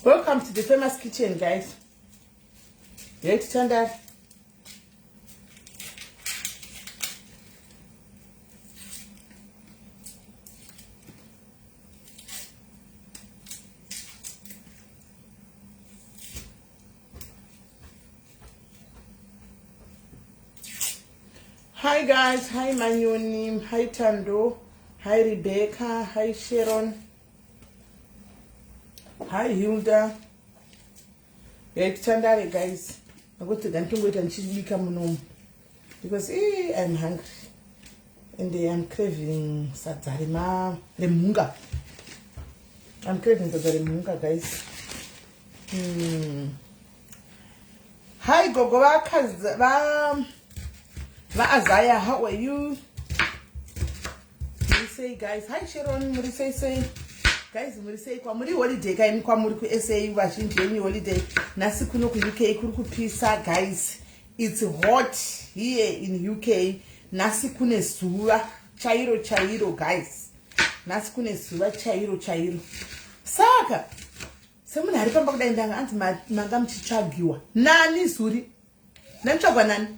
Welcome to the famous kitchen, guys. Ready to turn that? Hi guys, hi Manyoni, hi Tando, hi Rebecca, hi Sharon, hi Hilda. Ready to turn that, guys? I'm going to go and chibika munom because I'm hungry and I'm craving sadzarima remunga. I'm craving sadzarimunga, guys. Hi Gogo, Azaya, how are you? Say guys, hi Sharon, say guys, say kwa muri holiday kai kwa muri ku SA vazhinji yenyu holiday nasi kuno ku UK kuri kupisa guys. It's hot here in UK. Nasi kune zuva chairo guys. Nasi kune zuva chairo. Saka semunhu ari pamba kudai ndanga anzi manga muchitsvagiwa nani zuri nanitsvagwa nani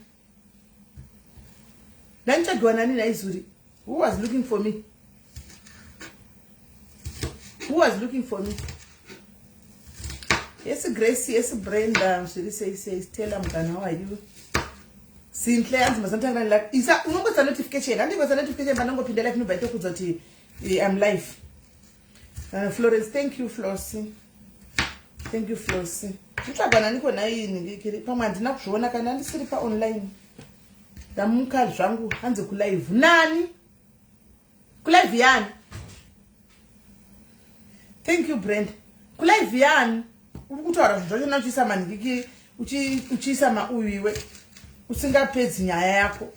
nanitsvagiwa nani naizuri. Who was looking for me? Who was looking for me? Yes, Gracie, yes, Brenda. She says, tell them, how are you? Sinclair, something like Isa, no got a notification. I think was a notification, but I'm going to let me by talking. I'm live. Florence, thank you, Flossie. Thank you, Flossie. It's a banana. Permanent enough, show na canal slipper online. Damuka Jangu, hands of live. Nani? Kulavian. Thank you, Brent. Kulavian. Ukutora zvona chisa maniki uchisa mauyiwe usingapedzi nyaya yako.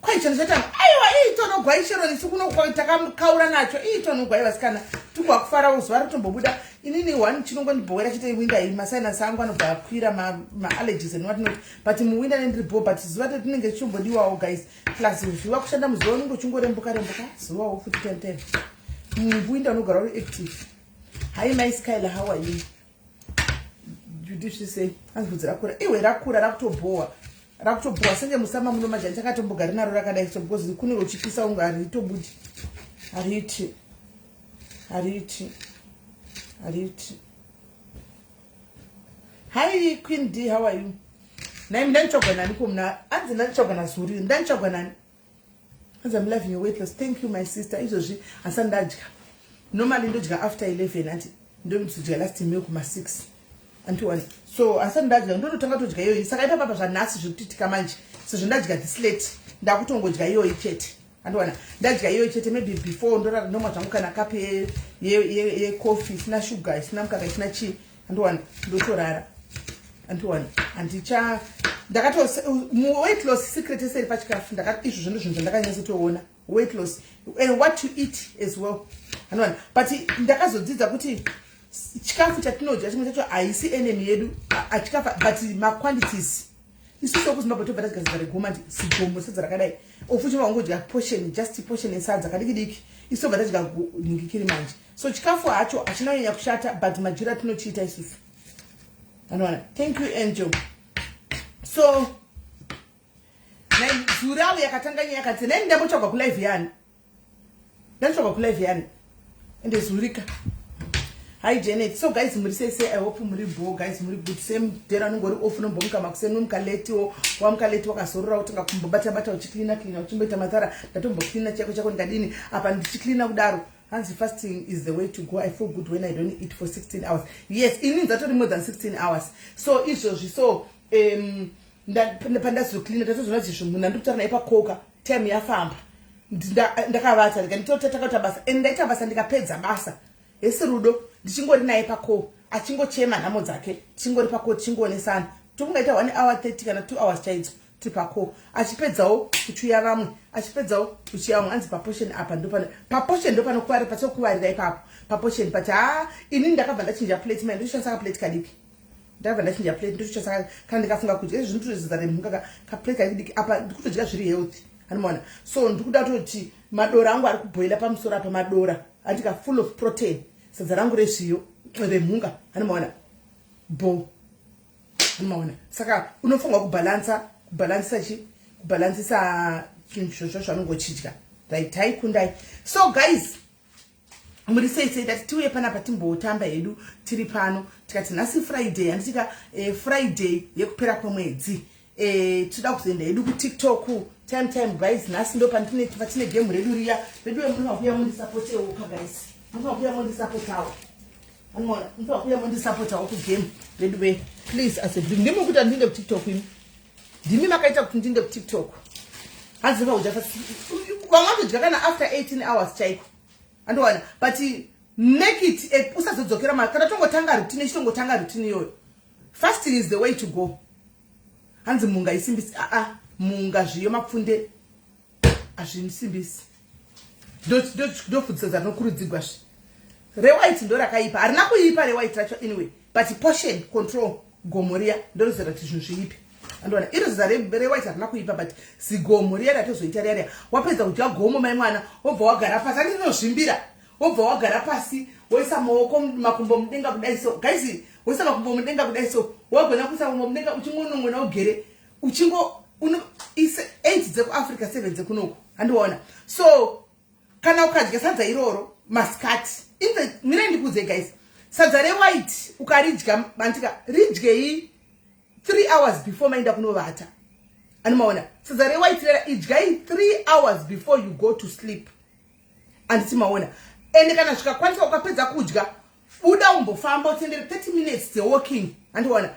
Kwaichana chata aiwa itono gwaishero lisikuno takamkaura nacho itono gwaiwa sikana tukwa kufara uzwa ritombobuda inini one chinongondibhowera chite winda iyi masaina sangu anobva akwira ma allergies and what not, but muwinda nendribo but zuva tinenge chimbodiwawo guys plus zviwa kushanda muzuva unenge chingorembuka zuvawo futi 10 muwinda unogara uri active. Hi my Skyla, how are you? Judith say anzvudzi rakura iwe rakura rakutobowa senge musama muno majani chakatombogara naro rakadai so because kune uchipisa unga aritobudi ariti. Hi Queen D, how are you? Naim ndanchogwa nani kumna anzi ndanchogwa na zuri ndanchogwa nani as I'm loving your weight loss. Thank you my sister. Izozvi asandadya normally ndodya after 11 anti ndomudya last meal kuma 6 anti one so asandadya ndotanga todya iyoyi saka ipa papa zvanhasi zvekutika manje sezvo ndadya this late ndakutongodya iyoyi chete andiwana ndadya iyoyi chete maybe before ndorara nomwa zvangu kana kapi ye coffee isina sugar isina mukaka isina chii andiwana ndotorara andiwana andicha ndakato weight loss secret eseri pachikafu izvo ndizvo ndakanyatsotoona weight loss and what you eat as well andiwana but ndakazodzidza kuti chikafu chatinodya chimwe chacho haisi enemy yedu achikafa but quantities isusu okuzimbabwe tobva tadya sadza regoma ndi sigombo sadza rakadai ofuchi wangodya portion just portion esadza kadiki isu tobva tadya ningikiri manje so chikafu hacho hachinanyanya kushata but majira tinochiita isusu andiwana. Thank you Angel. So zurawo yakatanganya yakati neni ndambotsvagwa kulive yani ndandotsvagwa kulive yani ende zurika. Hi Janet. So guys, muri say I hope muri bo guys muri good same dera nongori off nombomuka makusenu mkaletiwo wamkaleti wakazorora utinga kumbobata uchiklina uchimboita matara ndatomboklina chako ndadini apa ndichiklina kudaro. Hansi fasting is the way to go. I feel good when I don't eat for 16 hours. Yes, it means that more than 16 hours. So izvozvi so pandazoklina tatozona zvisvo munhu andikutaura naye pakoka time yafamba ndakavata ndikanditotakauta basa and ndaita basa ndikapedza basa esi rudo ndichingori naye pako achingochema nhamo dzake tichingori pako tichingoonesana tokungaita 1 hour 30 kana 2 hours chaidzo tipako achipedzawo kuchuya vamwe achipedzawo kuchuya vamwe anzi paportion apa ndopano paportion ndopano kuvari pachokuvarira ipapo paportion but ini ndakabva ndachinja plate mai ndoshandisa kaplate kadiki ndakabva ndachinja plate ndoshandisa kana ndikafunga kuti ezvi zvinotozidza remunga kaplate kadiki apa ndikutodya zviri healthy anomaona so ndikuda toti madora angu ari kuboila pamusoro apa madora andika full of protein sadza rangu rezviyo remhunga hanimaona bo hanimaona saka unofanirwa kubalansisa chinhu zvozvo zvanongochidya right haikundai. So guys, muri sei that tiuye panapa timbotamba hedu tiri pano tikati nhasi Friday handitika Friday yekupera kwemwedzi toda kuzoenda hedu kuTikTok time guys. Nhasi ndo patine game redu riya redu munokuya mundisupportewo guys, munokuya mundisupportawo anoona munokuya mundisupportawo kugame redu be please as a dream ndimo kuti ndinde kuTikTok imi ndimi makaita kuti ndinde kuTikTok hanzi vauja vangatodya kana after 18 hours chaiko andowana but make it usazodzokera kana tongotanga routine chitongotanga routine iyoyo. Fasting is the way to go. Hanzi munga isimbisi munga zviyo mapfunde azvinisimbisi ndofudzeza nokurudzirwa zvi rewhite ndo rakaipa harina kuipa rewhite racho anyway but portion control gomoria ndorozera kuti zvinhu zviipi andona iro zita rewhite harina kuipa but zigomoria ratozoita riya wapedza kudya gomo mai mwana wobva wagara pasi andinozvimbira wobva wagara pasi woisa maoko makumbo mudenga kudai so guys woisa makumbo mudenga kudai so wagona kuisa makumbo mudenga uchingonongona ugere uchingo ise 8 dzekuAfrica 7 dzekunoko andiona. So kana ukadya sadza iroro maskati mina ndikuze guys sadza rewhite ukaridya bandika ridyei 3 hours before maenda kunovata animaona sadza rewhite rera idyai 3 hours before you go to sleep anditi maona. Ende kana zvikakwanisa ukapedza kudya buda umbofamba utendere 30 minutes the walking andiona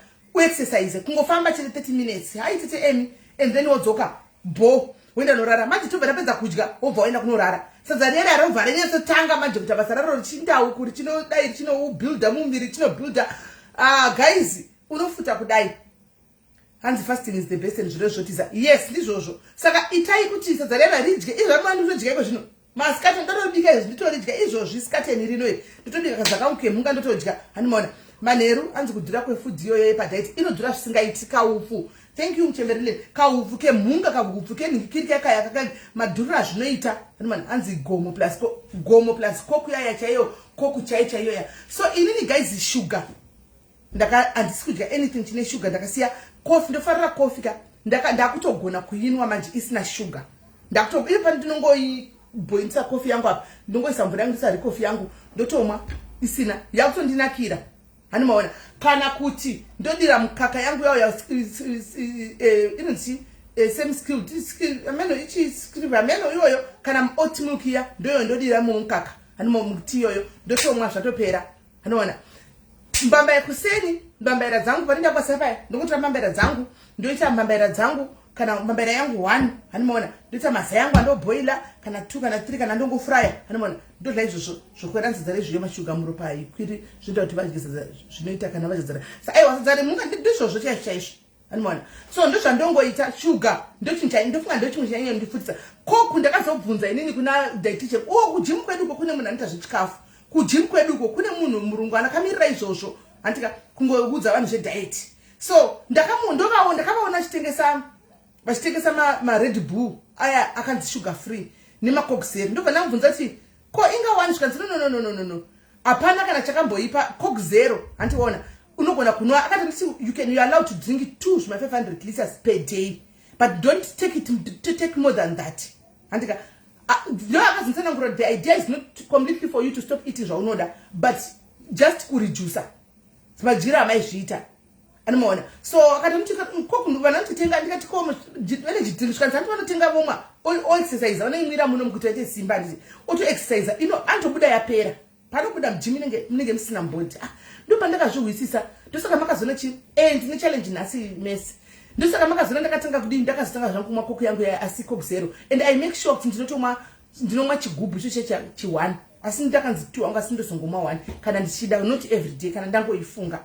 exercise kungofamba chete 30 minutes haitete emi and then wodzoka bo wenda norara manje tobva rapedza kudya wobva waenda kunorara sadza rera robva renyetsotanga manje kuti basa raro richindau kuri chinodai chinobuilda mumiri chinobuilda guys unofuta kudai. Hanzi fasting is the best and zviro zvotiza yes ndizvozvo saka itai kuti sadza rera ridye izvamani zvodya iko zvino maskati ndotobika izvi nditoridya izvozvi skateni rinoiri ndotobika kazvakauke munga ndotodya hanimaona. Manheru anzi kudhura kwefood iyoyo yepadiet inodhura zvisingaiti. Kaufu thank you mchemberile kaufu kemhunga kagufu kenikirika kaya madhurura zvinoita hanimaona anzi gomo plus koku yaya chaiyo koku chaiyo ya. So inini guys sugar handisi kudya anything chine sugar ndakasiya coffee ndofarira coffee ka ndakutogona kuinwa manje isina sugar ipa ndinongoiboilisa coffee yangu apa ndongoisa mvura yangu isari coffee yangu ndotomwa isina yakutondinakira hanimaona. Kana kuti ndodira mukaka yangu yawo inonzi same skill ameno ichi skill ameno iyoyo kana oat milk ya ndoyo ndodira mukaka hanimo muti iyoyo ndotomwa zvatopera hanimaona. Mbambaira kuseni mbambaira dzangu parinda kwasapa ndokutora mbambaira dzangu ndoita mbambaira dzangu kana mbambaira yangu 1 hanimaona ndoita masa yangu andoboila kana 2 kana 3 kana ndongofrya hanimaona ndodla izvozvo zvokweranzidza rezviyo mashuga muropa haikwiri zvinoita kuti vadyisa zvinoita kana vadyisa sa aiwa sadzare munga ndizvozvo chaizvo hanimaona. So ndozvandongoita sugar ndochinja ndofunga ndochinja nyanya ndifutisa koku ndakazobvunza inini kuna dietitian kujimu kweduko kune munhu anoita zvechikafu kujimu kweduko kune munhu murungu anakamirira izvozvo andika kungoudza vanhu zvedieet. So ndakavaona vachitengesa mared bull aya akanzi sugar free nemakokzero ndobva ndamubvunza kuti ko ingawani zvikanzi no hapana kana chakamboipa kokzero handiona unogona kunwa akati you are allowed to drink 2,500 liters per day but don't take more than that handika no akazinzana the idea is not completely for you to stop eating zvaunoda but just kureduce majira amaizviita anomaona. So akati koku vanotitenga ndikati ko vane chidhiri zvikanzi vanotenga vomwa exercise vanoimwira muno mukutoite simba nditi oto exercise ino antobuda yapera panobuda mujimi munenge musina mbodi ndopa ndakazvihwisisa ndosaka makazona ndine challenge nhasi mesi ndosaka makazona ndakatanga kudini ndakazotanga zvangu kumwa koku yangu asi coke zero and I make sure kuti ndinomwa chigubhu icho chi1 asi ndakanzi 2 anga sindozongomwa 1 kana ndichida not every day kana ndangoifunga.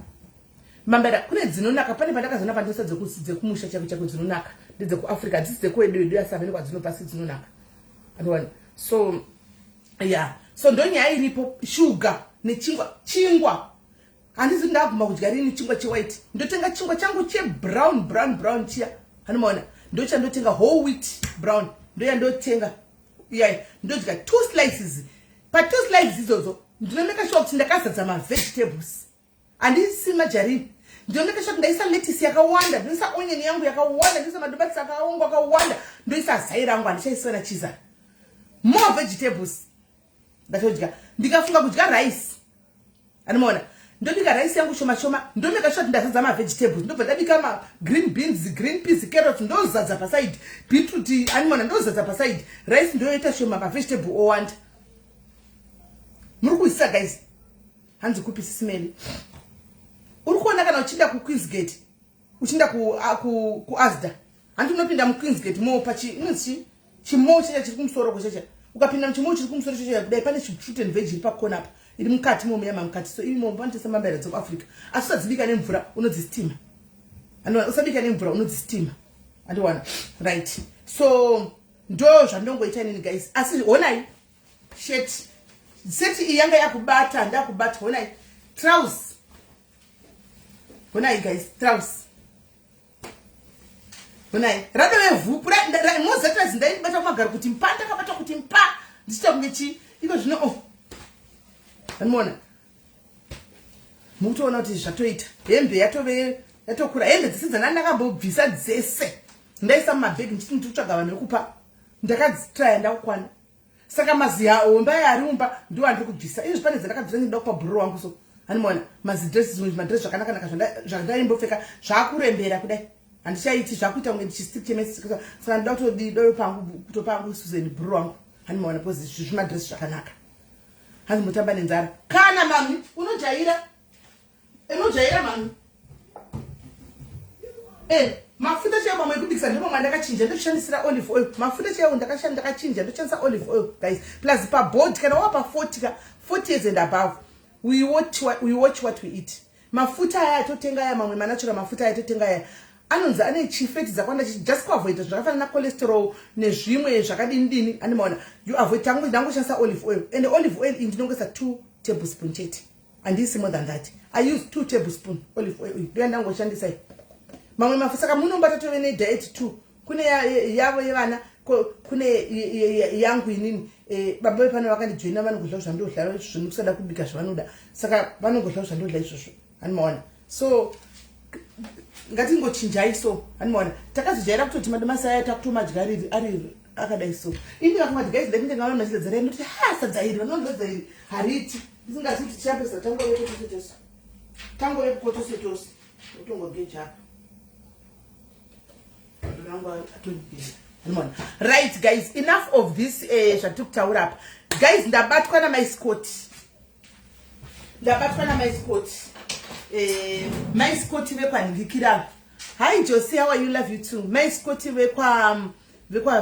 Mbambaira kune dzinonaka pane pandakazona pandosa dzekumusha chako dzinonaka ndedzekuAfrica dzisi dzekwedu yasavene kwadzinobva dzinonaka andowani. So yeah, so ndonyaya iripo sugar nechingwa handisi ndaguma kudya rini chingwa chewhite ndotenga chingwa changu brown chiya hanimaona ndotenga whole wheat brown ndoya ndotenga ndodya 2 slices but 2 slices idzodzo ndinomeka sure kuti ndakazadza mavegetables handisi majarini. Ndinomeka sure kuti ndaisa lettuce yakawanda, ndoisa onion yangu yakawanda, ndoisa madomasi akaongo akawanda, ndoisa zai rangu handichaisiwa nachizana. More vegetables ndatodya. Ndikafunga kudya rice animona ndobika rice yangu shoma shoma, ndomeka sure kuti ndazadza mavegetables, ndobva ndabika green beans, green peas, carrots ndozadza paside, beetroot animona ndozadza paside, rice ndoita shoma, mavegetable owanda. Muri kuisa guys, hanzi kupisi smell. Uri kuona kana uchinda ku Queensgate, uchinda ku Asda, hanzi unopinda mu Queensgate mo pachi inzi chimo chiri kumusoro kuchecha. Ukapinda muchimo chiri kumusoro checha kudai pane fruit and veg pa corner apa. Iri mukati mo muyama mukati. So iri mo vanotesa mambere dzoku Africa. Asi usadzibika nemvura unodzistima. Andwa usabika nemvura unodzistima. Andwana. Right. So ndo zvandongoita nini guys. Asi honai shirt seti iyanga yakubata ndakubata honai trousers. Honai guys, trousers. Honai rado vevupu mozata zindai bata kumagara kuti mpanda kabata kuti mpa ndichita kungechi iko zvino anmona mutoona kuti zvatoita hembe yatokura hembe dzisidzana ndakambobvisa dzese ndaisa mumabhegi ndichiti nditsvaga vanhu vekupa ndakadzitry ndakukwana saka maziya homba yarimba ndiwo andiri kubvisa izvi pane dzandakabvisa ndinoda kupa bhururu wangu so anmona madress zvakanaka zvandaimbopfeka zvakurembera kudai handichaiti zvakuita kunge ndichistick chemesi saka ndida kutodido pangu kutopangu Susan bhururu wangu anmona because zvimadress zvakanaka hanzi mutamba nenzara kana mami unojaira mami mafuta chaiwo mamwe ekubikisa ndipo mandakachinja ndoshandisira olive oil. Mafuta chaiwo ndakachinja ndoshandisa olive oil guys, plus pa board kana wapa 40 years and above we watch what we eat. Mafuta aya atotenga ya mamwe manatural mafuta aya atotenga ya anonzi ane chifeti dzakwanda just kuavoid zvakafanana na cholesterol nezvimwe zvakadini animaona you avoid tangu ndangoshandisa olive oil, and olive oil ndinongesa 2 tablespoons chete andisi more than that. I use 2 tablespoons olive oil ndio ndangoshandisa mamwe mafuta. Saka munombata tove ne diet 2 kune yavo yevana kune yangu inini baba vepano vakandijoina vanongodla zvandodla zvinosada kubika zvavanoda saka vanongodla zvandodla izvozvo animaona. So ngatingochinjai so animaona takazojaira kutoti madomasi aya takutomadya ari akadai so ini vakumati guys ndinenge ngaona machiledzera ndoti sadza iri vanondodza iri hariti ndisingazi kuti tichapesa tangove kutosetosi utongogeja right guys, enough of this zvatikutaura apa guys. Ndabatwa namaiscoti vekwanhingikira. Hi Josie, how are you? Love you too. Maiscoti vekwa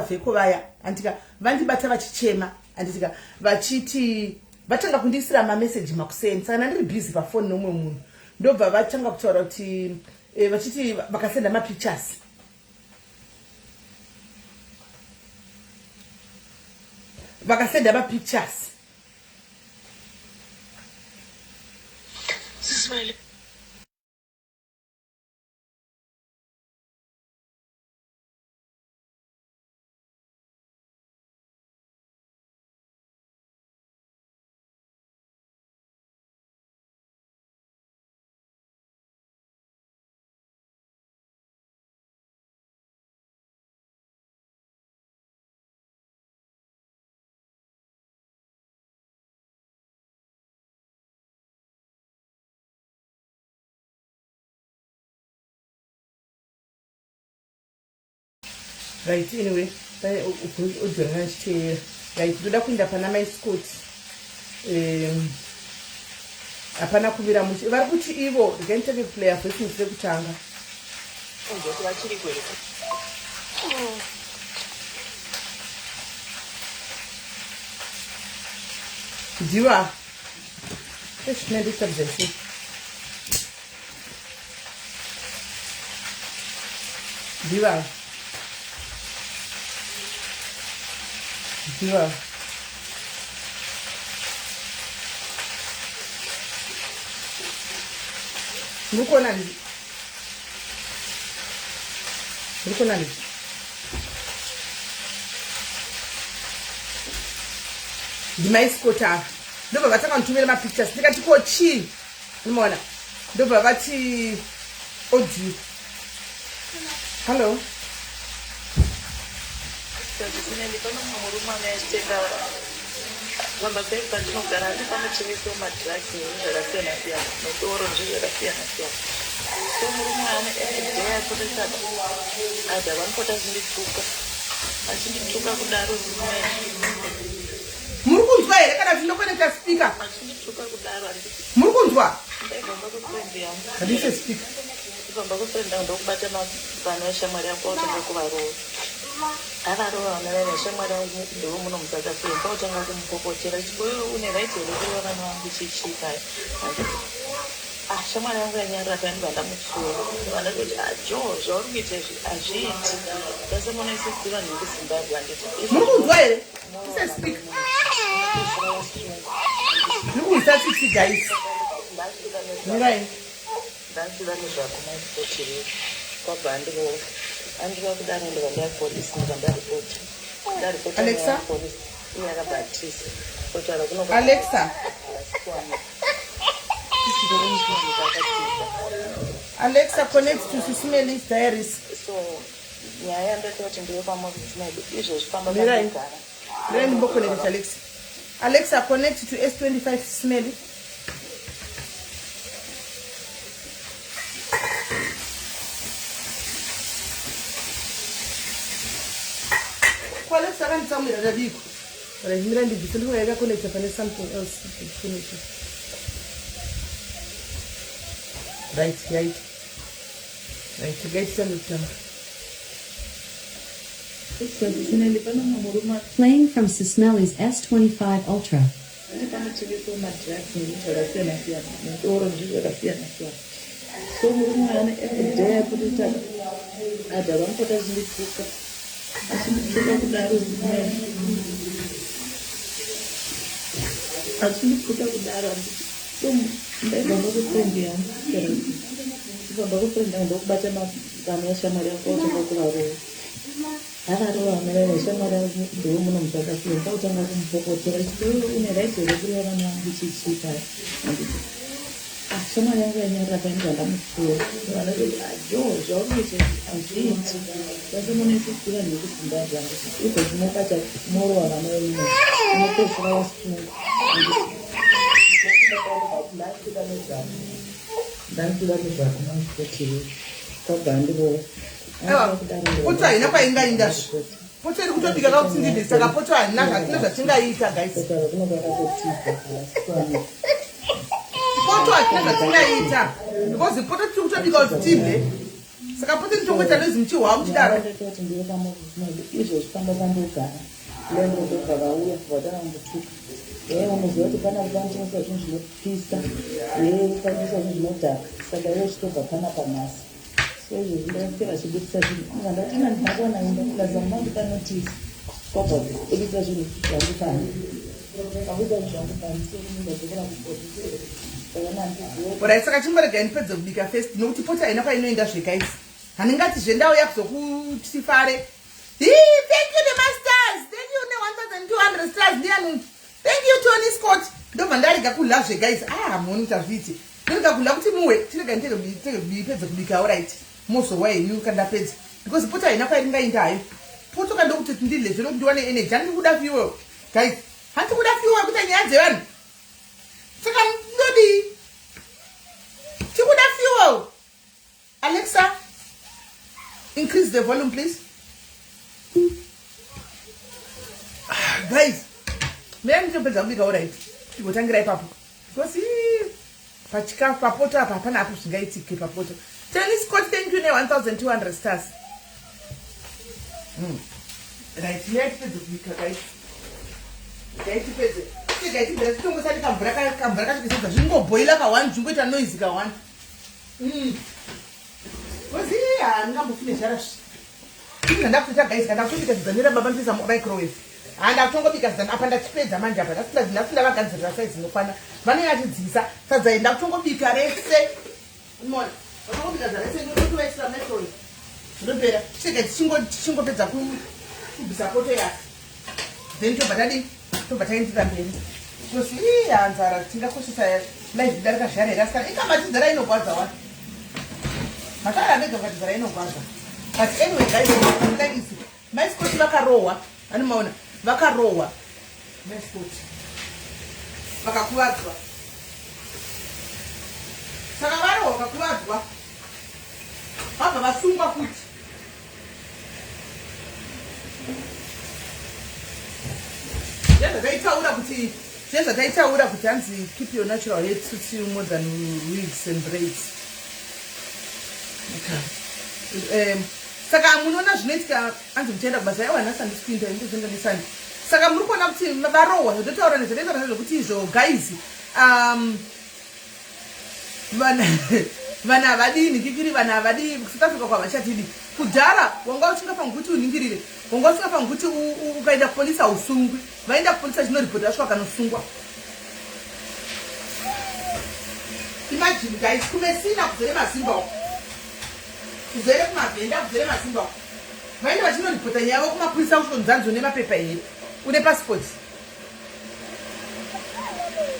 vheko vaya andika vandibata vachichema anditika vachiti vatanga kundisira mameseji makuseni saka ndiri busy pafoni nomwe munhu ndobva vatanga kutaura kuti vachiti vakasenda mapictures vakasenda mapictures Smile. right. Anyway, right, ndoda kuenda pana maiscoti hapana kuvira muchi vari kuti ivo ndikaitake kuplaya voice note rekutanga ndiva ezvinandisabzasi ndiva ndiva ndikona ndimaiscota ndobva vatanga kunditumira mapictures ndikati ko chii unoona ndobva vati audio hello Vamba pesa ndinogara ndi panotengeswa madhiragisi zvakasiyana-siyana netoro zvakasiyana-siyana. So murume ane everyday apotesaba adha vanopota zvindituka achindituka kudaro muri kunzwa here kana zvinokonekta speaker achindituka kudaro muri kunzwa ndaibamba kufrendi yangu hadise speaker ibamba kufrendi yangu ndokubata vana veshamwari yako otanga kuvarova akarova vana vana veshamwari yangu ndoo muno musouth africa ndokutanga kumupopotera chikoyo une right here kuriva vana vangu chichikaya shamwari yangu yanyarira payani vandamutsura vandatoti jo zvauri kuita izvi hazviiti ndasemona isiziva nekuzimbabwe handiti muri kunzwa here ise speaker ndikuisa tsitsi guys mirai ndasvika nezvako maikotirei kwabva andika kudaro ndiva ndapolisi ndiva ndaripoti Alexa yakabhatisa kutaura kuno Alexa Alexa connect to Sismeli's diaries. So nyaya ndototi ndiyo pamozisi medu izvozvi pamba mirai ndimbokonekta Alexa. Alexa connect to S25 Sismeli. Alexa can't tell me that I've but I'm going to be connected to something else. Right, guys, send it down. Playing from Sismeli's S25 Ultra. So murume ane everyday apotesaba adha vanopota zvindituka achindituka kudaro achindituka kudaro so ndaibamba kufrendi yangu ibamba kufrendi yangu ndokubata vana veshamwari yako otanga kuvarova akarova vana veshamwari yangu ndoo muno musouth africa ndokutanga kumupopotera chikoyo une right here kuriva vana vangu chichikaya handiti shamwari yangu yanyarira payani vandamutsura vanatoti jo zvauri kuita hazviiti ndasemona isiziva nekuzimbabwe handiti izvo zvinobata morova vana vemuno unopedzera wasitunga ndandida nezvako maikotirei kwabva ndiro poto haina kwaingaindazvo poto iri kutobika kakutsindidhi saka poto hatina zvatingaita guys poto hatina zvatingaita because poto tiri kutobika utibhe saka poto nditongoita nezvimuchihwa muchidaro ndototi ndiro pamozisimedu izvozvi pamba pandogara ndendodobva vauya vatanambotuka unoziva kuti pana kupanotengesa zvinhu zvinopisa upanotengesa zvinhu zvinodhaka saka ivo chitobva pana panhasi so izvozvi ndapera chibudisa zvinhu anga ndatina ndinakuwana imba ndikazama ndipanotisa kwabva kubudisa zvinhu zvangu pani pakuita zvinhu zvangu pani somundazokola kupotisa saka nandiziva orai saka chimboregai ndipedze kubika first nokuti poto haina kwainoenda zvekaisi handingati zvendauya kuzokutifare thank you nemasters thank you ne 1200 stars ndianungi thank you Tony Scott ndobva ndarega kudla zveguys moni tazviti ndarega kudla kuti muwe tirega ndipedze kubika alright mozorwa henyu kandapedza because poto haina kwairingainda hayo poto kandokuti ndidle zvino ndiwane energy handiri kuda fuel guys handiri kuda fuel kuita nyaya dzevanhu saka ndodi tikuda fuel. Alexa increase the volume please guys mea nditopedza kubika alright tigotangira ipapo because pachikafu papoto apa hapana apo zvingaitike papoto. Tony Scott thank you ne 1200 stars right mea tipedze kubika guys gaitipedze gaitipedze titongosati kamvura kachikisedza zvingobhoila ka1 zvingoita noise ka1 because handingambofi nezvarasvi ini zvandakuita guys kandakutobika zidzanira baba ndisa microwave handakutongobika zidhani apa ndachipedza manje apa ndasunda vagadzirira saizi inokwana vanoyatidzisa sadza ndakutongobika rese mona vatongobika zarese ndotovaisira microwave ndopera chega tichingopedza kubvisa poto yasi then tobva tadii tobva taendera mberi Because hanzara tingakoshesa life darika zvare rasika ikamatidzara inogwadza wani matara mega matidzara inogwadza but anyway guys like this masikoti vakarohwa ani maona vakarohwa masikoti vakakuvadzwa saka varohwa vakakuvadzwa vabva vasungwa futi zvazvataitaura kuti hanzi keep your natural hair suits you more than wigs and braids. Saka munoona zvinoitika hanzi muchaenda kubasa yawa nhasi handisi kuinda ndizonganisani saka muri kuona kuti varohwa zvototaura nezvinoenderana zvokuti izvo guys vanhu havadini kikiri vanhu havadi South Africa kwavachatidi kudhara wanga usingafanira kuti uningirire wanga usingafanira kuti ukaenda kupolisi hausungwi vaenda kupolisi achinoripota asvika kanosungwa. Imagine guys kumesina kuzere mazimbabwe kuzere kumavhenda kuzere mazimbabwe vaenda vachinoripota nyaya yavo kumapurisa usvonzanzo nemapepa here une passport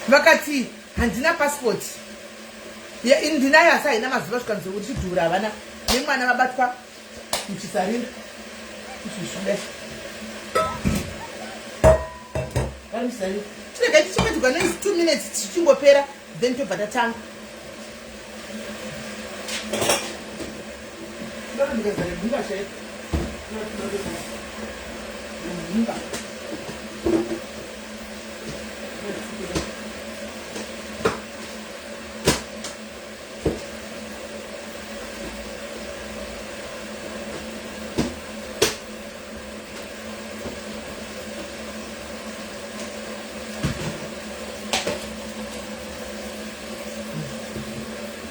vakati handina passport ndinayo asi haina mazuva svikanzo uchidhura havana nemwana vabatwa muchisarira izvizvida vari musarira tiregai tichimedzwa nezi 2 minutes tichingopera then tobva tatanga ndikazare mhumba chaiko mhumba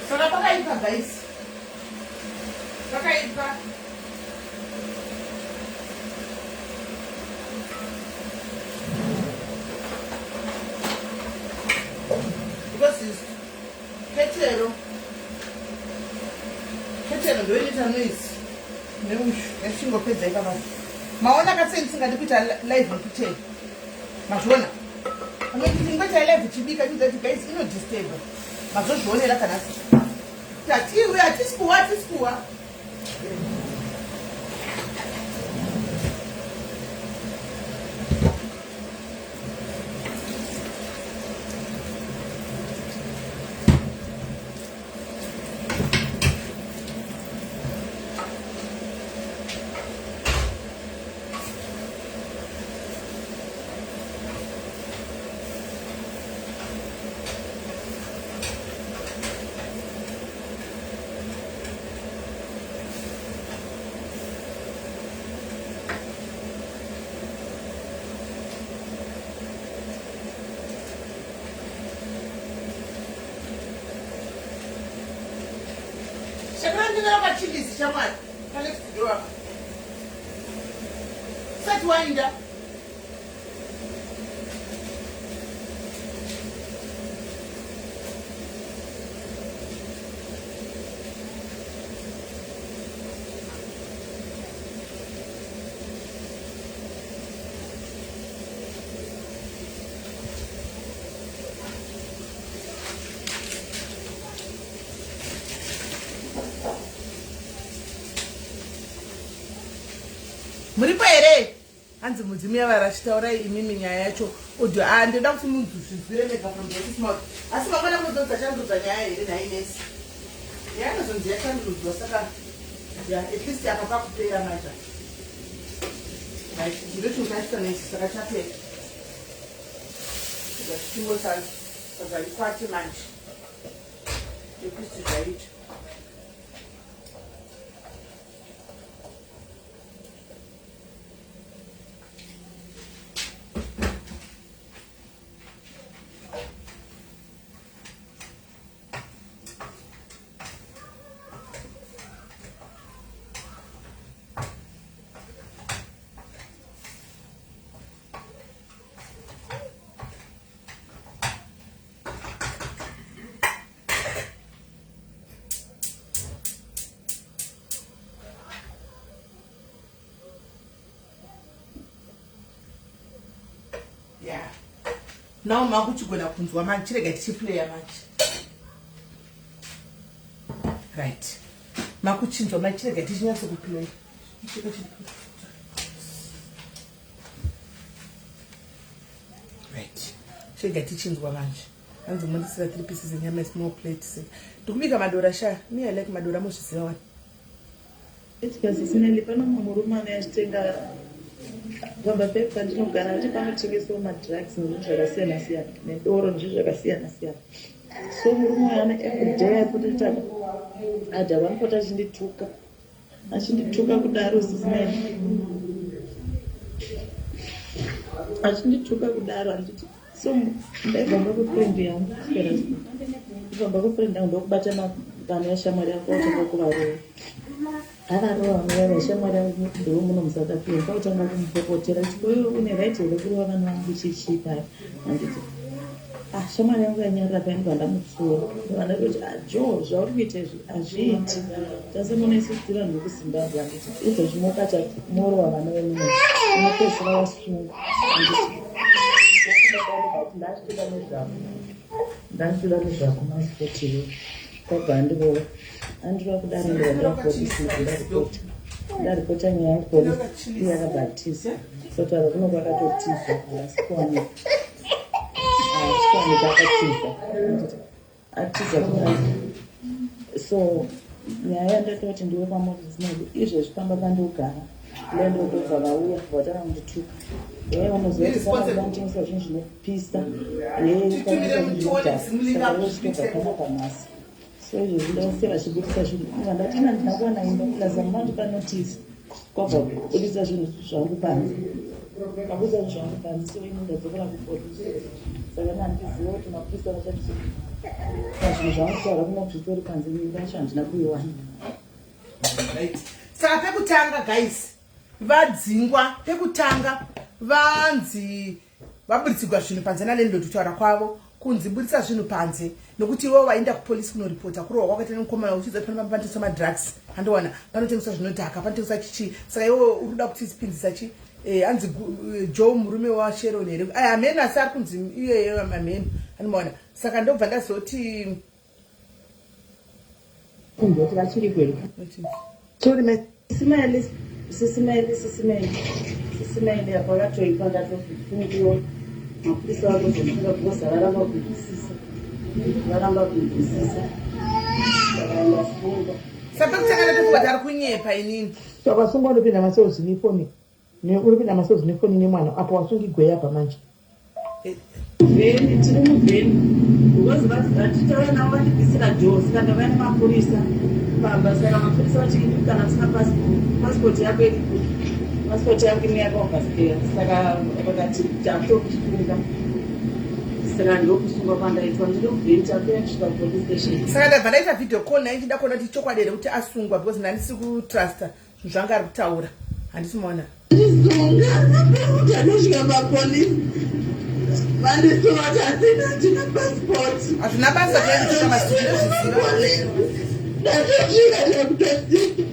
saka pakaipa guys pakaipa because ketero ndoinoita noise neushu yachingopedza ikapa maona katseni tisingadi kuita live kutei mazvona amwetiti ngoita live chibika chizati guys inodisturba mazozvionera kana tatiwe hatisikuwa Shakandinga chilizi chamwari next door sati wainda muripo here hanzi mudzimu yavara achitaurai imimi nyaya yacho odho ndoda kuti munhu zvidzire mega from this mouth asi mangwana muzonzi achandudza nyaya here nainesi yaanozonzi yachandudzwa saka at least apa pakupera maja zviro chingachita nesi saka chapera zvaikwate manje ekuti zvaita Now makuchigona kunzwa manje chirega tichiplayer manje. Right. Makuchinzwa manje chirega tichinyatso kuplay. Right. Chirega tichinzwa manje. Anzi mondisira 3 pieces nyama small plate say. Tukubika madora sha. Me I like madora mozviziva wani. Ichikazi sineli pano murume anayashitenga kwamba pepa ndinogara kuti panotengeswa madrugs nezvakasiyana-siyana nedoro nezvakasiyana-siyana. So murume uyu ane everyday aipoteta adha vanopota achindituka kudaro sisineli. Achindituka kudaro anditi. So ndaibva kufriend yangu ndibva kufriend yangu ndokubata vanhu veshamwari yako otanga kuvarowa. Akarowa mwana veshamwari yangu ndiri muno muSouth Africa kwautanga kumupopotera kuti iwe une right here kurova vanhu vangu chichipa. Anditi shamwari yangu yanyarira painobva ndamutsura vandati jo zvauri kuita izvi hazviiti tasemona isuti vanhu vekuzimbabwe. Anditi izvozvi mokati morowa vana venyu unopedzisira wasungwa. Ndachitoda nezvako masipotiro kwabva andiro kudaro ndirapolisi ndaripota nyaya yepolisi iye akabhatiza sotaura kuno kwakatotiza asikwani takatiza atiza kudaro. So nyaya yandatoti ndiwe pamozisinedu izvezvi pamba pandogara ndandodobva vauya vatanga kundituka unozoti vanotengesa zvinhu zvinopisa saka kana pamasi. So izvozvi ndose vachibudisa zvinhu vandati ina ndinakuwana imba ndikazama ndipanotisi kwabva kubudisa zvinhu zvangu panze kabudisa zvinhu zvangu panze. So ino ndadzokera kupolisi saka nandiziva kuti mapurisa vachatisi zvinhu zvangu kutaura kuna kuti zvitori panze nyimba yacho handina kuiwana. Saka pekutanga guys vadzingwa pekutanga vanzi vaburitsigwa zvinhu panze nalendoti kutaura kwavo kunzi buritsa zvinhu panze nokuti ivo vaenda kupolisi kunoripota kurova kwakaita nemukomana uchiza pano panotengeswa madrugs handowana panotengeswa zvinodhaka panotengeswa chichi. Saka ivo uri kuda kuti tipinzisa chi hanzi Joe murume waSharon here ameni asi ari kunzi iyeye ameni anomaona. Saka ndobva ndazoti ndoti vachiri kweri Sisimeli apa vakatoipa ndatofungiwa mapurisa vakozofunga kukosa varamba kubvisisa vakafunga. Saka kutanga ndatofunga ari kunyepa inini. Wakasungwa unopinda masozi nefoni. Unopinda masozi nefoni nemwana apo wasungigweya pamanje. Vheni tiri muvheni because vatitaura navo vandibvisira joo saka ndava nemapurisa pamba. Saka mapurisa vachii kana usina pasipoti yako iripo pasipoti yangu ine yakaobvasikeya saka vakati takutokusunga saka ndokusungwa kwandaitwa ndiri muvheni takuya kusvika kupolice station. Saka ndabva ndaita video call naye ndida kuona kuti chokwadi here kuti asungwa because ndandisi kutrusta zvinhu zvanga ari kutaura handisi maona. Ndisunga anosvika mapolisi vandisova handina pasipoti hazvina basa kuyakutoka masindozviziva ndatosvika nekutosika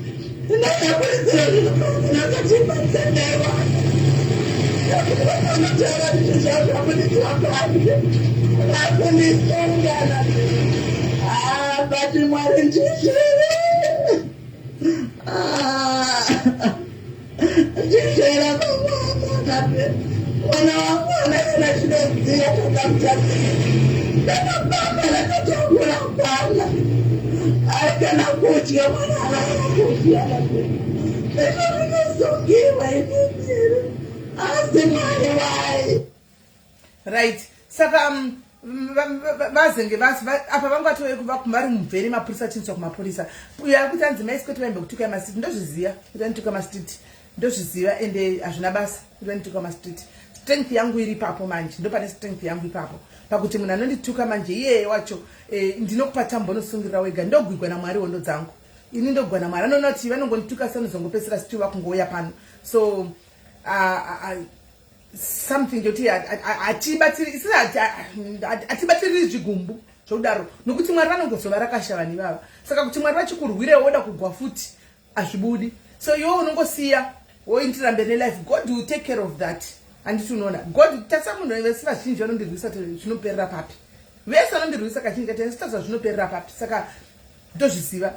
ndakakurisira zvinokatimatsendaiwa ndakutoanotaura kuti zvazvamuniswakati akunisungana bati mwari ndizviri ndizvera mamamanape mwana wangu anaera chinoziya takamutaka ndakabamba ndakatogura kwana aikana kudya mwana anakudya ndezvazvinosungiwa inezviri asi mwari wai right. Saka vazenge apa vangatova vari mumveri mapurisa chiniswa kumapurisa uya kuti anzi maisikuti vaimbe kutuka masiti ndozviziva kuti vanituka masiti ndozviziva ende hazvina basa kuti vanituka masiti. Strength yangu iri papo manje ndopane strength yangu ipapo pakuti munhu anondituka manje iyeye wacho ndinokupa tambo unosungirira wega ndogwigwa namwari hondo dzangu ini ndogwa namwari anonoti vanongondituka sanozongopesera sitiva kungouya pano. So something yoti atibatiriri zvigumbu zvokudaro nokuti mwari vanongozova rakashava nevava. Saka kuti mwari vachikurwirewo woda kugwa futi hazvibudi. So iwe unongosiya woindira mberi nelife. God will take care of that. handiti unoona god tasa munhu vese vazhinji vanondirwisa zvinoperera papi vese vanondirwisa kazhinji kati sitazva zvinoperera papi saka ndozviziva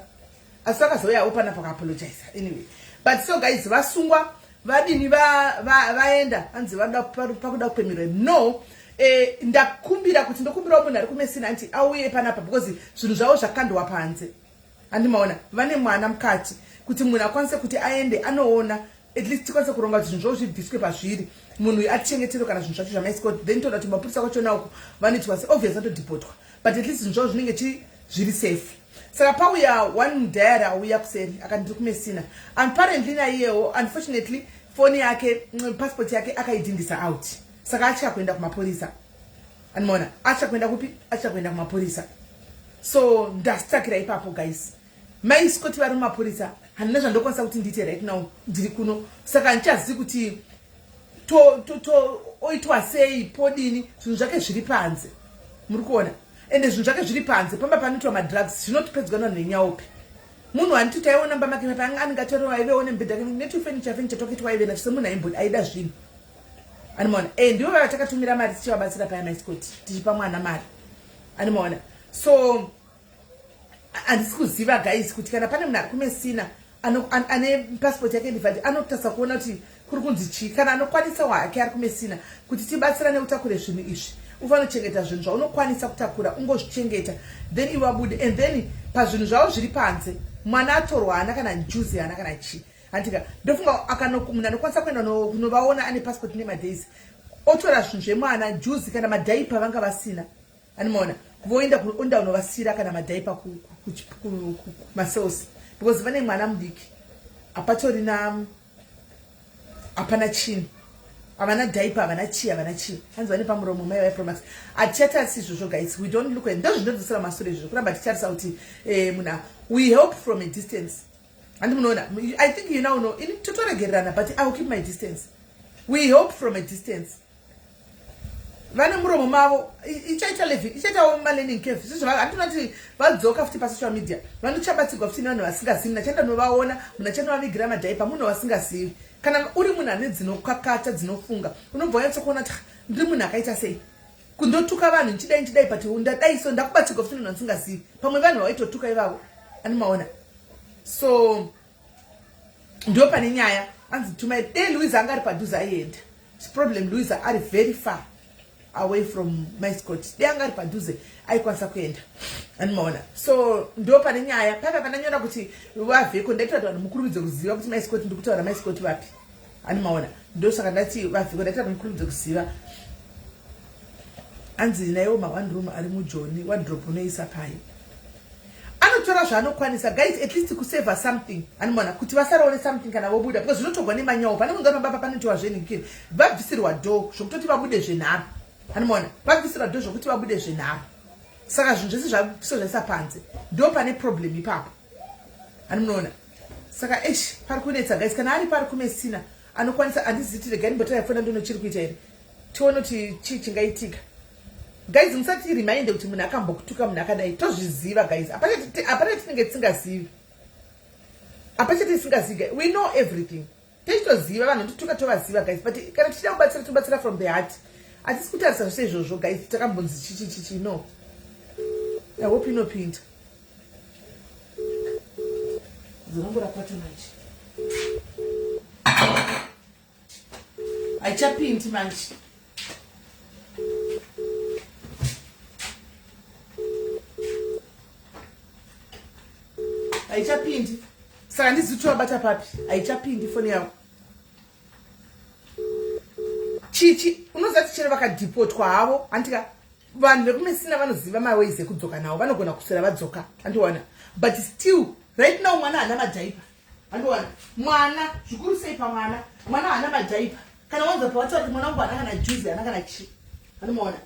asi vakazouyawo pana pakaapologize anyway but so guys vasungwa vadini vaenda hanzi vada pakuda kupemirwa no ndakumbira kuti ndokumbirawo munhu ari kumesina anti auye panapa because zvinhu zvavo zvakandwa panze handimaona vane mwana mukati kuti munhu akwanise kuti aende anoona at least tikwanise kuronga kuti zvinhu zvavo zvibviswe pazviri munhu atichengeterwe kana zvinhu zvacho zvamaescort then toda kuti mapurisa kwachona uko vanoitwa seobvious atodhipotwa but at least zvinhu zvavo zvinenge zviri safe saka pauya one mudhayari auya kuseri akandiri kumesina apparently naiyewo unfortunately foni yake passport yake akaidhindisa out saka achika kuenda kumapurisa animona achika kuenda kupi achika kuenda kumapurisa so ndasitakira ipapo guys maiscoti vari mumapurisa handina zvandokwanisa kuti ndiite right now ndiri kuno saka ndichazivi kuti oitwa sei podini zvinhu zvake zviri panze muri kuona ende zvinhu zvake zviri panze pamba panoitwa madrugs zvinotopedzwa nanhu nenyaopi munhu handiti taiwo namba make anengatoriwa aivewo nembedha netufenicha tokeitwa aive nacho semunhu aimbodi aida zvinhu animaona ndivo vava takatumira mari tichivabatsira paya maiscoti tichipa mwana mari animaona so handisi kuziva guys kuti kana pane munhu ari kumesina ane passport yake invalid anotarisa kuona kuti kuri kunzi chii kana anokwanisa hake ari kumesina kuti tibatsirane utakure zvinhu izvi ufanira kuchengeta zvinhu zvaunokwanisa kutakura ungozvichengeta then iwe wabude and then pazvinhu zvavo zviri panze mwana atorwa hana kana njuzi hana kana chii handika ndofunga munhu anokwanisa kuenda kunovaona ane passport nemadays otora zvinhu zvemwana juzi kana madhaipa vanga vasina animaona voenda unovasira kana madhaipa kumasosi because vane mwana mudiki apatori hapana chini havana dhaipa havana chii hanzi vane pamuromo mai vaipromax hatichatarisi izvozvo guys we don't look at ndozvinodzodzera masoro izvozvo kuramba tichitarisa kuti munhu we help from a distance handi munoona I think you now know ini totoregererana but I will keep my distance we help from a distance vane muromo mavo ichaitawo malearning cave handina kuti vadzoka futi pasocial media vanochabatsirwa futi nevanhu vasingazivi nachaenda novaona munhu achandovavigira madhaipa munhu vasingazivi kana uri munhu ane dzinokakata dzinofunga unobva wanyatsokuona kuti ndiri munhu akaita sei kundotuka vanhu nchidai but ndadaiso ndakubatsirwa futi munhu vasingazivi pamwe vanhu vaitotuka ivavo animaona so ndo pane nyaya anzi tumai Louisa anga ari padhuze aienda problem Louisa ari very far away from maiscot anga ari padhuze aikwanisa kuenda animaona so ndo pane nyaya papa pananyora kuti vavheko ndaita kuti vanhu mukurumidze kuziva kuti maiscot ndikutaura maiscot vapi animaona ndo saka ndati vavheko ndaita kuti mukurumidze kuziva anzi naiwo ma1 room ari mujoni wardrobe unoisa pai anotora zvaanokwanisa guys at least kuseva something animaona kuti vasaraone something kana vobuda because zvinotogwa nemanyawo pane munhu pamba panotiwa zvenikini vabvisirwa do zvokutoti vabude zvenharo animaona vabvisirwa do zvokuti vabude zvenharo saka zvinhu zvese zvaisa panze ndo pane problem ipapo animaona saka pari kunetsa guys kana ari pari kumesina anokwanisa handiziti regai mbotaya fona ndono chiri kuita here tione kuti chii chingaitika guys musati remind kuti munhu akambokutuka munhu akadai tozviziva guys apana tinenge tisingazivi apachati tisingazivi we know everything tichitoziva vanhu tituka tovaziva guys but kana tichida kubatsira tobatsira from the heart hatisi kutarisa zvose izvozvo guys takambonzi chichi no I hope inopinda zinongora pato manje haichapindi manje haichapindi saka ndizivi tovabata papi haichapindi foni yavo chichi unozati chero vakadhipotwa havo handika vanhu vekumesina vanoziva maways ekudzoka navo vanogona kuswera vadzoka handiwana but still right now mwana hana madhaipa handiwana mwana zvikuru sei pamwana mwana hana madhaipa kana wanza pawataura kuti mwana wangu hana kana juzi hana kana chii handimaona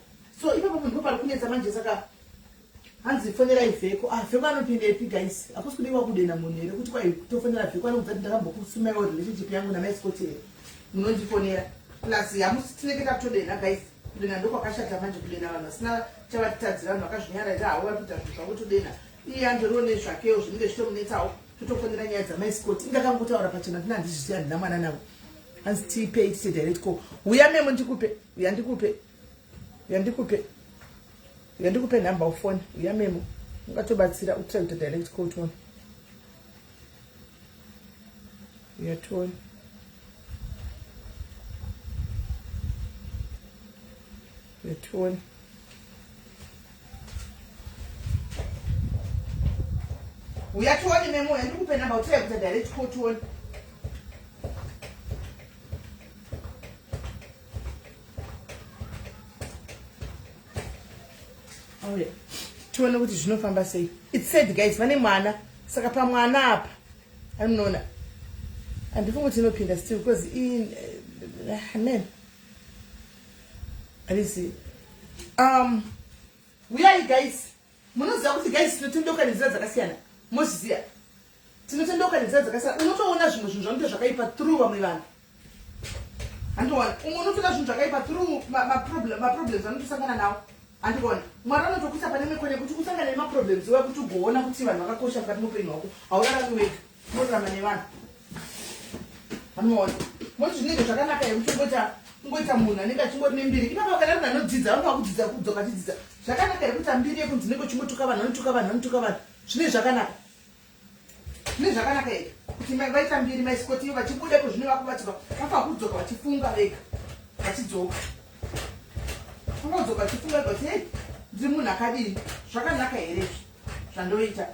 so ipapo munhu pari kunetsa manje saka hanzi fonerai vheko vheko anopinda epi guys hakusi kudiwa kudena munhu here kuti kwai tofonera vheko anokudzati ndakambokusumawo relationship yangu namaiscot here munondifonera plus hamusi tinenge takutodena guys kudena ndokwakashata manje kudena vanhu vasina chavatitadzira vanhu vakazvinyaraira havo vari kuita zvinhu zvavo todena iye andoriwo nezvakewo zvinenge zvitomunetsawo totofonera nyaya dzamaiscot ingakangotaura pachena tina handizvisiya handina mwana navo hanzi tipei tite direct call. Uya memo ndikupe, uyandikupe number of phone. Uya memo ungatobatsira utira kuita direct call to uyatona. Uyatona. Uyatona memo uyandikupe number utira kuita direct call to Alright. Tuone kuti zvinofamba sei. It said guys vane mwana saka pa mwana apa anona andifunga kuti inopinda still because in man alisi uyai guys munoziva kuti guys tinotendoka nenzira dzakasiyana moziziya tinotendoka nenzira dzakasiyana unotoona zvimwe zvinhu zvanoita zvakaipa through vamwe vanhu andiona umwe unotoona zvinhu zvakaipa through maproblems anotosangana nawo andikona mwari anotokuisa pane mekone kuti usangane nemaproblems uya kuti ugoona kuti vanhu vakakosha mukati muupenyu hwako haurarami wega unorarama nevanhu anoona moti zvinenge zvakanaka here kuti ungoita munhu anenge achingori nembiri ipapa kana munhu anodzidza anofa kudzidza kudzoka achidzidza zvakanaka here kuti ambiri yekunzi nenge uchingotuka vanhu anotuka vanhu zvinenge zvakanaka here kuti vaita mbiri maisikoti vachibudepo zvine vakubatirwa vafa kudzoka vachifunga vega vachidzoka unodzoka vachifunga vega kuti hey ndiri munhu akadii zvakanaka here zvandoita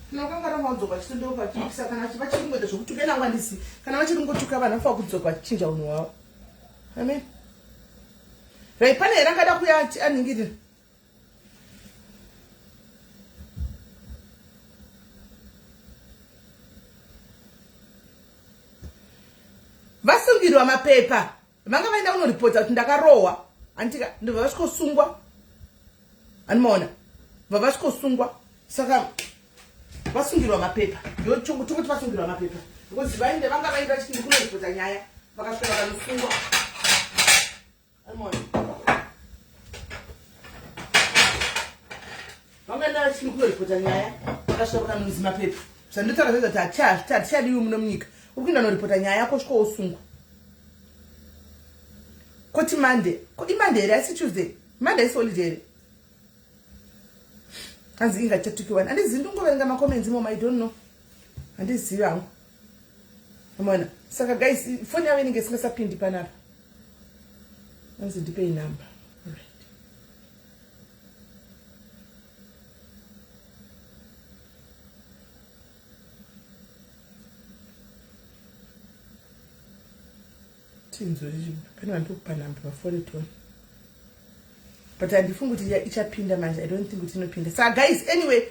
tinokangara vaudzoka vachitondouka vachipisa kana vachiringoita zvokutuka nangwa ndisi kana vachiringotuka vanhu vafa kudzoka vachichinja unhu hwavo amen right pane here angada kuya anhingirira vasungirwa mapepa vanga vaenda kunoripota kuti ndakarohwa antika ndobva vasvikosungwa animaona bva vasvikosungwa saka vasungirwa mapepa ndochongo tongoti vasungirwa mapepa because vainde vanga vaenda chikindi kunoripota nyaya vakasvika vakanosungwa animaona vangaenda chikindi kunoripota nyaya vakasvika vakanonzi mapepa zvandotaura kuti hatichadiwi muno munyika uri kuenda noripota nyaya yako svika wosungwa koti Monday imande here asi Tuesday Monday isi holiday here hanzi ingachatukiwani handizivi ndingoverenga makomenzi moma I don't know handizivi hangu amona saka guys foni yavo inenge isingasapindi panapa hanzi ndipei number pane vandokupa namba paforetoni but handifungi kuti ichapinda manje I don't think kuti inopinda saka guys anyway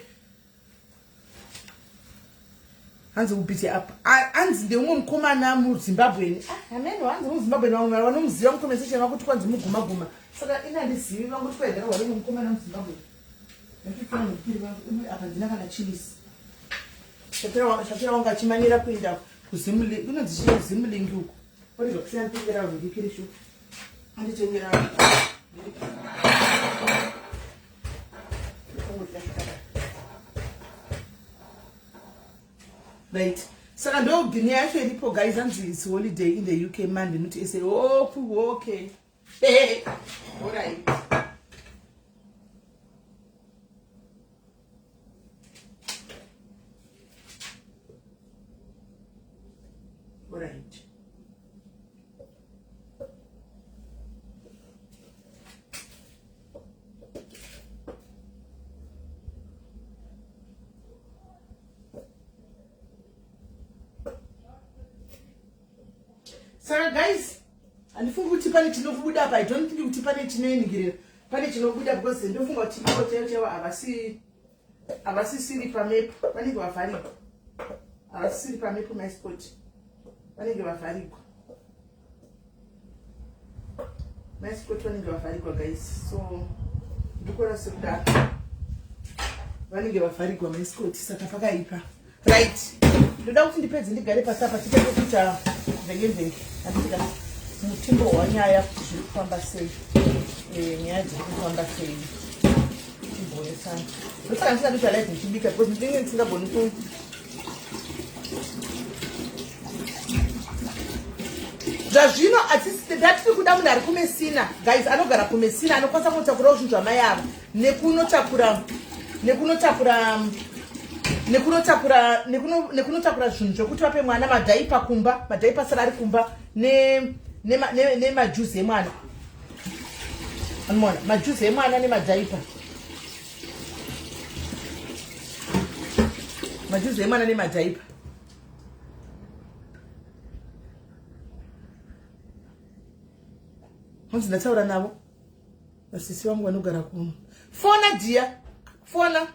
hanzi kubhiti apa hanzi ndeumwe mukomana muzimbabweni amene hanzi muzimbabweni vamwe vanomuziva muconversation vakuti kwanzi mugumaguma saka ina handizivi vanguti kwaidara warimwe mukomana muzimbabweni apa ndina kana chilisi shapira wanga achimanira kuenda kuzimulingi unonzi zimulingi uko what is option to get out of the kitchen? And it's in your right. So I don't be actually people guys and it's holiday in the UK Monday. Not to say, oh, okay. Hey, all right. All right. Sara guys, andifunga kuti pane chinobuda apa I don't think kuti pane chineningirira pane chinobuda because ndofunga kuti chinotewa avasisiri pamepo vanenge vavharigwa avasisiri pamepo my spot vanenge vavharigwa my spot vanenge vavharigwa guys so ndikora sekuda vanenge vavharigwa my spot saka pakaipa right ndoda kuti ndipedze ndigare pasapa tipedze kuita venge anditika mutimbo wanyaya kuti zviri kufamba sei, nyaya dziri kufamba sei timboonesana. Ndosaka ndisina kuti alaizi ndichibika because ndinenge ndisingagoni ku zvazvino ndatiri kuda munhu ari kumesina guys, anogara kumesina anokwanisa kunotakurawo zvinhu zvamai ava nekunotakura zvinhu zvokuti vape mwana madhaipa kumba, madhaipa sara ari kumba nemajuzi emwana. Anmona majuzi emwana nemadhaipa, majuzi emwana nemadhaipa. Honzi ndataura navo vasisi vangu vanogara kuno. Fona dia, fona.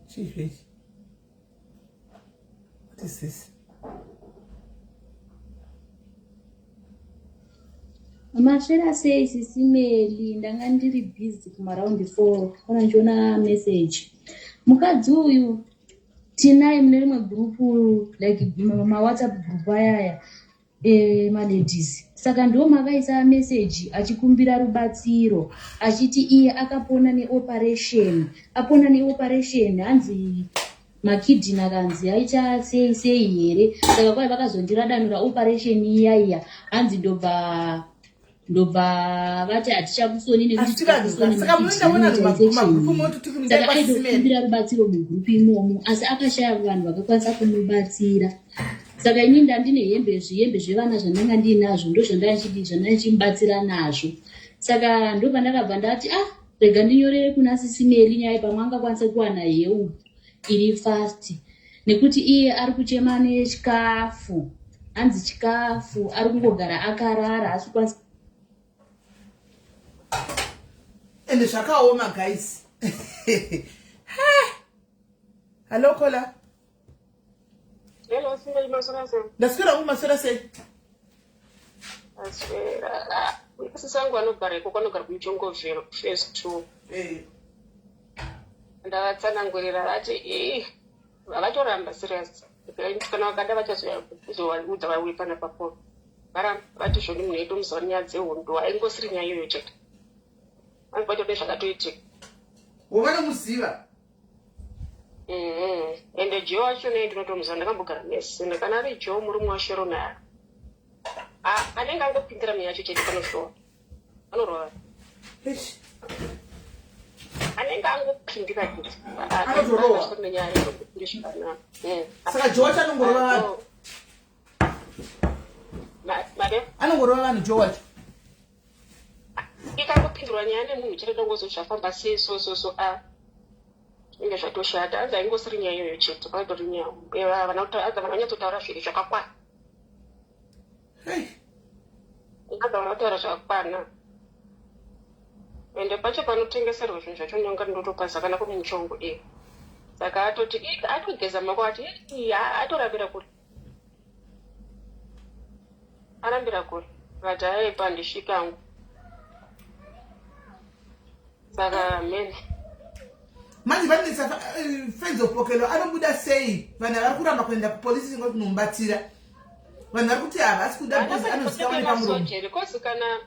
Chief, what is this? Maswera sei sisimeli ndanga ndiri busy kumaraundi 4 kana ndiona message. Mukadzi uyu tinaye mune rimwe gurupu like ma WhatsApp group ayaya maladies. Saka ndo makaisa message achikumbira rubatsiro achiti iye akapona neoperation, apona neoperation hanzi makidney akanzi aita sei here. Saka kwai vakazondira danho raoperation iyaiya hanzi ndobva vati hatichakusoni nekuti saka aidokumbira rubatsiro mugrupu imomo asi akashaya vanhu vakakwanisa kumubatsira. Saka ini ndandine hembe zvevana zvandanga ndinazvo ndo zvandachimubatsira nazvo. Saka ndo pandakabva ndati rega ndinyorere kuna sisimeli nyaya pamwe angakwanisa kuwana heu iri fast, nekuti iye ari kuchema nechikafu, hanzi chikafu ari kungogara akarara asikwanisa. Ende zvakaoma guys. Hello Kola. Hello, singa masora se. Ndaswera masora se. Aswera. Sisangu anogara iko kwanogara kumuchongo phase 2. Ndatsanangurira ati vatoramba serious. Kana vakada vachazoya kuzoudza vawe pana papo. Vati zvoni munhu eito muzori nyaya dzehondo aingosiri nyaya iyoyo chete. Angatode zvakatoitika. Wavanomuziva. Ende Joe wacho ndinotomuziva, ndakambogara nesi. Kana ari Joe murume wacho naye anenge angopindira mweya yacho chete panohlowa anorova, anenge angopindira kuti anotorowa nenyaya yekupindira. Saka Joe wacho anongorova vanhu. Anongorova vanhu Joe wacho. Ikangopindurwa nyaya nemunhu chete dongozo zvafamba sei so inge zvatoshata. Hanzi aingosiri nyaya iyoyo chete, paitori nyaya vananyatsotaura zviri zvakakwana. Ingaza vanotaura zvakakwana. Ende pacho panotengeserwa zvinhu zvacho nyanga ndotopasa kana kune muchongo saka atoti atogeza mako ati atorambira kuri, arambira kuri vati aipa ndisvikangu. Saka mene manje vanetsa friends of Pokelo anobuda sei vanhu vari kuramba kuenda kupolisi ngoti nomubatsira vanhu vari kuti havasi kuda because anozikaone pamuromo kosi kana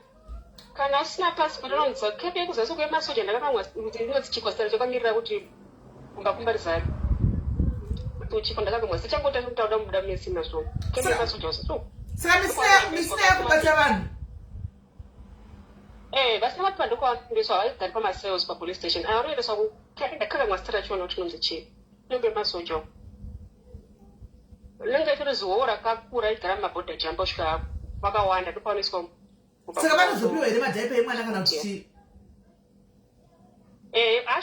usina passport anonzi kepe yekuzasi kwemasoja ndakamamwa ndinonzi chikwasitari chokamirira kuti ungakumbarizari chipo ndakamamwa sichangota kutaura mubuda mesina so kepe yemasoja usiso. Saka misina yakubata vanhu vasina mapando kwaendeswa vaigari pamasales papolice station anoendeswa ndakakamwa sitara chiona kuti nonzi chii inenge masoja linge tori zuwo rakakura igara mumabhodha jamba kusvika vakawanda ndopaunoiswa. Saka vanozopiwa here madhaipa emwana kana kuti chii?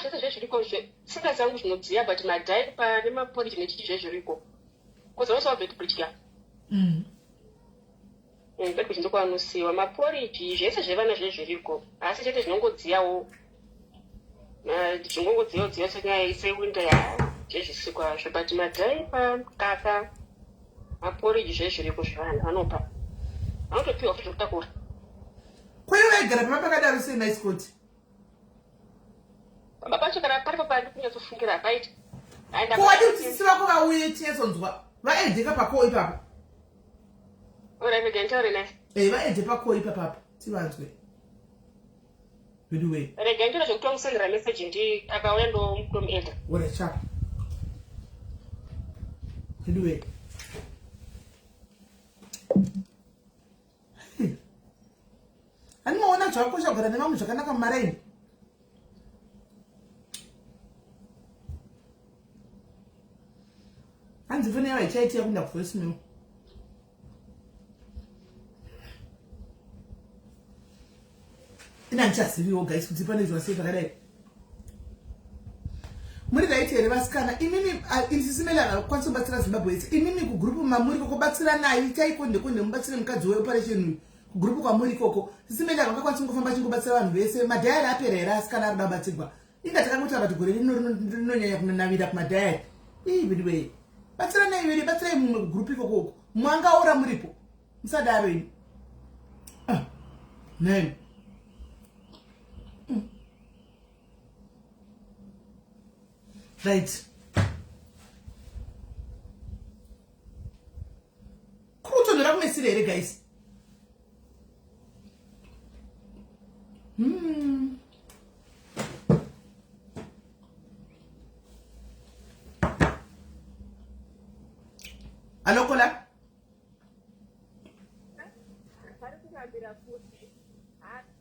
Zvese zvezviriko singa dzangu zvinodziya but madhaipa nemaporiji nechichi zvezviriko kozonosawa betbridge betbridge ndokwanosiwa maporiji zvese zvevana zvezviriko asi chete zvinongodziyawo zvinongodziyawo senyaya sewinda zvezvisikwa zvo but madhaipa kaka maporiji zvezviriko zvevana vanopa vanotopiwa futi kutakura. Kwaiva igara pama pakadaro sei naiscoti? Pamba pacho kana paripo pandikunyatsofungira paita. Kodi kuti sisi vako vauye tinyatsodzwa vaedheka pako ipapo. Urarege ntaure naye. Vaedhe pako ipapapo tivanzwe. Vidiwe. Rege ndiro zvekutomusendera message ndi akauya ndomuenda. Ore chapa. Vidiwe. Anoona zvakakosha kugara nevamwe zvakanaka mumareini. Hanzi foni yavo ichaiti yakunda kuvoice mail. Ina ndichaziviwo guys kuti pane zvasei zvakadai. Muri daiti here vasikana imimi insisimela akakwanisa kubatsira Zimbabwe. Imimi kugrupu mamuri koko batsira naye chaikonde konde mubatsire mukadzi weoperation kugrupu kwamuri koko. Sisimela akakwanisa kungofamba chingobatsira vanhu vese madhayari aperera asikana ari kubatsirwa. Ingatakangoti kuti gore rinonyanya kunanavira kumadhayari. Vidiwe. Batsira naye vere batsira mumwe kugrupu ikoko. Mwangaora muripo. Musadaro ini. Name. Right. Kutonera kumesire here guys. Alokola.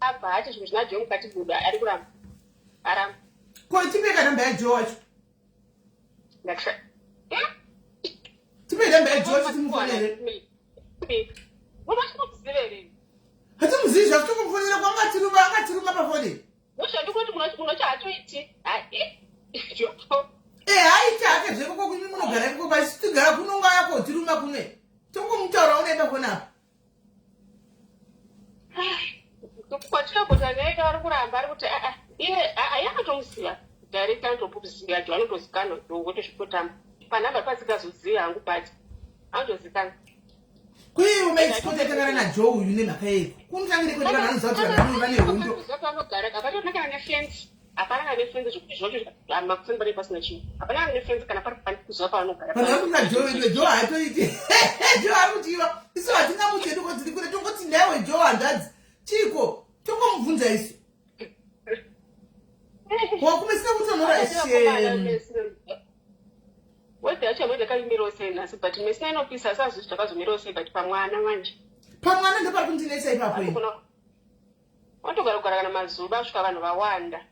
Abva acho zvinhu zvinajo mukati buda ari kuramba. Aramba. Ko tipeka namba ya George. Ndakusha. Tipeka namba ya George timufonere. Munokuziverei? Hati muzizva kuti kumufonera kwanga tiruma pafoni. Mushandi kuti munochaatoiti. Haiti ake zveko kokuni munogara ikoko basi tigara kunonga yako tiruma kumwe. Tongomutaura unoenda kona apa. Kwatinokuta naye ari kuramba ari kuti iye yakatomuziva director anotopuziva jo anotozikana wotosvikotamba panhamba pasikazoziva hangu pati anotozikana kuiwe maexpotetangana naJoe uyu nemhaka yeko kunotangire kuti vanhu vanoziva kuti vanhu vane hondo panogara hapatonakana nefenzi hapana nefenzi zvokuti zvocho makuseni panenge pasina chinhu hapana nefenzi kana pari kuziva pavanogara vanhu vari kuna Joe haatoiti Joe ari kutiiva isu hatingamuti doko tiri kure tongoti ndaiwe Joe handadzi chiko tongomubvunza isu wakumesina kutonora shame wedhi yacho amwede kaimirawo sei nhasi but mesina inopisa asazvizvi takazomirawo sei but pamwana manje pamwana ndopari kundinesa ipapo ini wanotogara kugara kana mazuva asvika vanhu vawanda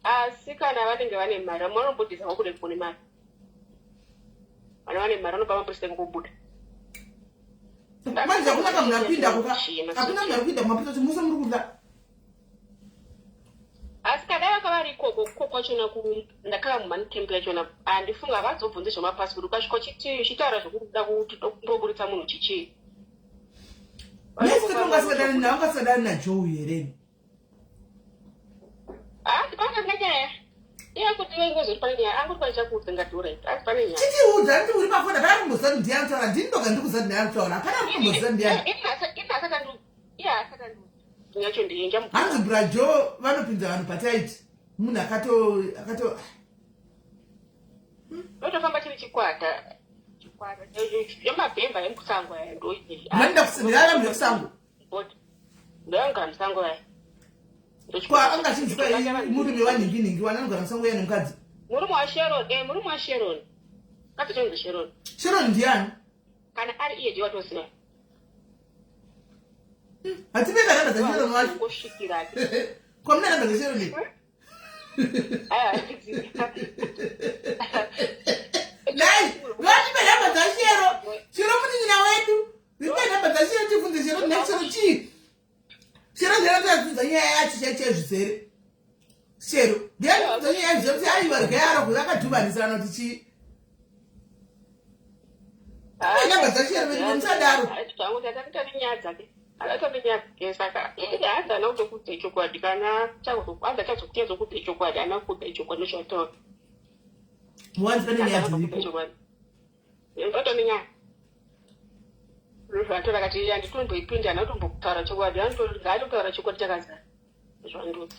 asi kana vanenge vane mari vamwe vanombodhisa vakude kune mari vana vane mari vanopa mapuresitenge kubuda manje hakuna kamunhu aripinda hakuna munhu aripinda kumapita kuti muse muri kuda asi kadai vakava vari ikoko kuko kwachona ndakava mumani temple yachona handifunga havadzobvunze zvemapasipoti ukasvika chitaura zvekuda kumboburitsa munhu chichii nesikatoungasadani naJoe here ndipana nyaya iye kuti vengozori pane nyaya angoti pane chakuudzenga dhuraiti asi pane nyaya chitiudza nditi uri pafona pana kumbozati ndiyani taura ndini ndoga ndiri kuzati ndiyani taura hapana kumbozati ndiyani iye asakandu yacho ndinja hanzi braJoe vanopinza vanhu pataiti munhu akato notofamba chiri chikwata yamabhemba yemusango aya ndoii ndandira musango ndoyangara musango aya angachinzwa murume wanhinginingi wananogara musango ya nemukadzi murume washaron katotonzi sharon ndiani kana ari iye jewatoziva hatipeka namba dzasharon wacho ngosvikira kwamuna namba dzasharon dai vatipe namba dzashero shero munin'ina wedu vipe namba dzashero tifunze shero nashero chii shero ndinotadzidza nyaya yacho chezvizere shero ndiyatidza nyaya yazvizere kuti aiwa rgayaro vakadhubanisana kuti chii namba dzashero vedu musadaro saka haazana kutokuudza ichokwadi kana anza chazokutedza kuudza ichokwadi ana kuudza ichokwadi nechataura muwanzi pane nyaya dziripo atone nyaya zvatora kati handitomboipinda hana kutombotaura chokwadi haatotaura chokwadi chakazara zvanduti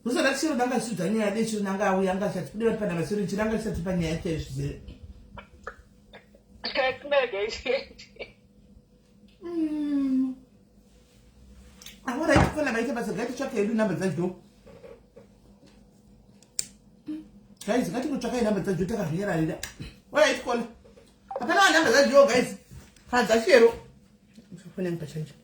Usana chiro nanga sudania decho nanga auya anga chati deva pana masuri chinanga chati panya yake zvize. Agora aí quando vai ter basa gati choque ele namba za jo. Guys, gati ko choque namba za jo taka hira lida. Wala it call. Apana namba za jo guys. Kaza shero. Mfanya mpachanje.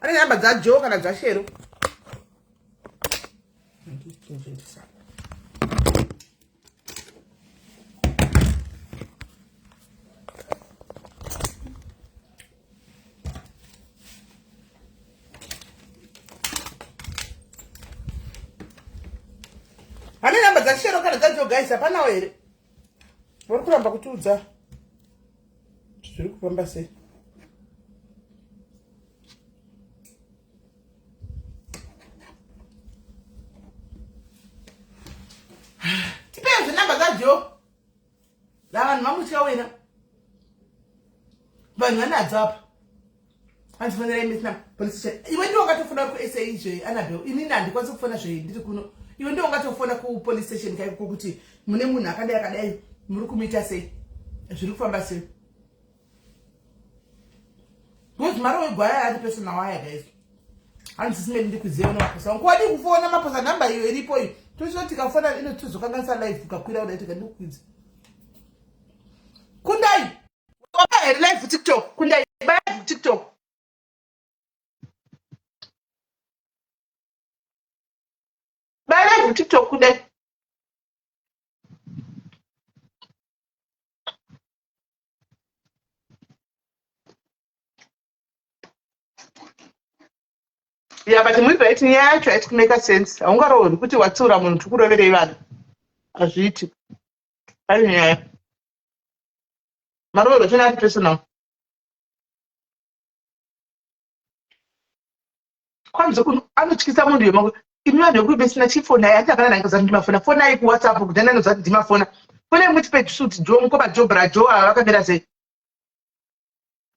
Ani namba za jo kana za shero. Ani namba za shero kana za jo guys hapana were. Muri kuramba kutiudza. Zviri kufamba sei? Tipenze namba za jo. Lavanhu vamucha wena. Vanhu vanadzo apa. Handifanira imi sina police station. Iwe ndiwo ngatofona ku SA izve Annabelle. Inini handikwanisi kufona zve ndiri kuno. Iwe ndiwo ngatofona ku police station kai kuti mune munhu akadai muri kumuita sei? Zviri kufamba sei? Because maro wegwaya ari personal wire guys. Handisime ndikuziva namaposa. Nkwadi kufona maposa namba iyo iripo iyo. Toshoti kafona ino tuzokanganisa live ukakwira udaiti kandikukwidza. Kundai. Waba live TikTok. Kundai live TikTok. Live TikTok kundai. Yeah, but we bet yeah, try to make a sense. I want to put you what sort of one to put over there. As you eat. I mean, yeah. Maro, it's not personal. Kwanza anochikisa mundu yemangu imwana yokubesina chifona yatakana nangoza ndimafona fona iku WhatsApp kudana noza ndimafona fona muti page shoot jo mukoba jo bra jo akamera sei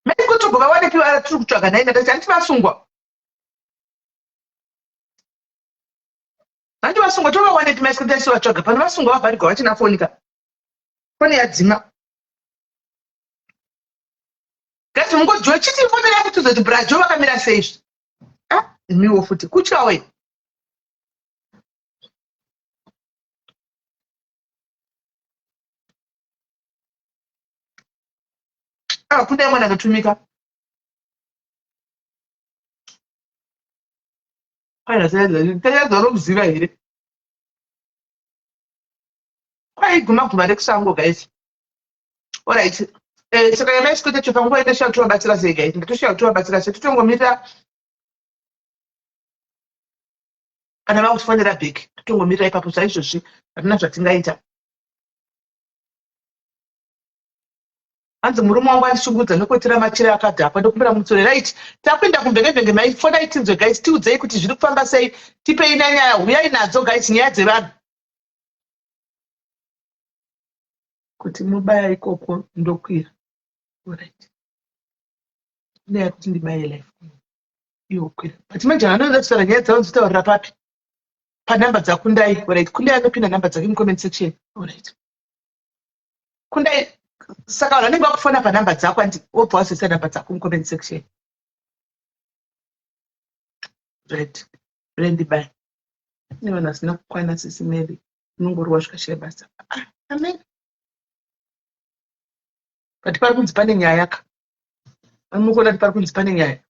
mimi kutogova wane piwa ara turi kutsvaga naye ndati antivasungwa antivasungwa tova wane timaisikudaisi vatsvaga pano vasungwa vabharigwa vachinafonika fone yadzima gati mungodziwa chiti fona yako tuzoti bra jo vakamira sei miwo futi kuchawe kune mwana akatumika tayazvarokuziva here kwaiguma rekusango guys alright saka yamaisikuita chopanguva itoshaa tovabatsira sei guys nditoshaa tovabatsira sei totongomirira kana vakufanira bheki totongomirira ipapo saizvozvi hatina zvatingaita hanzi murume wangu andishungudza nokuitira machira akadhakwa ndokumbira mutsore right takuenda kumbengevenge maifona itinzwe guys tiudzei kuti zviri kufamba sei tipei nanyaya huyai nadzo guys nyaya dzevanhu kuti mubaya ikoko ndokwira alright nyaya kuti ndibaye life iwo kwira but manje anoda kutaura nyaya dzavo dzitaurira papi panhamba dzakundai alright kundai anopinda nhamba dzake mucomment section alright kundai saka vanhu vanenge vakufona panhamba dzako andi wobva wazisa nhamba dzako mucomment section right rendibai ne vanhu vasina kukwana sisi maybe unongori wasvikashaya basa amen but pari kunzi pane nyaya ka anomukuona kuti pari kunzi pane nyaya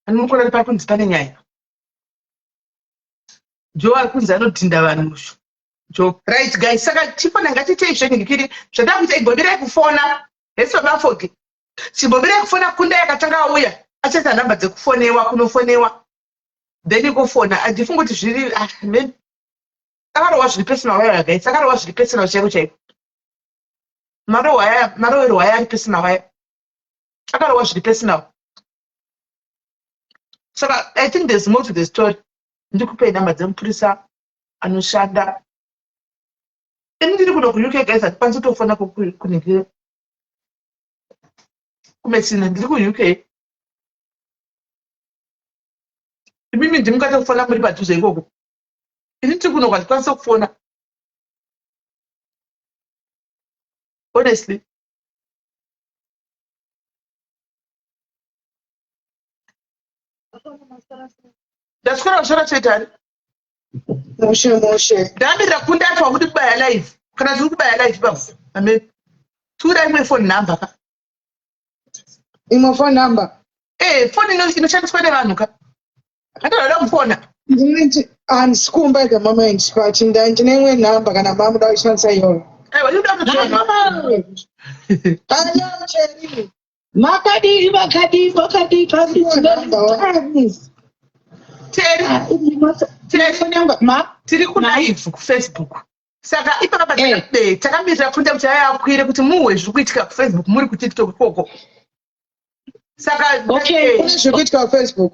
anomukuona kuti pari kunzi pane nyaya jo ari kunzi anodhinda vanhu musho jo right guys saka chifona ngatitei zvenhingikiri zvada kuita igombirai kufona hesi vamafoge chibombirai kufona kunda yakatanga auya achaita nhamba dzekufonewa kunofonewa then ikofona handifungi kuti zviri men akarohwa zviri personal waya guys akarohwa zviri personal chaiko chaiko marowero waya ari personal waya akarohwa zviri personal Saka I think there's more to the story. Ndikupe namba dzemupurisa anoshanda. Ndiri kuno ku-UK guys hatikwanisi kutofona kunenge kumesina ndiri ku-UK. Imimi ndimukatofona muri padhuze ikoko. Ini tiri kuno kwatikwanisa kufona. Honestly. Ndaswera kushora chetari. Moshe. Ndamirira kundatwa kuti kubaya live. Kana tiri kubaya live basi. Amen. Tura imwe phone number ka. Imwe phone number. Phone inoshandiswa nevanhu ka. Akatoda kufona. Ndinoti andisikumba at the moment but ndine imwe number kana mama muda kushandisa iyoyo. Wanoda kufona. Cheri. Makadi tiri kulive kufacebook. Saka ipapa takamirira kunda kuti ayakwire kuti muwe zviri kuitika kufacebook muri kuTikTok ikoko. Saka okay, zviri kuitika kufacebook.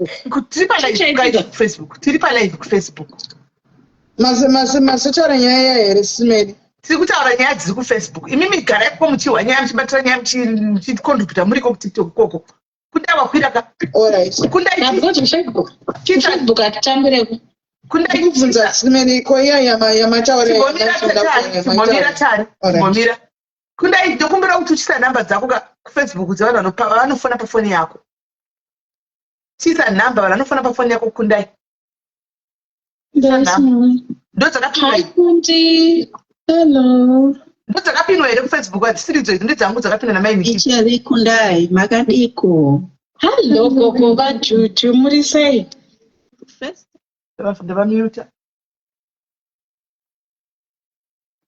Tiri palive kufacebook. Tiri palive kufacebook. Masitaura nyaya here Simeli. Tiri kutaura nyaya dziri kufacebook. Imimi garai ko muchihwa nyaya muchibatira nyaya muchikontributa muri ko kuTikTok ikoko. Kunda wakwira ka. Alright. Kunda Facebook atitambireko. Kunda ikubvunza Simeli ko iya yamataura Ngomira. Kunda ndokumbira kuti uchisa namba dzako ka Facebook dzevanhu vanofona pafoni yako. Chisa namba vanofona pafoni yako Kundai. Ndodzakapinwa. Hello. Ndodzakapinwa here kuFacebook hatisiri idzo ndedzangu dzakapinwa namaimiki. Ichari Kundai makadiko. Hello gogo vajuju muri sei? Ndavamuta.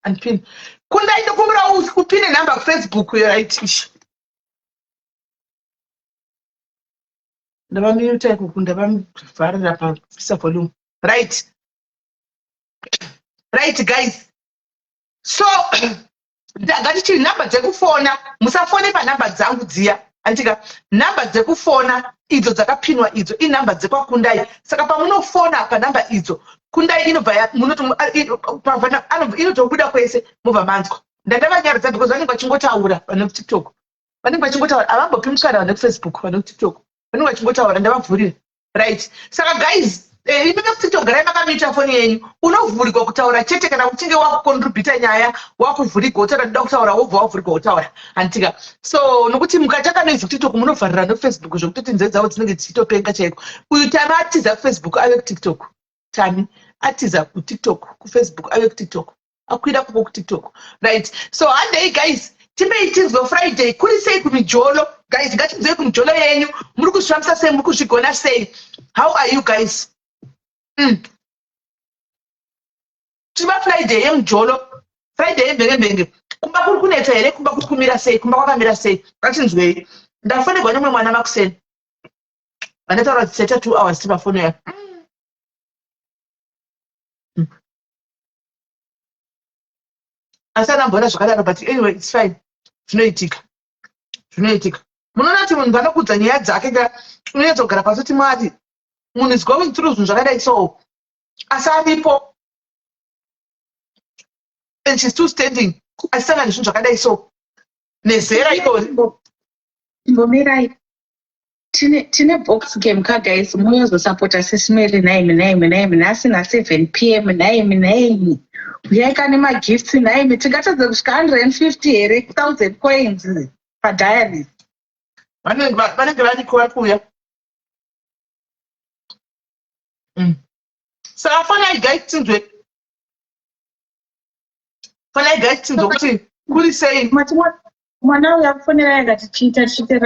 Andipin. Kundai ndokumbira upine namba kuFacebook yoraitisha. Ndavamuta ikoko ndavamuvharira pabvisa volume. Right. Right guys. So ngatichiri namba dzekufona musafone panamba dzangu dziya. Antika namba dzekufona idzo dzakapinwa idzo inamba dzekwaKundai. Saka pamunofona panamba idzo Kundai inobva munoti inotobuda kwese mubva manzwa. Ndavajaridza because vanenge vachingotaura vane kuTikTok. Vanenge vachingotaura avambopi mukana vane kuFacebook vane kuTikTok. Vanenge vachingotaura ndavavhurira. Right. Saka guys imene kuTikTok garai makamita foni yenyu unovhurigwa kutaura chete kana uchinge wakukontributa nyaya wakuvhurigwa utaura ndoda kutaura wobva wavhurigwa kutaura antika. So nokuti mukataka noizi kuTikTok munovharira noFacebook zvokutoti nzeve dzavo dzinenge dzichitopenga chaiko. Uyu Tami atiza kuFacebook ave kuTikTok. Tami atiza kuTikTok kuFacebook ave kuTikTok. Akwira kuko kuTikTok. Right. So handei guys timeitinzwe Friday kuri sei kumijolo guys ngatinzwe kumijolo yenyu muri kuzvifambisa sei muri kuzvigona sei. How are you guys? Tiba Friday yemujolo. Friday yembenge. Kumba kuri kuneta here kumba kuri kumira sei kumba kwakamira sei. Ngatinzwei. Ndafonegwa nemwe mwana makuseni. Vanetaura kuti 2 hours timafoni yako. Asana mbona zvakadaro but anyway it's fine. Zvinoitika. Munoona kuti munhu vanokudza nyaya dzake unoedza kugara pasi kuti mwati munhu is going through zvinhu zvakadai so asaripo and she's still standing asisangana nezvinhu zvakadai so nezera ikori. Mbomirai. Tine box game ka guys muyozosapota sesimeli naimi nasina 7 PM naimi uyai nemagifts naimi tingatadza kusvika 150 here 1000 coins padialis. Vanenge varikuya kuya. Saka fonai guys tinzwe. Kuti kuri sei. Mwana uya kufonera yanga tichiita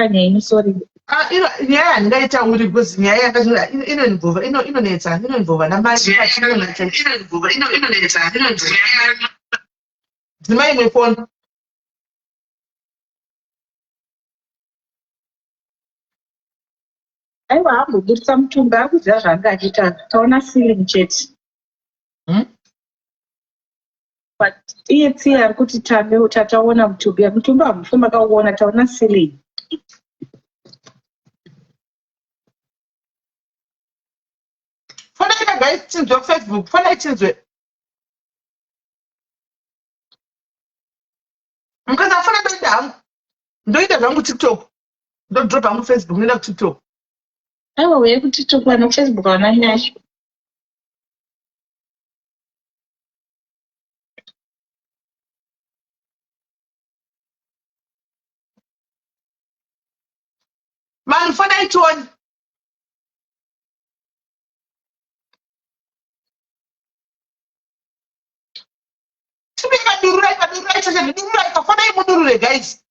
nyaya sorry. Nyaya handingaitauri because nyaya yakazvira inonetsa namai dzima imwe foni. Aiwa hamboburitsa mutumbi akuziva zvanga achiita taona ceiling chete. But iye tsiye ari kuti Tami tataona mutumbi hamufumba kauona taona ceiling. fona ngaichinzwe Facebook, fona ichinzwe. Mkazi afuna benda hangu. Ndoita zvangu TikTok. Ndodropa hangu Facebook, ndoenda kuTikTok. Aiwa uye kuTikTok vana kuFacebook havana nyasha. Man, fona ichioni. Ikadurura, fona imudurure, guys.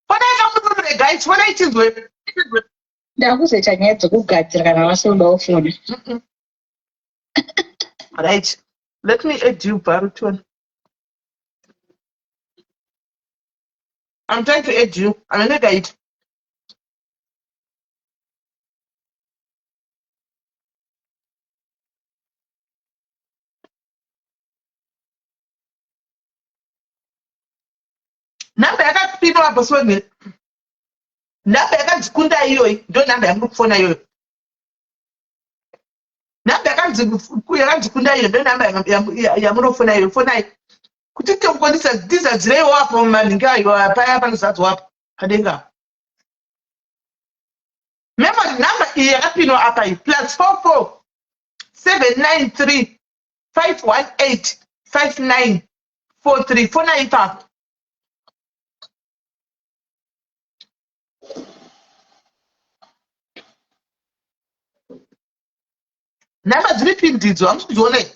Fona ikamudurure, guys, fona ichinzwe. Ndakuzoita nyaya dzokugadzira kana vasoda kufona. Right. Let me add you, Baruton. I'm trying to add you. I'm a guide. Namba yakapindwa hapo swenge. Namba yakadzikunda iyoyi ndo namba yamurikufona iyoyo. Namba yakadzikunda iyoyo ndo namba yamurikufona iyoyo. Fonai. Kuti tikukwanisa ndizadzirewo hapo malinga ayo paya panozadzwa hapo padenga. Memory number iyi yakapindwa apa iyi +44 793 518 5943. Fonai ipapo. Namba dziripindidzo hamukudziona here.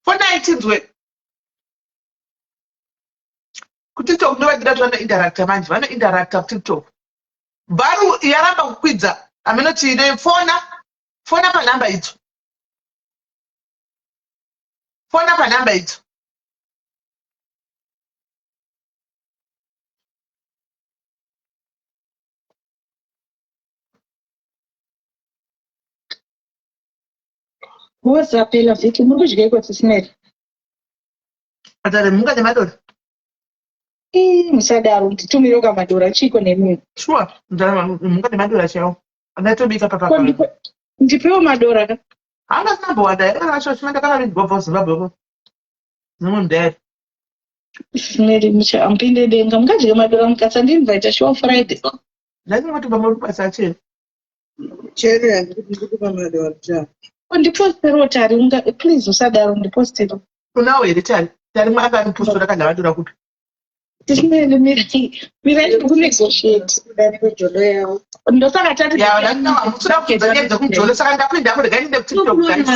Fona ichinzwe. KuTikTok ndo vaida kuti vanointeracta manje, vanointeracta kuTikTok. Baru yaramba kukwidza. Aminoti ine fona panhamba idzo. Fona panhamba idzo. WhatsApp vhiki muri kudya iko tisineri. Atare munga nemadora. Musadaro nditumire kamadora chiko nemwe. Sure, munga nemadora chao. Anatobika papa. Ndipewo madora ka. Hanga sinambowada ere nacho chimenda kakavidzwa for Zimbabwe. Nomundere. Sineri ampinde denga mukadye madora mukasandinvite show Friday. Ndakati pamuri basa chero. Chero yandikupa madora cha. Ndipostero tari unga please usadaro ndipostero. Unawo here tari. Tari mwakanipostora kana vadora kuti. Tisineri mirai kunegotiate. Ndani kwejolo yao. Ndosaka tati. Ya ndakana mutsura kudzanyedza kumjolo saka ndapinda kuti gainde kuTikTok guys.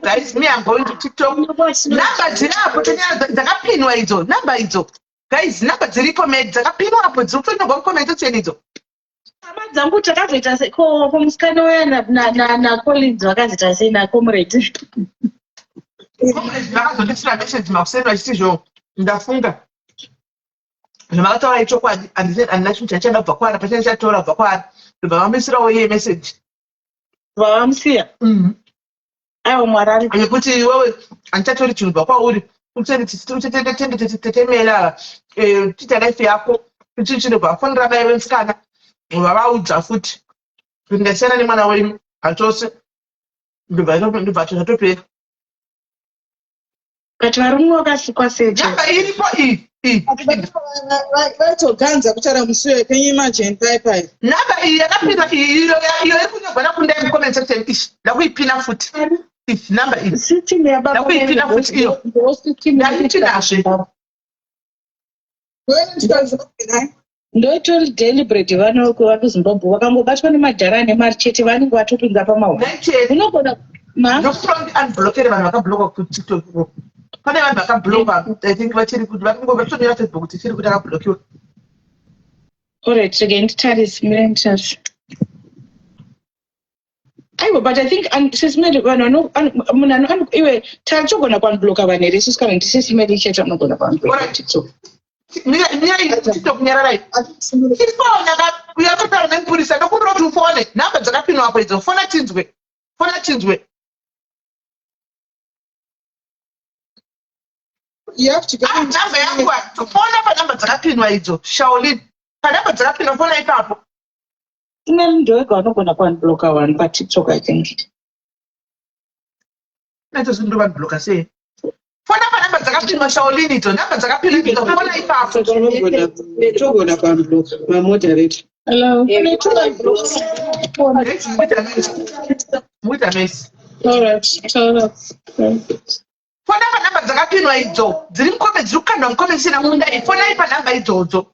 Guys, me I'm going to TikTok. Namba dzirapo dzakapinwa idzo, namba idzo. Guys, namba dziripo dzakapinwa apo dzinofanirwa kukomenta chenidzo. Dzangu takazoita seko musikana waya na Collins vakazoita sei na comrade. Vakazondisira message makuseni vachitizvo ndafunga. Zvavakataura ichokwadi handina chinhu chachada kubva kwaari pachine chataura kubva kwaari. Ndobva vamisirawo iye message. Vavamusiya? Aiwa Mwari. Yekuti iwewe handichatori chinhu kubva kwauri. Tetemera tita life yako. Kuti chinhu kwafonera vaive musikana. Vavaudza futi. Ndasiyana nemwana wenyu. Hatose. Ndobva zvatopera. Kati varume vakasikwa seje. Namba iripo iyi. Vatoganza kuchara musuwe can you imagine pai. Namba iyi yakapinda iyo iri kunyogona kunda mucomment section ishi. Ndakuipina futi. Namba iyi. Sitting there baba. Ndakuipina futi iyo. Ndakuitinazve. Ndoitori deliberate vano kuZimbabwe vakangobatwa nemadhara nemari chete vanenge vatopinza pamahwa. Unogona ndokuti unblockere vanhu vakablockwa kuTikTok. Pane vanhu vakablockwa I think vachiri kuti vatonera Facebook kuti chiri kuti akablokiwa. Alright, again taris mirentasi. aiwa, but I think sesimele vanhu munhu iwe tachogona kwanibloka vanhu here isusu kana ndisesimele chete anogona kwanibloka TikTok. TikTok nyarara uyatotaura nemupurisa ndokumbira kuti ufone nhamba dzakapinwa apo idzo fona tinzwe You have to get nhamba yangu fona panhamba dzakapinwa idzo Shaolin panhamba dzakapinwa fona ipapo ine munhu wega anogona kwanibloka vanhu paTikTok I think nacho zvinhu ndovanibloka sei fona panhamba dzakapinwa Shaolin idzo nhamba dzakapinwa idzo fona ipapo togona kwanibloka mamoderate. Hello. Muita mesi. All right. Fona panhamba dzakapinwa idzo dziri mukombe dziri kukandwa mukombe sina munda fona panhamba idzodzo.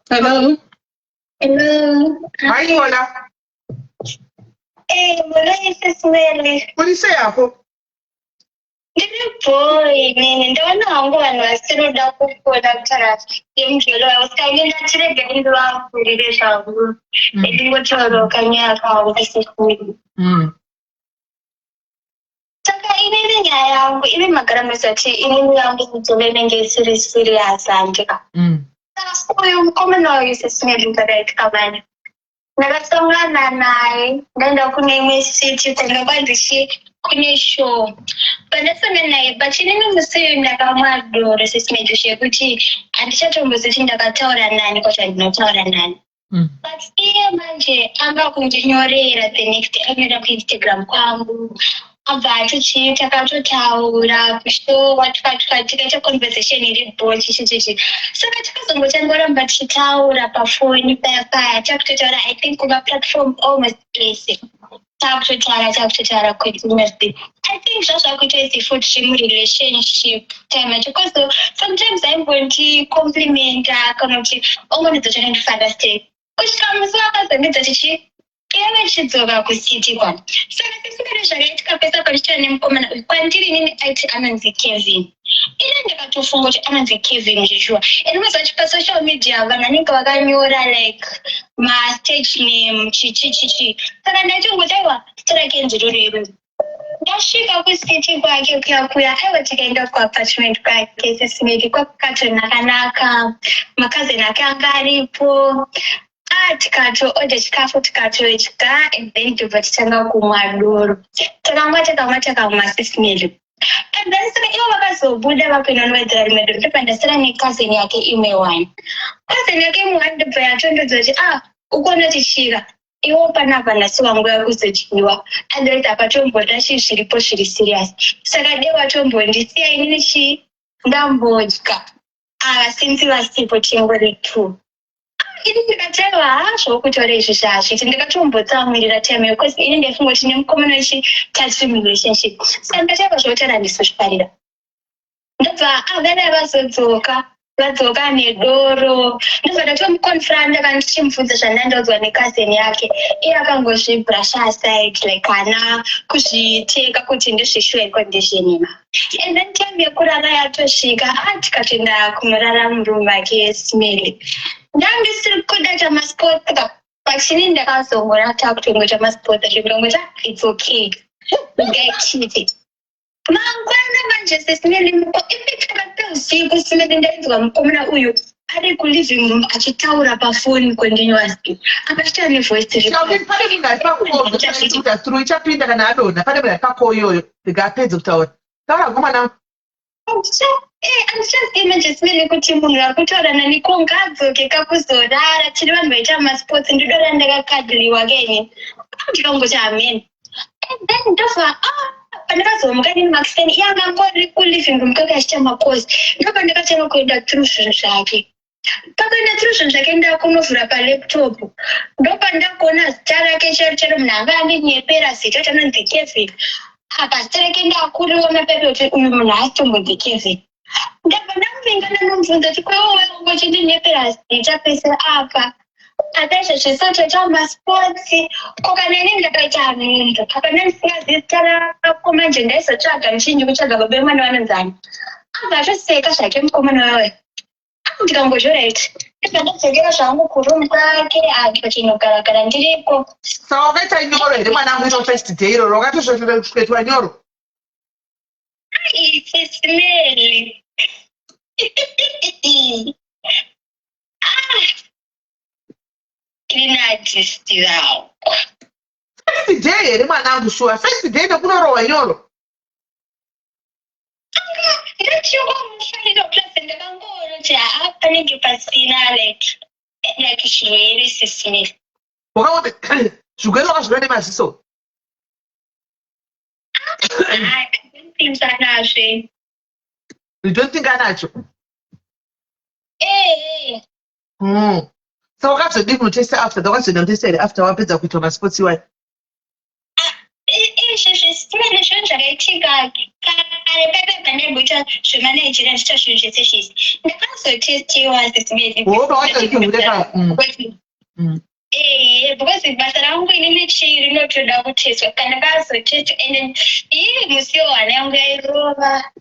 Hello. Hai Ola. Mulisa Smele. Polisi yako. Boy, ndaona hangu vanhu vasiroda kukona kutaura yemuzvelo usainda tirege ndivafurire zvangu ndingotoroka nyaya kwangu sekuru saka inini nyaya yangu ine magaramesati inini yangu kudzove nenge isiri serious handika uyu mukomana uyu sesimeli ndakaitika mani ndakasangana naye ndaenda kune imwe city kwandakwandishi kune show pandasangana naye pachinini musiyo ndakamwadhoro sesimedushe kuti handichatombozoti ndakataura nani kwacho handinotaura nani but iye manje anga kundinyorera the next day anyoda kuinstagram kwangu abva atichii takatotaura kushowa tikaita conversation iri bhochi chichichi saka takazongotangoramba tichitaura pafoni paya takutotaura I think kumaplatform almost place takutotaura continuously I think zvazvakuita futi zvimurelationship time acho because sometimes aimbondicompliment kana kuti ongonidzochanofanastic kusvika musi wakazongidza tichi iye vachidzoka kusiti kwani saka sesimene zvakaitika pesa pachita nemukomana uyu kwandiri inini aiti anonzi Kevin ine ndakatofunga kuti anonzi Kevin zvishua inomazachi pasocial media vanhu vanenge vakanyora like mastage name chichichichi saka ndachingotaiwa strike nzirorero ndasvika kusiti kwake kuyakuya aiwa tikaenda kuapartment kwake sesimeki kwakukatonakanaka makazeni ake anga aripo tikatoodha chikafu tikatodya and then tobva titanga kumwa doro takamwa sesimeli and then saka ivo vakazobuda vakuinonowedzera rimwe doro ndopandasara nekazeni yake imwe one kazeni yake imwe one ndobva yatondodza kuti ukona tichira iwo panapa nasiwa nguva yakuzodyiwa otherwise apatomboda chii zviripo zviri serious saka dewatombondisiya inini ndambodya since vasipo chingori 2 ini ndikataiwa zvokutora izvi zvazviti ndikatombotsamwirira time because ini ndefunga kuti nemukomana ichi touching relationship saka ndikataiwa zvokutaura ndisozvifarira ndobva vana vadzoka nedoro ndobva ndatomuconfranta kana ndichimubvunza zvandandaudzwa nekazeni yake iye akangozvibrusha aside like kana kuzviteka kuti ndezvesure condition ima and then time yekurara yatosvika tikatoenda kunorara murume ake Smeli ndandisiri kuda chamasport pachini ndakazongorata kutongoita masport zvikurongota it's okay ugaitite mangwana manje sesimeli ipitakapeusiku simeli ndainzwa mukomana uyu ari kuliving room achitaura pafoni continuously akachita nevoice ichapinda kana adonha pane munhu pako iyoyo ndikapedza kutaura taura gomana andichazive simeli kuti munhu akutaura nani kongadzoke kakuzorara tiri vanhu vaita masports ndidora ndakakadhiriwa kenye ndikangoti amen and then ndofa pandakazomuka nini maxeni iye angangori kuliving room kake achita makosi ndopa ndakatanga kuenda through zvinhu zvake pakuenda through zvinhu zvake ndakunovhura palaptop ndopa ndakuona zita rake chero munhu anga andinyepera zita chanonzi Kevin apa zita rake ndakuriona pepe kuti uyu munhu haatombonzi Kevin ndabva ndamuvingana nomubvunza kuti kwewowe ungochindinepera zita pese apa ataizvo zvisoto chamasports kokaneni ndakaita mhinzo apana ndisingazivi zita rako manje ndaizotsvaga ndichinji kutsvaga baba mwana vanonzani abva atoseka zvake mukomana wawe ndikangozvora iti ndakadzokera zvangu kurumu kwake akachinogara ndiripo. Saka wakaita nyoro here mwana wangu ino first day iroro wakatosvetwa nyoro. Isesimeli. Inadistirao. First day here mwana wangu shuwa. First day ndokunorohwa nyoro. Ndachiongomufanido klase ndakangoona kuti panenge pasina like zvirwere sesimeli. Wakaona zvirwere wakazviona nemaziso. Anazve. You don't think anacho? Saka wakazodii kunotesta after wakazonotesta here after wapedza kuitwa masports iwayo. Izvozvo sitimene zvinhu zvakaitika kare paipe pandaiboita zvemanaijeria ndiita zvinhu zvese zvese ndakazotestiwa sesimeli. Because basa rangu inini chii rinotoda kuteswa kana ndakazotestwa and musiwo hwana yangu yairova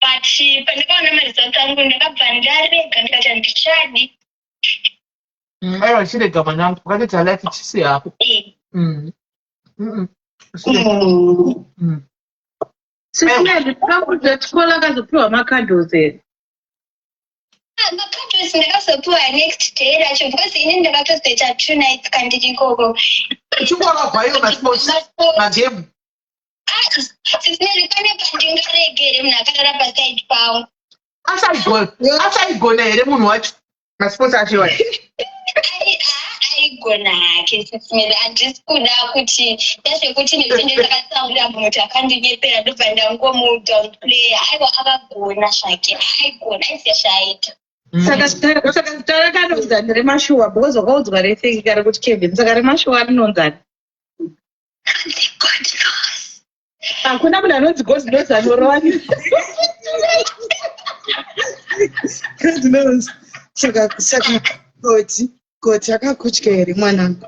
but pandakaona maresults angu ndakabva ndarega ndikati handichadi. Aiwa chirega mwanangu wakatoti halati chisi hapo. Sisimeli takakuti chikolo akazopiwa macandles here. Macandles ndakazopiwa next day racho because inini ndakatozoita 2 nights kandiri ikoko. Chikolo kwayo masports magame. Sisimeli pane pandingaregere munhu akarara paside pangu. Asaigona here munhu wacho masports achiwa. Aigona hake sisimeli handisi kuda kuti ndazvekuti nezvinde ndakatsaura munhu akandinyephera ndobva ndangomudownplaya. Aiwa akagona zvake aigona aisiya zvaaita. Saka zita rakanonzani remashuwa because wakaudzwa rething kare kuti Kevin saka remashuwa rinonzani. God knows. Hakuna munhu anonzi God knows anorova. God knows. Saka Koti akakutya here mwanangu.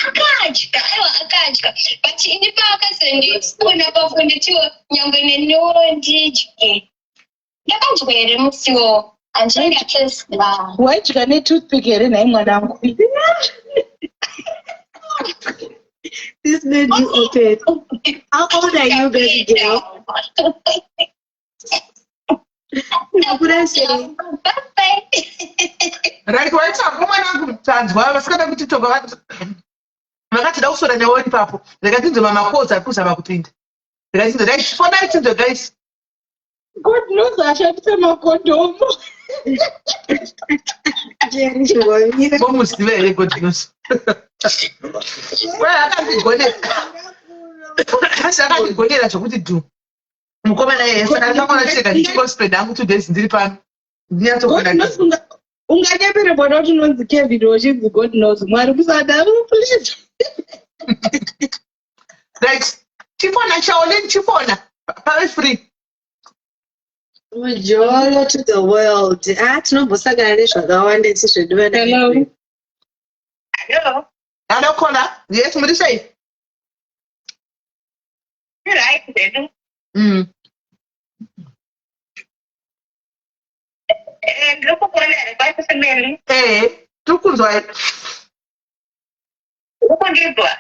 Akadya aiwa akadya but ini paakazondiona pafunditiwo nyangwe neniwo ndidye. Ndakadya here musiwo handingateswa. Waidya netoothpick here nhai mwanangu. This made you open. How old are you, baby girl? What I say? Right, waitsvako mwanangu tanzwa vasikada kuti toga vakati da kusora newe ipapo ndakatinzwa mamakodzi ari kuzama kupinda ndikatinzwa dai fonai tinzwa guys. God knows ashandisa makondomu. Bomuzive here God knows. Akandigonera zvokuti dhu mukomana yeye saka ndakaona chirega ndichikospenda hangu 2 days ndiri pano ndinyatsogona. Unganyepere mwana kuti unonzi Kevin wachinzi God knows Mwari musada please. Right, chifona chaoneni chifona pave free. Mujolo to the world. Tinombosangana nezvakawanda isi zvediwa na. Hello. Hello Kona. Yes, muri sei? Right, baby. Ndikukuona here pasesimeli. Tirikunzwa here. Ukundizwa?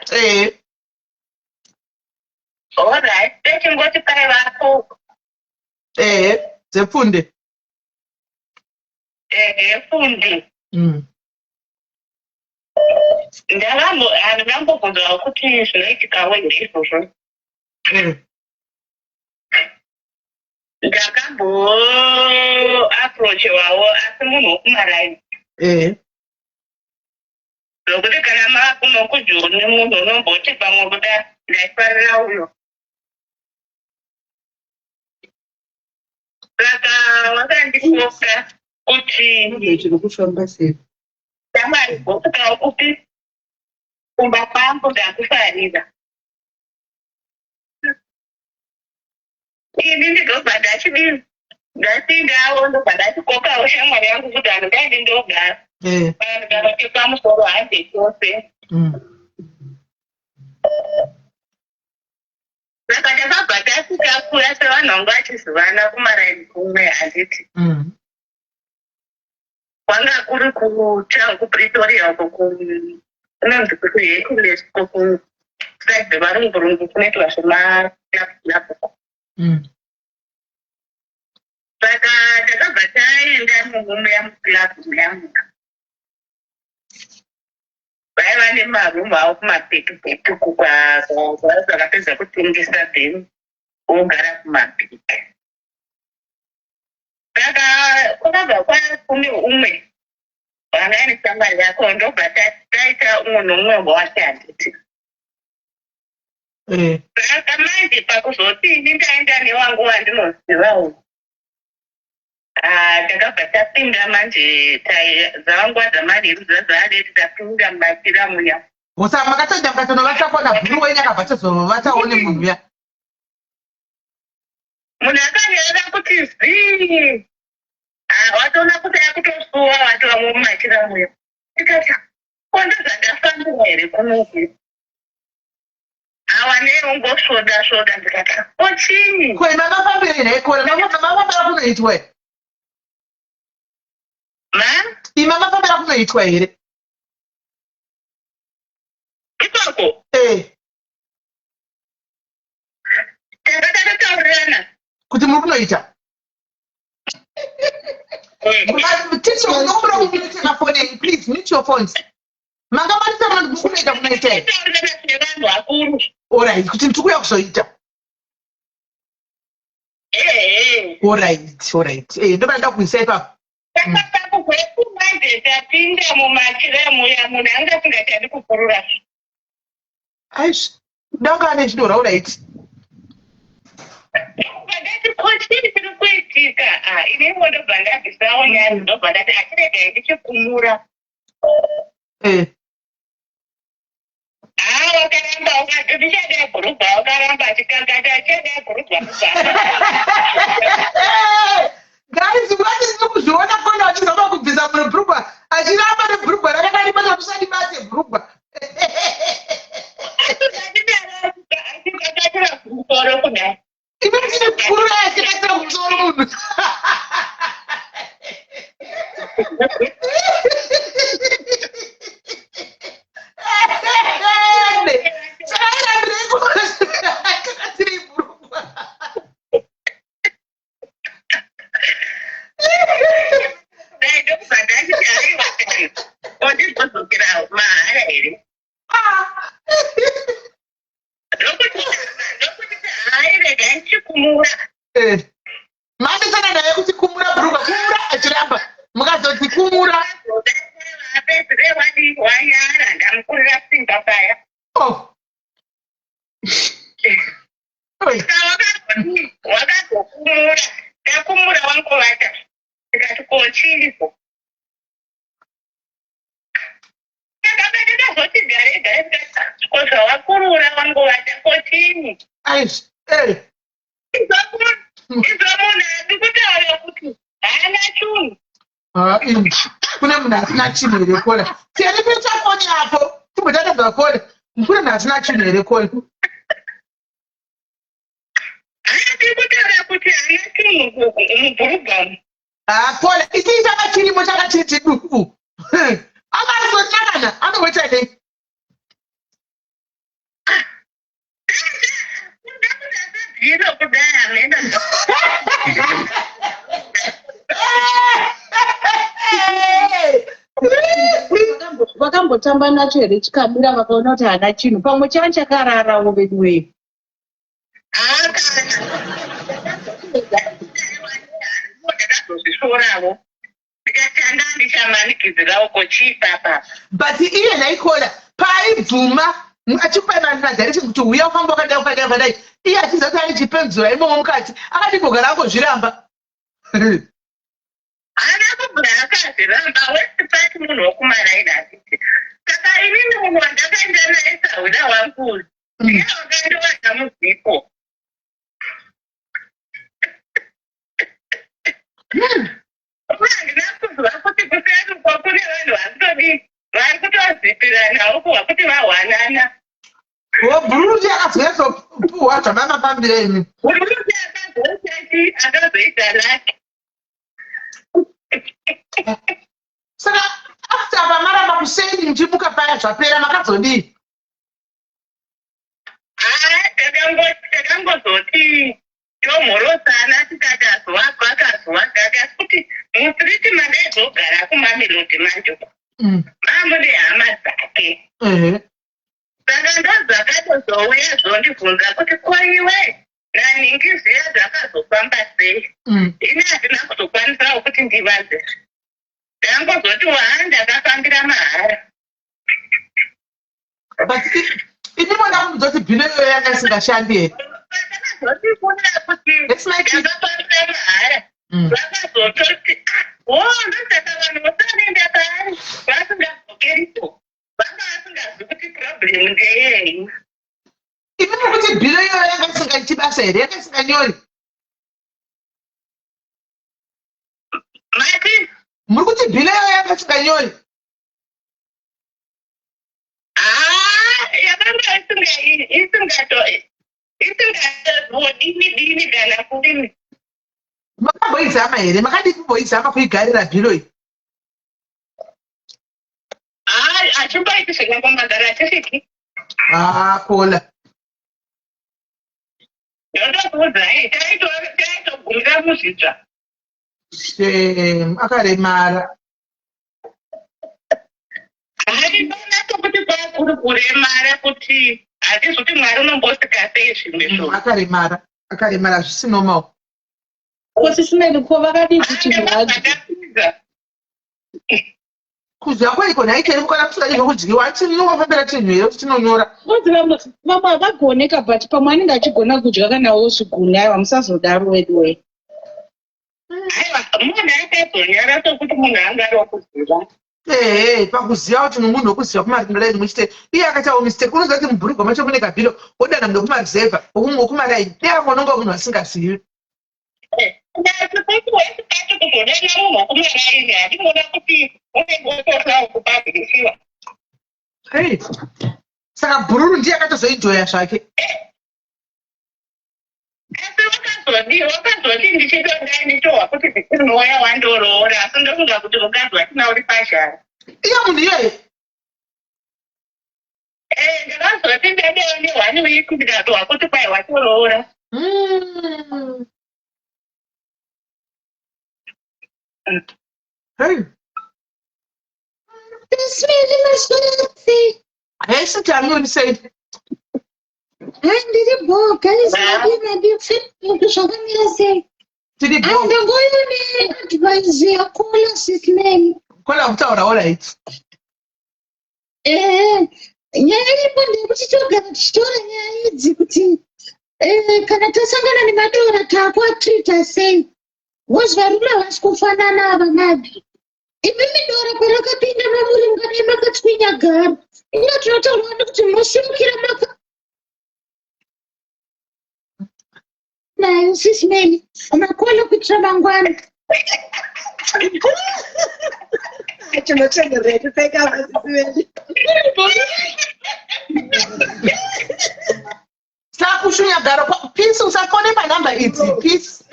Alright, techingoti pai vako. Dzepfunde. Fundi. Ndakambobvunzwa kuti zvinoitikawo ndizvozvo. Ndakamboaprochewawo asi munhu wokumaraini. Zvokuti kana magumo kujoni munhu unomboti pamwe kuda ndaifarira uyo. Saka wakandifoka kuti Chirikufamba sei? Tamari kusvikawo kuti kumba kwangu ndakufarira. Ini ndinobva ndachidini ndasindawo ndobva ndachikokawo shamwari yangu kuti handingaindi ndogara. Ndikati pamusoro hande chose. Saka takabva tasvika kuya sevanhu vangu vachizivana kumaraini kumwe handiti. kwanga kuri kupretoria uko kunonzi kuti hekulesco kuside varungurungu kunoitwa zvemayapo saka takabva taenda murumu yamukilabu yangu vaiva nemarumu avo kumapekipeki vakapedza kutengesa then ogara kumapeki saka kwakabva kwakumi umwe vanga ane shamwari yako ndobva taita umwe nomumwe wawashanditi saka manje pakuzoti ndaenda newangu wandinozivawo takabva tapinda manje dzavangwa dzamariru dzazvaadeti tapinda mumatira muya Osa makatenda mkatono vatakona bhuru wenye akabva vataone munhu ya. Munhu akanyarara kuti zii. Watoona kuti akutosuwa watova mumatira muya. Tikati kondo zvandafambira here kunoku. Awa neungosvoda ndikati ochini. Kwe makafambira here kore makafambira kunoitwa. Ima makafambira kunoitwa here. Ikoko. Takataurirana. Kuti muri kunoita. Teacher, no phone, please mute your phones. Mangamanisa vanhu kunoita kunoita. Alright, kuti ndikuya kuzoita. Alright. Ndoba nda kuisa ipapo. Tapinda mumatira muya munhu anga asingachadi kupurura. Aish, ndanga ane chinora alright. Ndati kochini chiri kuitika. Ine ndobva ndabvisawo nyaya ndobva ndati achirega ndichikumura. Wakaramba ukati ndichada bhurugwa wakaramba achikangata achada bhurugwa. Guys, ngati ndikuzviona kona achizama kubvisa bhurugwa achiramba nebhurugwa rakanga ribata kusati bate bhurugwa. Achikatira musoro kudai. Imagine kurura achikatira musoro munhu. Mati sana naye kuti kumura bhurugwa kumura achiramba mukazoti kumura apedzere wanyara ndamukurira simba paya. Wakazokumura ndakumura wangovata ndikati kochiripo ndakazoti gare kozva wakurura wangovata kochini izvo munhu andikutaura kuti haana chunhu. Kuna munhu asina chinhu here kona. Tieni kuita foni yapo timbotatadza foni kuna munhu asina chinhu here kona. Tiri kutaura kuti haana chinhu mubhurugwamu. Pole isiita kachirimo chakachiti duku. Akazotakana anoita nei? Ndiro kudaya menda. Vakambotamba nacho here chikamira vakaona kuti hana chinhu pamwe changa chakararawo vedu wedu. Ndakazozvisorawo ndikati andandichamanikidzirawo kochipapa. But iye naikola paaibvuma achipaimana nadirection kuti uya ufamba wakadai iye achizoti aichipenzura imomo mukati akatimbogara angozviramba. Haana kugara akazviramba wesipati munhu wokumaraini asiti. Saka inini munhu wandakaenda naye sahwira wangu ndiye wakandiwana muzipo. Handina kuzwa kuti kusarukwa kune vanhu vari kutozipiranawo kuhwa kuti vahwanana. Bhuruti akazoezopuhwa zvamamapambira imi. Bhuruti akazoita lake. Saka after pamaramba kuseni mchimuka paya zvapera makazodii? Takangozoti tomhorosana tikati azovakwa akazovakaka kuti musiriti mandaizogara kumamelodi manje mamune hama dzake. Saka ndozvakatozouya zvondibvunza kuti koiwe naningi ziya dzakazofamba sei. Ini handina kuzokwanisawo kuti ndivanze. Ndangozoti ndakafambira mahara. Ini mwana kundoti bhilo iyoyo yanga isingashandi here. Let's make it. Vakazototi ndosaka vanhu vosanenda pari vasingazokeripo vanga vasingazi kuti problem ndeyei. Ini kuti bhilo iyoyo yanga isingaiti basa here, yanga isinganyori. Mati muri kuti bhilo iyoyo yanga isinganyori. Yakanga isingatodini kana kudini. Makamboizama here, makadii kumboizama kuigarira bhilo iyi? Achimbaiti zvakambomagara achifiki. Kola. Ndokuudzai taitogumira muzvitsva. Akaremara. Handinoona tokuti kwakuri kuremara kuti hatizoti Mwari unombosika sei zvimwe zvo. Akaremara zvisinomawo. Kosisimeni ko vakadii kuti kudya kwaiko nhaikeri kukana kusingadi zvokudyiwa tinofambira chinhu here kuti tinonyora. Vamwe havagoneka but pamwe anenge achigona kudya kanawo zviguni. Aiwa musazodaro weduwe. Aiwa munhu akazonyara tokuti munhu angari kuziva. Pakuziva kuti munhu wokuziva kumaringi muchite iye akaitawo mistake. Unoziva kuti mubhurugwa macho mune kabhilo wodana munhu wekumarizevha wokumaraini neamwe unonga munhu asingazivi. Saka bhururu ndiye akatozoijoya zvake. Wakazoti ndichitondanditowa kuti ndinoya wandoroora asi ndofunga kuti ukazwa watina uri pazhara. Iyo munhu iyoyo. Ndakazoti ndadewo nehwani wiki ndikatowa kuti kwai watoroora. Hey, sit down, you said. Did book? Can you say Did it I'm going to advise your caller system. Kola utaura all right. Nyaripo ndikuchitogara tichitora nyaya idzi kuti kana tasangana nemadora takuatreata sei wozva rula havasi kufanana ava nabi. Imimi dora parakapinda mamuri mukadai makatswinya gara ino tinotaurwa nekuti munosimukira maka nayo sisimeni makola kuitira mangwana. Sakushunya garo. Peace, usafone my number. It's peace.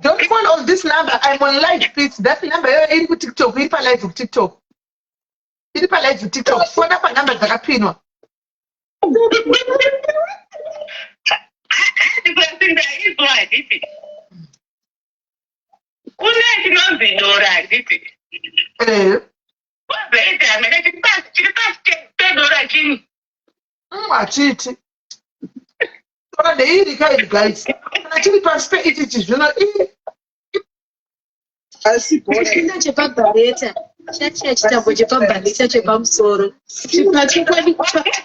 Don't phone on this number. I'm on live, please. That number is on TikTok. It's live on TikTok. It's live on TikTok. Phone up my number. Zakapinwa. Kunezvinonzindora handiti. Wazaita hamene chiri pasi pedora chini. Achiti. Tora neiri kairi guys. Kana chiri pasi peichichi zvino asi bora chepabareta chachiya chitambo chepabareta chepamusoro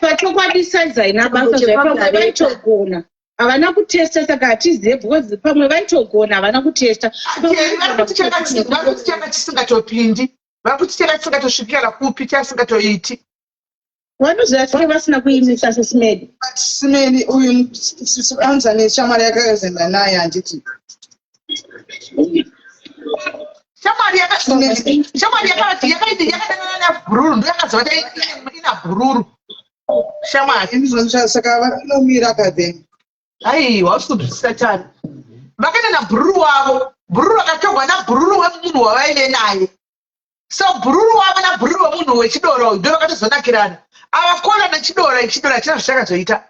pachokwadi saiza ina basa zvepamwe vaitogona havana kutesta saka hatizive because pamwe vaitogona havana kutesta varikuti changa chisingatopindi varikuti changa chisingatosvikira kupi chasingatoiti vanoziva saka vasina kuimisa sesimedi simeni uyu anza neshamwari yakazenda naye handiti shamwari yakadanana nabhururu ndoyakaziva kuti ina bhururu shamwari saka vanomira akadheni aiwa usikubvisisa chani vakaenda nabhururu wavo bhururu akatogwa nabhururu wemunhu wavaine naye So bhururu wavo nabhururu wemunhu wechidoro ndo vakatozonakirana. Avakola nechidora china zvachakazoita.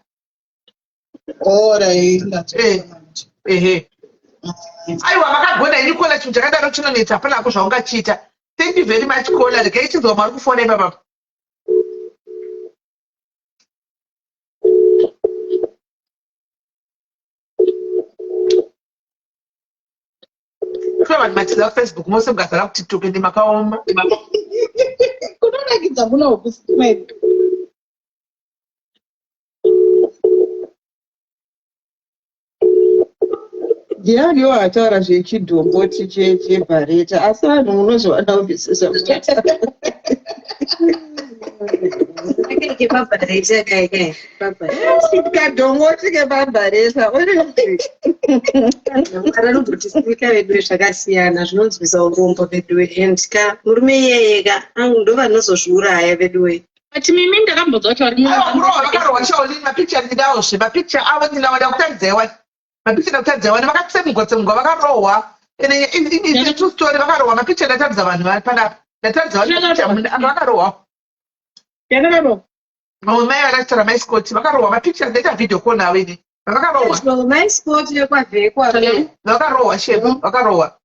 Aiwa vakagona ini kola chinhu chakadaro chinonetsa hapana hako zvaungachiita. Thank you very much kola. Regai chinzwa mari kufona ipapa. Vanhu matiza Facebook mose mukazara kuTikTok ndi makaoma. Kunonakidza kuna ukusmedi. Ndianiwo ataura zvechidombo chebhareta asi vanhu munozviwana kubvisisa kadhongo tike pabhareta anototisivika vedu zvakasiyana zvinonzwisa urombo veduwe endika murume iyeyeka ndo vanozozviuraya veduwe ati mimi ndakambodza kuti vari vakarohwa chaoli mapicha ndidawozve mapicha avo ndinavada kutadzaiwa mapicha ndakutadzaiwa nevakatsemugwa vakarohwa ine true story vakarohwa mapicha ndatadza vanhu panapa ndatadza vanhu vakarohwa yanakaro mai vakataura maiscoti vakarohwa mapicha ndaita video call navo ini vakarohwa maiscoti yekwavhekwa vakarohwa shepu vakarohwa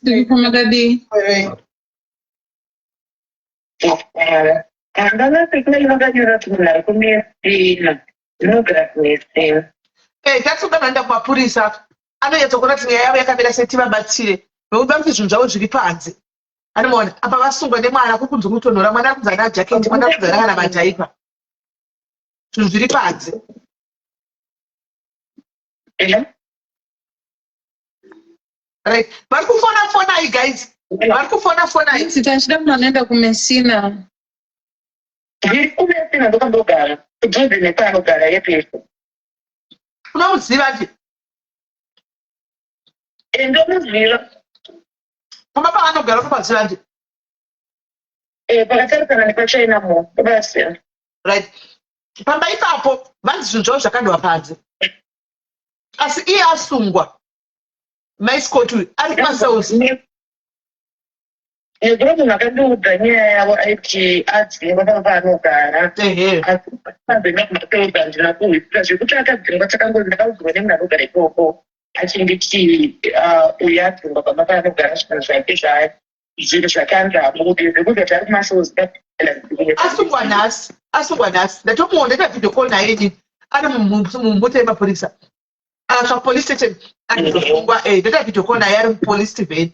ndikumadadi tatsunga vanoenda kumapurisa anonyatsokuona kuti nyaya yavo yakamira seti vabatsire nokuti vakuti zvinhu zvavo zviri panze anomaona apa vasungwa nemwana kukunzi kutonhora mwana akudzana ajaketi mwana akudzana kana majaipa zvinhu zviri panze right vari kufona-fonai guys vari kufona-fonai tichida kuti vanoenda kumesina ndiri kumesina ndokandogara kudhuze nepaanogara yepeso unomuziva nje ndomuziva pamba paanogara unomaziva nje pakatarisana nepachina mo basiyana right pamba ipapo vanzi zvinhu zvavo zvakandwa panze asi iye asungwa maiscot uyu ari kumasausi nezuro munhu akandiudza nyaya yavo aiti adzingwa pamba paanogara aaakumateuda ndina kuhwisira zvekuti akadzingwa chakangozi ndakaudzwa nemunhu anogara ikoko achinditi uyu adzingwa pamba paanogara zvinhu zvake zvinhu zvakanzamo kuti zvekuti ati ari kumasausi asungwa nhasi ndatomuona ndaita video call naye ini ari mumbuta yemapurisa akasvaka police station anizofungwa ndaita video call naye ari mupolice station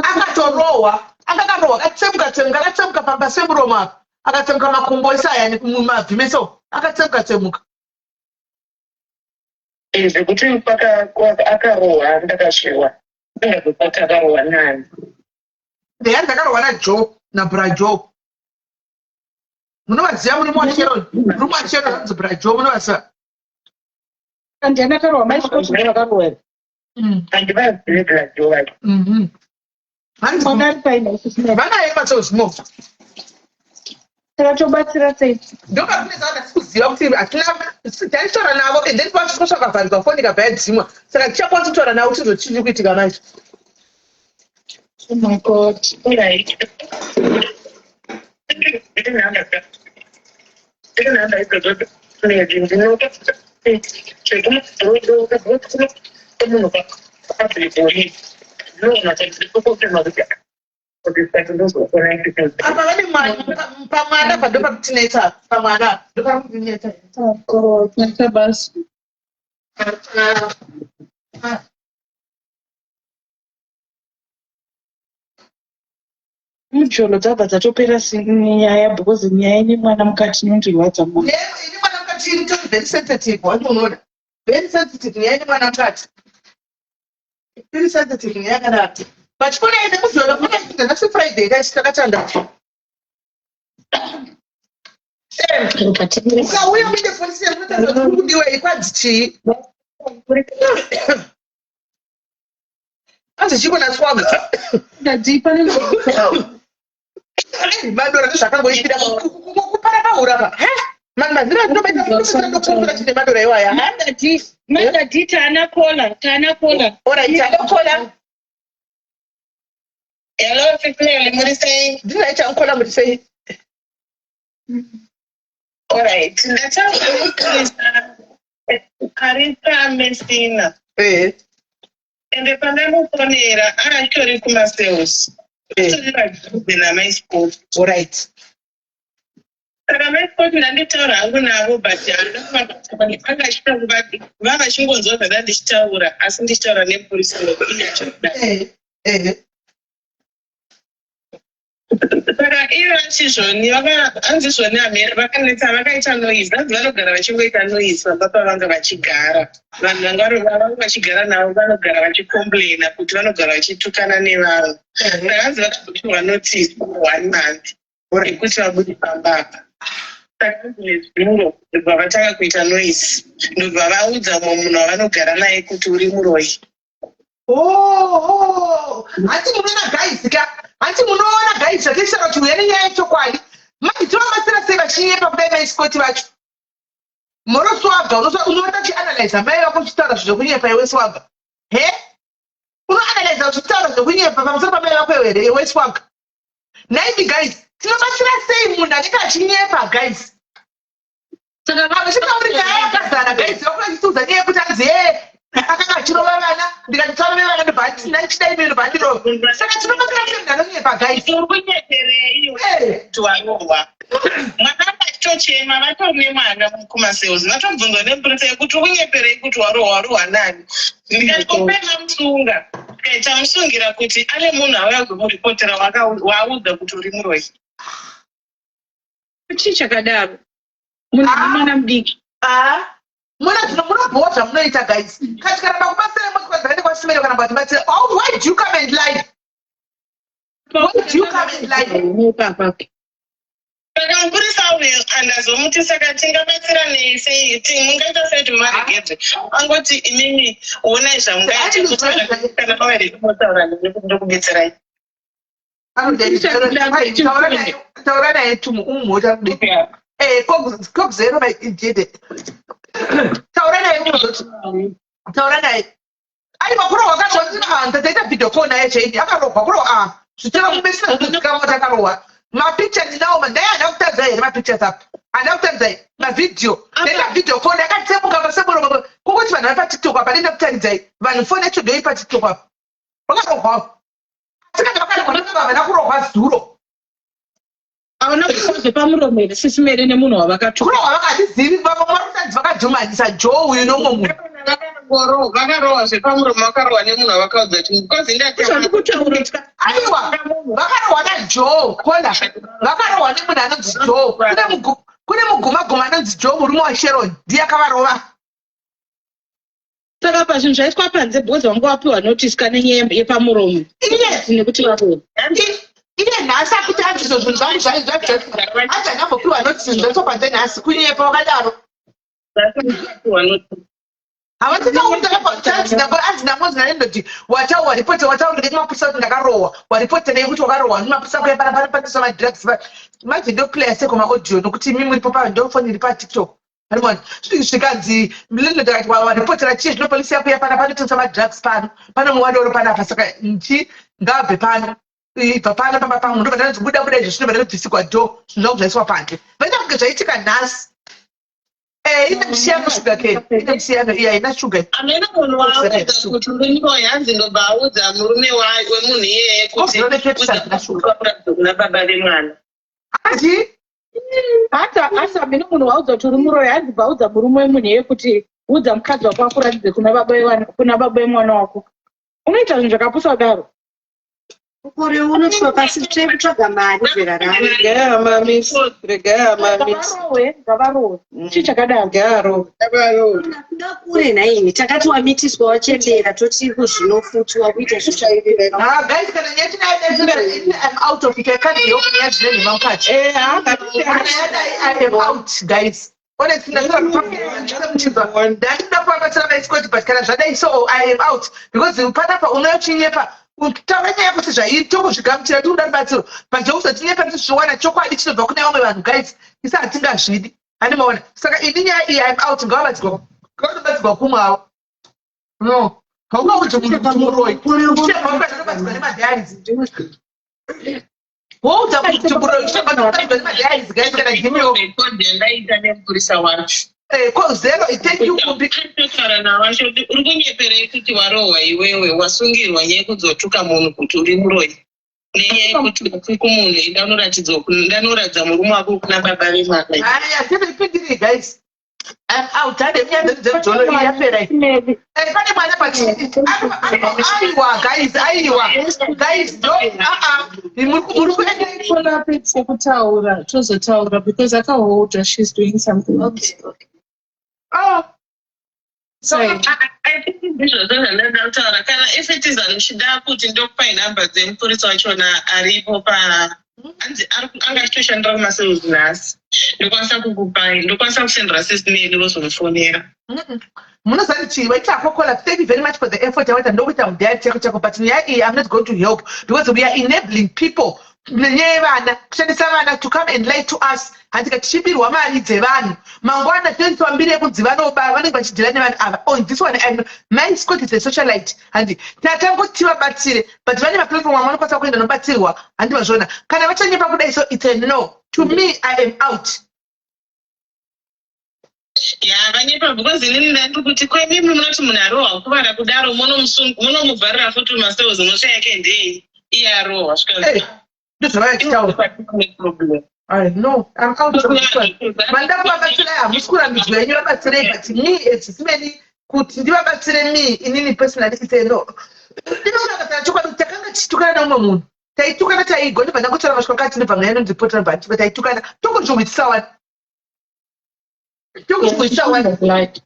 akatorohwa akatsemuka pamba semuromo apa akatsemuka makumbo esayani mumabvi meso akatsemuka zvekuti akarohwa ndakashewa ndingazopata akarohwa nani ndeya ndakarohwa najoe nabrajoe munovaziva murume wachero anzi brajoe munovaziva andiyandakarohwa maiscoti vakarohwa handivazivi brajoe vanaye matsozvimova takatobatsira sei ndopakunezavana sikuziva kuti taitaura navo and then pasviko zvakavharirwa foni ikabva yadzimwa saka tichakwanisa kutaura navo kuti chii kuitika macho oh my god apa vane pamwana pa ndopakutinetsa pamwana ndopakutinetsa neta basi mujolo dzabva dzatopera nyaya because nyaya ine mwana mukati inondirwadza mwana ine mwana mukati iri very sensitive watonoona very sensitive nyaya ine mwana mukati iri sensitive nyaya yakadaro but kune ine muzolo kune nasi Friday takatanda ukauya uine polisi yanotaza kuti kudiwa ikwadzi chii anzi chikona swaga ndadzipa madora nezvakangoitika kupara paura pa mazira ndinobaita chine madora iwaya mandadita ana kola oraita kola Hello, Sismeli, murisei. Ndinaita nkola murisei. All right. Ndachaukurisa Carissa Messina. Ende pandamufonera achori kumasales. Ndina my sport. All right. Saka my sport ndanditaura hangu navo but vakachingonzwa zvandandichitaura asi ndichitaura nepurisa saka ivo vachizvoni hanzi zvoni amere vakanetsa vakaita noise hanzi vanogara vachingoita noise pamba pavanga vachigara vanhu vanga vachigara navo vanogara vachicomplaina kuti vanogara vachitukana nevavo saka hanzi vakazopiwa notice 1 month ekuti vabudi pamba apa saka nezviro ndobva vatanga kuita noise ndobva vaudza mumwe munhu wavanogara naye kuti uri muroi. Hanti munoona guys ka hanti munoona guys zvakisara kuti uyeni nyaya yechokwadi mativabatsira sei vachinyepa kudai maisikoti vacho moroswaga unoona uchianalyza mai vako uchitaura zvekunyepa iwe swaga unoanalyza uchitaura zvekunyepa pamusoro pamai vako iwe swaga naiti guys tinobatsira sei munhu anenge achinyepa guys saka vachitauri nyaya yakazara guys vakuachitiudza nyaya yekuti anzi akanga achirova vana ndikatitsarove vana ndobva chidai miri bhandiro saka tinobatsira sei munhu anonyepa guys urunyeperei tiwarohwa mwana vachitochema vatori nemwana kumasales vatobvunzwa nemburisa yekuti urunyeperei kuti warohwa nani ndikatopena musunga tamusungira kuti ane munhu avazomuripotera waaudza kuti uri muroi chii chakadaro munhu mwana mudiki munobhowa zvamunoita guys kati kana pakubatsira motokwadzaende kwasimero kana kwatibatsira why do you come and lie? Saka mupurisa andazomuti saka tingabatsira nei sei mungaita sei kuti maregedze angoti imimi onai zvamungaita kuti kana pavareimotaura ndokubetserai taura naye umota kokuzero maijede taura naye umozoti taura naye ari makurohwa akazoa taita video call naye chaidi akarohwa kurohwa zviteva kumesina kuzikamota akarohwa mapictures nawo mandai handa kutadza here mapictures apo handa kutadza here mavideo nenda video call yakatsemuka maseburo kokuti vanhu vari patiktok apa nenda kutaridzai vanhu foni yacho ndoi patiktok apa vakarohwawo asikati vakavana kurohwa zuro hauna kusoze pamuromo here sisimere nemunhu wavakatukurohwa vakatizivi varikutanzi vakadhumanisa joe uyu nomwe munhu vakarohwa zvepamuromo vakarohwa nemunhu wavakaudza kuti mukozi aiwa vakarohwa najoe kona vakarohwa nemunhu anonzi joe kune mugumaguma anonzi joe murume washeron ndiye akavarova saka pazvinhu zvaitwa panze bhozi vanga wapiwa notice kane nyaya yepamuromo nekuti varohwa iye nhasi akuti anzvizo zvinhu zvangu zvaizvaati anyambopiwa notice zvaitopanze nhasi kunyepa wakadaro havatitaanzi nanendoti waripoti wataurire mapurisa kuti ndakarohwa waripoti nekuti wakarohwa nimapurisa kuya panapandisa madrugs mavideo player seko maaudio nokuti imi muripo pandophone iri patiktok arimoni zvikanzi milindodakati waripotera chii zvino polisi yakuya pana panotengesa madrugs pano pano muwadoro panapa saka nchi ngabve pano ibva pano pamba pamwe ndobva ndanzi buda izvo zvinobva ndabvisigwa do zvinhu zvangu zvaiswa panze vaita kunge zvaitika nhasi ine musiyano shuga ke ine musiyano iya ina shuga amene munhu waudza kuti ndinoi hanzi ndobva audza murume wemunhu iyeye kuti kuna baba vemwana ati hata amene munhu waudza kuti uri muroi hanzi bvaudza murume wemunhu iyeye kuti udza mukadzi wako akuratidze kuna baba vemwana wako unoita zvinhu zvakapusa kudaro ukuri unotsva pasi kutsvaga mari zveraramo ngavarohwe chii chakadaro kuda kure naini takati wamitiswa wachembera toti kuzvinofutwa kuita guys kana I'm out of it I can't be open yet then I'm catch I'm out guys honestly ndandida kuvabatsira vaisikoti but kana zvadai so I am out because panapa unochinyepa taura nyaya kuti zvaitokuzvigamuchira tiudaribatsiro panzvekuzotinyepa kuti zviwana chokwadi chinobva kune vamwe vanhu guys isa hatingazvidi handimaona saka ini nyaya iyi I'm out ngavabatsirwa kumwavo no haungaudzi munhu kuti muroi uchevaukazvinobatsirwa nemadharis Wouta kuchiburo kushaka madais guys kana give me ndaita nemupurisa wacho. Zero thank you kutara nawacho uri kunyeperei kuti warohwa iwewe wasungirwa nyaya yekudzotuka munhu kuti uri muroyi nenyaya yekuti kumunhu ndanoratidza murume wako kuna baba vemwana. Hatimipindiri guys. I'm out. I didn't hear the John. Pane mwana pati. Aiwa guys. Don't kutaura tozotaura because akaholda she's doing something. Okay. Oh. So I think ndizvo zvandataura kana if it is anochida kuti ndokupai nhamba dzemupurisa wachona aripo pa angatoshandira kumasales nhasi ndokwanisa kukupai ndokwanisa kusendera sismail vozomufonera. Munozati chii waita kokola. Thank you very much for the effort yawaita ndokuita mudhaya chako but nyaya iyi I'm not going to help because we are enabling people nenyaya vana kushandisa vana to come and lie to us. Handika tichibirwa mari dzevanhu mangwana 22 yekunzi vanobara vanenge vachidhira nevanhu ava. Oh, this one my Scott is a socialite handi tatangoti vabatsire but vane maplatform avanokwanisa kuenda nobatsirwa handi vazvona kana vachanyepa kudai so it's a no to me. I am out. Vanyepa because inini ndandiri kuti kwemimi munoti munhu arohwa kuvara kudaro munomubvarira futi masales mhosva yake ndei iye arohwa No, I'm out of this one. Mandapo abatsira hamusikurambidzwa yenyu vabatsirei but me echisimeni kuti ndivabatsire me inini personally it's a no. Ndinokurakatana chokwadi kuti takanga tichitukana neumwe munhu taitukana taigona ndibva ndakutora mashoka kati ndibva mhanya nondipotera bhatiba taitukana tongozvimwitisa wani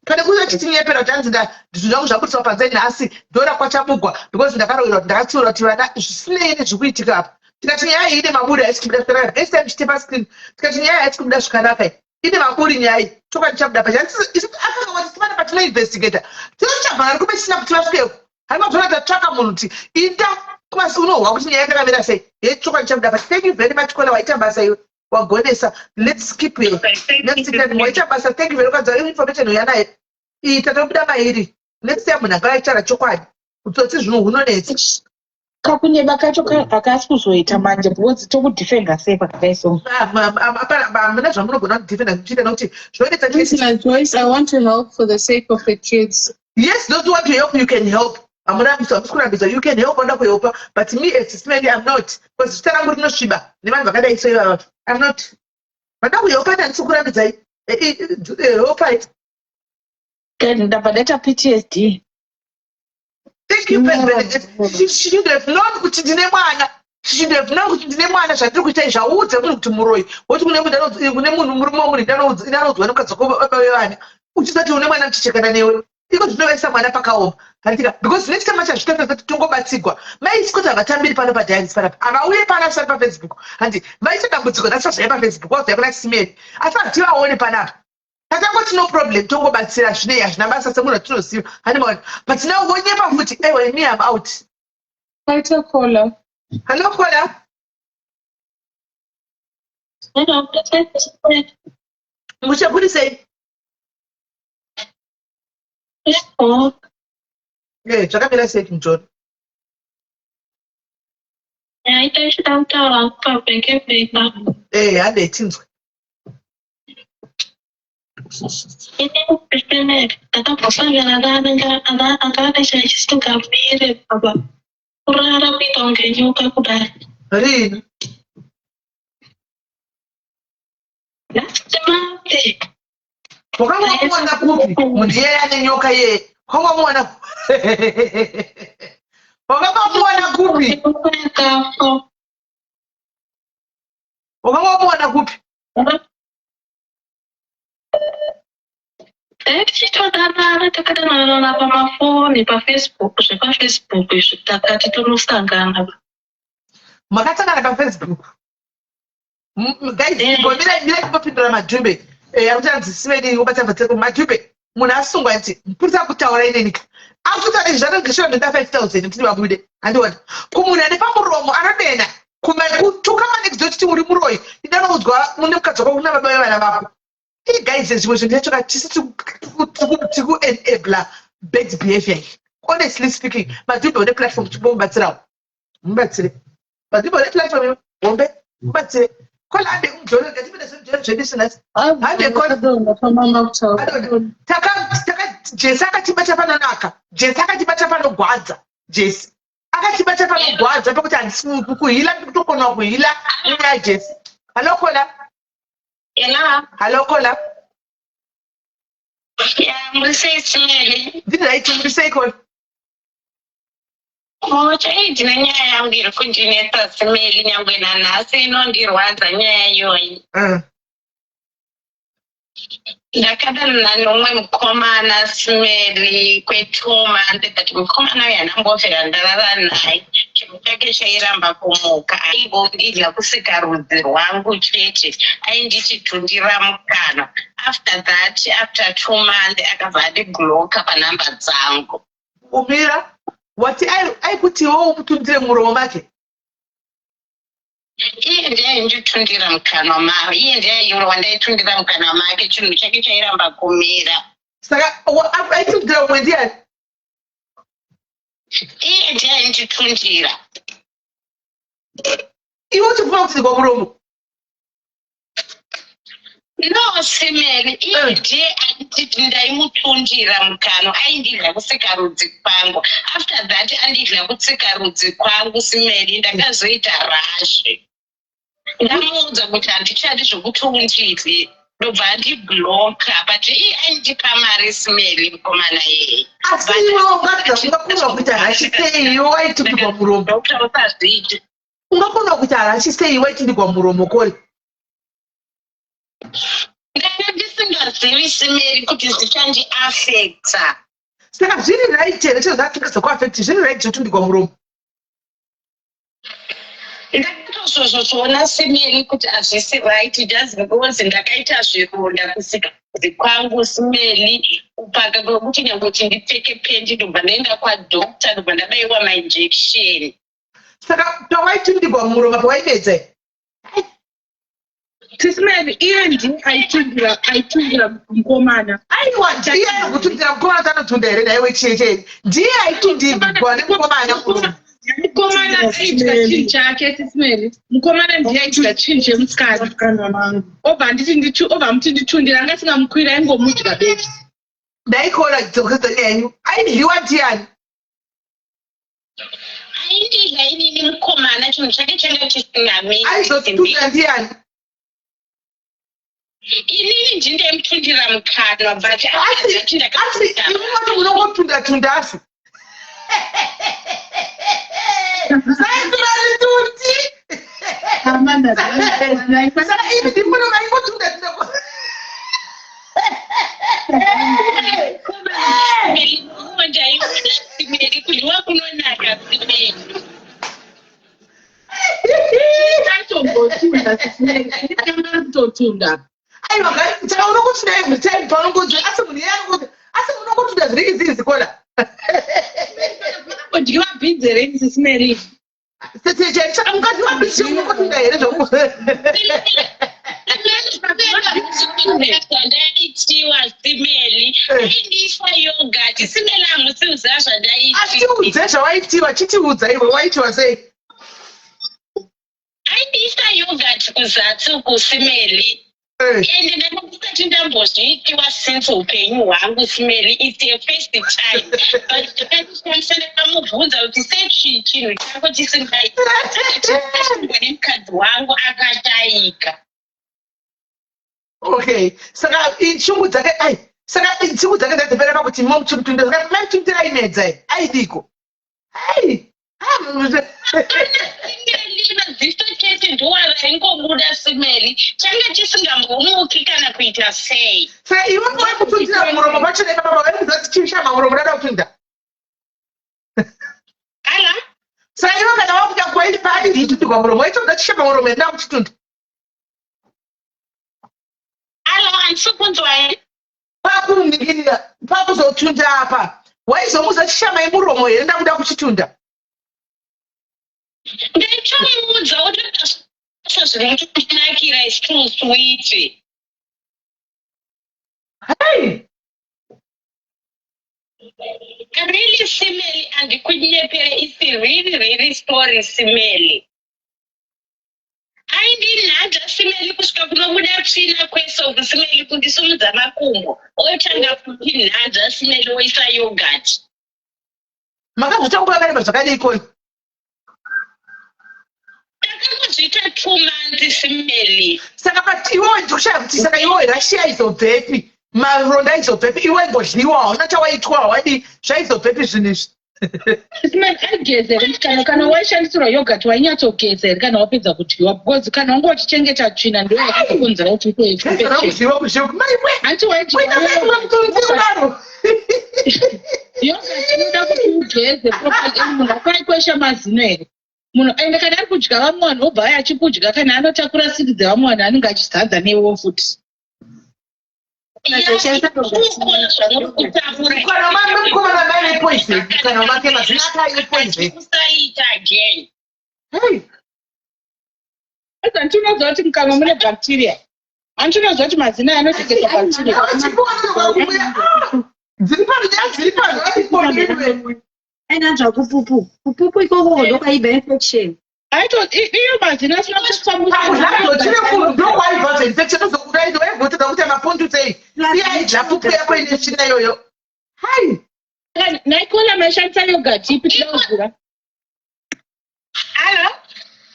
kana kuza chitinyepera kuti hanzi ndizvizvangu zvakutisawo panzai nhasi ndora kwachabugwa because ndakarohera kuti ndakatsiura kuti vana zvisinei nezvikuitika apa tikati nyaya ine maburi haisi kubuda zvakanaka next time chitepa screen tikati nyaya haisi kubuda zvakanaka ine maburi nyaya chokwadi chabuda paakakawati timana patinoinvestigata tinochabva nari kumesina kuti vasvikepo haimabvona tatsvaka munhu kuti ita kumasi unohwa kuti nyaya yakamira sei chokwadi chabuda but thank you very much kola waita basa iwe wagonesa. Let's keep it. Waita basa thank you very much. Information uyanayo tatobuda mairi next time munhu angaichara chokwadi kutsotsi zvinhu hunonetsa kakunyeba kacho hakasi kuzoita manje because tokudefenda sei pakadaiso. Hamuna zvamunogona kudefenda kuchiita nokuti zvoita Joyce, I want to help for the sake of the kids. Yes, those who want to help you can help. You can help on kuhelpa but me as I'm not because zita rangu rinosviba nevanhu vakadai so I'm not. Vada kuhelpa ndandisikurambidza helpai ndabva ndaita PTSD. Thank you, President. She should have known kuti ndine mwana. She should have known kuti ndine mwana zvandiri kuita zvaudze munhu kuti muroyi woti kune munhu murume womuri ndanodzwa nemukadzi wako baba vevana uchisati une mwana tichekana newe iko zvinovaisa mwana pakaoma handika because next time achazvitota kuti tongobatsigwa maisikuti havatambiri pano padialis panapa havauye pana asari pafacebook handi vaita dambudziko nasazvaya pafacebook wazvaya kuna simeri asi hati vaone panapa tatangoti no problem tongobatsira zvinei hazvina basa semunhu atinoziva handimaona but now vonyepa futi ewe me am out. Aita kola. Hello kola. Muchakuri sei? Zvakamira sei kumjoni? Hande tinzwe. Rini? Wakamwana kupi? Mundiye ane nyoka ye. Wakamwana wakamwana kupi? Wakamwana kupi? Takadanana pamafoni pafacebook zvepafacebook izvi takati tonosangana. Makasangana pafacebook? Guys, mira kupindura madhumbe. Akutanzi simeni ubatsa madhumbe. Munhu asungwa nti mpurisa kutaura inenika. Akutaura zvaregeshera nda 5000 kuti vabude. Andiona. Kumunhu ane pamuromo anodena. Kutuka anecdote uri muroyi. Ndanodzwa mune mukadzi wako kuna baba vevana vako. Hey guys, zvimwe zvindachoka tisi tiku enabler bad behavior. Honestly speaking, madhumbe one platform chibomubatsirawo. Mubatsire. Badibole platform bombe batse kola ade umjolo ngati bese njalo traditionals ade kola taka Jesi akatibata pano naka Jesi akatibata pano gwadza Jesi akatibata pano gwadza pakuti andisimuki kuhila kutokona kuhila ina Jesi halokola halokola murisei ndiraiti muriseiko chaiti nenyaya yangu iri kundinetsa simeli nyangwe nanhasi inondirwadza nyaya iyoyi ndakadanana nomwe mukomana simeri kwetoma ndikati mukomana uyu handambofera ndarara naye chinhu chake chairamba kumuka aingondidya kusika rudzi rwangu chete aindichitundira mukana after that after 2 months akabva andigloka panhamba dzangu umira wati aikutiwo umutundire muromo make iye ndiainditundira mukanwa mavo iye ndiaiwa ndaitundira mukanwa make chinhu chake chairamba kumira saka aitundira umwe ndiani iye ndiainditundira iwe uchifuna kutirwa muromo no simeri iye ndiye aititi ndaimutundira mukanwa aindidya kusika rudzi kwangu after that andidya kutsika rudzi kwangu simeri ndakazoita rashe ndamuudza kuti handichadi zvokuti undidye ndobva andibloka but iye aindipa mari simeri mukomana yeye asi iwe ungakona kuita rashi sei iwe waitundirwa muromo usazviiti ungakona kuita rashi sei waitundirwa muromo kori ndanga ndisingazivi simeri kuti zvichandiafecta saka zviri right here chezvatingazokuafecti zviri right zvotundirwa muromo ndakatozozvoona simeri kuti hazvisi right just because ndakaita zvironda kusika kwangu simeri kupaka kwekuti nyangoti ndipfeke pendi ndobva ndaenda kwadokta ndobva ndabaiwa mainjection saka pawaitundirwa muromo pawaimedza tisimeni iye ndi aitundira mukomana aiwa ndiye kutundira mukomana tanotunda here naiwe chiechei ndiye aitundirwa nemukomana mukomana aitya chinhu chake tisimeni mukomana ndiye aitya chinhu chemukana obva muti nditundira anga singamukwira aingomudya beki ndaikona dzokedzo yenyu aidyiwa ndiani aindidya inini mukomana chinhu chake changa chisingamiri aizotunda ndiani inini ndindemutundira mukanwa but imoti munongotunda asi saizvarituti saka ivi ndimuna maingotunda simeri kudyiwa kunonaka simeri tatombotunda tisimeri ndikanga kutotunda aiwa saka unongotunda every time paunongodya asi munhu iye asi unongotunda zvirikizizi kola odyiwa bhinzi renzi simeri saka mukati mabisi unongotunda here zvandaitiwa simeri aindiisa yogati simeri hamusiuziva zvandaiatiudze zvawaitiwa chitiudza iwe waitiwa sei aindiisa yogati kuzasi uku simeri ende ndakati ndambozviitiwa since upenyu hwangu simeri its a first time but ndakandishamisa ndakamubvunza kuti sei chinhu chako chisingaitwa nemukadzi wangu akatayika okay saka shungu dzake saka shungu dzake ndadzipera pakuti momutundira saka mamutundira aimedza aidiko ziso chete ndoaraingobuda simeri changa chisingambomuki kana kuita sei saka iwe waikutundira muromo pacho nepapapa vaimuzati chishama muromo dada kutunda ala saka iwe kana wakuda kuwaipaadiritutirwa muromo waitoda chishama muromo enda kuchitunda ala handisi kunzwa pakurunikirira pakuzotunda apa waizomuza chishama yemuromo here ndakuda kuchitunda ndaichamuudza utoasa zvinotinakira is too sweet really simeli andikunyepere isi really story simeli aindi nhadza simeli kusvika kunobuda tsvina kwesoku simeli kundisumudza makumbo otanga kuti nhadza simeli oisa yogati makazotangura kareba zvakadii ikoyo takangozviita 2 months simeli saka but iwewe ndikushaya kuti saka iwewe rashiya izobvepi maronda izobvepi iwe ngodliwa hauna chawaitwa hawadi zvaizobvepi zvinhu izvi agezere kana waishandisirwa yogurt wainyatsogezere kana wapedza kudyiwa because kana wanga uchichengeta tsvina ndo yakakonzera kuti hanti yogurt inoda kuti ugeze properly munhu akaikwesha mazino here munhu ende kana ari kudya vamwe vanhu obva aya achikudya kana anotakura siri dzevamwe vanhu anenge achizadza newo futi Antinoziva kuti mukanwa mune bacteria. Antinoziva kuti mazina anotekesa bacteria. Ainanzva kupupu. Kupupu ikoko ndokwaiba infection. Iyo mazina asina naikola maishandisa yogurt ipi tidauvhura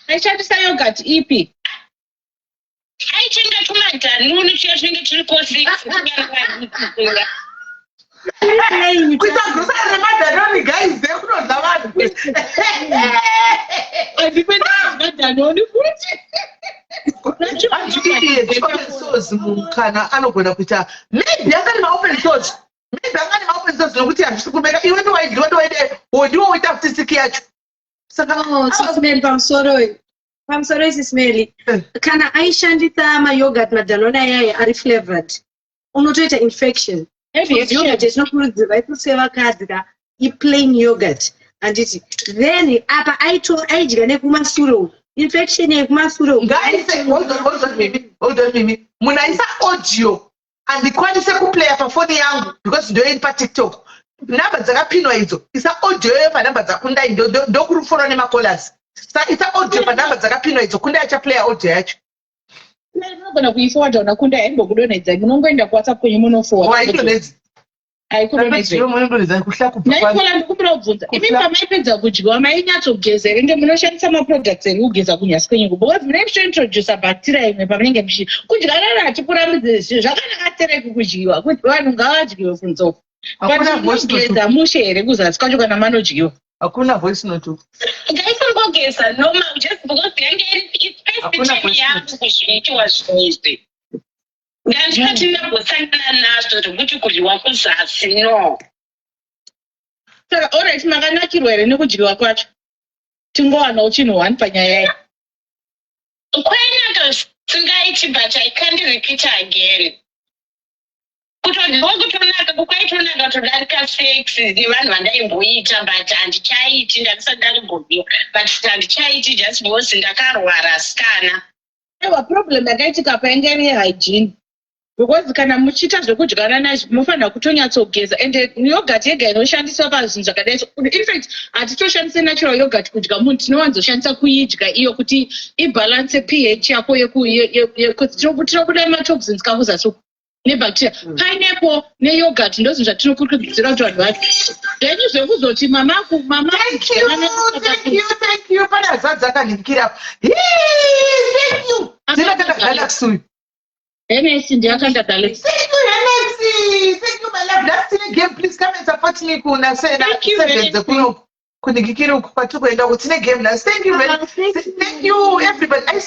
aishandisa yogurt ipi aichenga tumadhanuni tuya tunenge turi kosi kusagusa nemadhanoni gaize kunodza vanhu adipendaadanoni futi source kana anogona kuita maybe akani maopen source nokuti handisi kumeka iwe ndiwaidiwa uita futisiki yacho sismeli pamusoro isismeli kana aishandisa mayogurt madhanoni ayayo ari flavored unotoita infection yogurt yatinokurudzirwa ikuswe vakadzi ka iplain yogurt anditi then apa aidya nekumasuro infection yekumasuro hold on mimi munhu aisa audio handikwanise kuplaya pafoni yangu because ndoini patiktok namba dzakapinwa idzo isa audio yo panamba dzakundai ndokurufolwa nemacolas saka isa audio panamba dzakapinwa idzo kundai achaplaya audio yacho unogona kuiforwarda una kundai aimbokudonhedzai munongoenda kuwhatsapp kwenyu munoforwarda naikola ndikumbira kubvunza imi pamaipedza kudyiwa mainyatsogezere ende munoshandisa maproducts eri kugeza kunyasi kwenyuku because munenge muchiintroduca bacteria imwe pamunenge muchi kudya rara hatipuramidze zvinhu zvakanaka tereki kudyiwa kuti vanhu ngavadyiwe kunzofu kugeza mushe here kuzasi kwacho kana manodyiwa hakuna voice note ngaisangogeza normal just because yange iri yangu kuzviitiwa zvinhu izvi ngandikati ndambosangana nazvo zvekuti kudyiwa kuzasi no saka alright makanakirwa here nekudyiwa kwacho tingowanawo chinhu 1 panyaya iyi kwainaka singaiti but I can't repeat again kutodyiwa kutonaka kukwaitonaka todarika sex nevanhu vandaimboita but handichaiti ndakisati ndarimbodiwa but handichaiti just because ndakarwara sikana ewa problem yakaitika painge iri hygiene because kana muchiita zvekudyana nazvo munofanira kutonyatsogeza ende yogurt yega inoshandiswa pazvinhu zvakadai infact hatitoshandise natural yogurt kudya munhu tinowanzoshandisa kuidya iyo kuti ibalance ph yako tinobuda matoxins kakuzasi nebacteria pineapple neyogurt ndozvinhu zvatinokurudzira kuti vanhu vadye then zvekuzoti mamaku thank you pana zadza akanhikirapo dzinakandagalaxuyu Hennessy ndiakanda Galaxy. Thank you, Hennessy. Thank you, my love. That's the game. Please come and support me. Thank you, Thank you very much. Thank you, everybody. I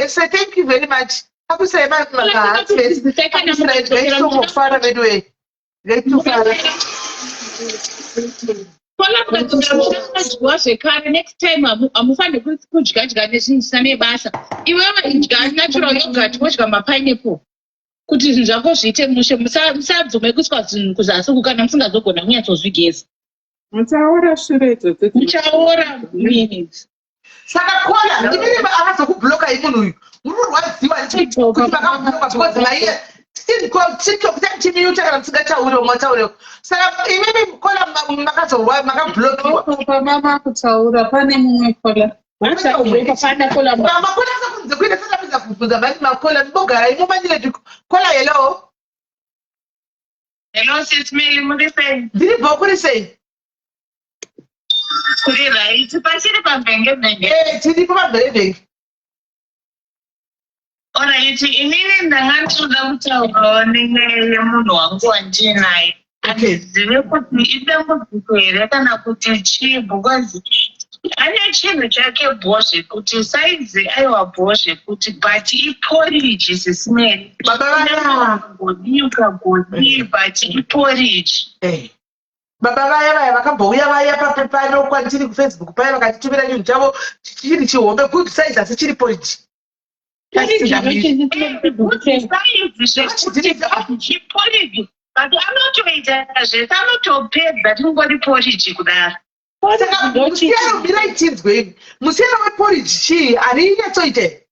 say, thank you very much. I will say, zvekare next time hamufaniri kudya nezvinhu nebasa iwewe idya natural yogurt wodya mapineapple kuti zvinhu zvako zviite mushe musabvume kuiswa zvinhu kuzasi kana musingazogona kunyatsozvigeza muchaora shuredzo muchaora minutes saka kola ndimene akazokubloka imunhu uyu munorwadziwa kuti makabloka because maiye TikTok chimiyuta kana musingatauriwo mwatauriwo saka imimi kola makazorwa makablokiwa papa makutaura pane mumwe kola Masa ukafanya kola mama kola sakunze kwenda sasa pesa kufunza bali makola mbogara imomanyire kola hello. Hello sis Meli mudise. Diri bokuri say. Kuri right pachiri pambenge benge. Tiri pambenge. Alright, inini ndangatoda kutaura nemunhu wangu wandinaye. Handizive kuti idambudziko here kana kuti chii because ane chinhu chake bhozve kuti saidzi aiwa bhozve kuti but iporridge sisimeri. Ukagodi but iporridge. Baba vaya vakambouya vaya pano kwandiri kuFacebook paya vakatitumira chinhu chavo chiri chihombe good size asi chiri porridge. But anotoita zvese anotopedza tingori porridge kudaro. Musiana chinzwe musiana weporridge chii arinyatsoite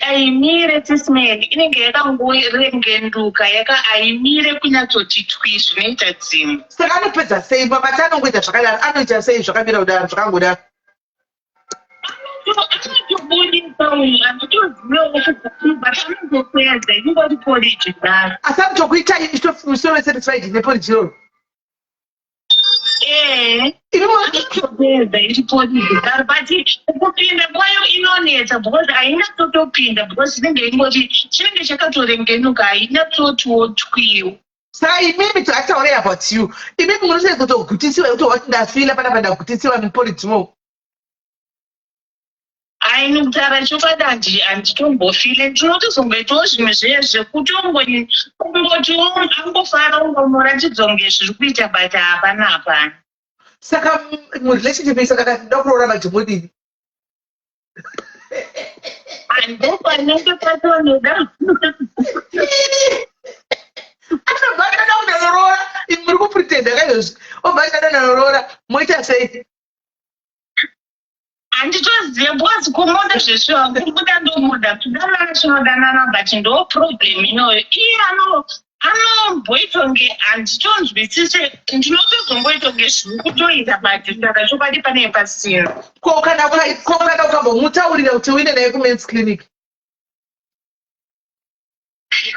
aimire sisimeni inenge yakangorengenduka aimire kunyatsoti twi zvinoita dzimu. Saka anopedza sei mabata anongoita zvakadaro anoita sei zvakamira kudaro zvakangodaro asi anotokuita isove satisfied neporridge iroro. Kupinda kwayo inonetsa because haina totopinda because inenge ingoti chinenge chakatorengenuka haina tototwiwo. Saka imimi tataura about you imimi munosai kutogutisiwa kutoti ndafila panapa ndagutisiwa neporridge mo. Ainokutaura chokwadi handitombofile ndinotozongoitawo zvimwe zvekuti ungoti angofara ungomuratidza kunge zviri kuita but hapana. Saka murelationship isaka ndida kurorama chimudini handopanenge patonoda anobhadana unarorora imi muri kupretenda kaizvozvi obhadana unarorora moita sei. Handitozive because kumoda zvesvo hakubuda ndomuda kudanana tinodanana but ndo problem inoyo iye anomboita kunge handitonzwisise ndinotozomboita kunge zviri kutoita but saka chokwadi panenge pasina. Ko kana ukambomutaurira kuti uine naye kumens clinic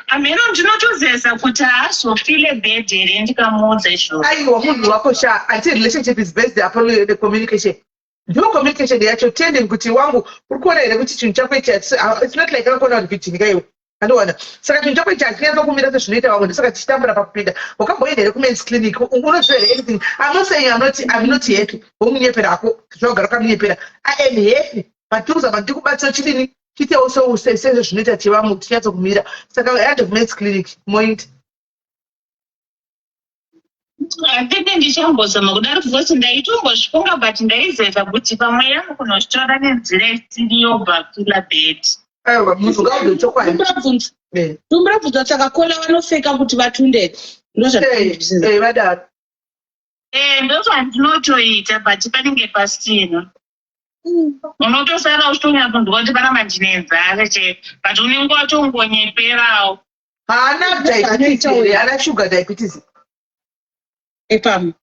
ameno ndinotozesa kuti haazofile bed here ndikamuudza izvozvo. Aiwa munhu wako sha until relationship is based upon the communication. Ndo communication yacho tending kuti wangu uri kuona here kuti chinhu chako ichi it's not like akakona kuti kuchinika iwe andoona saka chinhu chako ichi hatinyanza kumira sezvinoita wangu ndosaka tichitambura pakupinda wakamboenda here kumens clinic unoziva here anything. I'm not saying I'm not happy womunyepera ako zvagara kamunyepera I am happy but tikuzama ndikubatsira chidini chitewo sezvinoita chivamwe tinyatsokumira saka end of mens clinic moita. Handiti ndichambozama kudaro because ndaitombozvifunga but ndaizeza kuti pamwe yamukunozvitora nenzira isiriyo bhakula bed. Aiwa munhu ngaude chokwadi. Tumbrabvunza saka kola vanopfeka kuti vatunde vadaro. Ndozvandinotoita but panenge pasina. Unotosara uchitonyatsokunzwa kuti pana mandinenzara che but unenge watongonyeperawo. Haana diabetes haana sugar diabetes. Epam.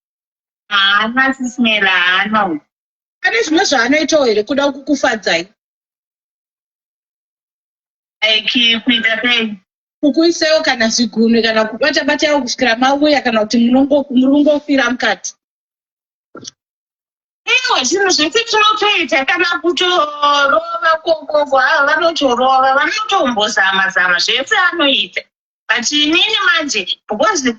Haana sisimela haana. Pane zvimwe zvaanoitawo here kuda kukufadzai? Kuita sei? Kukuisewo kana zvigunwe kana kubata-batawo kusvikira mauya kana kuti murungofira mukati? Iwe zvinhu zvese tinotoita kana kutorova kokoko vanotorova vanotombozama-zama zvese anoita. But inini manje because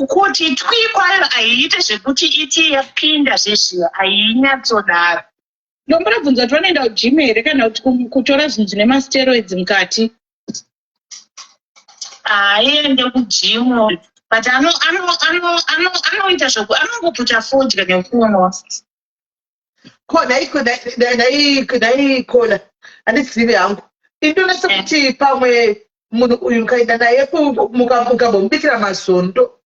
kuti twi kwayo haiite zvekuti iti yapinda zvezviyo hainyatsodaro. Ndomborabvunza kuti vanoenda kujim here kana kuti kutora zvinhu zvine masteroids mukati? Haaende kujimu but anoita zvoku anongoputa fodya nekunwa. Ko naikola handizivi hangu indonasa kuti pamwe munhu uyu mukaenda naye mukambomubikira mazondo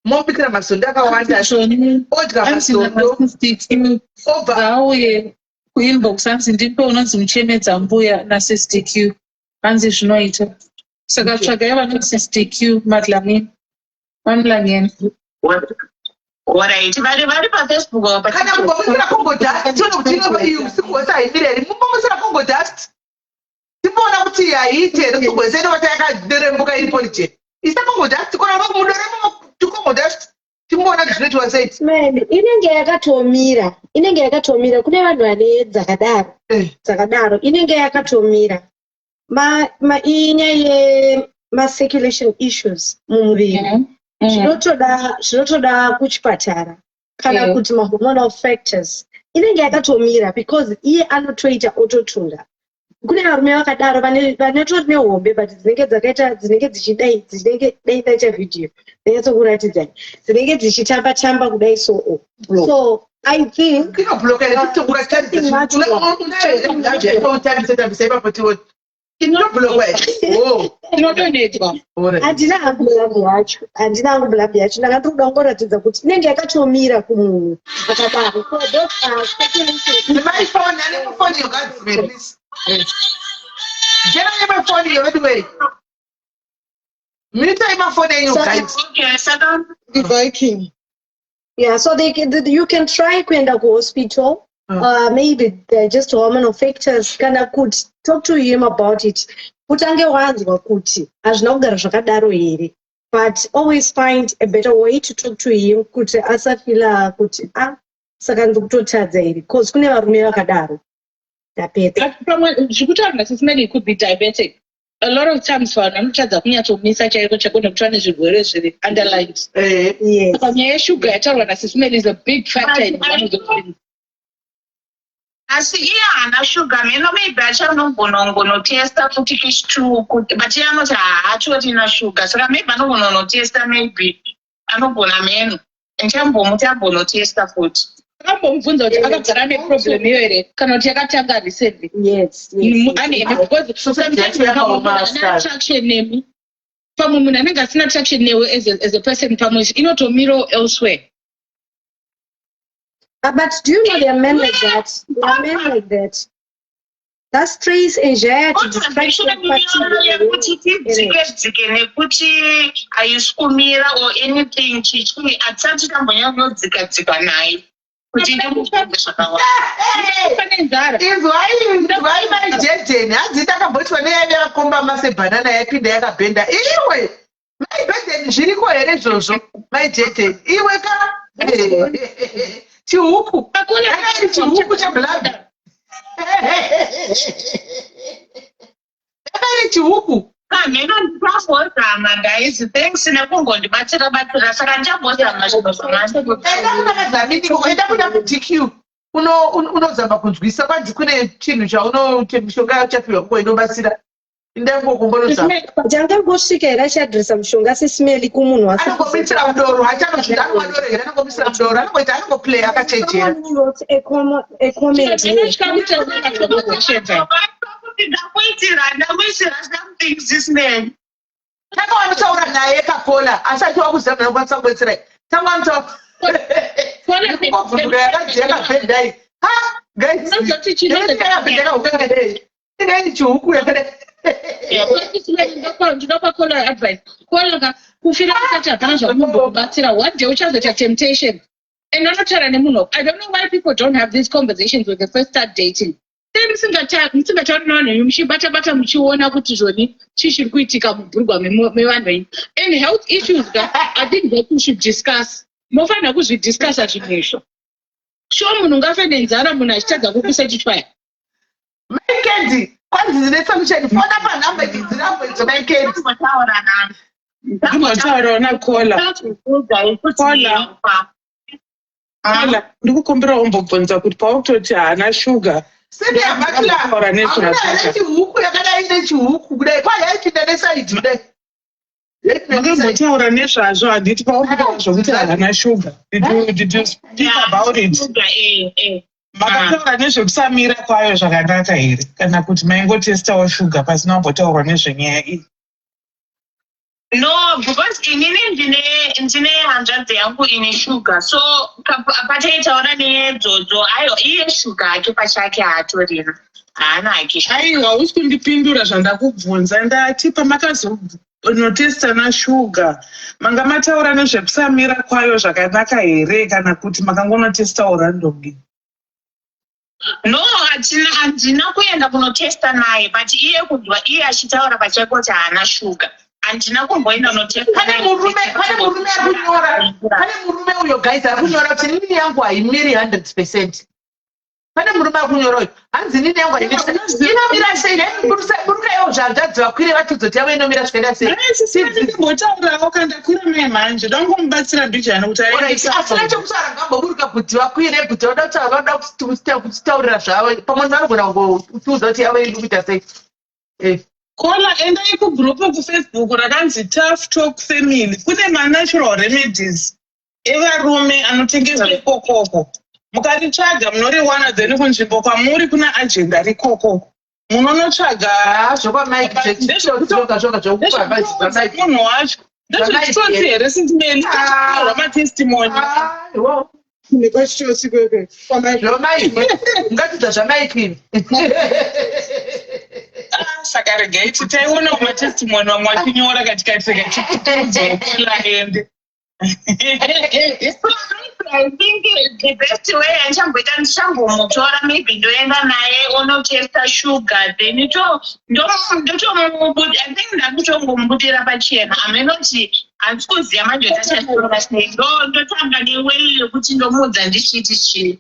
momubikira mazondo akawanda odya mazondo obva auye kuinbox hanzi ndipe unonzi muchemedza mbuya naCSTQ hanzi zvinoita saka tsvagai vanoCSTQ madlamini vanulangeni Alright, vari paFacebook kana mumbomusira Congo Dust tione kuti inobe usiku hwese haimireri mumbomusira Congo Dust timboona kuti haiite here usiku hwese inova yakadorembuka iri polije isa Congo Dust kona mudoremo Congo Dust timboona kuti zvinoitwa sei inenge yakatomira kune vanhu vane dzakadaro inenge yakatomira inyaya yemacirculation issues mumuviri zvinotoda kuchipatara kana kuti mahormonal factors inenge yakatomira because iye anotoita ototunda kune varume vakadaro vanotori nehombe but dzinenge dzichidai ndaita vhidhiyo ndanyatsokuratidzai dzinenge dzichitamba kudai so I think handina hangu blab yacho ndakatoda kungoratidza kuti inenge yakatomira kumunhu akadaro yeah, so you can try kuenda kuhospital. Maybe they're just hormonal factors. Kana kuti talk to him about it. Kutange wanzwa kuti hazvina kugara zvakadaro here. But always find a better way to talk to him kuti asafila kuti saka ndikutotadza here because kune varume vakadaro. Zvekutaura sesimeni could be diabetic. A lot of times vanhu vanotadza kunyatsomisa chaiko chako nekuti vane zvirwere zviri underlined. Saka nyaya yeshuga yataurwa nasesimeni is a big factor in one of those things. Asi iye haana shuga meno maybe achanongonotesta futi fish2 but iye anoti haatorina shuga saka maybe anongonotesta maybe anogona meno nchambomuti ambonotesta futi akambomubvunza kuti akagara neproblem iyo here kana kuti yakatanga recently attraction nemi pamwe munhu anenge asina attraction newe as a person pamwe inotomiro elsewhere. But do you know there are men like that? There are men like that. That strays anxiety, distraction, nekuti haiskumira or anything chichi atsati tambonyanyodzika naye kuti ndimubvunze zvakawanda. Izwai maijedheni hadzi takambotwa neyaive yakomba masebhanana yapinda yakabhenda iwe maibhedheni zviriko here izvozvo maijedheni iwe ka chihuku chihuku cheblood chihuku meno ndipambozama guys thanks nekungondibatsira saka ndichambozama zvinhu zvamaenda kuda kuDQ unozama kunzwisa kwanzi kune chinhu mishonga yachapiwa kuko inobatsira ndangangosvika here achiadhiresa mushonga sesimeli kumunhu anongomitsira mudoro hachanozvida anomadoro here anongomitsira mudoro anongoita anongoplay akachenjera tanga wanotaura naye kapola asati wakuziva mna nokwanisa kubetserai tanga wanotaura yakadzi yakabhendai chihuku yakadai ndinopakola advice kola kufira kusati hapana zvakumbokubatsira one day uchazoita temptation and unotaura nemunhu. I don't know why people don't have these conversations when they first start dating. Musingatauri navanhu muchibata muchiona kuti zvoni chii chiri kuitika mubhurugwa mevanhu venyu and health issues I think that we should discuss. Mofanira kuzvidiscassa zvinhu izvo. Sure munhu ngafe nenzara munhu achitadza kupisa chichwaya maikendi kwanzi dzine solution fona panhamba dzirambo idzo maikendi ndinotaura nakola ndikukumbira umbobvunza kuti pautoti haana shuga chihuku yakadai nechihuku kudai kwayaipinda nesaidhi kudai ndakazvotaura nezvazvo handiti paukutaura zvokuti haana shuga. Did you speak about it? Makataura nezvekusamira kwayo zvakanaka here kana kuti maingotestawo shuga pasina kumbotaurwa nezvenyaya iyi? No, because inini ndine hanzvadzi yangu ine shuga so pataitaura needzodzo ayo iye shuga hake pachake haatorina haana hake. Aiwa, usi kundipindura zvandakubvunza ndati notesta nashuga manga mataura nezvekusamira kwayo zvakanaka here kana kuti makangonotestawo randomly? No, handina kuenda kunotesta naye, but iye kudwa iye achitaura pachake kuti haana shuga. Handina kumboenda kunotesta. Pane murume akunyora, pane murume uyo guys akunyora kuti nini yangu haimiri 100%. Pane murume akunyora uyo, hanzi nini yangu haimiri. Inomira sei? Murume yo zvandadzo vakwire vatudzi yavo inomira zvikaenda sei? Ndimbotaurawo kandakwira naye manje, ndongomubatsira bijana kuti asina chekutaura ngamboburuka kuti vakwire kuti vanoda kutaurira zvavo pamwe vanogona kutiudza kuti yavo iri kuita sei. Kola endai kugrupu kuFacebook rakanzi Tough Talk Family. Kune natural remedies evarume anotengeswa ikokoko. Mukaritsvaga munoriwana dzeni kunzvimbo kwamuri kuna agenda rikoko. Munonotsvaga munhu wacho. Ndezvechitotsi here sintimeli rwamatestimony. Ngatidza zvamaikini. Saka regai titaiona matestimony vamwe vachinyora katikati I think the best way andichamboita ndichambomutora maybe ndoenda naye onotesta sugar then I think ndakutongomubudira pachena amenoti handisi kuziva manje tachashora sei ndotanga newei yekuti ndomuudza ndichiti chii.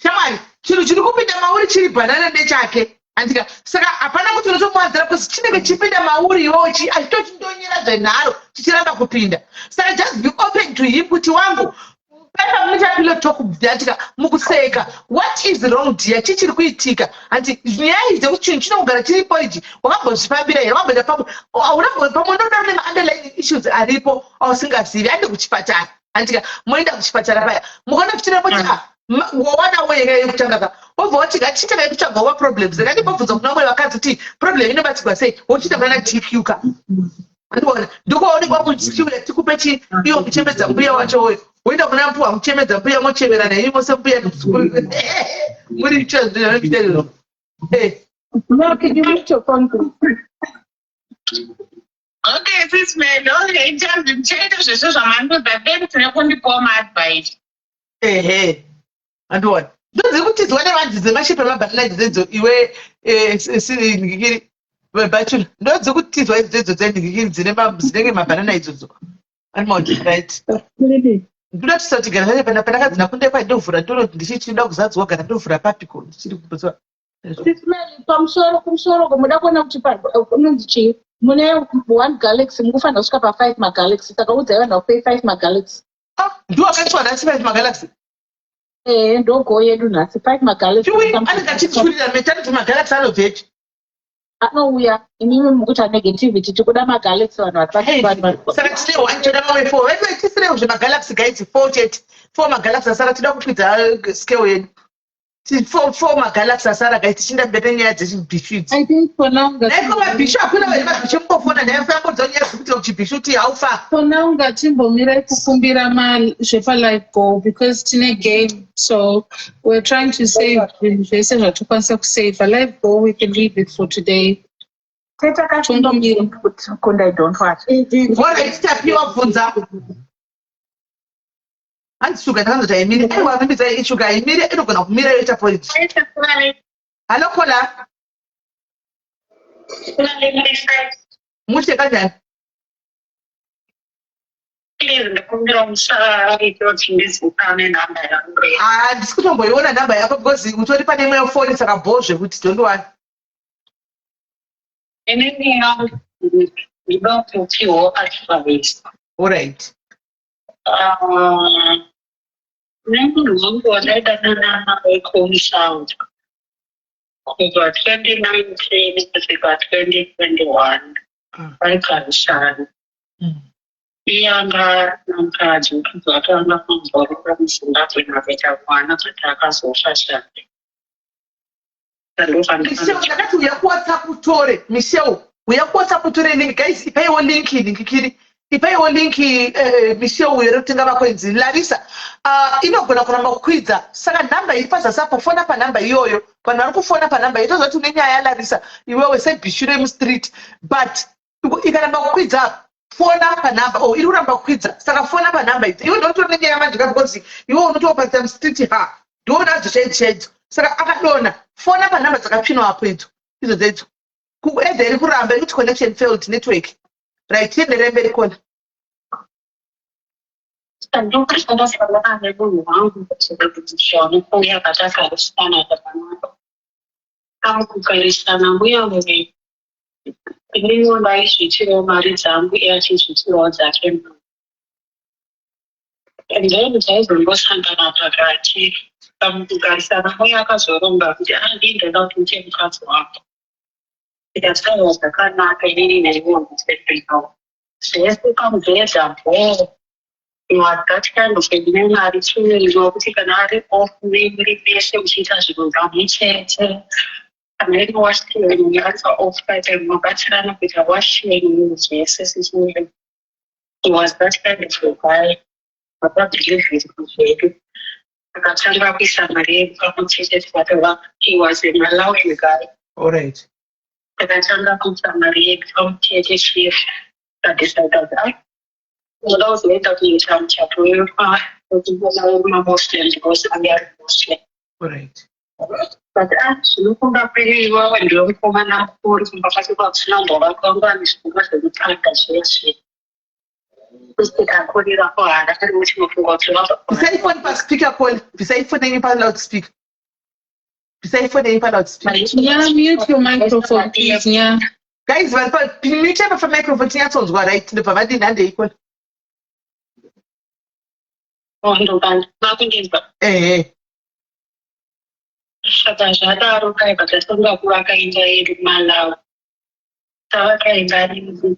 Shamwari, chinhu chiri kupinda mauri chiri bhanana ndechake. Andika saka hapana kuti unotomuwadzira kuti chinenge chipinda mauri iwowo achitochindonyera zvenharo chichiramba kupinda. Saka just be open to him kuti wangu paipa muchapilo tokubhatika mukuseka what is wrong dear chichiri kuitika andi nyaya idzi kuti chinhu chinogara chiripo ichi wakambozvifambira here wamboenda pamwe ndoda une ma-underlying issues aripo ausingazivi aende kuchipatara. Andika moenda kuchipatara paya mukaona kuchirapa kuti wawana wega yekutanga wobva watika chitanga yekutsvaga wa problems zvikati bvunza kuna vamwe vakadzi kuti problem inobatsirwa sei wochita kana TQ ka andikuona ndikoonekwa kuchiuya tikupe chi iyo kuchemedza mbuya wacho woyo woenda kuna mpuwa muchemedza mbuya mocheverana imo sembuya muri chazvinokutelero Okay, this man, okay, chaita zveshe zvamandoda then tine kundipawo maadvice. Andiona ndoziri kutizwa nevanzi dzemashepe emabhanana idzodzo iwe ndingikiri bachula ndoziri kutizwa idzodzo dzendingikiri dzinenge mabhanana idzodzo animaudi right ndinotisa kuti gara pana pandakadzina kundepa ndovhura ndoro ndichida kuzadzwa gara ndovhura papiko ndichiri kupotswa pamusoro muda kuona kuti unonzi chii mune 1 galaxy mukufanira kusvika pa5 magalaxy saka udzai vanhu vakupai 5 magalaxy ndiwo akaitwa nhasi 5 magalaxy ndogo yedu nhasi 5 magalaxy anenge chichurira metani magalaxy anobvechi anouya imimi mukuita negativity tikuda magalaxy vanhu saka tine 1 toda mamwe 4 vaive tisireu zvemagalaxy gaiti 4 chete 4 magalaxy asara tida kukwidza scale yedu 4 magalaxy asara gaiti tichinda mberi nenyaya dzechibhishudzi naiko hakuna vari mabhishu mungofona naefambodza nyaya dzekuti uchibhishuti haufa fona ungatimbomirai kukumbira zvepalife goal because tine game so we're trying to save zvinhu zvese zvatokwanisa kusavha life goal we can leave it for today kunda don't watch titapiwa bvunza handisuka ndakanzoti haimiri aiwa vimbidza ishuga haimiri inogona kumira yoita point halo kola mushe kanjani handisi kutomboiona nhamba yako because utori pane imwe yofoni saka bho zvekuti dondowana alright kubva 2019 kusvika 2021 vaikarishana iyanga namukadzi mukadzi akanga kumborora muzimbabwe nakaita mwana kuti akazofashana ndakati uya kuwhatsapp utore michel uya kuwhatsapp utore link guys ipaiwo linki ndingikiri ipaiwo linki michel uyo rekutenga makwenzi larisa inogona kuramba kukwidza saka nhamba iri pazasapo fona panhamba iyoyo vanhu vari kufona panhamba iyo tozoti une nyaya yalarisa iwewe sebhishure mustreet but ikaramba kukwidza fona panhamba iri kuramba kukwidza saka fona panhamba idzi iwe ndototonenge yamajika because iwe unotopaita mstiti ha ndoonadzo chaidzo saka akadona fona panhamba dzakapinwa apo idzo idzo dzedzo kuedha iri kuramba ikuti connection failed network right tienderei mberi kona ndokashanda nemunhu wangu kushoni kuya katakarisana pakanaka kamukugarisana muya muve inini ndaizvitirawo mari dzangu achizvitirawo dzake then taizombosangana pakati kamukugarisana muya akazoronga kuti andi ndoda kuti uite mukadzi wako tikataura zvakanaka inini naiwo ndisepinao zvese pamubhedha bho you are that kind of a man ari chimwe kuti kana ari off muri peshe uchiita zvinhu zvamuchete kana iri washeni yarisa off site mubatsirana kuita washeni zvese sichinge he was that kind of a guy akabhilieve zvedu akatanga kuisa mari yedu pamuchete tikatova he was a allowing guy alright akatanga kuisa mari yedu pamuchete chief kadecida kuti ndoda kuzoenda kuita muchato wemamoslim because anga ari muslim alright but zvinokomba kweiwawe ndiwe mukomana mukuru kumba kwake kwakusinambova kwanga nezvifunga zvekutanga zveshe kusikakorera kwahana ari muchinofunga kuti bvisai foni paspeaker phone bvisai foni yenyu paloudspeaker bvisai foni yenyu paloudspeaker Yeah, mute your microphone, please. Yeah. guys mute pa microphone tinyatsonzwa right ndobva vadini handei kona ndokandakundinzwa saka zvadaro kai vakatonga kuvaka imba yedu malawi tavakaimba ringu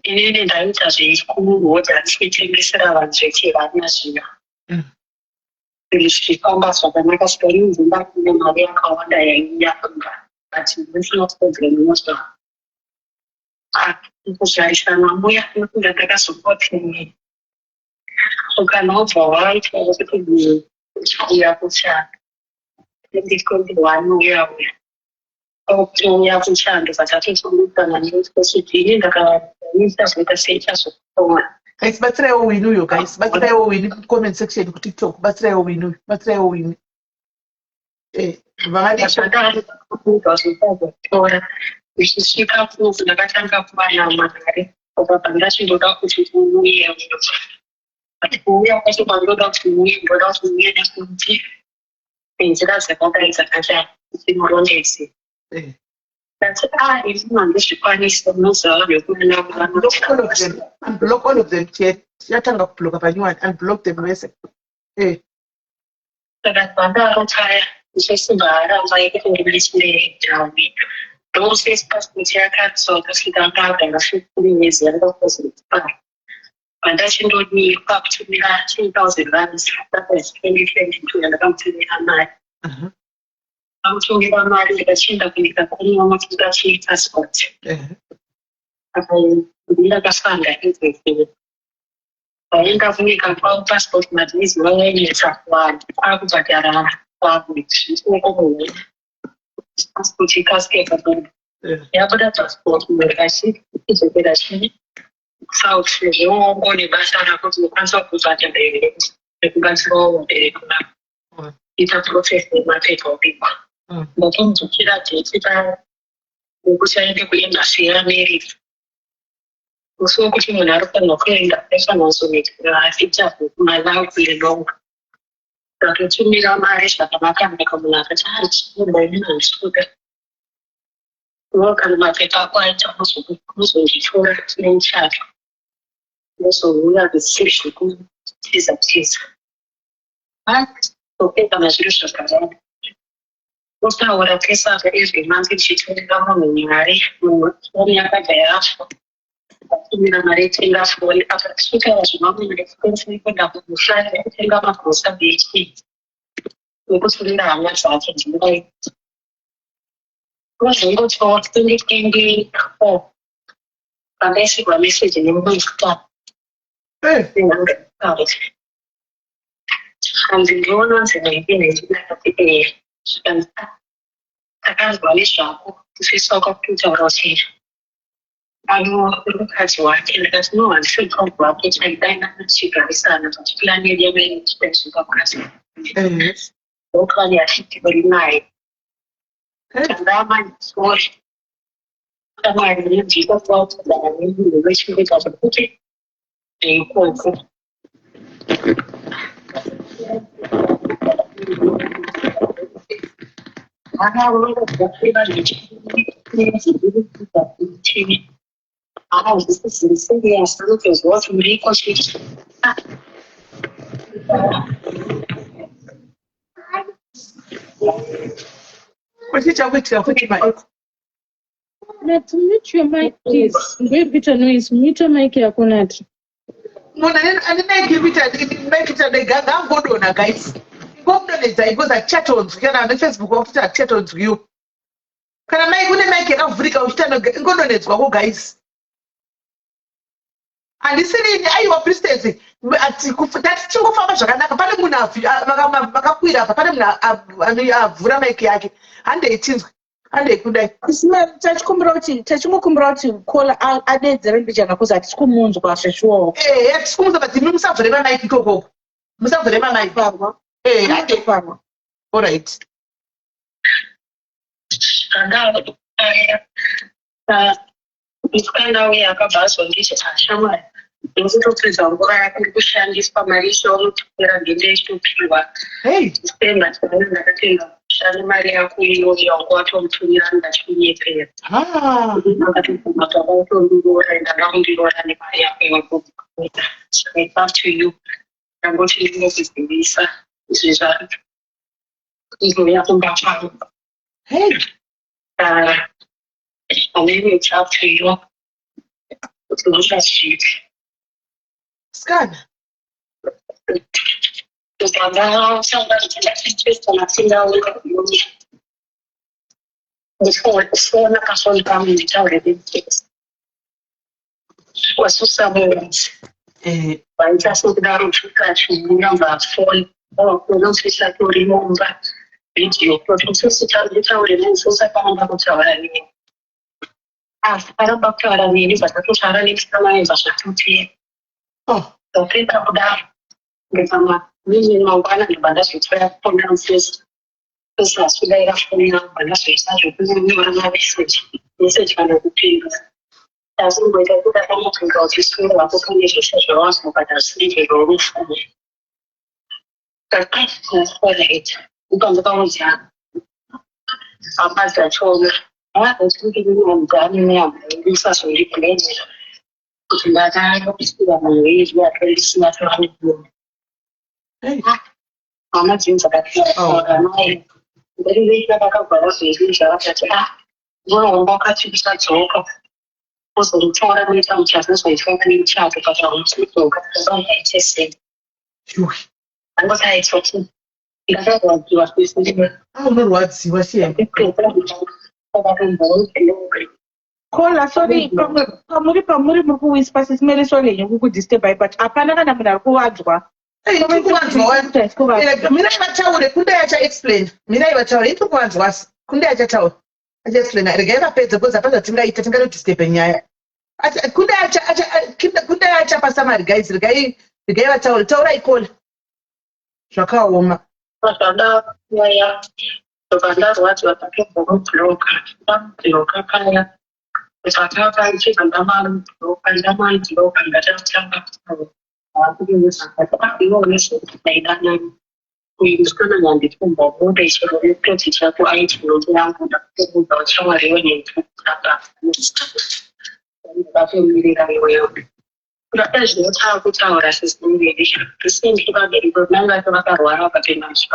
inini ndaita zveikurudza tichitengesera vanhu zvechivana zvino zvichifamba zvakanaka sikari dzimba kune mari yakawanda yaiyanga but not problem whatsoever kuzvarisana muya nokunda takazopotini ukanobva waita kuti uya kuchanda ndikondihwanuya okuya kuchando vatatotomitana nekusudhini ndakaisa zvoita seichazokona guys batsiraiwo wini uyo guys batsiraiwo wini comment section kutiktok batsiraiwo wini uyo batsiraiwo wini vavadaaoa zvichisvika kuzi ndakatanga kuvana mari obva ndachindoda kuti uuye but kuuya kwacho kwandoda kuti uuye ndoda kuti uuye nekuti nzira dzakadai dzakadai dzinorondezi that's izvima ndezvikwanisa munoziva zvekunana unblock all of them tiyatanga kubloka panyuwani unblock them vese saka pandarotaya ndichesimba haramba yekuti ndimechindetauni ndosespasipoti yakatswa kasvika ngagara fifuriyezi yandakozipara pandachindonyikwa kutumira 10,000 rands that's 2022 yandakamutumira mari amutumira mari ndikachienda kunyika kunywa mafuta chipassport ndakasanga everything vaenda kunyika kwavo passport madhizi vaenesa vanhu akubhadhara kwavitinokomuwe passport ikaskeka munhu yabuda passport mekachi izopera chii south zveongo nebasa rako tinokwanisa kubhadhara here nekubatsirawo mubereki wako ita process nemapepa opipa ndatomuzokira dheti pekuti aende kuembasi yeamerica musi wekuti munhu ari kufanirwa kuenda aifanirwa kuzonekera visa kumalawi kulilonga ndatotumira mari zvakanaka ndaka munhu akati ari chiumba inini handisuda kana mapepa ako aita muzozvitora nemuchato muzouya zvisiri zvekutiza tiza topedza nazviro zvakadai usaura pesaka every month ndichitumira munhu mari munhu yakabva yafa atumira mari etenga foni akasvika zvimamwe ekwensi kuenda kumushanda kutenga magosa bheki nekutumira hama dzake dzimbai wazongotiwa 2024 pandaisirwa meseji nemuita hanzi ndiona nzinaipineiakati takanzwa nezvako kusvisa kwakutaura kuti Mukadzi wake ndikati no handisvika wake chaidai tichigarisana tichipilani yedu yamanagement pamukadzi okani hatitori naye tandaamanyisori kamwari nedziva kuvautadana nemunhu vechingeta zvekuti ikoko Let's mute your mic, please. Give it a noise. Mute your mic, Yakunat. I make it a gang guys. Because I chat on Facebook of I chat on you. Can I make it Africa of Go guys? And this is your presidency. That's too far. And they think, and they could smell touch kumbroti, call out a dead the religion because at school moons about a show. Eh, at school, but the moon suffered my Kiko. Musaffer, my father. Eh, I take farmer. All right. Ndikana uya akabhaso ndichashama ndikutopedza nguva yake kushandiswa mari shomutera ndende ichitopirwa spenda ndakatenga kushanda mari yako iyoyo watomutumira ndachimunyepera akatogumakautondurora ndakamundurora nemari yako iyokuita so it's up to you ndangoti ndinokuzivisa izvi zvacho izvo yakumbafamba and maybe it's up to you to look at shit. Scan. Somebody just on a single look at you. Before not a soul coming to tell you this. Was so someone by just look down to catch number fall or pronounce it like to remove video. Produces it out the tower and so I found out what I mean. Parabakara nini batatushara nikama ezashatuti topita kuda ngezama mimi mangwana ngibanda sitwa conferences pesa suda ira funa banda sisa jokuzi wana message kana kupinga tazo ngoita kuda kama kunga ofisi wako kwenye shisha wako kupata sije rorufu kakati kwa late ukaanza kama jana ambaza choga it's looking on Danny now. This was really playing. But that I don't see that my age, we are very smart. I'm not saying that very late back up for us. We shall have to walk out to the side. So, also, the toilet made some chassis with company chat because I want to go. And what I expected. I don't want to ask this. I don't know what's here. Kola, sorry, pamuri muku whisper smell sorry you disturb but apana kana mina kuwadzwa. Mina ivachaure kunde yacha explain. Mina ivachaure itu kuwadzwa kunde yacha taura. Acha explain. Regeva pedza because apana tingaita tingado disturb nyaya. Kunde yacha pasamari guys regai vachaure taura ikola. Zvakaoma. Pasada waya Tokanda watu watakiwa kuroka kaya utataka nchi kandamani kuroka ngatachanga watu wengi sana hiyo ni saidana kuiskana na nditumba boda isoro yetu chako aitu yangu na kufunga chama leo ni tutaka ndio milira hiyo Because you have to tell us this movie. The same people that remember to have a lot of things.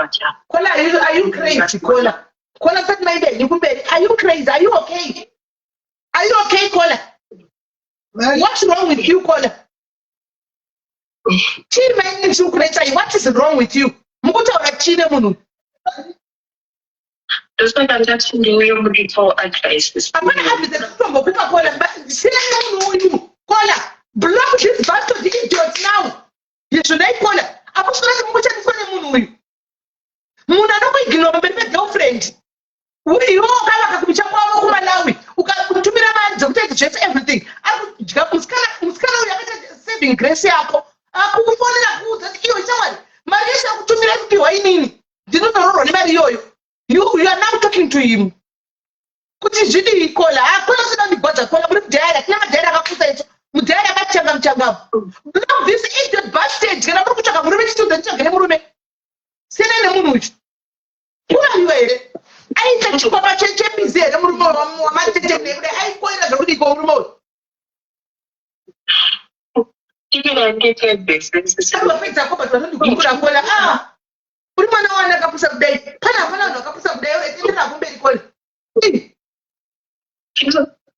Kola, are you crazy? Kola, said my day. Are you crazy? Are you okay? Are you okay, Kola? What's wrong with you, Kola? What is wrong with you? Just like I'm touching the way I'm for advice. I'm gonna have the Kola. Block this bastard idiot now. You should not call her. I'm not going to tell you. Muna no ignore my girlfriend. We all have a Malawi. Who can put to me a man to take just everything. grace yako akukufonera kuudza kuti iwe shamwari mari yeshe akutumira kupiwa inini ndinotororwa nemari iyoyo. You are now talking to him. Kuti zvidi ikola akuna sina migwadza kola muri mudhayara kuna madhayara akapusa icho mudhayara akachanga mchanga. Now this is the bastard kana muri kutsvaka murume chitudza chitsvagere murume sene nemunhu uyu kuna iwe aita chikwapa chebizi here murume wamatete nekude aikoira zvokuti iko murume uyu apedza koba vanondikumbura kola uri mwana wani akapusa kudai pana vanhu vakapusa kudai etendera kumberi kola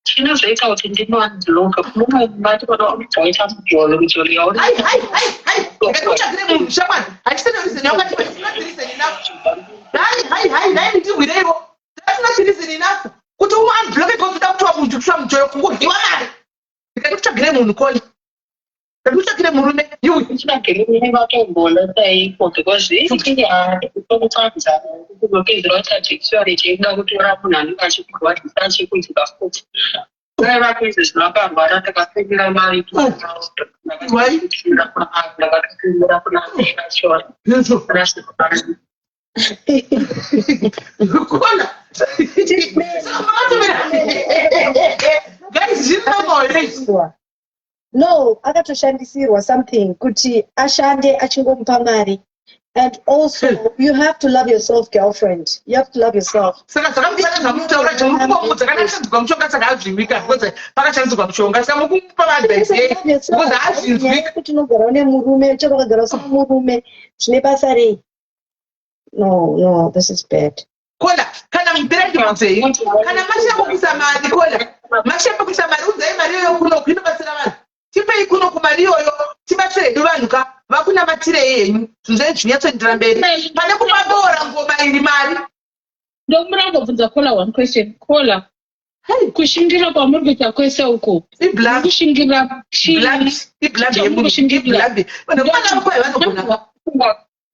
chinozoita kuti ndinoandiloka munomati kana wamujaita mujolo kujoli yauri ndakakutsvagire munhu shamwari hachisina reason yakati that's not reason enough nai ndirwireivo that's not reason enough kuti uanbloke kokuda kutowa muntu kusva mujoyo kungodyiwa mari ndikakutsvagire munhu kola ndakakutsvagire murume chinageremune vatombola saipo because ikutokutadza kunopedzera kuti ajekisari cheida kutora munhu anenge achikurwadzisa achikuitika futi vai vakuizve zvinokarwara takapemera mari ndakatopemera kuna ashora kona guys zvinamaoreiswa no akatoshandisirwa something kuti ashande achingomupa mari. And also you have to love yourself, girlfriend. You have to love yourself. Saka zvakafanana zvamutaura kuti mukumudza kana ashandiswa mushonga saka azvimika because pakashandiswa mushonga saka mukumupa advice because azvinzwika kuti unogara une murume chero wakagara usina murume zvine basa rei. No, this is bad. Kola kana mubereki mudzei kana mashambokisa mari kola mashambokisa mari udzai mari yoyo kuno kuinobatsira vanhu tipei kuno kumari iyoyo tibatsire hedu vanhu ka vakunamatirei henyu zvinzai zvinyatsoendera mberi pane kumaboora ngoma iri mari ndomura ngobvunza kola one question kola kushingira kwamuri kuita kwese uko kushingira iblambi yemunhu vanhu vanakwaye vanogona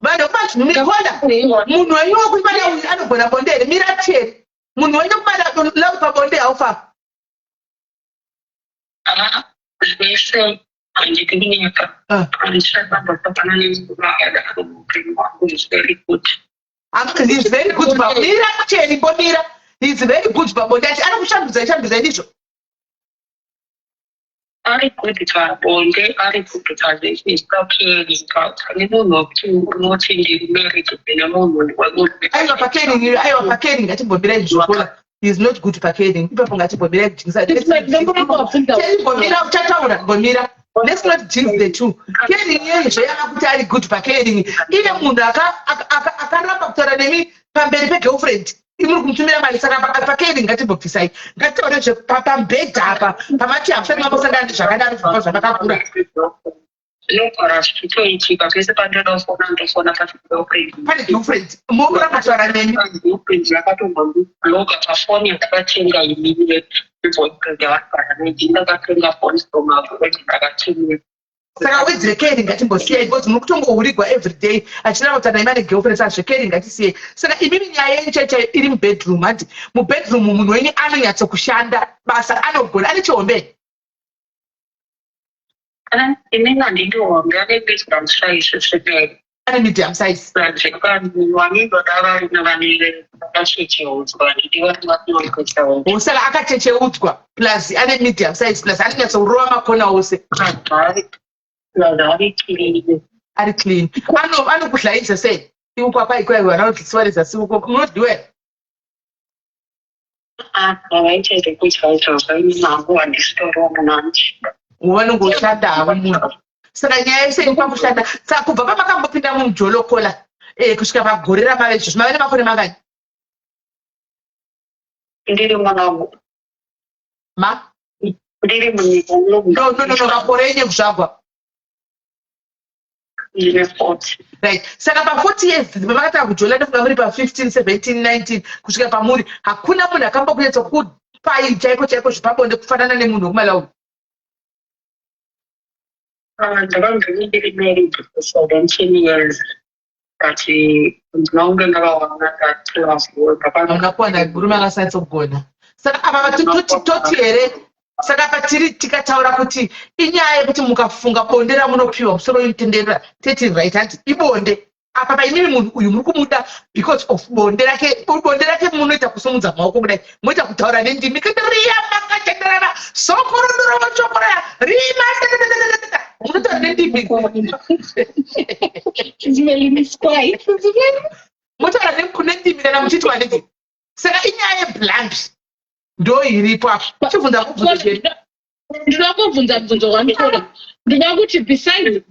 vanhu vantu mumikonda munhu wenyu wakubada uyu anogona bonde here mirateri munhu wenyu kubada lau pabonde haufa zvese handiti kunyika handishaambotapana nemumagada amupenyu wangu is very good he's very good mirateri bomira he's very good pabonde ati anokushambidzai ndizvo ari good pabonde ari good pazvesisapielinga ane munhu wekuti unoti ndiri married nemunhu aiwa pakering ngatimbombirai zvokola. He's not good packaging. People ngatimbomira kujingisa. Bomira uchataura bomira. Let's not jinx the two. Caring yeye zvayanga kuti ari good packaging. Ile munhu akaramba kutora nemi pamberi pegirlfriend. Imuri kumutumira mari saka packaging ngatimbobvisai. Ngatione pambedha apa pamati hapfeni mambosangana nezvakadaro zvakava zvakakura. Zvinogara zvichitoitika pese pandinofona ndofona pane girlfriend mukurangataura nemi girlfriend yakatombobloga pafoni yandakatenga inini neboyfriend yavagara neji ndakatenga foni stomaveti ndakatenga saka wedzekeri ngatimbosiyai because muri kutongourigwa everyday achinarauta naima negirlfriend saka zvekeri ngatisiyei saka imimi nyaya yenyu chaichai iri mubedroom handi mubedroom munhu wenyu anonyatsokushanda basa anogona ane chihombe inenge handindiwonge ane medium size zvinei ane medium size vanongoda varina vane vakachecheudzwa ndidivaaaaa saka akachecheudzwa plus ane medium size plus anonyatsokurova makona ose ari clean anokudlaisa sei iukwapaikwaiwa anaodlisiwareza siuko munodliwa avaiteze kuchaizvozvainangu handisitorowo munanchi vanongoshanda havo munhu saka nyaya yese kwakushanda saka kubva pamakambopinda mumujolokola kusvika pagore ramave izvozvo mave nemakore mangani ndiri mwanangu ndiri munyika no makore enye kuzvagwa ndine 40 right saka pa40 years pamakatanga kujola ndofunga muri pa15 17 19 kusvika pamuri hakuna munhu akambokunyatsa kupai chaiko zvepabonde kufanana nemunhu wekumalaumu ndakangiri married for 17 years but ndinonge ndakawana that unakuwana murume akasanyatsa kugona saka apa toti here saka patiri tikataura kuti inyaya yekuti mukafunga bonde ramunopiwa musoro intendera teti right anti ibonde apa paimiri munhu uyu muri kumuda because of bonde rake munoita kusumudza maoko kudai moita kutaura nendimi riya makatenderana sokorondoro vachokora rima munotaura nendimi motaura nendimi kana muchitwa nendimi saka inyaya yeblunt ndo iripo apo chibvunza ndinoda kubvunza bvunzo wandikora ndinoda kuti besides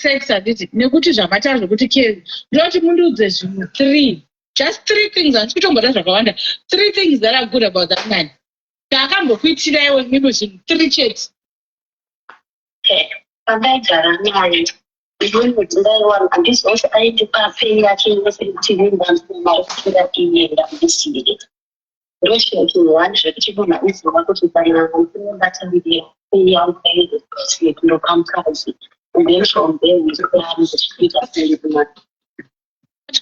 sex handiti nekuti zvamataura zvokuti keri ndoda kuti mundiudze zvinhu 3 just 3 things handisi kutomboda zvakawanda 3 things that are good about that man ndaakambokuitira iwe mimi zvinhu 3 chete pandaigara naye ndinodzinaiwa handizose aiti papei yake inofitirindaaaira ndisiri ndoshekihwani zvekuti munhu aiziva kuti paina unobataniria kundopa mukadzi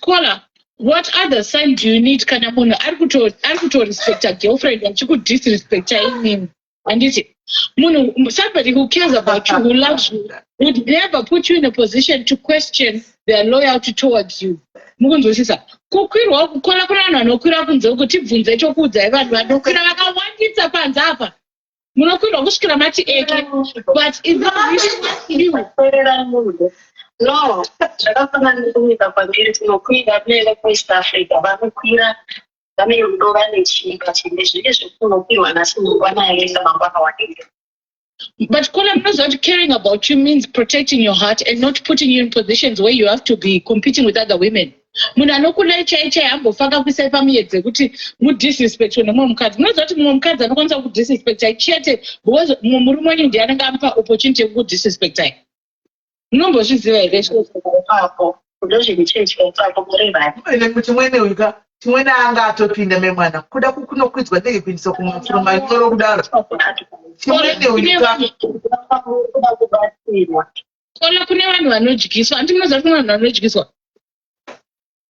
Kola, what other sign do you need kana munhu ari kutorespecta girlfriend achikudisrespecta imini handiti munhu somebody who cares about you, who loves you, would never put you in a position to question their loyalty towards you. Mukunzwisisa kukwirwa kukola kuna vanhu vanokwira kunze kuti bvunze chokuudzai vanhu vanokwira vakawandisa panze apa munokwirwa kusvikira mati eke but is it really you? No, zvakafanana nekunyika kwandiri tinokwira kunenge kueast africa vanokwira vane rudo vane chinyika chinde zvine zvekunokwirwa nasi mungwana yaisa mangwana wadinge. But Kola, not caring about you means protecting your heart and not putting you in positions where you have to be competing with other women. Munhu anokula chaichai ambofaka kuisa pamuedze kuti mudisrespect nemumwe mukadzi munoziva kuti mumwe mukadzi anokwanisa kudisrespectai chete because mumwe murume wenyu ndiye anenge amupa opportunity yekukudisrespectai. Munombozviziva here ipapo ndozvimichechepapo murevani kuti chimwene anga atopinda memwana kuda kunokwidzwa ndege kuindisa kumafuruma inoro kudaro chimwene uika Kola kune vanhu vanodyiswa handi munoziva kuti vanhu vanodyiswa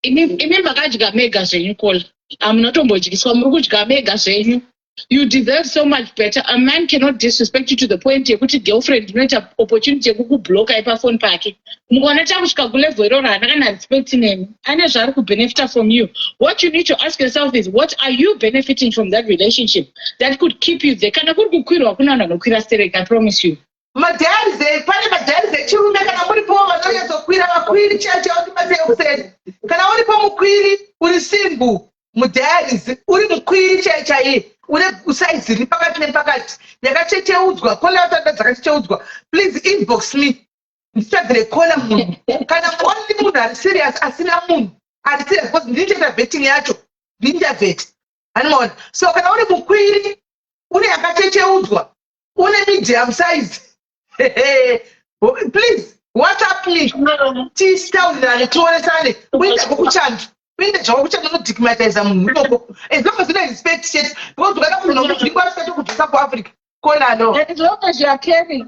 imi makadya mega zvenyu Kola hamunotombodyiswa muri kudya mega zvenyu. You deserve so much better. A man cannot disrespect you to the point yekuti girlfriend inoita opportunity yekukubloka ipafoni pake mukaona takusvika kulevel iroro haana kana respect nemi ane zvaari kubenefita from you. What you need to ask yourself is what are you benefiting from that relationship that could keep you there. Kana kuri kukwirwa kuna vanhu vanokwira stereka, I promise you. Madharize pane madharize chirume kana muripo vanonyatsokwira vakwiri chacho vatibatei kuseni kana uripo mukwiri uri simbu mudharize uri mukwiri chaichai une usaizi ri pakati nepakati yakacheteudzwa kola yatanda dzakacheteudzwa please inbox me nditsvagire kola munhu kana only munhu ari serious asina munhu ari serious because ndinoita vetting yacho ndinjaveti hanimaona so kana uri mukwiri une yakacheteudzwa une medium size please whatsapp me tistaurirane tionesane uenda kokuchando uende zvavakuchanda nodhikimatiza munhu ipopo as long as une respect chete because ukada munhu nokutikwasikati kudhisa kuafrica konano as long as you are caring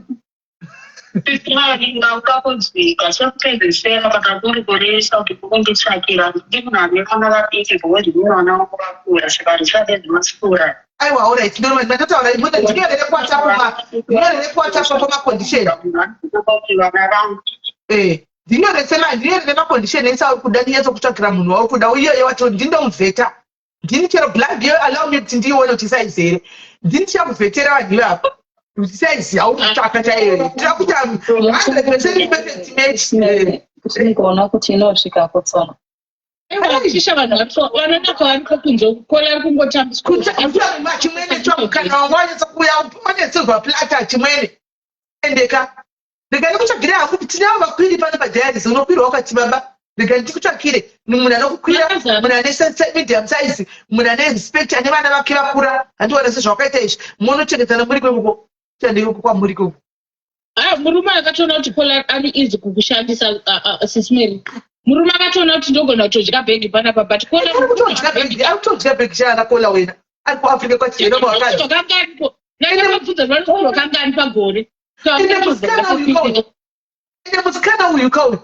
ngaukakunzwika sekupedzisera vakakurikoresa kuti kukunditsvakira ndimunhu anefana vadiki because ndinoona vakura saka risadedzemasikura aiwa alright normal ndatotaura imuda ndinyorere kuwhatsapp pamacondition ndinyorere macondition ese auri kuda ndinyatsokutsvagira munhu wauri kuda iyoyo wacho ndindomuvheta ndini chero blood yo allow me kuti ndiione kuti saizi here ndini tichamuvhetera vanhu ivavo kuti saizi hauri kutsvaka chaiyo tira kuti 100% kuti ndikaona kuti inosvika kutsona shisha vanhu vanoda kwavaniko kunze kukola ari kungotambiswa chimwene chomukana wangu wanyatsokuya une silver plata chimwene endeka rega ndikutsvagire hangu kuti tinavo vakwiri pano padhairis unokwirwa wakati baba rega ndikutsvakire munhu anokukwira munhu ane medium size munhu ane respect ane vana vake vakura handiona sezvawakaita izvi munochengetana muri kwekuko chandiko kwamuri kweko murume akatoona kuti kola ari easy kukushandisa sismeri murume akatoona kuti ndogona kutodya bhegi panapa but kola kutodya bhegi chaana kola wena ari kuafrica kwachiromawakaipo nakamabvudza vanokuro kangani pagore musikana uyu kauyu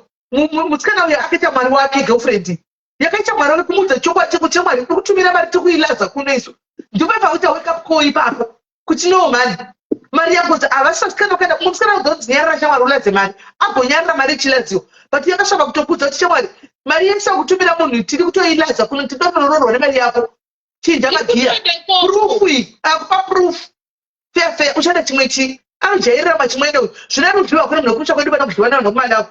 musikana uyu akaita mwari wake girlfriend yakaita mwari wake kumudza chokwa cheko chamwari kutumira mari tikuilaza kuno isu ndopaipa kuti wake up call ipapo kuti no mani mari yako avasaskana kuenda musikana kudzonyarira shamwari uladze mari agonyarira mari ichiladziwa but yakashava kutokudza kuti shamwari mari yese kutumira munhu tiri kutoiladza kuno tidonororwa nemari yako chinja magiya proof iyi akupa proof fefe uchada chimwe chi anojairira machimwene zvina rudyiwa kune mnokumusha kwedu pana kudyiwa nawo nokumalawo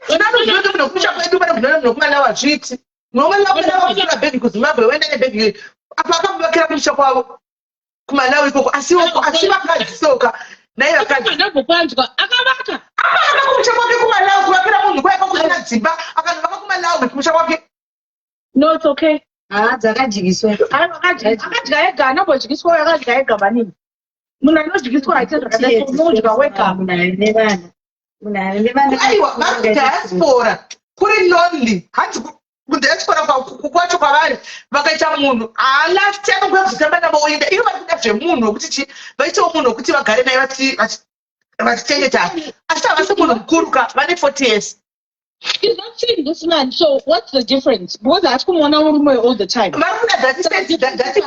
zvina rudyiwa nokumusha kwedu pana kudyiwa nokumalawo hazviiti nomalawo kuvhura bhegi kuzimbabwe wenda nebhegi apa akamuvakira kumusha kwavo kumalawi ikoko asi vakadzisoka nai vakadzikwanzwa akavaka kumusha kwake kumalawi kuvakira munhu kwaika kusina dzimba akanovaka kumalawi kumusha kwake No, it's okay. dzakajikiswa akadya ega anambojikiswa akadya ega maningi munhu anojikiswa aite zvakadaimudya wega aiwa diaspora kuri lonely hanzi kudiaspora kwacho kwavari vakaita munhu alafti anogona kuzotamba navo oenda ivo vakuda zvemunhu wekuti chi vaitawo munhu wekuti vagare naye vachichengeta asi havasi munhu mukuruka vane 40 years. He's not seeing this man, so what's the difference? Because I kumona murume all the time. That's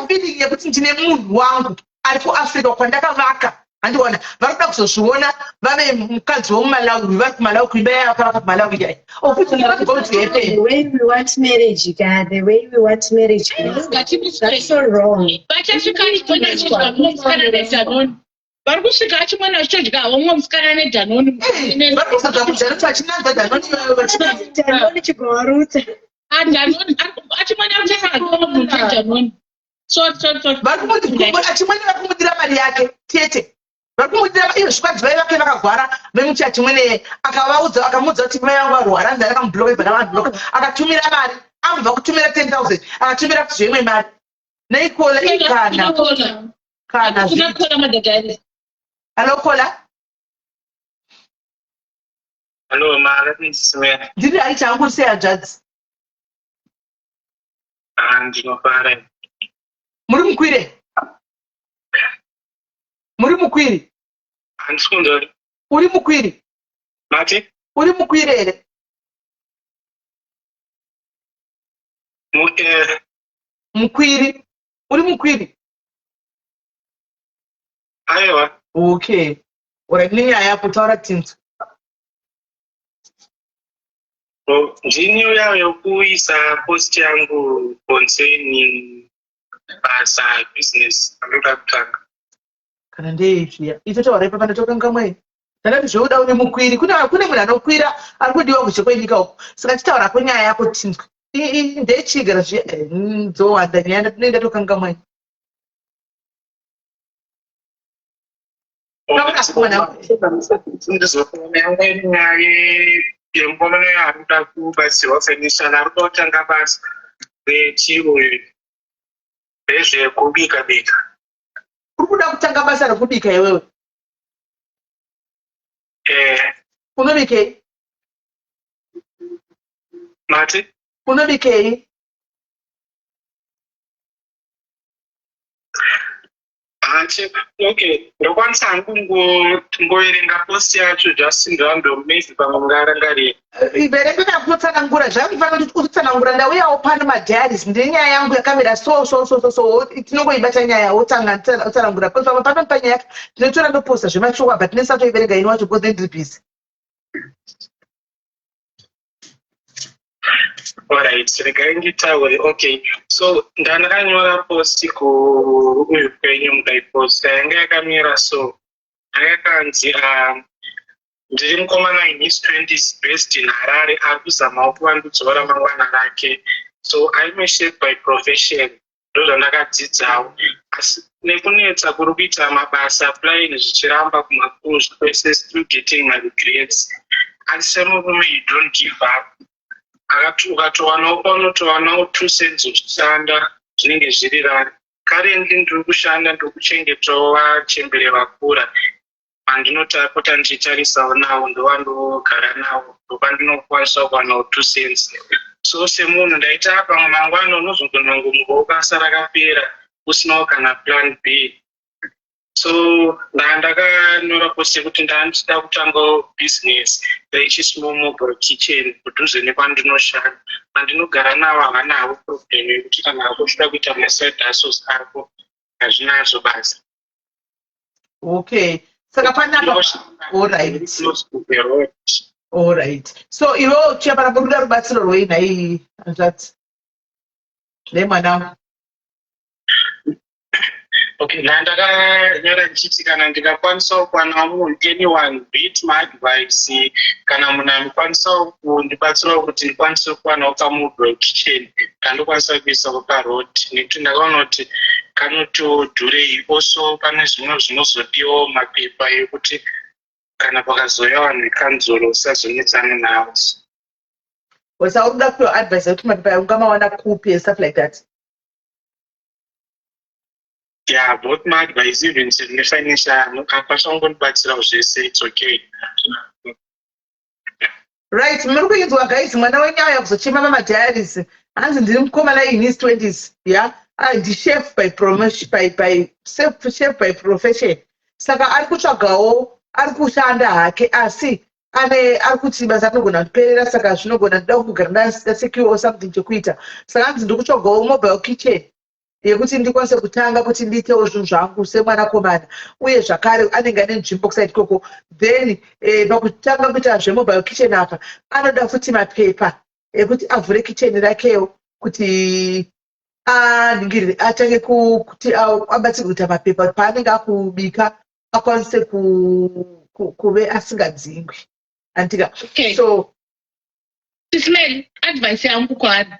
feeling yekuti ndine munhu wangu ari kuAfrica kwandakavaka handiona varikuda kuzozviona vave mukadzi womumalawi vari kumalawi kuimba yakavaka kumalawi yai the way we want marriage God, the way we want marriage that's so wrong. Vari kusvika achimwana achitodya omwe musikana nedhanoni Danone chigwarutsa achimwana achadhanoni achimwene vakumudira mari yake tete vakumudira iyo zvikwadzi vai vake vakagwara vemuti achimwene akamuudza kuti mai vangu varwara nzara akamubloka ibva navanbloka akatumira mari ambva kutumira 10,000 akatumira kuti zvemwe mari neikola kana Hello, Kola. Hello, ma. Let me swear. Did I tell you say a judge? And no pare. Murimukwire. And sundori. Urimukwire. Mati? Urimukwire. Mukwiri. Urimukwire. Aiwa. Okay. Uranyanya yapo taura tintu. Ndini yayo yokuisa post yangu concerning basa business anoda kutanga. Kana ndeizviya. Icho taura ipa pandatoka ngamwe. Ndati zvoda uri mukwiri. Kune munhu anokwira ari kudiwa kuchekwenyika uko. Saka chitaura kwenyaya yako tintu. Ndechigara zviya nzowanda nyaya ndatoka ngamwe. Yembona yaruda kubatsirwa fenisana rutotanga basa rechiuyu rezvekubika bika. Uri kuda kutanga basa rekubika iwewe? Unobikei? Mati? Unobikei? Okay, ndokwanisa ngoerenga post yacho just ndoamdomezi pamwe ngarangarira. Ibereko nakutsanangura zvakufanira kuti utsanangura ndauyawo pano madhiaries ndenyaya yangu yakamira so tinongoibata nyaya utsanangura pano panyaya yake tinotora ndoposta zvemachuwa but nesatoiverenga ini wacho because ndiri busy. Alright, regai nditaure. Okay, so ndakanyora post kuuyu kwenyu mukaiposta yanga yakamira so yakanzi ndiri mukomana in his 20s based in Harare ari kuzamawo kuvandudzwa ramangwana rake. So I'm a chef by profession, ndozvandakadzidzawo asi nekunetsa kuri kuita mabasa applying zvichiramba kumapush kwese still getting my grades. Asi semurume you don't give up. Ukatowanawo paunotowana 2 cents zvokushanda zvinenge zviri rari. Currently ndiri kushanda ndokuchengetawo vachembere vakura vandinotapota ndichitarisawo navo ndovandogara navo ndopandinokwanisa kuwanawo 2 cents. So semunhu ndaita pamwe mangwana unozogona kungomuvawo basa rakapera usinawo kana plan B. So ndakanyora post yekuti ndichida kutangawo business small mobile kitchen kudhuze nekwandinoshanda. Pandinogara navo havanawo problem yekuti kana vakuchida kuita maside hustles ako hazvinazo basa. Okay. Saka panapa. All right. So iwo chapara buruda rubatsiro rweina iyi zvati. Lemwana. Okay, ndakanyora ndichiti kana ndikakwanisa kuwana munhu anyone beat my advice kana munhu anokwanisa kundibatsira kuti ndikwanise kuwanawo kamodel kitchen kandokwanisa kuisa parod nekuti ndakaona kuti kanotodhurei also pane zvimwe zvinozodiwa mapepa ekuti kana pakazoyawo nekanzuro usazonetsana nawo. Wasa uruda kupiwa advice yekuti mapepa ungamawana kupi and stuff like that? Yeah, both my advice, even in financial, it's okay. Right, murikuinzwa guys, mwana wenyaya kuzochema mama diaries. Hanzi ndiri mukomana in his 20s, yeah? And chef by promotion, by chef by profession. Saka ari kutsvagawo, ari kushanda hake, asi ane ari kuti basa rinogona kuperera, saka zvinogona kuda kugara ndasecure or something chekuita. Saka hanzi ndiri kutsvagawo mobile kitchen. Yekuti ndikwanise kutanga kuti ndiitewo zvinhu zvangu semwanakomana uye zvakare anenge ane nzvimbo kuside ikoko. Then pakutanga kuita zvemobile kitchen apa anoda futi mapepa ekuti avhure kitchen rakewo kuti aningirire atange kuti abatsire kuita mapepa paanenge akubika akwanise kuve asingadzingwi. Antika. So Smell advice yangu kwaari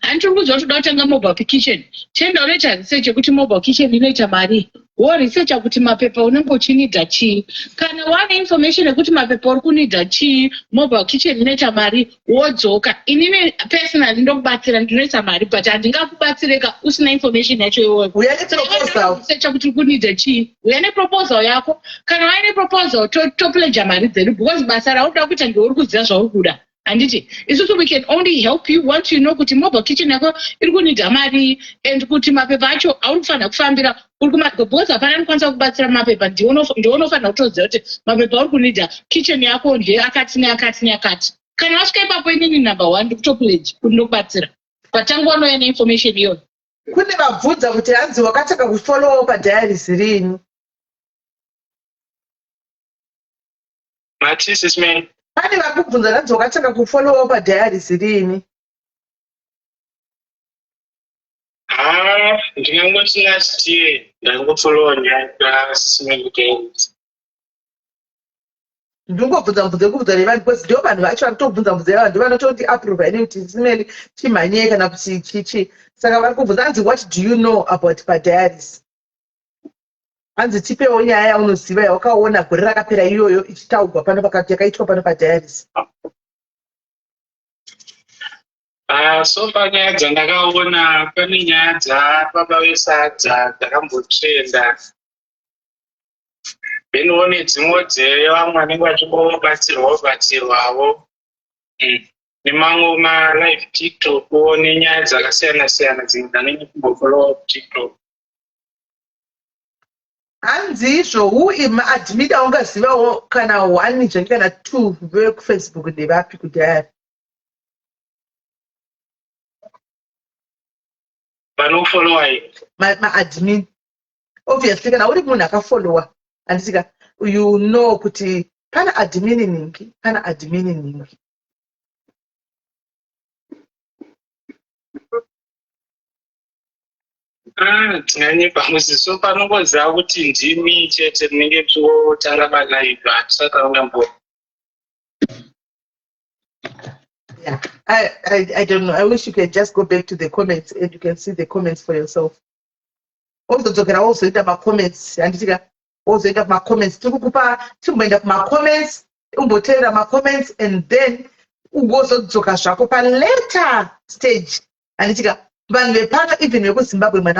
handiri kuzwa toda kutanga mobile kitchen chenda unoita research yekuti mobile kitchen inoita mari wo research kuti mapepa unenge uchinidha chii kana wane information yekuti mapepa uri kunidha chii mobile kitchen inoita mari wodzoka inini personally ndokubatsira ndinoita mari but handingakubatsireka usina information yacho iwoyo research kuti uri kunidha chii uya neproposal yako kana waine proposal topledja mari dzedu because basa raunoda kuita ndeuri kuziva zvauri kuda. Anditi, isusu we can only help you once you know kuti mobile kitchen yako iri kunidha mari and kuti mapepa acho aunofana kufambira uri kumadhobhoza hapana anokwanisa kubatsira mapepa ndionofanira kutoziva kuti mapepa uri kunidha kitchen yako ndeakati neakati neakati. Kana wasvika ipapo inini number 1 ndikutopledge kuti ndokubatsira patangu wanouya neinformation iyoyo. Kune vabvunza kuti hanzi wakataka kufollowa padiaries rini? Matisi man. Pane vakubvunza hanzi wakataka kufollowa padiaries rini? Ndingangoti last year ndangofollowa nyaya sisimekutenzi. Ndingobvunza nevanhu because ndio vanhu vacho vanotobvunza nevanhu ndio vanototi approve ine kuti simeli chimhanye kana kuti chichi. Saka vari kubvunza hanzi what do you know about padiaries? Hanzi tipewo nyaya yaunoziva yawakaona gore rakapera iyoyo ichitaugwa pano pakati yakaitwa pano padiaries. So panyaya dzandakaona pane nyaya dzababa vesadza dzakambotrenda. Then one dzimwe dzevamwe vanenge vachibatsirwawo nemamwe malive TikTok nenyaya dzakasiyana-siyana dzimwe dzanenge kumbofolowa TikTok. Hanzi izvo who admin aungazivawo kana 1 zvake kana 2 vekufacebook ndevapi kudhaya? Vanofolowa maadmin obviously kana uri munhu akafollowa andisika you know kuti pana admin ningi tinganyepa musiso panongoziva kuti ndimi chete rinenge totanga malive hatisakaungambo. Yeah, I don't know. I wish you could just go back to the comments and you can see the comments for yourself. Also, talking also into my comments and also into my comments. To my comments, my comments, and then also to later stage. And even we go Zimbabwe, my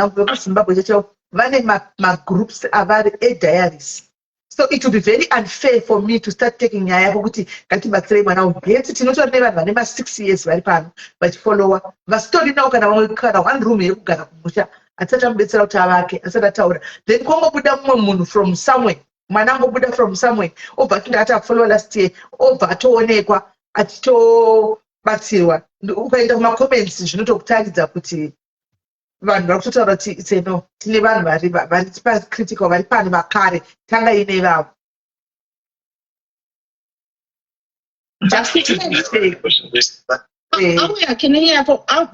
groups are very diaries. So it would be very unfair for me to start taking nyaya kuti kati batsire mwana ubeti tinotori nevanhu vane 6 years vari pano vachifollowa vasitori nawo kana one room yekugara kumusha asati amubetsera kuti avake asati ataura then kongobuda mumwe munhu from somewhere mwana angobuda from somewhere obva atinda ati afollowa last year obva atoonekwa achitobatsirwa ukaenda kumacomments zvinotokutaridza kuti vanhu vari kutotaura kuti it's a no. Tine vanhu vari critical vari pano vakare tanga ine vavo.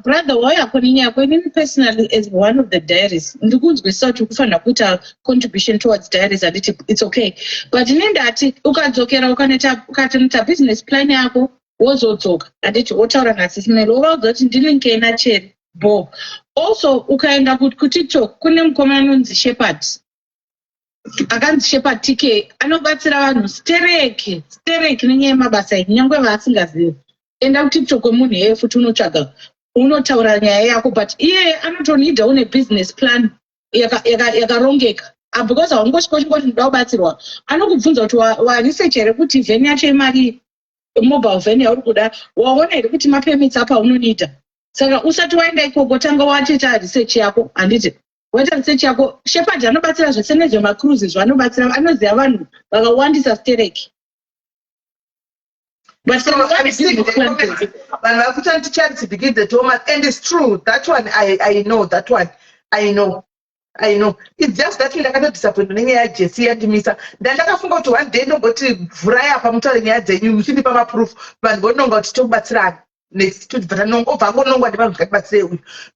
Brother, why personally as one of the diaries, we start to find a contribution towards diaries and it's okay. But in that, ukazokera business plan yako wozotoka anditi wotaura nasismel wazoti ndilinke nacheri bo. Also ukaenda ku TikTok kune mukomana anonzi Shepherd. Akanzi Shepherd TK anobatsira vanhu stereke nenyaya yemabasa nyangwe vasingazivi. Enda ku TikTok wemunhu yeye futi unotsvaga unotaura nyaya yako but iye anotonida une business plan yakarongeka. Because haungosvika ndoda kubatsirwa anokubvunza kuti waresearch here kuti vheni yacho imari mobile van yauri kuda waona here kuti mapermits apa unonida. Saka usati waenda ikoko tanga wachiita research yako handiti waita research yako. Shepherd anobatsira zvese nezvemacruises vanobatsira anoziva vanhu vakawandisa stereki. But so charity begins at home, and it's true. That one I know. That one I know. It's just that we are disappointed. Jesse and Misa. Then I forgot to one day no got to fry up. I'm telling you, you see the proof, but no got to batsran next to but no what about but say.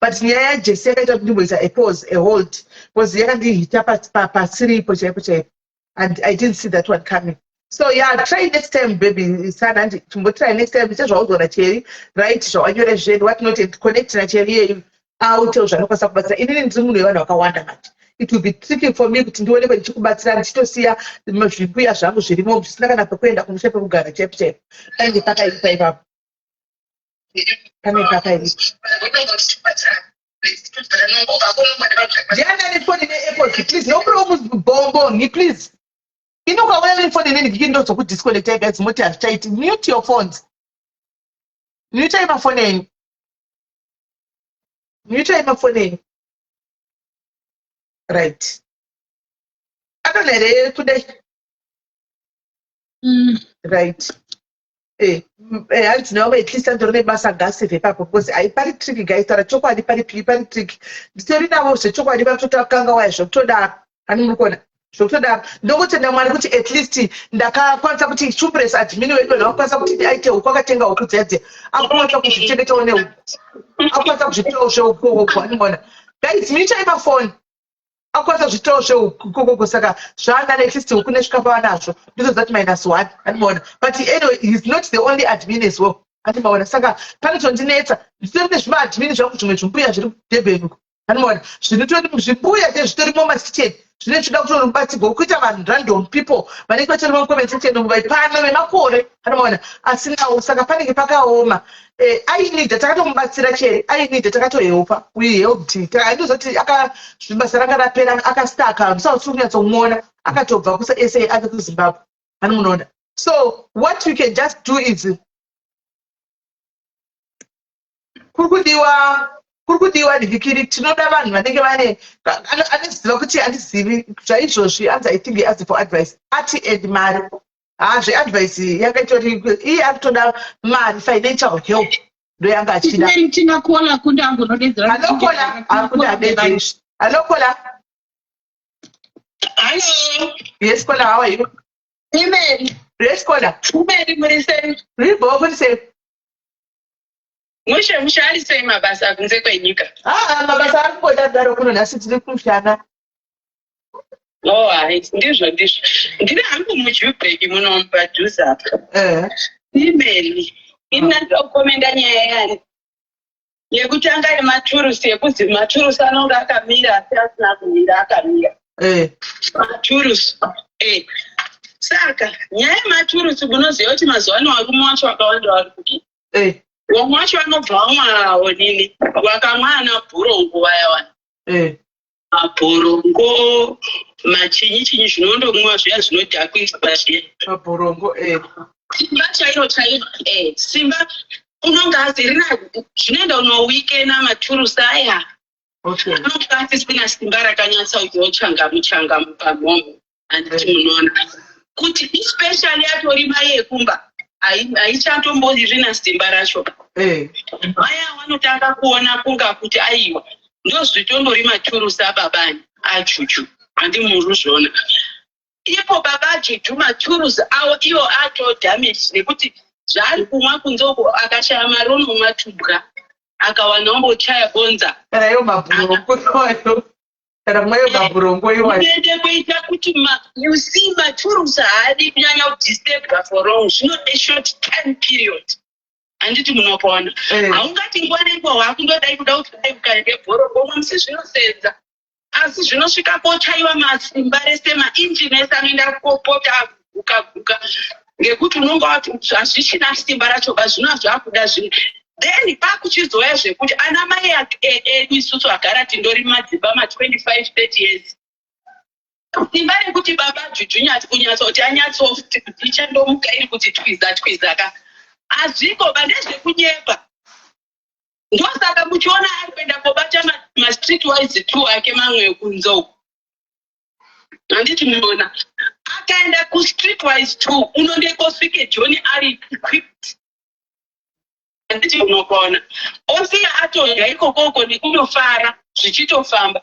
But yeah, Jesse got to do is a pause, a hold. Was the other day papa 3 poche, and I didn't see that one coming. So yeah, try next time, baby. Sana, try next time. It's just all on a cherry, right? So I know what not connect na cherry out of Shanoka, but in Zoom, you know, it will be tricky for me to do whatever you but to see the most we are some she removes like a penda from Shepherd Gana chep and the Tata is paper. Please, no problem, bongo, please. You know how well for the name begin to put disconnected as much as try to mute your phones. Mute my phone in. Mute my phone in. Right. I don't know today. Right. I know at least I don't know gas if because I party tricky guys are a chocolate party trick. The story now was a chocolate to kanga wash to that and so that ndokutenda mwari kuti at least ndakakwanisa kuti chupress admin wedu nakwanisa kuti aite ukwakatenga ukudzedze akwanisa kuzvichengetawo ne akwanisa kuzvitowo zveuko animona guys mutai mafoni akwanisa kuzvitowo zveuko saka zvanga at least ukune zvikapa nazvo ndizo zati -1 animona but anyway he's not the only admin as well animona saka pane tondinetsa nditori nezvimaadmin zvangu zvimwe zvimbuya zviri kudebheni animona zvinotori zvimbuya zvitori mumakicheni zvinoda kutora mubatsirwa kuita vanhu random people vanenge vatori mukometsecheni pano vemakore animona asinawo saka panenge pakaoma ainida takatomubatsira chere ainida takatohelpa we helped andozoti basa ranga rapera akastaka musausi kunyatsokumuona akatobva kusa ake kuzimbabwe anomunoona. So what we can just do is kurikudiwa ndivikiri tinoda vanhu vanenge vane anoziva kuti handizivi zvaizvozvi anzi I think ask for advice ati and mari zveadvice yakaitori iye akutoda mari financial help ndo yanga achida tinakola kundango nodedzera alokola akudadedzera alokola. Hello. Yes, Kola, how are you? Email. Yes, Kola. Email, Murise. Ribo, Murise. Mushe mushali sei mabasa kunze kwenyika. Mabasa arikuda daro kuno nasi tiri kushana. Oh, ndizvo. Ndiri hangu muJubrek muno mupadhuza apa. Email. Ina ndokomenda nyaya yani. Yekutanga ari maturusi yekuzi maturusi anonga akamira asi asina kumira akamira. Maturusi. Saka nyaya maturusi munoziva kuti mazuva ano varume vacho vakawanda vari kuti. Wamwe wacho vanobva vamwawo nini wakamwa ana bhurongo vaya vana. Mabhurongo machinyi zvinondomwiwa zviya zvinodhakwisa zviya. Mabhurongo simba chairo simba unonga azirina zvinoenda unowikena maturusi aya. Anonga asisina simba rakanyatsa kuchanga pamhomo handiti munoona kuti especially atori mai ekumba aichatombozvi na simba racho. Vaya vanotanga kuona kunga kuti aiwa ndozvitondori maturusi ababani ajuju handi muruzvona ipo baba juju maturusi awo iwo damage nekuti zvaari kumwa kunzoko akashaya mari unomwa akawana ombochaya bonza kana yo mabhurongo kana mwayo mabhurongo iwaende kuita kuti you see maturusi haadi kunyanya kudisturba for long zvinode short time period handiti munopona haungati nguva nenguva wakundodai kuda kuti dai kukaende bhorongo musi zvinosenza asi zvinosvika kochaiwa masimba rese mainjini ese anoenda kopota guka ngekuti unonga wati hazvichina simba racho zvino zvakuda zvino then pakuchizoya zvekuti ana mai edu isusu agara tindori madzimba 25-30 years simba rekuti baba juju kunyatsa kuti anyatsoti kuti ichandomuka iri kuti twiza ka hazviko bandezvekunyepa ndosaka muchiona ari kuenda kobata mastreet wise 2 ake mamwe ekunzoko handiti muona akaenda kustreet wise 2 unondekosvike John ari equipped handiti unokona osiya atodya ikokoko nekunofara zvichitofamba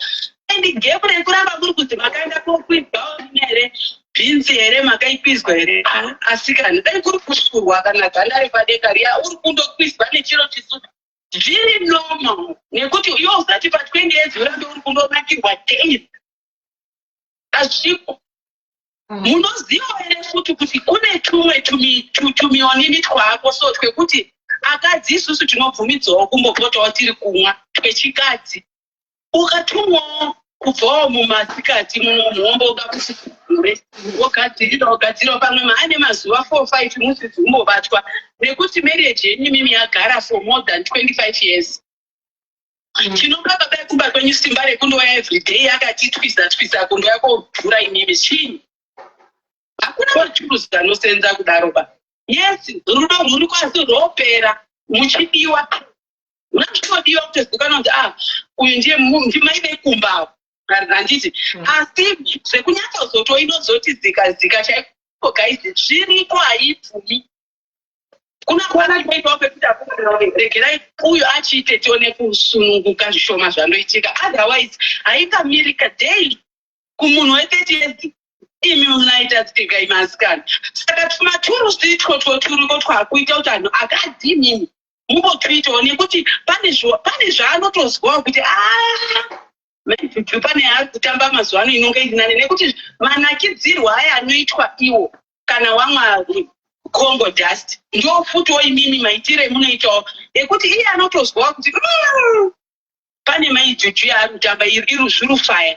and gepu rekuramba muri kuti makaenda kokwizwa here bhinzi here makaikwizwa here asikana dai kuri kushurwa kana ganda repadeka riya uri kundokwizwa nechiro chisu zviri normal nekuti iwo usati pa20 years urambe uri kundonakirwa daily azvipo munoziva here futi kuti kune tumwe tumionini twako so twekuti akadzi isusu tinobvumidzawo kumbopotawo tiri kumwa twechikadzi ukatumwawo kubvawo mumasikati muhomboka kusikure wogadzira pamwe maane mazuva 4-5 musizi umbobatwa nekuti marriage yenyu mimi yagara for more than 25 years chinoka baba yekumba kwenyu simba rekundoya everyday akati twiza kundoya kodhura imimi chini hakuna machuruzi anosenza kudaroba yes rudo ruri kwasi ropera muchidiwa unachodiwa kutozikana kuti uyu ndiye ndimai vekumbawo handiti asi zvekunyatsozoto inozoti zika chaiko gaisi zviriko haibvumi kuna kuwana kuitwa kwekuti regerai uyu achiite tione kusununguka zvishoma zvandoitika otherwise haingamirika daily kumunhu we30 years imi munaita tsika imasikana saka tumaturusi turiko twakuita kuti anhu akadhimini mumbotwitawo nekuti pane zvaanotozwawo kuti pane ari kutamba mazuva ano inonge irinane nekuti manakidzirwa aya anoitwa iwo kana wamwari Congo dust ndo futiwo imimi maitire munoitawo ekuti iye anotozwawo kuti pane maijuju yaari kutamba iri zvirufaya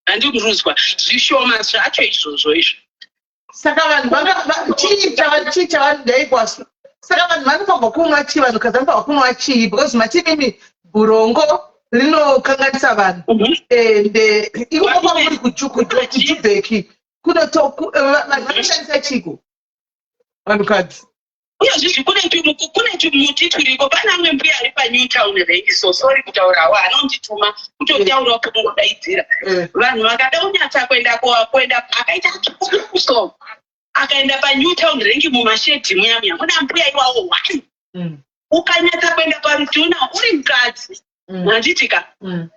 handimuruzwa zvishoma zvacho izvozvo izvo saka vanhu chii chavandaikwasu saka vanhu vanofamba kumwa chii vanhu kazanofamba kumwa chii because matimimi burongo rinokanganisa vanhu ende ikoko muri kuchubheki vanhu vanoshandisa chiko vanhukadzi uyezvizvi kune tumuti turiko pane amwe mbuya ari paNewtown radio sorry kutaurawo anondituma kutotaurawo kungodaidzira vanhu vakada kunyatsa kuenda akaita kuso akaenda paNewtown rengi mumashedhi muyamya muna mbuya iwawo 1 ukanyatsa kuenda parutiuna uri mukadzi handitika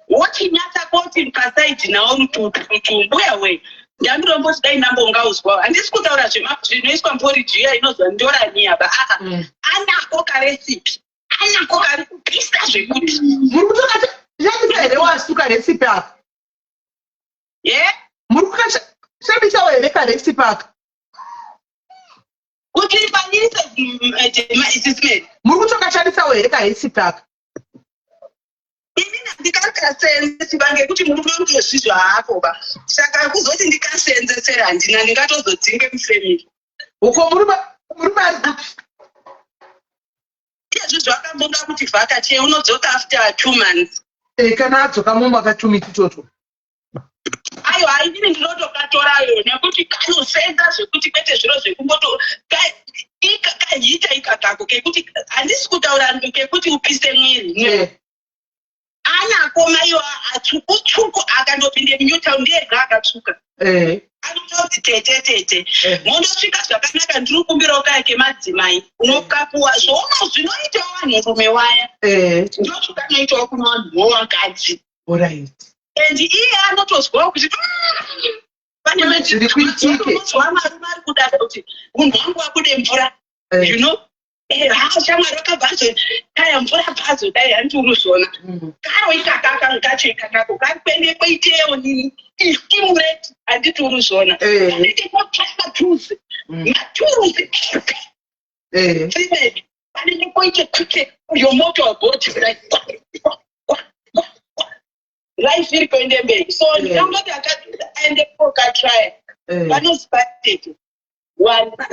wochinyatsa koti mukasaidhi nawo rututu mbuya we ndandiromboti dai ndambongauzwa handisi kutaura zvinoiswa mporiji inozwa ndoraniaba anako karesipi anako kari kupisa zvekuti muri kutoshandisa here wasuka resipi aka muri kukashandisawo here karesipi aka kuti ikwanise muri kutokashandisawo here karesipi aka ini ndikakasenzesiba ngekuti murume ungezvizvo haakoba saka kuzoti ndikasenzesera handina ndingatozodzinge mufemiri uko murume ari iyezvizvo akambonga kuti vhakache unodzoka after 2 months kana adzoka mumaka 2 miti toto aiwa haidini ndinotokatoraayo nekuti kanosenza zvekuti kwete zviro zvekumboto kahita ikakako kekuti handisi kutaura kekuti upise mwiri anako maiwa atsvuku akandopinde muNewtown ndiyega akatsvuka anototi tete mondosvika zvakanaka ndiri kumbirawo kake madzimai unokapuwa zvoono zvinoitawo vanhurume waya ndosvikanoitawo kuna vanhu vowakadzi Alright. And iye anotozwawo kuti pane madzirizwa marume ari kudada kuti munhu wangu wabude mvura, you know. Shamwari wakabvazo dai mvura bvazo dai handiti unozviona karo ikakaka ngacheka kako kakwende kweiteyo nini istimulate handiti unozviona anditi maturuzi panenge poite kuite your motor body like life iri kuende mberi. So ndangoti akaende kokatry vanosibatete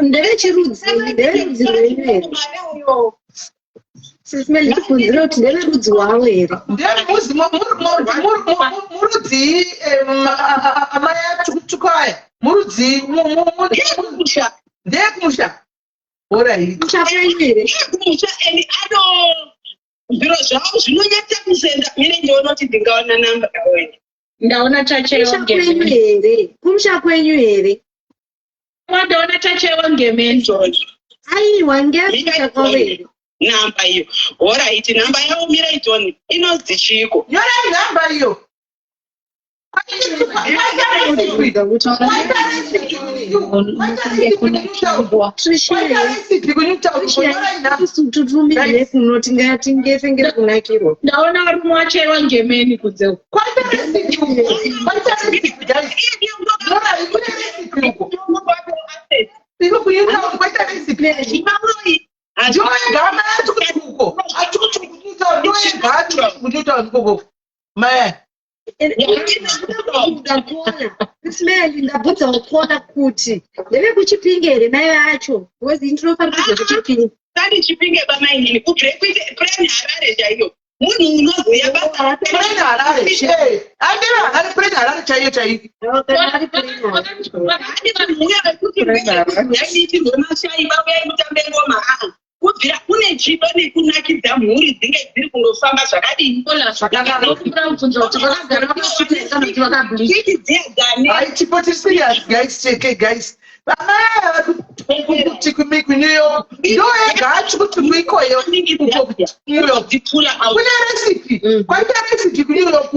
nderechirudzi rwenyu sisimeli ndibvunzire kuti ndererudzi wavo here murudzi amai atukutukaya murudzi ndeyekumusha musha kwenyu here and zviro zvavo zvinonyatsa kusenda. Mine ndioona kuti ndingaona namba yawenyu ndaona tachewo kwenyu here kumusha kwenyu here ndaona tachewo ngemenjojo aiwa ngeamusha kwavo here namba iyo. Alright, namba yavo Miraitoni inonzi chiko. Yorai namba iyo. tutumire kunoti ngatingefengere kunakirwa. Ndaona varume vachayiwa ngemeni kunze. Ismail ndabvunza ukona kuti ndeve kuchipinge here mai vacho because ndinofanira kuita kuchipinge tani chipinge bamai nini kubrekuite plan Harare chaiyo munhu unoziya basa plan Harare andira Harare plan Harare chaiyo chaiyo ari vanhu uya vekuti yaiitirwe mashai vauya mutambe ngoma kubvira kune chido nekunakidza mhuri dzinge dziri kundofamba zvakadini chipoti serious guys kuti kuNew York ndoega achikuti kuikoyo kune recipe kwaita recipe kuNew York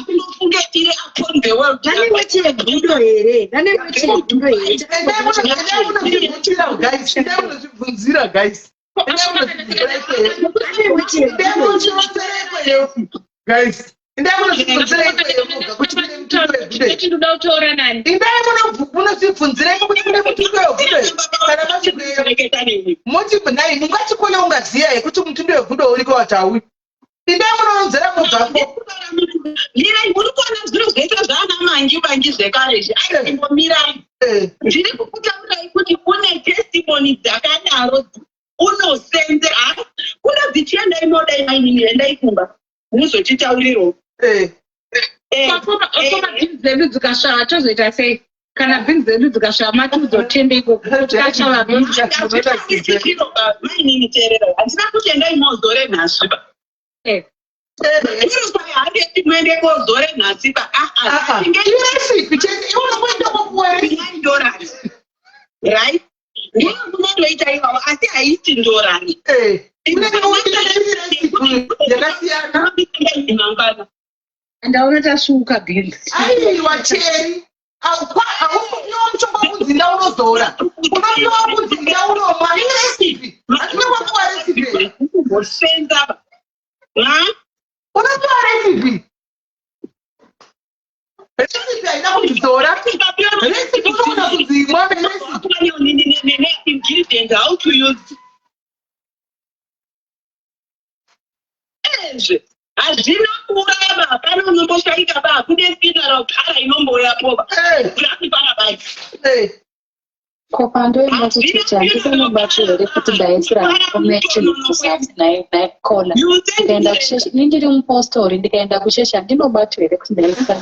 kunofungetire upon the world vanengochigundo here ndavunozvibvunzira guys mungachikone ungaziya yekuti mutundo wevhudo uriko wataui indamunoronzera mubvako mirai muri kuona zviro zvoita zvaana mangi zvekare aimbomirayi ndiri kukutaurai kuti kune testimoni dzakadaro unosenze kunodzi chiendai modai mainini endai kumba muzochitauriro bhinzi dzedu dzikasvava tozoita sei kana bhinzi dzedu dzikasvava matizotembe mainini teerera handina kuti endai mozore nhasviba mwende kozore nhasiba right ndinokunotoita ivavo asi haiti ndorani ndaona tasvuka bhinzi aiwa cheri aunomuchonga ndaunozora unomuchonga ndaunomwa iresipi atinokwakuwa resipi kusenza unopiwa resipi resipi haina kuzora resipi unoona kudzimwa ingredient how to use ezve hazvina kurava pane unomboshaika ba kune funeral kara inomboyapo kurati parabai kopandoinotiticha ndisanobato here kuti ndaisira community naikola ndikaenda kushesha nindiri mupostori ndikaenda kushesha ndinobato here kuti ndaisira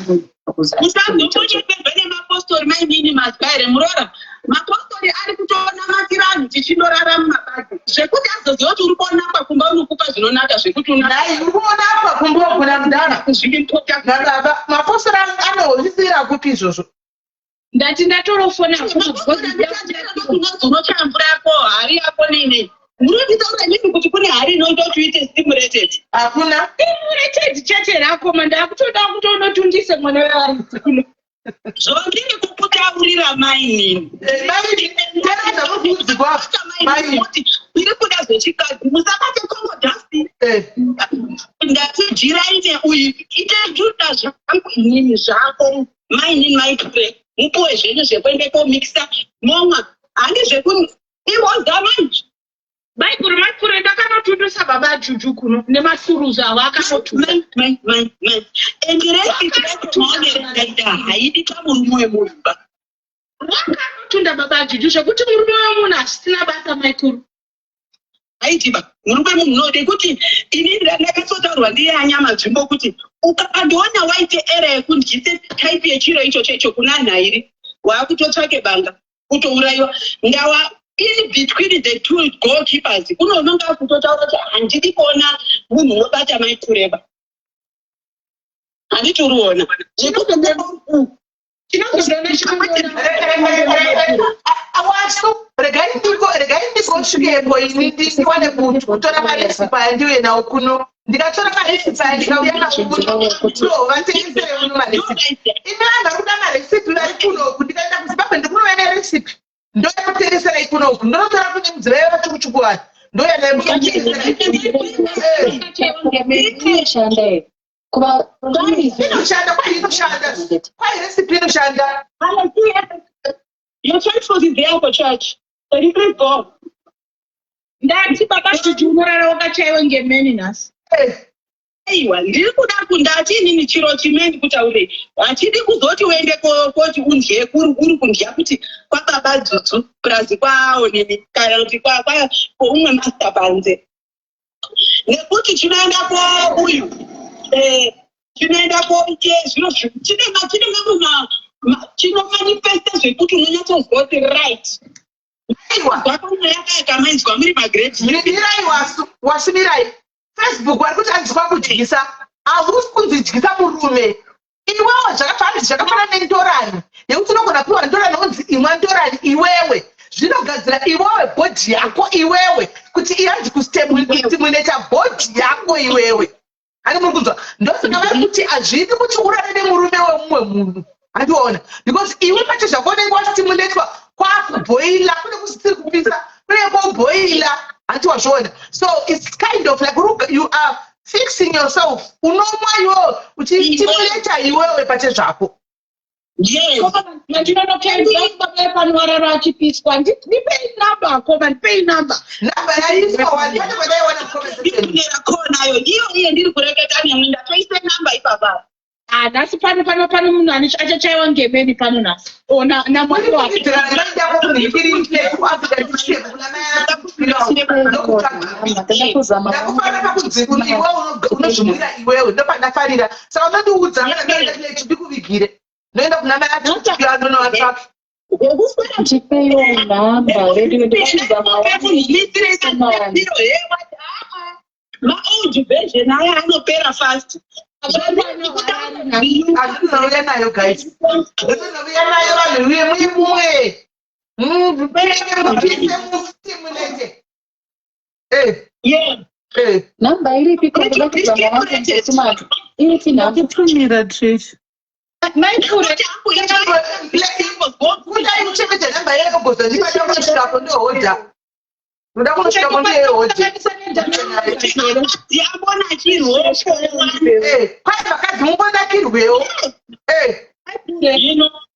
usazotochepebve nemapostori mainini mazvaire murora mapostori ari kutonamatira anhu tichindorara mumabagi zvekuti azoziva kuti uri kuonapa kumba unokupa zvinonaka zvekuti uri kuonapa kumba ogona kudara mapostori anohorisira kupi izvozvo ndati ndatorofona unochamvura yako hari yako nini Munonditaura nini kuti kune hari inoita kuti uite stimulated? Hakuna stimulated chete rakoma ndakutoda kutondotundise mwana wevari kuno. Zvondiri kukutaurira maini. Iri kuda zvechikadzi musakati Congo dust. Ndati jiraine uyu ite zvuda zvangu inini zvako maini maipre mupuwe zvenyu zvekuende komixa momwa handi zvekuni iwoza manje. Baibhuri makure ndakanotundusa baba Juju kuno nemasuruza avo akanotunga. Endirei kuda haidi kamurume wemumba. Wakanotunda baba Juju zvekuti murume wemunhu asina basa maikuru. Aitiba murume munode kuti ini ndakatsotaurwa ndiyanyama dzimbo kuti ukandiona waite era yekundyise type yechiro icho kuna nhairi waakutotsvake banga kutourayiwa ndawa in between the two goalkeepers kunononga kutotaura kuti handidi kuona munhu unobata maikureba handiti uriona regai ndikosvikepo ini ndiwane muntu kutora maresipa yandiuye nawo kuno ndikatora maresipa yandikauya nawo kuno vatengesere muno maresipi imi vanhu vakuda maresipi vari kunoku ndikaenda kuzimbabwe ndikunova neresipi ndoyakutengesera ikunoku ndonotora kune mudziva yevachikuchukuwana inoshanda kwai resipi inoshanda. Your church was there for church. So you can go. Ndati baba Juju unorara wakachaiwa ngemeni nhasi. Aiwa, ndiri kuda kundati inini chiro chimweni kutaure. Hachidi kuzoti uende koti undye kuri kundya kuti kwababa Juju plus kwaonini kana kuti umwe master panze. Nekuti chinoenda uyu. Chinoenda zviro chine mamwe chinomanifesta zvekuti unonyatsozwa kuti right. Zvakona yakayakamainzwa muri magreti. Mirai wasimirai. Facebook wari kuti anzwa kudyisa. Havusi kunzidyisa murume. Iwewe zvakafanana nentorani. Yekuti unogona kupiwa ntorani unonzi imwa ntorani iwewe. Zvinogadzira iwewe bhodhi yako iwewe. Kuti iyanzi kustimuleta bhodhi yako iwewe. Ani muri kunzwa. Ndosaka vari kuti hazvidi kuti urare nemurume wemumwe munhu. Andiona because iwe pacho zvakonenge wastimuletwa kwakuboila kune kusiri kupisa kune koboila antiwazviona. So it's kind of like you are fixing yourself. Unomwa iwewe uchistimuleta iwewe pache zvako. Ndinonokenzapanorara achipiswa ndipei namba koma ndipei namba yaiswakonayo iyo ndiri kureketa nemwe ndatoise namba ipapa. Nasi pano munhu achachaiwa ngemeni pano nasi. Ona namwari wake. Unozvimwira iwewe ndopanafarira. Saka unondiudza ndikuvigire. Noenda kuna mai ati anonovatsvaka. Ndipeiwo namba ma-old version aya anopera fast. Andinovuya nayo guys. Ndinovuya nayo vanhu vemumwe. Namba iripi kuda kuzama wako mtumatu. Iti ndakutumira Trish. Kuchengeta namba yako bozo ndipata kusvika kondohodha. Unoda kunosvika kondohodha. Yabona chirwosho. Kwai vakadzi mumbonakirwewo.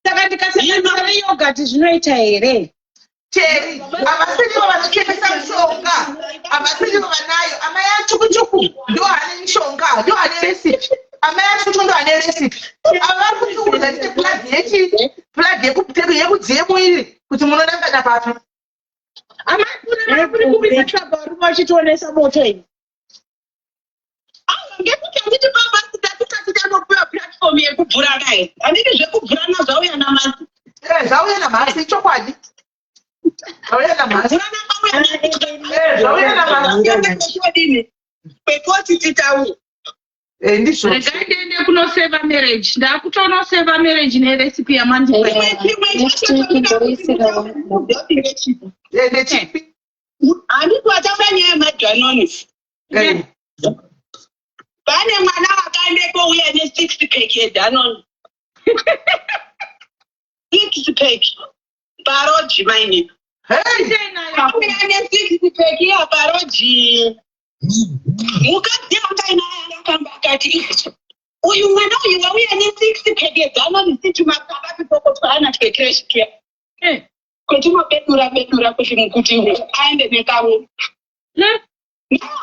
Saka ndikasanganisira yogati zvinoita here? Cheri, avasirivo vanotengesa mishonga. Avasirivo vanayo. Amai achukuchuku ndo ane mishonga, ndo ane recipe. Amai achukuchuku ndo ane recipe. Avari kuti udadite plug yekudziye muiri kuti munonangana papi. Amai kuri kupinda traba vari vachitoonesa moto iyi. Ngekuti handiti baba tinopiwa platform yekubvura naye. Handiti zvekubvurana zvauya namasi. Zvauya namasi chokwadi. Zvauya namasi. Kwekoti titauri. Ndizvo. Regai ndiende kunoseva marriage. Ndakutonoseva marriage nerecipe yamandi. Nechipi? handiti watafanya yemadhanoni pane mwana wakaendeko uya ne6 pack yedhanoni 6 pack paroji maini uya ne6 pack yaparoji mukadzi akainaya akamba akati uyu mwana uyu wauya ne6 pack yedhanoni situmakaba tipokotwana twekereshi care kwetinobedura kuti aende nekamwe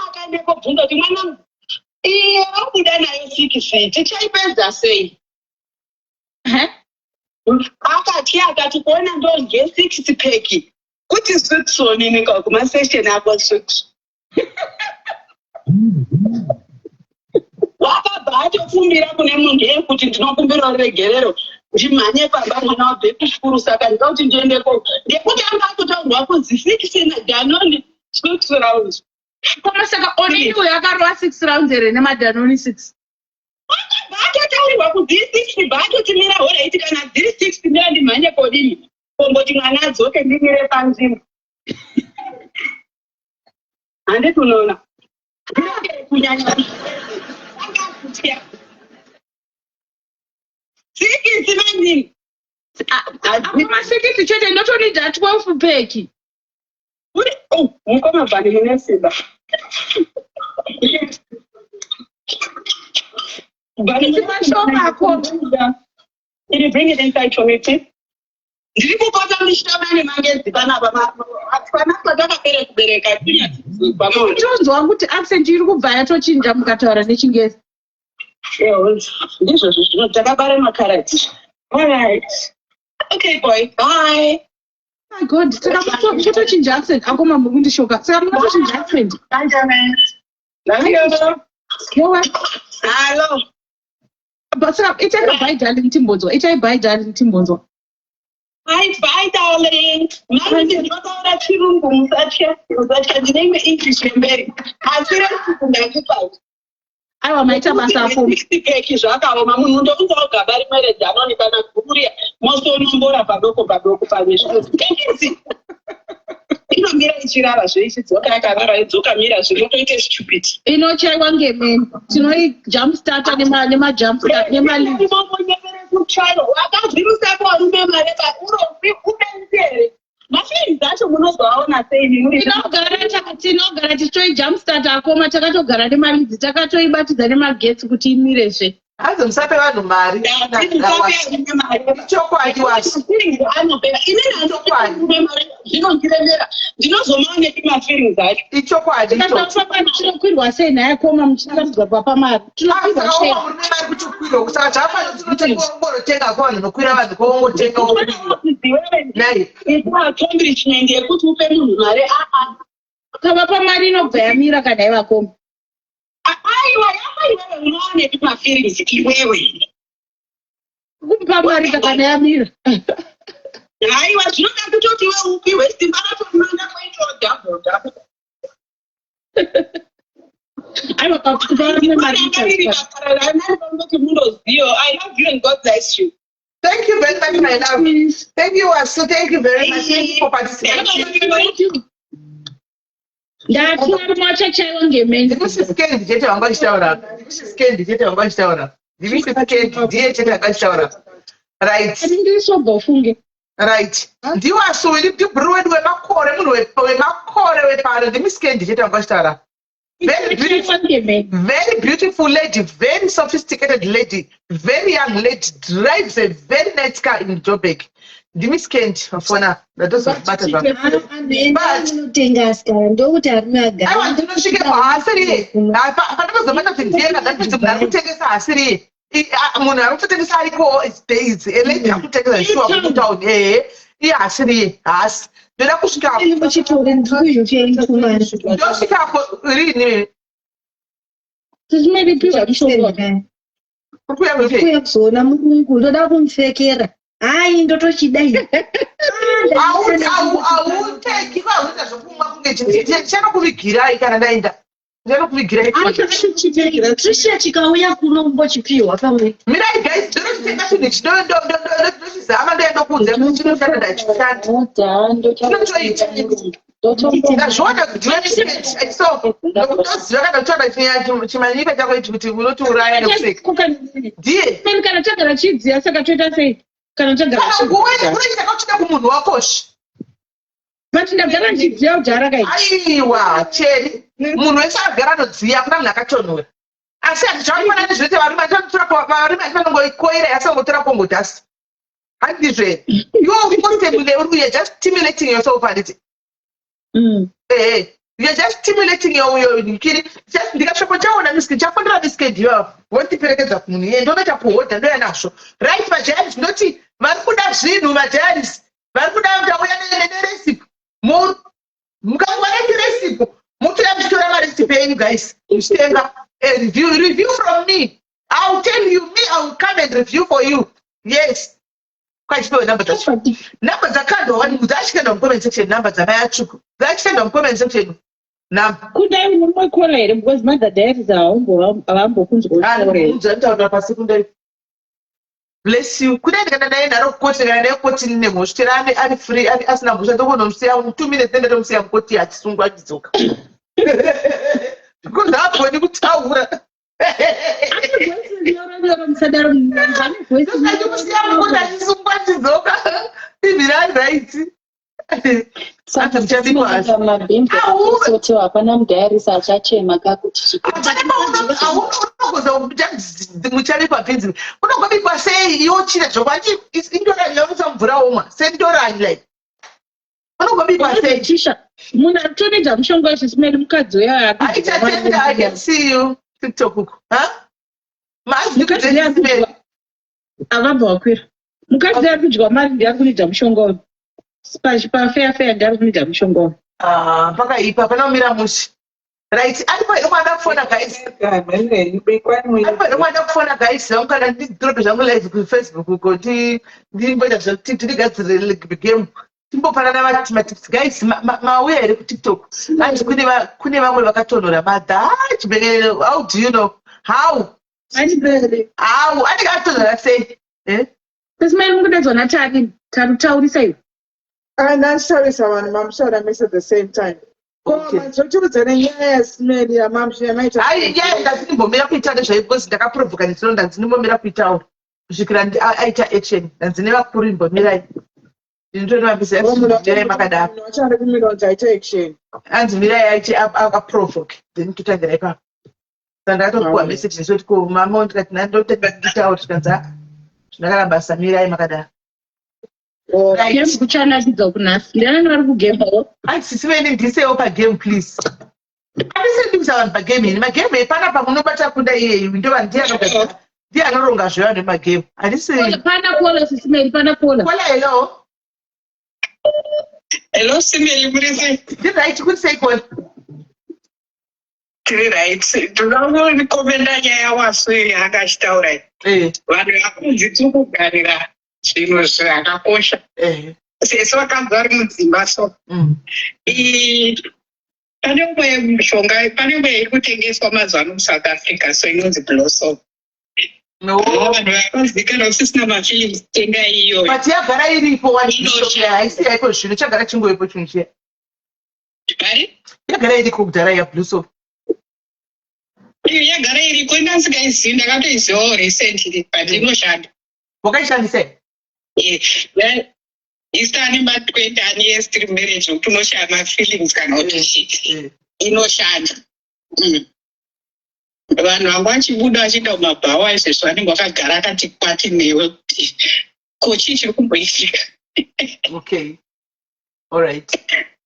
akaende kobvunza kuti mwana iye wabuda nayo 6 tichaipedza sei akati kuona ndonge 6 pack kuti switsoninika kumasesheni ako swits wakabva atofumbira kune munhu yekuti ndinokumbira uregerero ndimhanye pamba mwana wabve kuchikuru saka ndikauti ndiendeko ndekuti anga atotaurwa kunzi 6 nadhanoni 6 rounds koma saka onini uyo akarova 6 rounds here nemadhanoni 6 wakabva atotaurirwa kuti 6 baatotimira hora iti kana dziri 6 ndira ndimhanye kodini komboti mwana adzoke ndimire panzvimbo handiti unoona kunyanya sikisi manini amasikisi chete ndotonidha 12 peki mukoma bvani munesimba mashomako iri bring it inside for me please ndiri kupota muchitama nemangezi panapa panapa takapere kubereka tonzwa kuti accent iri kubva yatochinja mukataura nechingezi ndizvo zvino takabare makarati alright okay boy bye my god takatochinja accent akoma muri kundishoka saka munotochinja accent hello but saka itai bye darling timbonzwa bye darling mami ndinotaura chirungu musatya ndinenge english yemberi asi resikunakipai aiwa maita basa ako peki zvakaoma munhu ndokunzawo gaba rimwe redhanoni kana guria mosonombora padoko pameshezi inomira ichirara zveichidzoka yakarara idzoka mira zvinotoite stupid inochaiwa ngemeni tinoijumpstarta nemajumpstart nemalimbonyepere kutsvayo wakazvirusa kwarume mareba uropi ubenzere mafilms acho munozvaona sei tinogara tichitoijumpstart akoma takatogara nemalidzi takatoibatidza nemagetsi kuti imirezve hazo musape vanhu mari ichokwadi zvinondiremera ndinozomava netimafilms acho ichokwadi tinokwirwa sei naye koma muchinatidza papa mari tinokwirwa kuti ukwirwa saka zvaafanikutenga kwavanhu nokwira vanhu kwaongotenga accomplishment yekuti upe munhu mari kavapa mari inobva yamira kana ivakoma aiwa yamaiwewe unoone timafilms iwewe kupa mari kana yamira aiwa zvinoda kutoti we upiwe simba ratomanda kwaitwa double aiwa pakuparamne mari mundoziyo I love you and God bless you. Thank you very much, my love. Thank you, Asu. Thank you very much. Thank you for participating. Thank you. ndatiwarimachachayiwa ngemeni ndimisisikendi nditete wanga chitaura ndiyete akachitaura right ndirisobofunge right ndiwasu ndibhuru wedu wemakore munhu wemakore wepano ndimisikendi nditete wanga chitaura very beautiful lady, very sophisticated lady, very young lady, drives a very nice car in Joburg. Ndimiskendi mafona ndadozobata ndinosvike paasiri pandinozobata zvindienga kuti munhu ari kutengesa asiri munhu ari kutotengesa ariko days eledi ari kutengesa shuwa mutaun iye asiri hasi ndoda kusvikapo ndosvikapo rini kukuyakuzoona murungu ndoda kumupfekera hai ndotochidai auteki vahuita zvokumwa kunge chanokuvigirai kana ndaenda ndanokuvigirai trisha chikauya kuno kumbochipiwa pamwe mirai guys ndinochitenga chinhu chinochizama ndaenda kunze chinoshanda ndachishanda chinotoita Ndazviona kuti website so nokutoziva kana kutaura chimanyipe chako ichi kuti unotiuraya nekuseka ndiye kana tagara chidziya saka toita sei kana tagara unoita kauchida kumunhu wakoshi but ndagara ndichidziya kudhara kaiti aiwa cheri munhu wese agara anodziya kuna munhu akatonhora asi handichafanana nezvete varume vanongoikoira asi vangotora kongodhasi handizve you're just stimulating yourself and it you're just stimulating your ndikasvoko chaona miski chafundira miskedi yavo vondiperekedza kumunhu iye ndonoita kuhodha ndoya nazvo right majayari zvinoti vari kuda zvinhu majayaris vari kuda ndauya neresipi mukangovareti resipi mutoya muchitora maresipi yenyu guys muchitenga review from me. I'll tell you, I'll come and review for you. Yes. Quite sure number that's numbers are kind of one who's actually on comment section numbers are actually that's on comment section. Now could I more call it because mother death is our bless you. Could I get a name of coaching and airport in the most and free and as numbers I don't know 2 minutes then I don't see a coach at soon what is okay. Good luck when you tell hapana mudhayarisi achachema mucharipa bhinzi unogobikwa sei yochira zvokwati indorani yamusa mvura omwa sendorani like unogobikwa sei chisha munhu atoneja mushonga wezvisimeri mukadzi uya aichatenda I can see you TikTok uko avabva wakwira mukadzi ari kudya mari ndiari kunidza mushonga uyu pafeafea ndiari kunidza mushonga uyu pakaipa panomira mushi right aripo inokwanda kufona guys kana ndidhirope zvangu live kufacebook uko ndimboita zvakuti tirigadzire game timbopanana matips guys mauya here kutiktok anzi kune vamwe vakatonhora madhachibekere how do you know how anenge atonhora sei pesimai mukudedzwa natani tarutaurisa iwe ndanditaurisa vanhu mamushaura mese at the same time zvotiudzane nyaya yasimeri yamaita ndazinimbomira kuita nezvai because ndakaprovhoka netino ndandinimbomira kuitaura kusvikira aita action ndanzine vakuru imbomirai achari kumira kuti aita action anzi mirai aiti akaprovoke then totangira ipapo sandakatokuwa message nesoti ko mama ndikati nandotanga kutaura tikanzi zvindakaramba samirai makadaro kuchanakidza kunasi ndiani vari kugemawo sisiveni ndisewo pagame please andisendimisa vanhu pagame ini magame epana pamunobata kunda iyeyu ndova ndiye anoronga zvevanhu vemagame handisii pana kola sisimeri pana kola hello hello simeri muri sei ndiright kuti sei kola tiri right ndinongorikomenda nyaya wasui akachitaura vanhu vakunzi tiri kugarira zvinhu zvakakosha sese vakabva vari mudzimba so pane umwe mishonga pane umwe iri kutengeswa mazuva ano musouth africa so inonzi blossom vanhu vakazikanwa kusisina mafilms tenga iyoyo but yagara iripo haisiyaiko zvino chagara chingoipo chinhu chiya yagara iriko kudhara yablossom iyo yagara iriko indasingaizii ndakatoizivawo recently but inoshanda wakaishandisei isani ma20 years tiri marriage nokuti unoshaya mafeelings kana kuti shit inoshanda vanhu vangu vachibuda vachienda kumabhawa izvezvo vanenge vakagara akati kwati newe kuti kochi chiri kumboitika okay alright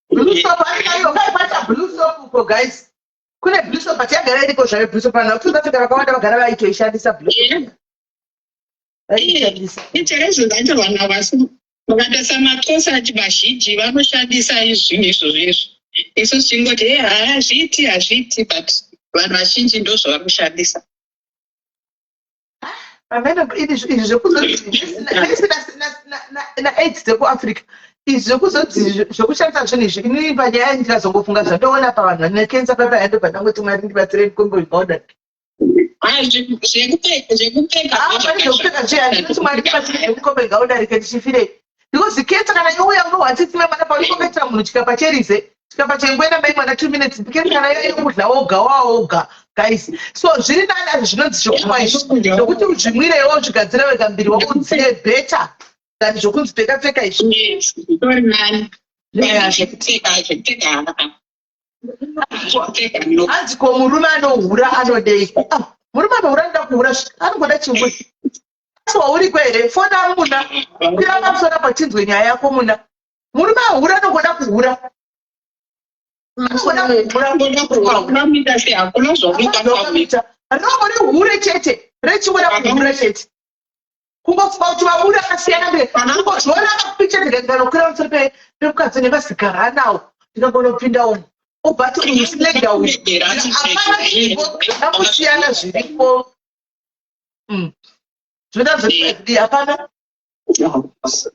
ukaibata blue soap uko guys kune blue soap but yagara iriko zvave blue soap pana kuti vasvika vakawanda vagara vaitoishandisa blue soap iterezo dzacho vanhu avasi vakatasa matosa ati mazhinji vanoshandisa izvinhu izvozvo izvo isu chingoti hazviiti but vanhu vazhinji ndo zvavakushandisa izvi zvekuzonaids dzekuafrica izvi zvekuzonzi zvekushandisa zvinhu izvi inini panyaya ndikazongofunga zvandoona pavanhu vane kensa papaendo pandangoti mwari ndibatsirei kongo zvikaoda zvekukombe ngaudari ketichifirei because kensa kana youya unohwatsitsime mana paunokometera munhu chikapa cherize chikapa chengwena mai mwana 2 minutes because kana yeye kudla oga guys so zviri nani zvinonzi zvokumwa izvi zvokuti uzvimwirewo zvigadzira wega mbiri wako udziye better than zvokunzi pfeka izvi hanzi ko murume anohura anodei murume anohura anoda kuhura anogoda chingwe so uri kwere fona muna kwira pamusoro pachinzwe nyaya yako muna murume ahura anogoda kuhura rinongori hure chete rechingwera kuhura chete kungofunga kuti vabuda akasiyana mberi kungoziona mapicha ndikaganokwira musoro pemukadzi nevasigara anawo ndikangondopinda umu obati usleda uyu hapana zvipo nakusiyana zviripo zvinazoi hapana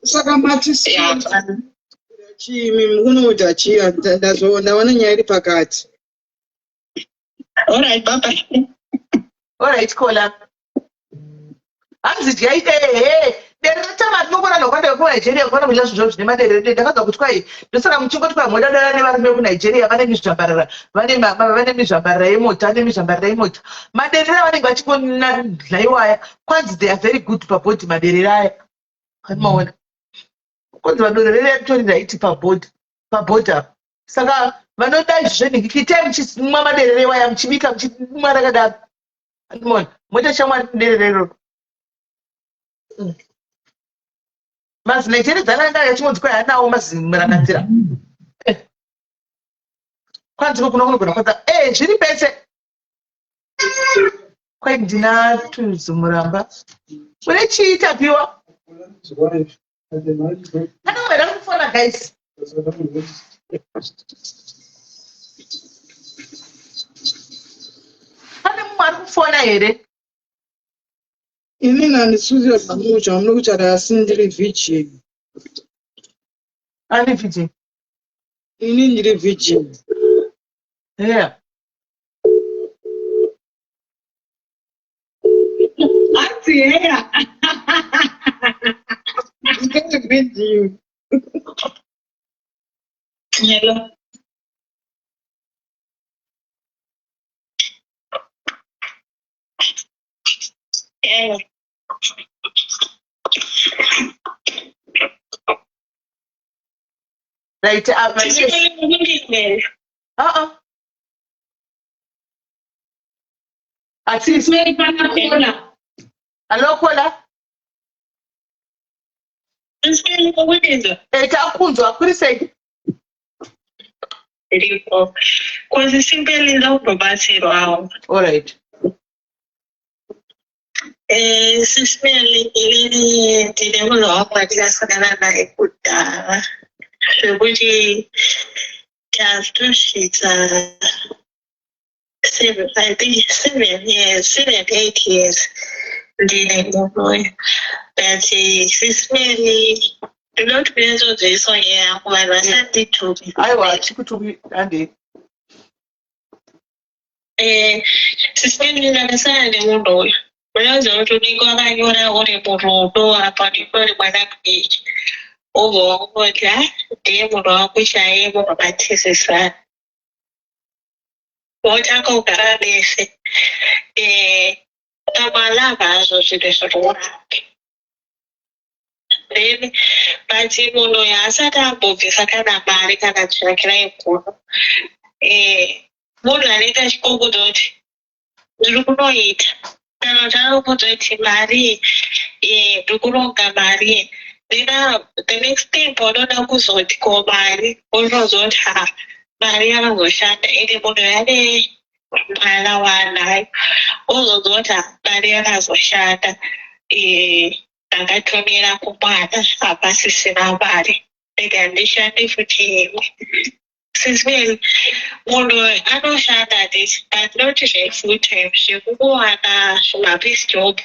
saka matisiya chimi mukunoita chiya ndazoona nyaya iri pakati. Alright baba. Alright kola hanzi jaite derotama tinokona nokwenda kuNigeria kona kuita zvinhu zvine maderere ndakazwa kuti kwai ndosaka muchingoti kwai modadara nevarume kuNigeria vane mizvambarara vane mizvambarara yemota maderere avanenge vachingonadlaiwaya kwanzi they are very good pabhodhi maderere aya kamaona kwanzi madorere yatori raiti pabhodhi apa saka vanoda izvozvo kitai muchimwa maderere waya muchibika muchimwa rakadaro andimona moita shamwari muderere iroro mazinaitere dzananga yachingonzi kwai hanawo mazimurakatira kwanziko kunogona kwanza zviri pese kwai ndina tuzimuramba une chii tapiwa anomwera kufona guys pane mumwe ari kufona here inini handisuzira mamucha munokuti asi ndiri virgin. Ani virgin? Ini ndiri virgin. Yeah. Ati yeah. Ndiri virgin. Hello. Yeah. Right, at least hello Kola. Takunzwa kuri sei? Riko. Kwazi simpeli la ubabatsirwa. All right. Simpeli ili tilemulo wakwatira sakana na ekudala. Zvekuti tazvitosvitsa 7-8 years ndine munhu but sismeli ndinoda kuti kuyenzodziswa nyaya yangu vanhu vasanditupi aiwa chikutupi ande sismeli ndakasara nemunhu uyu unoziva kuti unenge wakanyora uri murudo apa unenge uri mwanambeji obva wakungoti ndiye munhu wako chaiye munhu matizisana wotanga kugara nese amalava azvo zvinhu zvirorake then but munhu uyu asati ambobvisa kana mari kana tsvakira ikuno munhu anoita chikongudzo kuti ndiri kunoita kana kuti anokudza kuti mari ndiri kuronga mari then the next thing paunoda kuzoti ko mari unozoti mari yakazoshanda ende munhu yane mwana wanayo uzozoti mari yakazoshanda ndakatomera kumwana hapasisina mari ende handishandi futi imwe sismeli munhu anoshanda this but not zvefull time zvekukuwana zvimapiece job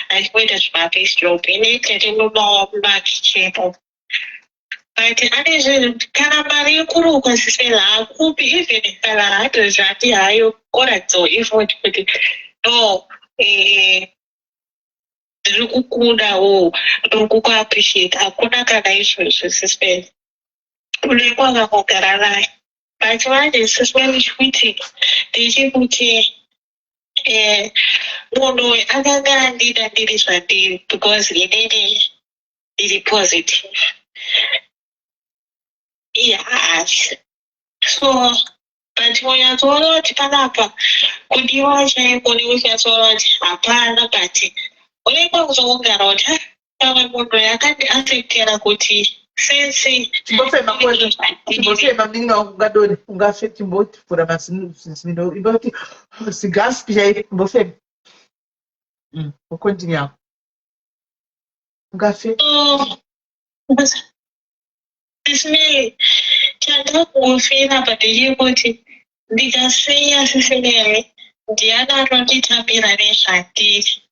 achikuita zvimapiece job inoitete mumakichepo but ane zvinhu kana mari ikuruka sismeli haakupi even kana hatozvati hayo koratidzawo effort kuti no ndiri kukudawo ndiri kukuappreciate hakuna kana izvozvo sismeli unenge wakangogara naye but manje sesimanisha ukuthi ndithi ukuthi munhu akangandidandiriswa ndini because inini ndiri positive. Yes. So but unyatsoona kuti panapa kudiwa chaiko neunyatsoona kuti hapana, but unenge kuzongogara kuti pamwe munhu yakandiafektera kuti sense timbofema mningi ungadoni ungafe timboti vhura mazino imboti sigaspi chairi timbofema ukontinyawo ungafe Ismail, chandakufira padechikuti ndikasiya sisinene ndiyakaronditambira nezvatiri.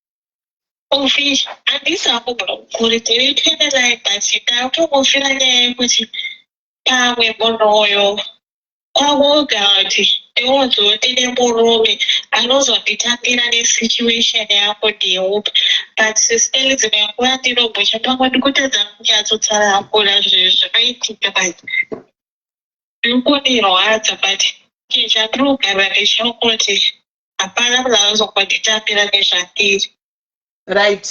Ofisha handisakugona kuritiriitenderai but ndakutongofira nyaya yekuti pamwe munhuyo kwakugara kuti ndiwozotine murume anozonditambira nesituation yako ndeupa, but sisteri dzimwe nguva ndinobhucha pamwe ndikutedza kunyatsotsarangura zvinhu zvinoitika but ndirikundirwadza but chandinogara ndechinokuti hapana munhu anozongonditambira nezvatiri. Right.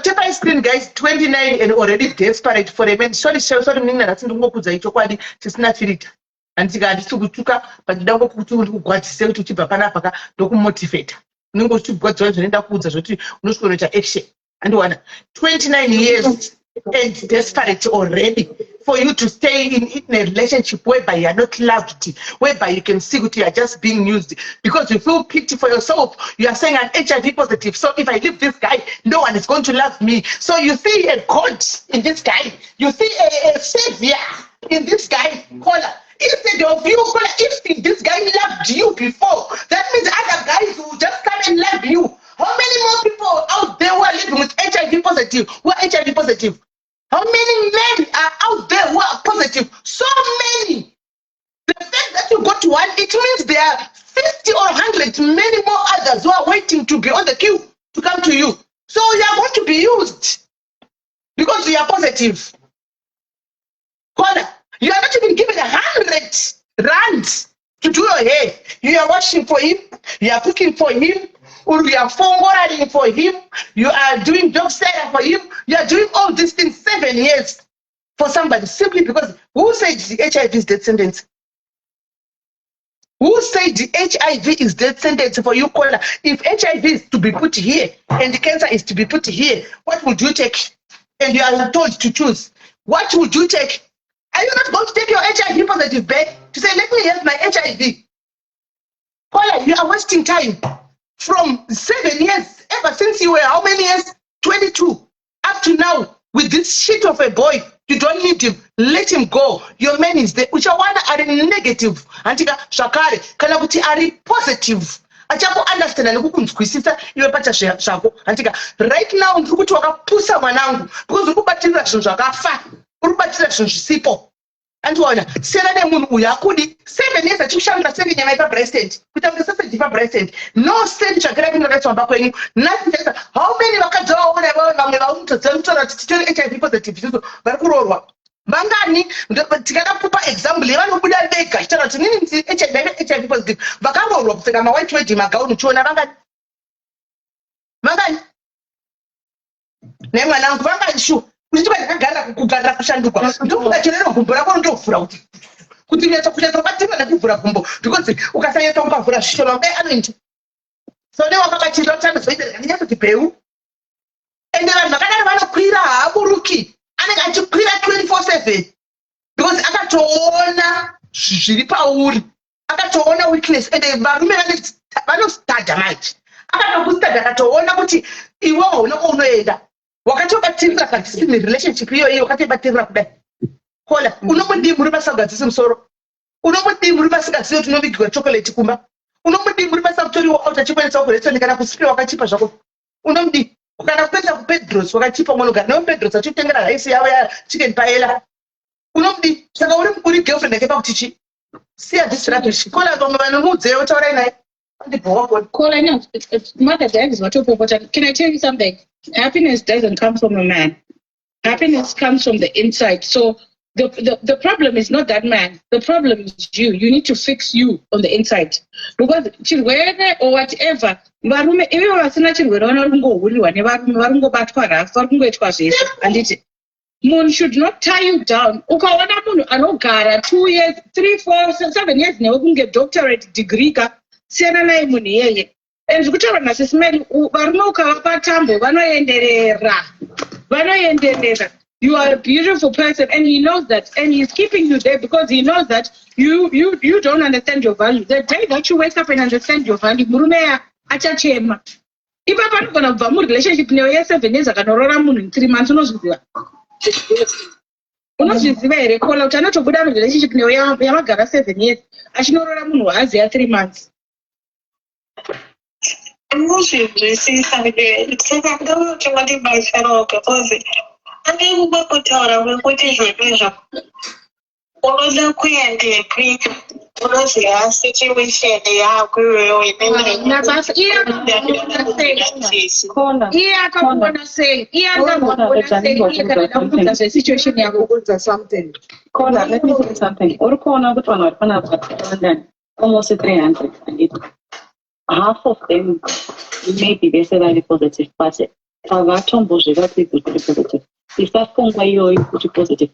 Take my screen, guys. 29 and already desperate for a man. Sorry, mningi ndati ndingokudza ichokwadi chisina filter. Andika ndisukutuka but ndango kuti ndikugwadzise kuti uchibva panapa ka ndokumotivate. Unenge uchibwadzwa zvinoenda kuudza zvoti unosvika unoita action. Andiwana 29 years and desperate already for you to stay in a relationship whereby you are not loved, whereby you can see that you are just being used because you feel pity for yourself. You are saying I'm HIV positive, so if I leave this guy, no one is going to love me. So you see a God in this guy, you see a savior in this guy. Caller, instead of you, caller, if this guy loved you before, that means other guys will just come and love you. How many more people out there who are living with HIV positive, who are HIV positive? How many men are out there who are positive? So many. The fact that you got one, it means there are 50 or 100, many more others who are waiting to be on the queue to come to you. So you are going to be used because you are positive. Caller, you are not even given 100 rands to do your hair. You are washing for him, you are cooking for him, or you are forwarding for him, you are doing job setup for him, you are doing all these things 7 years for somebody simply because who said the HIV is death sentence? Who said the HIV is death sentence for you, caller? If HIV is to be put here and the cancer is to be put here, what would you take? And you are told to choose. What would you take? Are you not going to take your HIV positive back to say, let me have my HIV? Caller, you are wasting time. From 7 years, ever since you were how many years? 22. Up to now, with this shit of a boy, you don't need him. Let him go. Your man is there. Uchawana are negative. Antika shakare. Kana kuti are positive. Achako understand and kukunzwisisa iwe pacha shako. Antika right now ndikuti wakapusa mwanangu because ukubatira zvinhu zvakafa. Ukubatira zvinhu zvisipo. Andiwana sera nemunhu uyu akudi 7 years achikushandira sei nyama yepa-breasted kutanga sesejipa-breasted no send chakira kinhu rakaitwa mba kwenyu nothing. How many vakadzi vaona vamwe vamutodziva mutora kuti titori HIV positive isusu vari kuroorwa vangani? Tikadakupa example yevanobuda vega chitaura kuti nini HIV positive vakaroorwa kupfeka mawhite wedding magauni uchiona vangani nemwanangu vangani shu kuchitiva ndakagarira kushandurwa ndokugachorero gumbo rako ndovhura kuti kunyatsa kubatirwa nekuvhura gumbo because ukasanyatsa ukavhura zvishoro ngai anoita so newakabachirira kuti anozoita ndinyatsoti bheu ende vanhu vakadaro vanokwira haaburuki anenge achikwira 24/7 because akatoona zviri pauri, akatoona weakness ende varume vanostadha manje akatokustadha akatoona kuti iwewe unoko unoenda wakatobatirira participate relationship iyoyo wakatobatirira kudai kola unomudii muri basagadzise musoro, unomudii muri basingazive kuti unovigirwa chocolate kumba, unomudii muri basa kutoriwa out achikwanisa kuresoni kana kusipiwa wakachipa zvako unomudii kana kuenda kupedros wakachipa munogara nawo pedros achitengera raisi yavo ya chicken paella unomudii saka uri girlfriend yake pakuti chi siya this rubbish kola vamwe vanomudzeyo taurai naye Kola, no, Mother Dad is what you put. Can I tell you something? Happiness doesn't come from a man. Happiness comes from the inside. So the problem is not that man. The problem is you. You need to fix you on the inside. Because chirwere or whatever, varume ivo vasina chirwere vanongohuriwa nevarume varungobatwa rafu varungoitwa zvese handiti. Munhu should not tie you down. Ukaona munhu anogara 2 years, 3, 4, 7 years newe kunge doctorate degree ka siyana naye munhu iyeye. And zvekutaura nasismeli varume ukavapa tambo vanoenderera. You are a beautiful person, and he knows that, and he's keeping you there because he knows that you don't understand your value. The day that you wake up and understand your value, murume achachema. Ipa panogona kubva murelationship newe 7 years akanorora munhu in 3 months unozviziva. Unozviziva here kola kuti anotobuda murelationship newe yamagara 7 years achinorora munhu waaziya 3 months. Unozvizwisisa saka ndinoti matibatsirawo because andikuba kutaura kwekuti zvezvo unoda kuendepi unoziva situation yako iyoyo iye akakuona sei iye akakuona sei iye kana ndakuudza zvesituation yako kuudza something Kona, let me say something. Uri kuona kuti vanhu vari panapa vari almost 300 and half of them maybe vese vari positive but havatombozviratidzi kuti positive. Isafungwa iyoyo kuti positive.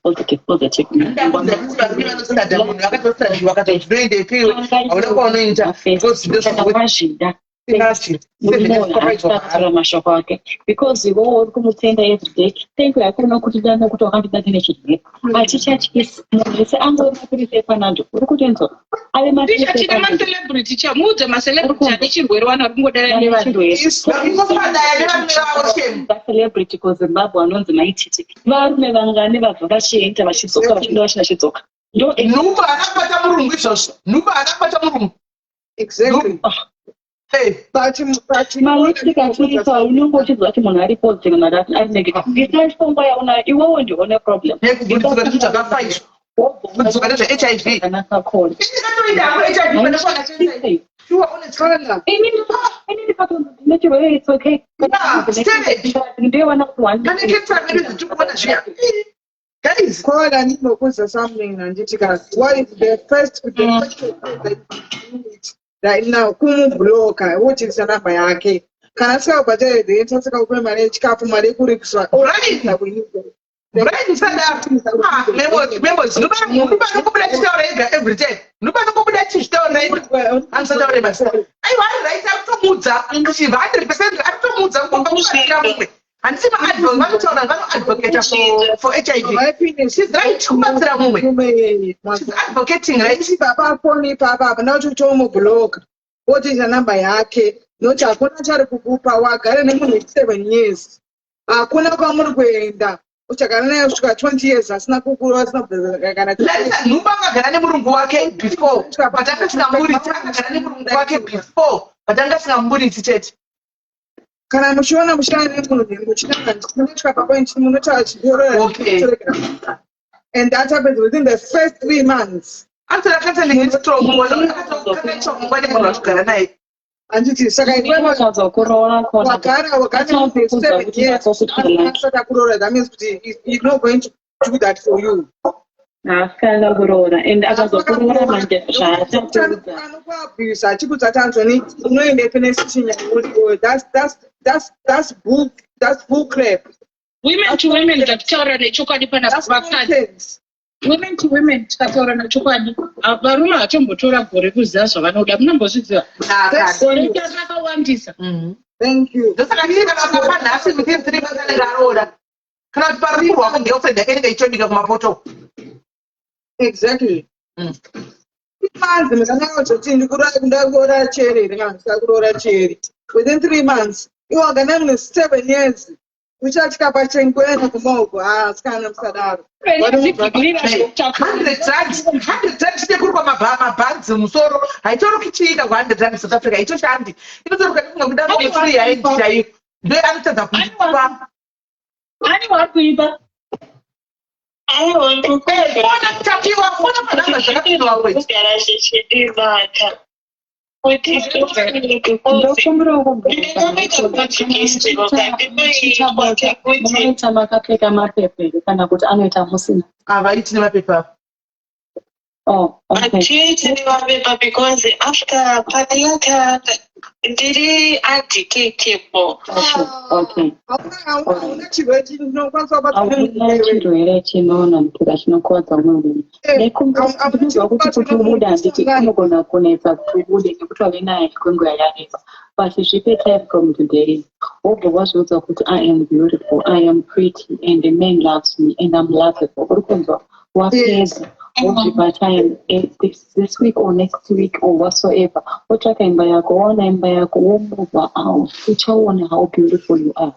Mashoko ake because iwo uri kumutenda everyday thank you akuna kuti dana kuti wakandida nechirwere achichatyisa munhu wese angori mapirisi epanado uri kutenzo ave mapirisi celebrity chamuudze macelebrity ane chirwere wana uri kungodara celebrity kuzimbabwe anonzi maititi varume vangane vabva vachienda vachidzoka vachinda vachidzoka nuba akabata murungu izvozvo nuba akabata murungu exactly malistic achiripa unenge uchidza kuti munhu ari positive kana ari negative ndisaifunga yauna iwowo ndione problem Guys, call and you something and what is the first right now kumubloka wothi kusanamba yakhe kana sikawubhatele the entire sikawupe mali yechikafu mali yekurikiswa right members nuba nokubuda chitaura ega every day nuba nokubuda chitaura ega ansataure basa aiwa right akutomudza chibva 100% akutomudza kumusvika mumwe handisi maadvocate vanotaura vanoadvocate for HIV she's right kubatsira mumwe she's advocating right baba foni papa nauti utomubloka woti namba yake noti hakuna chari kukupa wagare nemunhu 7 years hakuna kwamuri kuenda uchagara naye kusvika 20 years asina kukura asina kana nuba akagara nemurungu wake before but akasingamburitsi akagara nemurungu wake before but angasingamburitsi chete kana muchiona mushana nemunhu muchinanga munosvika papoint munotaura chiorora and that happens within the first 3 months answer akati ndingestrong akatokanaitwa nemunhu watogara naye anditi saka wakarakurora that means kuti he's not going to do that for you haasikaenda kuroora and akazokuroora manje zvaaanokuabhisa achikudza tanzoni unoendepi nesichinyauri that's bull crap women to women takutaura nechokwadi pana vakadzi women to women takataura nechokwadi varume vatombotora gore kuziva zvavanoda munambozviziva rakawandisa thank you ndosaka ndikanaapanhasi within 3 months anenge aroora kana kuti parumuru wako girlfriend yake inenge ichibika kumapoto exactly manzi mukanakazoti ndakuroora cheri kana ndisakuroora cheri within 3 months iwagana mune 7 years uchatya pachenkwena kumaoko asikana musadaro 100 drugs tekurwa mabhanzi musoro haitoroki chiita ku100 drugs south africa haitoshandi inotoroka kungakudaafree yaidaiyo ndo anotadza kuipa ani wari kuipa ona kutapiwa ona manamba zvakapindwa kweti Munoita makapfeka mapepere kana kuti anoita musina? Havaiti nemapepa. Oh, okay. Hatiiti nemapepa because after panayaka ndiri undetectable. Okay. Hauna chirwere chinokwanisa Hauna chirwere chinononoka chinokuwadza umwe munhu. Ndinozwa kuti kubuda handiti kunogona kunetsa kuti ubude nekuti wave naye kwenguva yareba. But zvipe time from today, wobva wazviudza kuti I am beautiful, I am pretty, and the man loves me, and I'm lovable. Uri kunzwa wapedza wozvipa time this week or next week or whatsoever. Wotsvaka imba yako, waona imba yako, womubva out, uchaona how beautiful you are.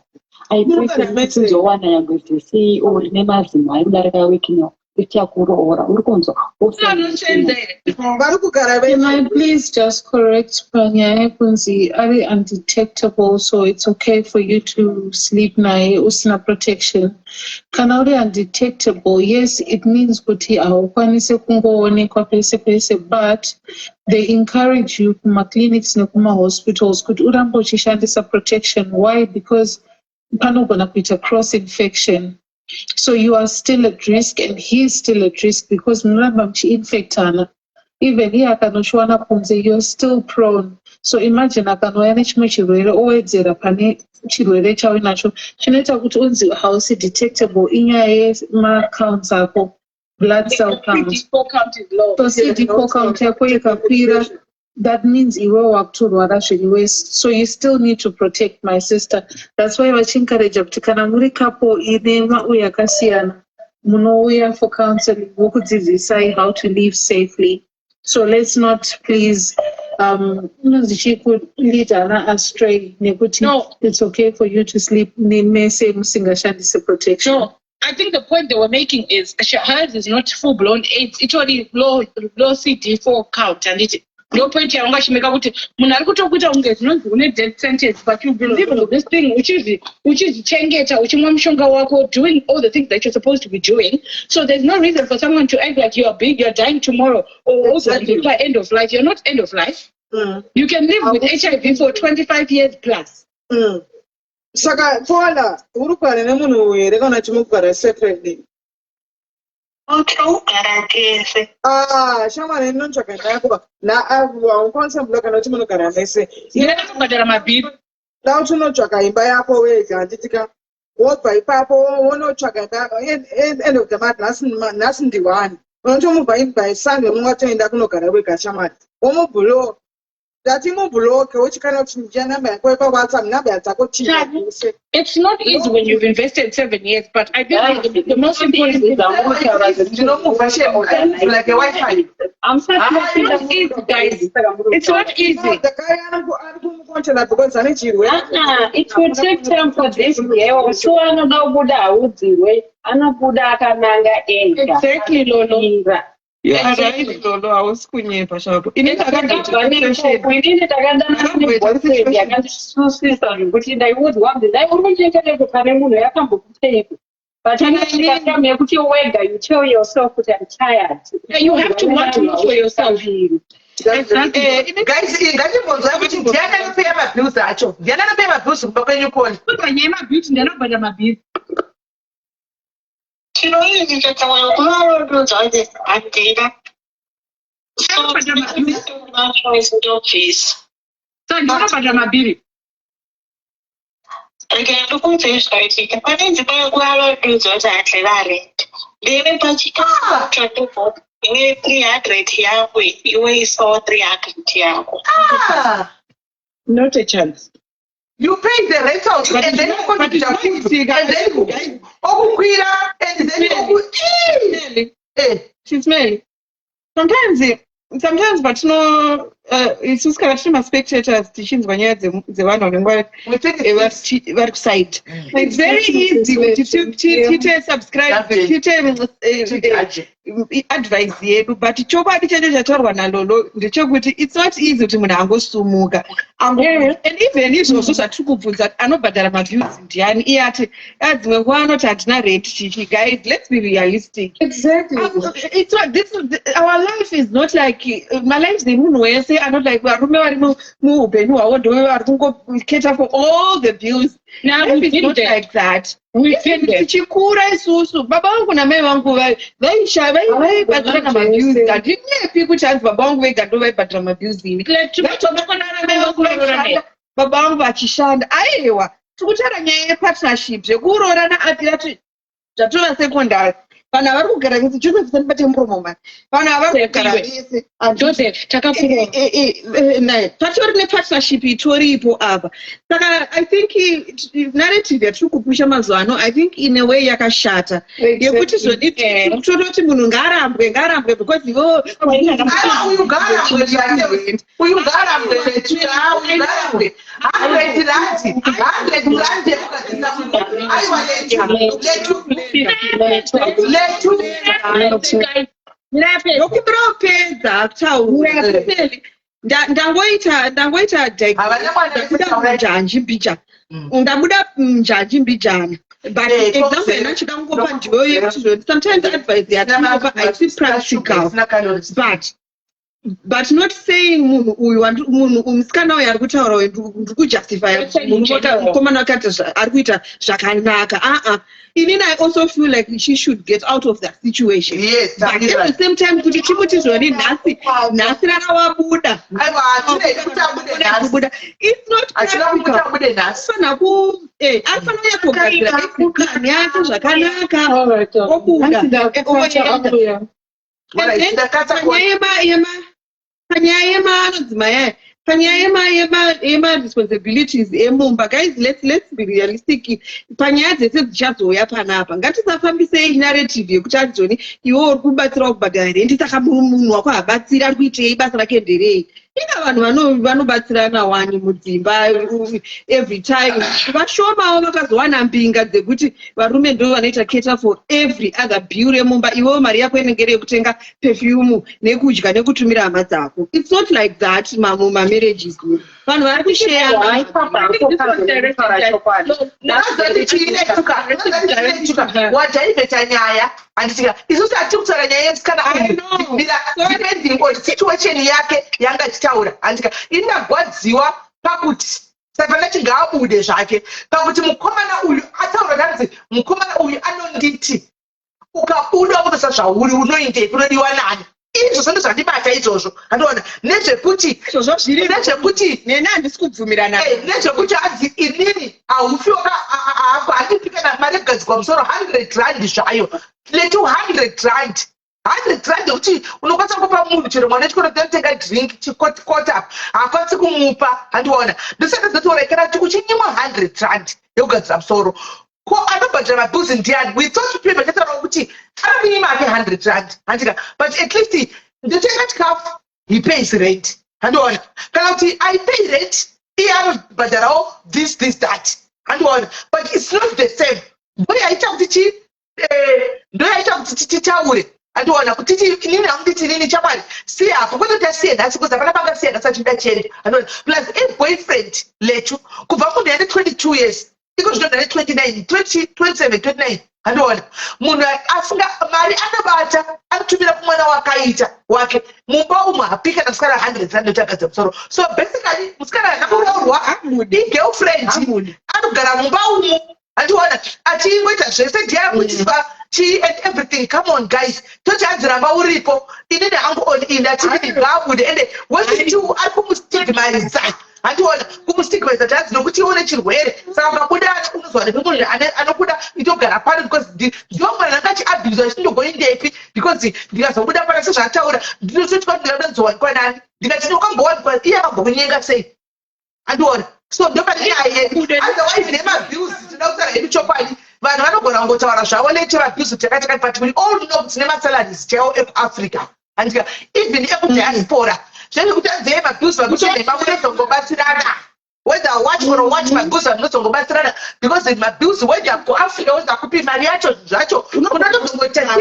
I prefer kuti uzowana yangu CEO rine madzimai kudarika wiki ino richakuroora. Uri kunzwa Can I please just correct panyaya kunzi ari undetectable, so it's okay for you to sleep naye usina protection. Kana uri undetectable, yes, it means kuti haukwanise kungoonekwa pese pese, but they encourage you kuma clinics nekuma hospitals kuti urambe uchishandisa protection. Why? Because panogona kuita cross infection. So you are still at risk and he's still at risk because munoramba muchiinfectana. Even here akanoshwana kunze, you're still prone. So imagine akanouya nechimwe chirwere owedzera pane chirwere chauinacho, chinoita kuti unzi hausi detectable inyaya yemacounts ako, blood cell count. So CD4 count yako ikakwira, that means iwe wakutorwara zviri wese. So you still need to protect, my sister. That's why vachinkareja kuti kana muri couple ine mauyu yakasiyana, munouya for counseling vokudzidzisai how to live safely. So let's not please zichikuleadana astray nekuti it's okay for you to sleep nemese musingashandise protection. No, I think the point they were making is hers is not full-blown AIDS. It's only low CD4 count, and it no point yanga shimeka kuti munhu ari kutokuita kunge zvinonzi une death sentence, but you believe in this thing uchizichengeta uchimwa mushonga wako, doing all the things that you're supposed to be doing. So there's no reason for someone to act like you are big, you're dying tomorrow, or also you are end of life. You're not end of life. You can live with HIV for 25 years plus. Saka Paula, uri kugara nemunhu here kana chimugara separately? Shamwari ndinotsvaga ndako haukwanisa kuda kana kuti munogara mese. Ndinobhadhara mabhiri. Da kuti unotsvaga imba yako wega, handitika wobva ipapo wonotsvaga end of the month, nhasi ndiwani unotomubva imba Sunday mumwe watoenda kunogara wega. Shamwari womubhuloka that imubhuloke uchikana kuti ndija namba yako paWhatsApp, namba dzako chii. It's not easy when you've invested 7 years, but I think the most important is like a Wi-Fi. I'm sorry, it's not easy, guys. It's not easy. The guy because it will take time for this year. So exactly, Lolo. Yeah, right, Lolo. I was kunyepa shapo. But you tell yourself that I'm tired. You have to want to know for yourself. Guys, ngatimbonzwa kuti ndiani anopeya mabhills acho. Ndiani anopeya mabhills kubva kwenyu koni? Panyaya mabhills ndiani anobhadhara mabhills. Chinoitika kuvarododza kuti handina. So ndinobhadhara mabhills. Ndikuudze zvaitika. Pane dzimba yekuvarododza kuti handina rent. Ndine pachikara ine 300 yako, iwe isawo 300 yako. Not a chance. You pay the rentals and then you go to the thing and then okukwira and then she's smelly. Sometimes but no isusu kana tiri maspectators tichinzwa nyaya dzevanhu vanenge vari kuside. It's very easy kuti tiite subscribe, tiite advice yedu, but chokwadi chacho chataurwa naLolo ndechekuti it's not easy kuti munhu angosumuka. And even izvozvo zvatiri kubvunza anobhadhara maviews ndiani, iye ati dzimwe nguva anoti handina rent chichi. Guys, let's be realistic. Exactly. It's what this is, our life is not like my life is munhu wese wese like varume vari muupenyu hwavo ndo vari kungoketa for all the bills. It's not like that. Tichikura isusu baba vangu namai vangu vaibhadhira namabills. Handinyepi kuti hanzi baba vangu vega ndo vaibhadhira mabills ini. Baba vangu vachishanda. Aiwa tikutaura nyaya yepartnership zvekuroorana ati zvatova secondary. Vanhu vari kugara vese Joseph sandibate muromo mani. Vanhu vari kugara vese Joseph takapfuura patori nepartnership itoripo apa. Saka I think narrative yatiri kupusha mazuva ano I think in a way yakashata yekuti tototi munhu ngaarambwe because ivo uyu ngaarambwe 100 rand yekugadzisa munhu aiwa ndokubiropedza kutaura ndangoita njanji mbijana ndabuda njanji mbijana but example yanachida kungopa ndiyo yekuti sometimes advice yatinopa haisi practical but not saying munhu musikana uyu ari kutaura ndiri kujustify mukomana wakati ari kuita zvakanaka inini I also feel like she should get out of that situation. Yes, but at the same time kuti chimuti zvori nhasi rana wabuda it's not practical. Afana yakugadzira ikani yake zvakanaka obuda panyaya yema-responsibilities emumba guys, let's be realistic. Panyaya dzese dzichazouya panapa ngatisafambisei narrative yekuti azoni iwe uri kubatsira kubhadhara rendi saka munhu wako habatsira ari kuitei basa rake nderei. Ina vanhu vanobatsirana wani mudzimba every time. Vashomawo vakazowana mbinga dzekuti varume ndo vanoita cater for every other bill remumba. Iwewo mari yako inenge iri yekutenga perfume nekudya nekutumira hama dzako. It's not like that marriages. Vanhu vari kushare wajaivheta nyaya handisika isusu hatiri kutaura nyaya yemusikana depending on situation yake yanga tichitaura handisika inagwadziwa pakuti saka chingabude zvake pakuti mukomana uyu ataura kanzi mukomana uyu anonditi ukabuda kutosa zvauri unoindepi unodiwa nani. Izvozvo ndozvandibata izvozvo andoona nezvekuti neni handisi kubvumirana nezvekuti hanzi inini haufiwa handipika mari yekugadzikwa musoro 100 rand zvayo letu 100 rand 100 rand yekuti unokwanisa kupa munhu chero mwana wechikoro totenga drink chikota hakwanisi kumupa handiona ndosaka zotaura kana kuti uchinyimwa 100 rand yekugadzira musoro ko anobhadhira mabhuzi ndiani. We thought people chataura kuti anomunyima ake 100 rand handika but at least ndotenga chikafu he pays rent handiona kana kuti I pay rent iye anobhadhirawo this that handiona but it's not the same. Ndoyaita kuti titaure handiona kuti inini hamunditi inini chamwari siya apo kwete kuti asiye nhasi kuzi hapana pangasiya nhasi achida chende handiona plus boyfriend letu kubva munhu yane 22 years iko zvinoda ne 27 handiona munhu afunga mari anobata anotumira kumwana wake mumba umwe hapika namusikana 100 rand notakadza musoro. So basically musikana akauraurwa igirlfriend anogara mumba umu handiona achingoita zvese ndiyakutiswa and everything. Come on guys, toti adziramba uripo inini hangu on inda titi ngabude ende wesitu ari kumustigmatiza handiona kumustigmatiza tazi nokuti ione chirwere saka ukabuda unozwa nemunhu anokuda itogara pano because ndiomwana angachiabuse achindogoni because ndikazobuda pana sezvaataura ndinototi ndinodonzowanikwa nani ndikati nokambowanikwa iye akambonyenga sei handiona. So otherwise nemabuse tinoda kutaura hedu chokwadi vanhu vanogona kungotaura zvavo lete mabuse takati but we all know kuti nemasalaries chaiwo ekuafrica handika even ekudiaspora zvekuti anzeye mabuse vakutomhema munozongobatsirana whether watch or watch mabuse munozongobatsirana because mabuse when you go Africa uzakupi mari yacho zvacho unotozongoita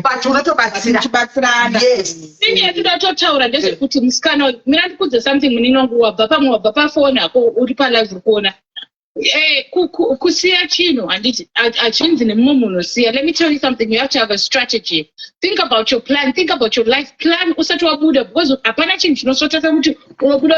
but unotobatsirana. Yes. Nini yatida totaura ndezvekuti musikana mira ndikudze something muninongu wabva pamwe wabva pafoni ako uri palive uri kuona Kusiya chino, and let me tell you something. You have to have a strategy. Think about your plan. Think about your life plan. Usati wabuda because apana chinhu chinosotesa kuti unobuda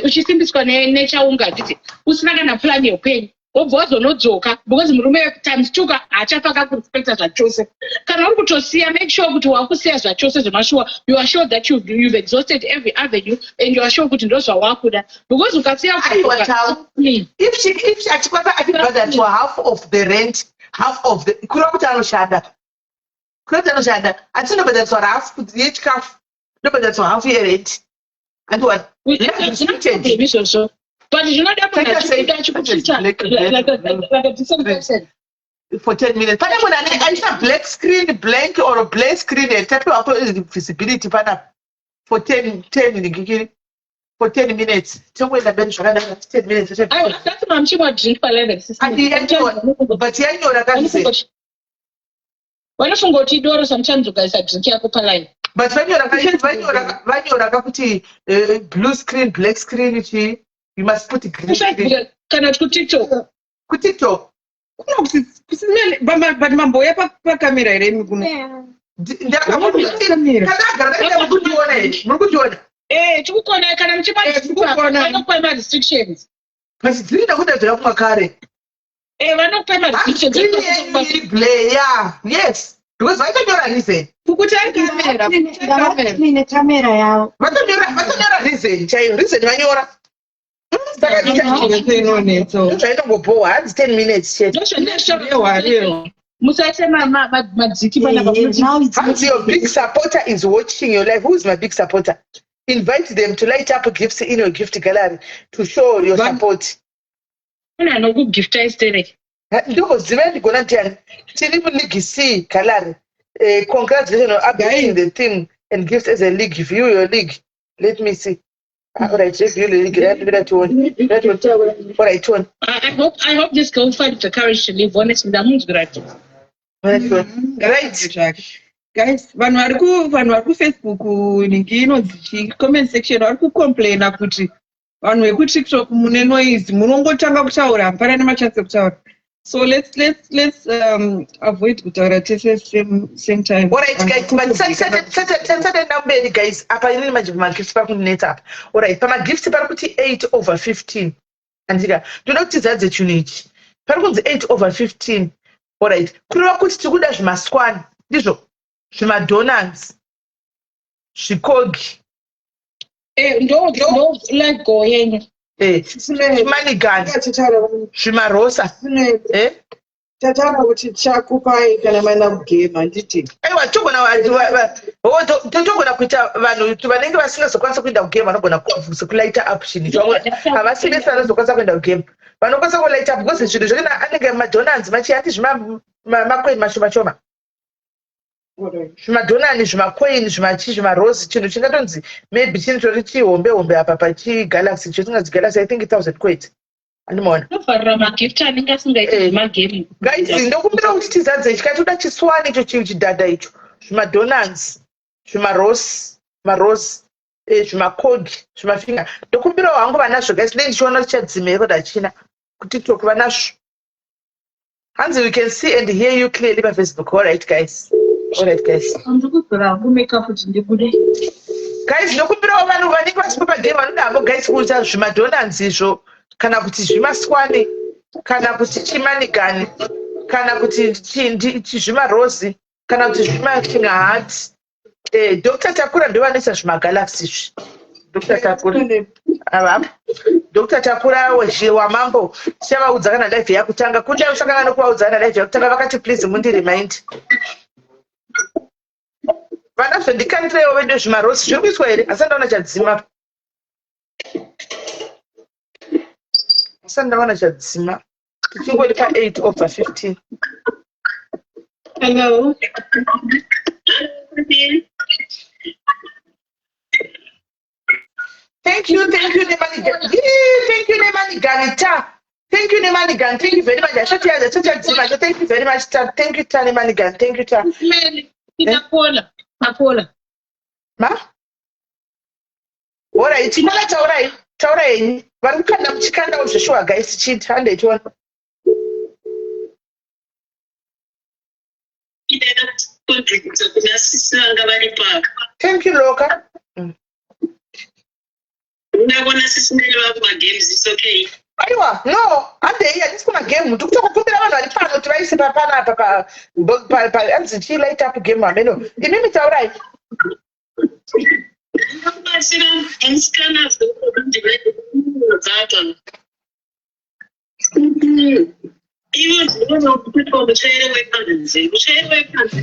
uchisimbiswa nature ungati usina kana plan yeupenyu. Wobva wazonodzoka because murume times 2 hachafa kakurespekta zvachose. Kana uri kutosiya, make sure kuti wakusiya zvachose zvemashuwa. You are sure that you've exhausted every avenue and you are sure kuti ndozvawakuda. Because ukasiya if she achikwanisa achibhadhara to half of the rent, half of the kureva kuti anoshanda. Atinobhadhariswa half yechikafu, nobhadhariswa half yerent. And what? But you know that for 10 minutes. But when I black screen, blank or a blank screen, and type of visibility for 10 minutes. So when I bench 10 minutes. That's what I'm sure drink for like this. But yeah, you're a guy. When I go to door, sometimes you guys are drinking a line. But when you're a blue screen, black screen, you must put it green screen. Cannot put TikTok. Put TikTok. But mambo yapa pa kamera ere mikuno. Tukukona kana mchipa restrictions. But dzina kuda dzira kumakare. Vanokupa restrictions. Yeah, yes. Because why don't you listen? Kamera yao. Vatonyora reason. Reason vanyora. It's 10 minutes. Your big supporter is watching your life. Who is my big supporter? Invite them to light up gifts in your gift gallery to show your support. I know good gift is today. Because the man gonna tell legacy gallery. Congratulations on updating the thing and gifts as a league. If you your league, let me see. I hope this girl finds the courage to live honestly. Right. Guys, vanhu vari kuFacebook ningi inonzi comment section vari kucomplaina kuti vanhu vekuTikTok mune noise munongotanga kutaura hapana nemachance ekutaura. So let's avoid kutaura tese same time. Alright guys, but send number guys. Apa ini magifts para kuneta up. Alright, pama gifts para kuti 8/15. Andika, do not tizadze tunich. Para kunzi 8/15. Alright, kureva kuti tikuda zvimaswani. Ndizvo. Zvimadonuts. Zvikogi. Ndo like go yenye. Zvimanigani. Zvimarosa. Tataura kuti chakupai kana maenda kugema handiti. Aiwa togona kuita vanhu vanenge vasingazokwanisa kuenda kugema vanogona kulaita up chinhu. Havasine sara zokwanisa kuenda kugema. Vanokwanisa kulaita up because zvinhu zvakana anenge madonuts machiyati zvimacoin mashoma. Zvimadonani, zvimacoin, zvimarose, chinhu chingatonzi maybe chinotori chihombe apa pachigalaxy chotingazi galaxy I think 1,000 coins. Andimona. Guys, ndokumbira kuti tizadze chikatoda chiswani icho chinhu chidhadha icho. Zvimadonuts, zvimarose, zvimacogi, zvimafinger. Ndokumbira hangu vanazvo guys, ndichiona chichadzimira kuti hachina. KuTikTok vanazvo. Hanzi, we can see and hear you clearly on Facebook. All right, guys. Guys, ndokumbira vanhu vanenge vachikupa game vanoda havo guys kuita zvimadonuts izvo kana kuti zvimaswani kana kuti chimanigani kana kuti zvimarosi kana kuti zvimafinger heart. Dr. Takura ndovanoisa zvimagalaxy izvi. Dr. Takura wamambo chavaudza kana live yakutanga kudai usangana nokuvaudza kana live yakutanga vakati please mundiremind. Vanazvo ndikandirewo vedo zvimarosi zviri kuiswa here asi ndaona chadzima. Ndaona chadzima. Tichingori pa 8/15. Hello. Thank you Nemanigani. Thank you Nemanigani. Thank you Nemanigani. Thank you very much. Thank you very much. Thank you Nemanigani. Thank you Paula. Ma? Alright, chimala cha alright. taura henyu vari kukanda muchikandawo zveshuwa guys chiti handeichiona thank you Loka. Ndabona sisimele vakuma games it's okay. Aiwa no handei handisi kumagame ndiri kutokumbira vanhu vari pano kuti vaise panapa anzi chi-light up game hameno inini taurai ndinokubatsira musikana dzato ivo ndinoona kuti mutsvaire wepanze mutsvaire wepanze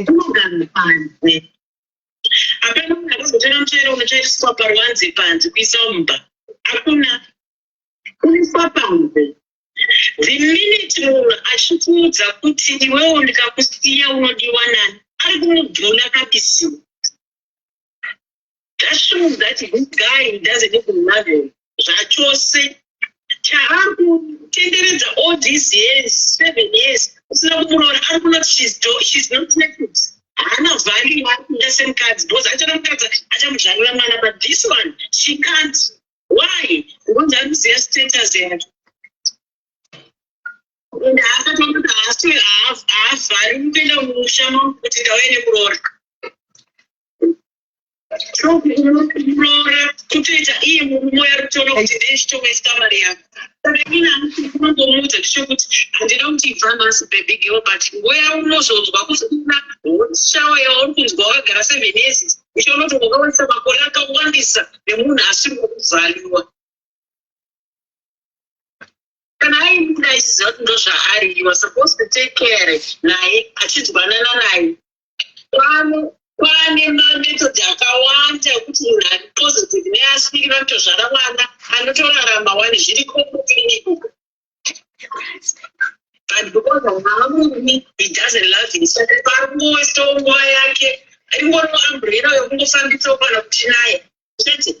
unogara panze hapana munhu akazotora mutsvaire unotsvairiswa paruvanze panze kuisa mumba hakuna kuiswa panze the minute munhu achikuudza kuti iwewo ndikakusiya unodiwa nani ari kumubvuna kabisi. That shows that this guy doesn't even love him. Zvachose chakutenderedza all these years 7 years usina kumuroora ari kuona kuti she's not naked. Haana value vari kuda same cards because achana mukadzi achamudzvarira mwana but this one she can't. Why? Because anoziva status yacho. And akatoona kuti haavhari kuenda mushama kuti ndauya nekuroora. So kuroora kutoita iye murume ari kutoona kuti ndechitowaste mari yako. Saka ina anongomuudza tichokuti handina kuti ibva nhasi baby girl but ngoya unozonzwa kusina shawa yauri kunzwa wakagara 7 years ichionoti wakawanisa makore akawandisa nemunhu asiri kukuvhaliwa. Kana aimuda isiziva kuti ndozvaari you are supposed to take care naye achidyanana naye. Kwane mamethodhi akawanda ekuti munhu ari positive neasvikira kutozvara mwana anotorarama wani zviri komukliniki. But because of haamuni he doesn't love him saka pari kungowastawo nguva yake ingori umbrella yokungofambitsawo kana kuti naye chete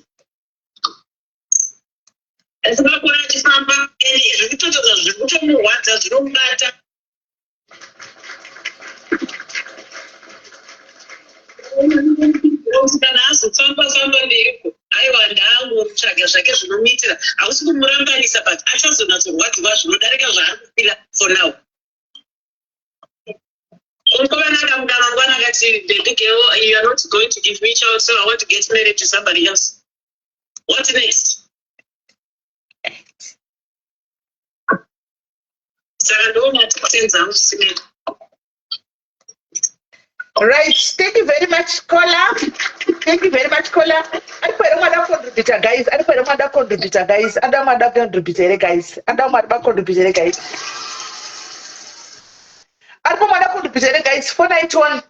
asi vakona achifamba zvikutotodza zviri kutomurwadza zvinomubata. Kana azofamba mberi aiwa ndaangotsvaga zvake zvinomuitira hausi kumurambanisa but achazonatsorwadziwa zvinodarika zvaari kufira for now. Unkovana mangwana akati baby girl you are not going to give me child so I want to get married to somebody else. What next? Saka ndoona ati kusenza musimeni. Right, thank you very much, Kola. Thank you very much, Kola. I put a mother contributor, guys. I put a mother contributor, guys. I don't mother contributor, guys. I don't mother contributor, guys. I don't mother contributor, guys. 491.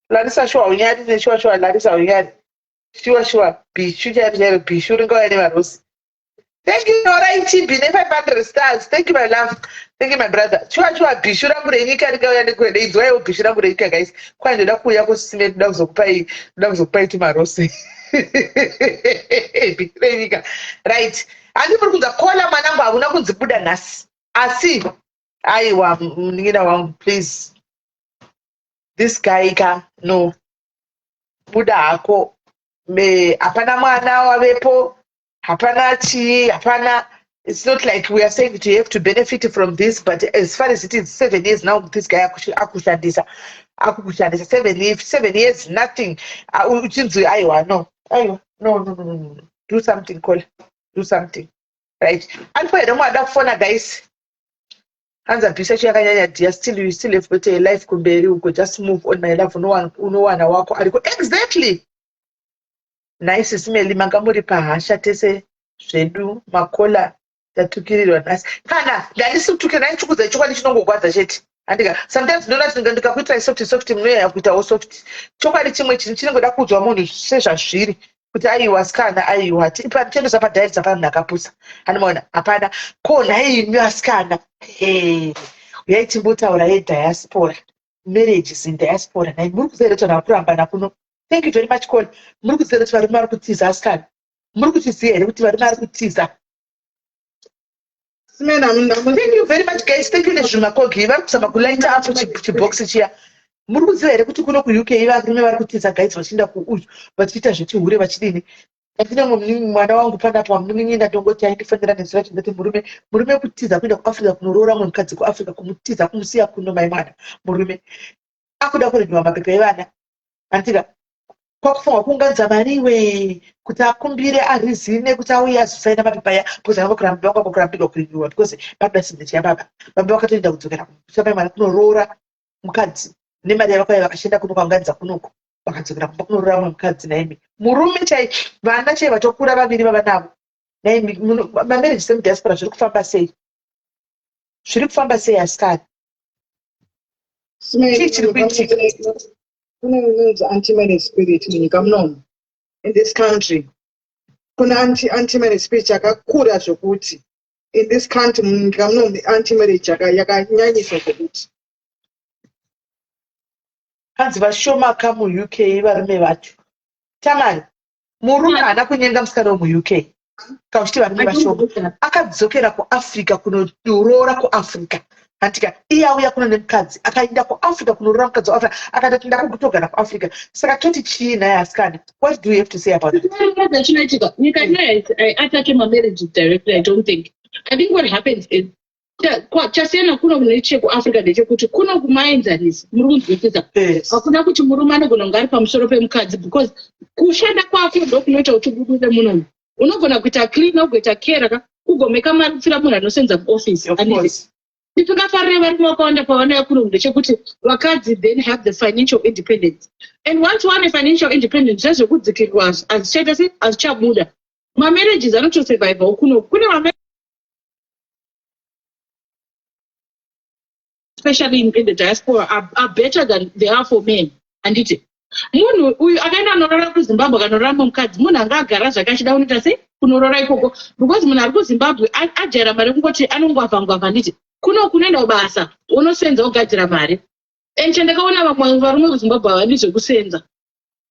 Larissa, sure, we had it. Sure, Larissa, we had. Sure. Be sure, be sure, go anywhere else. Thank you, Nora. Be never 500 stars. Thank you, my love. Thank you, my brother. Sure, bishura murenyika rikawa yandikwenda idzwayo bishura murenyika guys. Kwanje ndakuya kusime ndakuzokupai timarose. Murenyika. Right. Andi muri kunza kola mwanangu hakuna kunzibuda nhasi. Asi aiwa mningina wangu please. This guy no. Buda hako hapana mwana wavepo. Hapana. It's not like we are saying that you have to benefit from this, but as far as it is 7 years now, this guy akushandisa 7 years, nothing. No. Do something, Cole. Do something. Right. And for the phone, guys. Hands up, you still have better life kumberi, you could just move on my life. No one walk. Exactly. Nice smelly mangamuri pahasha tese zvedu makola tatukirirwa nhasi kana ndandisi kutukira nchukuza chokwadi chinongogwadza chete andika sometimes ndona ndikakuita soft munoya kuitawo soft chokwadi chimwe chinhu chinongoda kuudzwa munhu sezvazviri kuti aiwa sikana aiwa tiendosa padairi dzapano ndakapusa anomaona hapana ko nhai imi asikana uyai timbotaura yediaspora marriages in diaspora nai muri kuzeretwa nakurambana kuno. Thank you very much, Cole. Muri kuzeretwa varume vari kutiza asikana muri kutiziya here kuti varume vari kutiza. Thank you very much, guys. Thank you, Nezvuma Kogi. Vari kuzama kulaita apo chibox chiya. muri kuziva here kuti kuno kuuk varume vari kutiza gaidzi vachienda kuuyu vachiita zvechihure vachidini. Andine mwana wangu panapo amunin'ina ndongoti aindifanira nezira chindoti murume kutiza kuenda kuafrica kunoroora mwe mukadzi kuafrica kumutiza kumusiya kuno mai mwana murume akuda kurendiwa mapepa evana andika kwakufunga kuunganidza mariwe kuti akumbire arizine kuti auye azosaina mapepa aya because avakuramba vangu vakurambirwa kurendiwa because baba sindechi yababa baba vakatoenda kudzokera kumusha mai mwana kunoroora mukadzi nemari yavakwai vakachienda kuno kwaunganidza kunoko vakadzokera kumba kunoroora mwe mukadzi naimi murume chai vana chai vatokura vaviri vava navo naimi mamarriage semudiaspora zviri kufamba sei asikari chii chiri kuitika kune anti-marriage spirit munyika munomu in this country kune anti-marriage spirit yakakura zvokuti in this country munyika munomu anti-marriage yakanyanyiswa zvokuti hanzi vashomaka muuk varume vacho tamari murume haana kunyenga musikana wemuuk kauchiti varume vashoma akadzokera kuafrica kunoroora kuafrica andika iye auya kuno nemukadzi akaenda kuafrica kunoroora mukadzi waafrica akati ndakutogara kuafrica saka toti chii naye asikana. What do you have to say about it? Nyika ino attack marriage directly. I don't think. I think what happens is chasiyana kuno nechekuafrica ndechekuti kuno kumaenzanisi muri kunzwisisa hakuna kuti murume anogona kunge ari pamusoro pemukadzi because kushanda kwako ndo kunoita kuti ubude munomu unogona kuita clean ugoita care kugomeka mari kupfira munhu anosenza kuofisi tisingafarire varume vakawanda pavanouya kuno ndechekuti vakadzi then have the financial independence and once one financial independence zvezvekudzikirwa hazvichaita sei hazvichabuda mamarriages anotosurvivawo kuno kune especially in the diaspora, are better than they are for men. And it munhu uyu akaenda anorora kuzimbabwe akanorora mukadzi munhu anga agara zvakachida unoita sei kunorora ikoko because munhu ari kuzimbabwe ajaira mari kungoti anongwavha nditi kuno kunoenda kubasa unosenza kugadzira mari and chandakaona vamwe varume kuzimbabwe havadi zvekusenza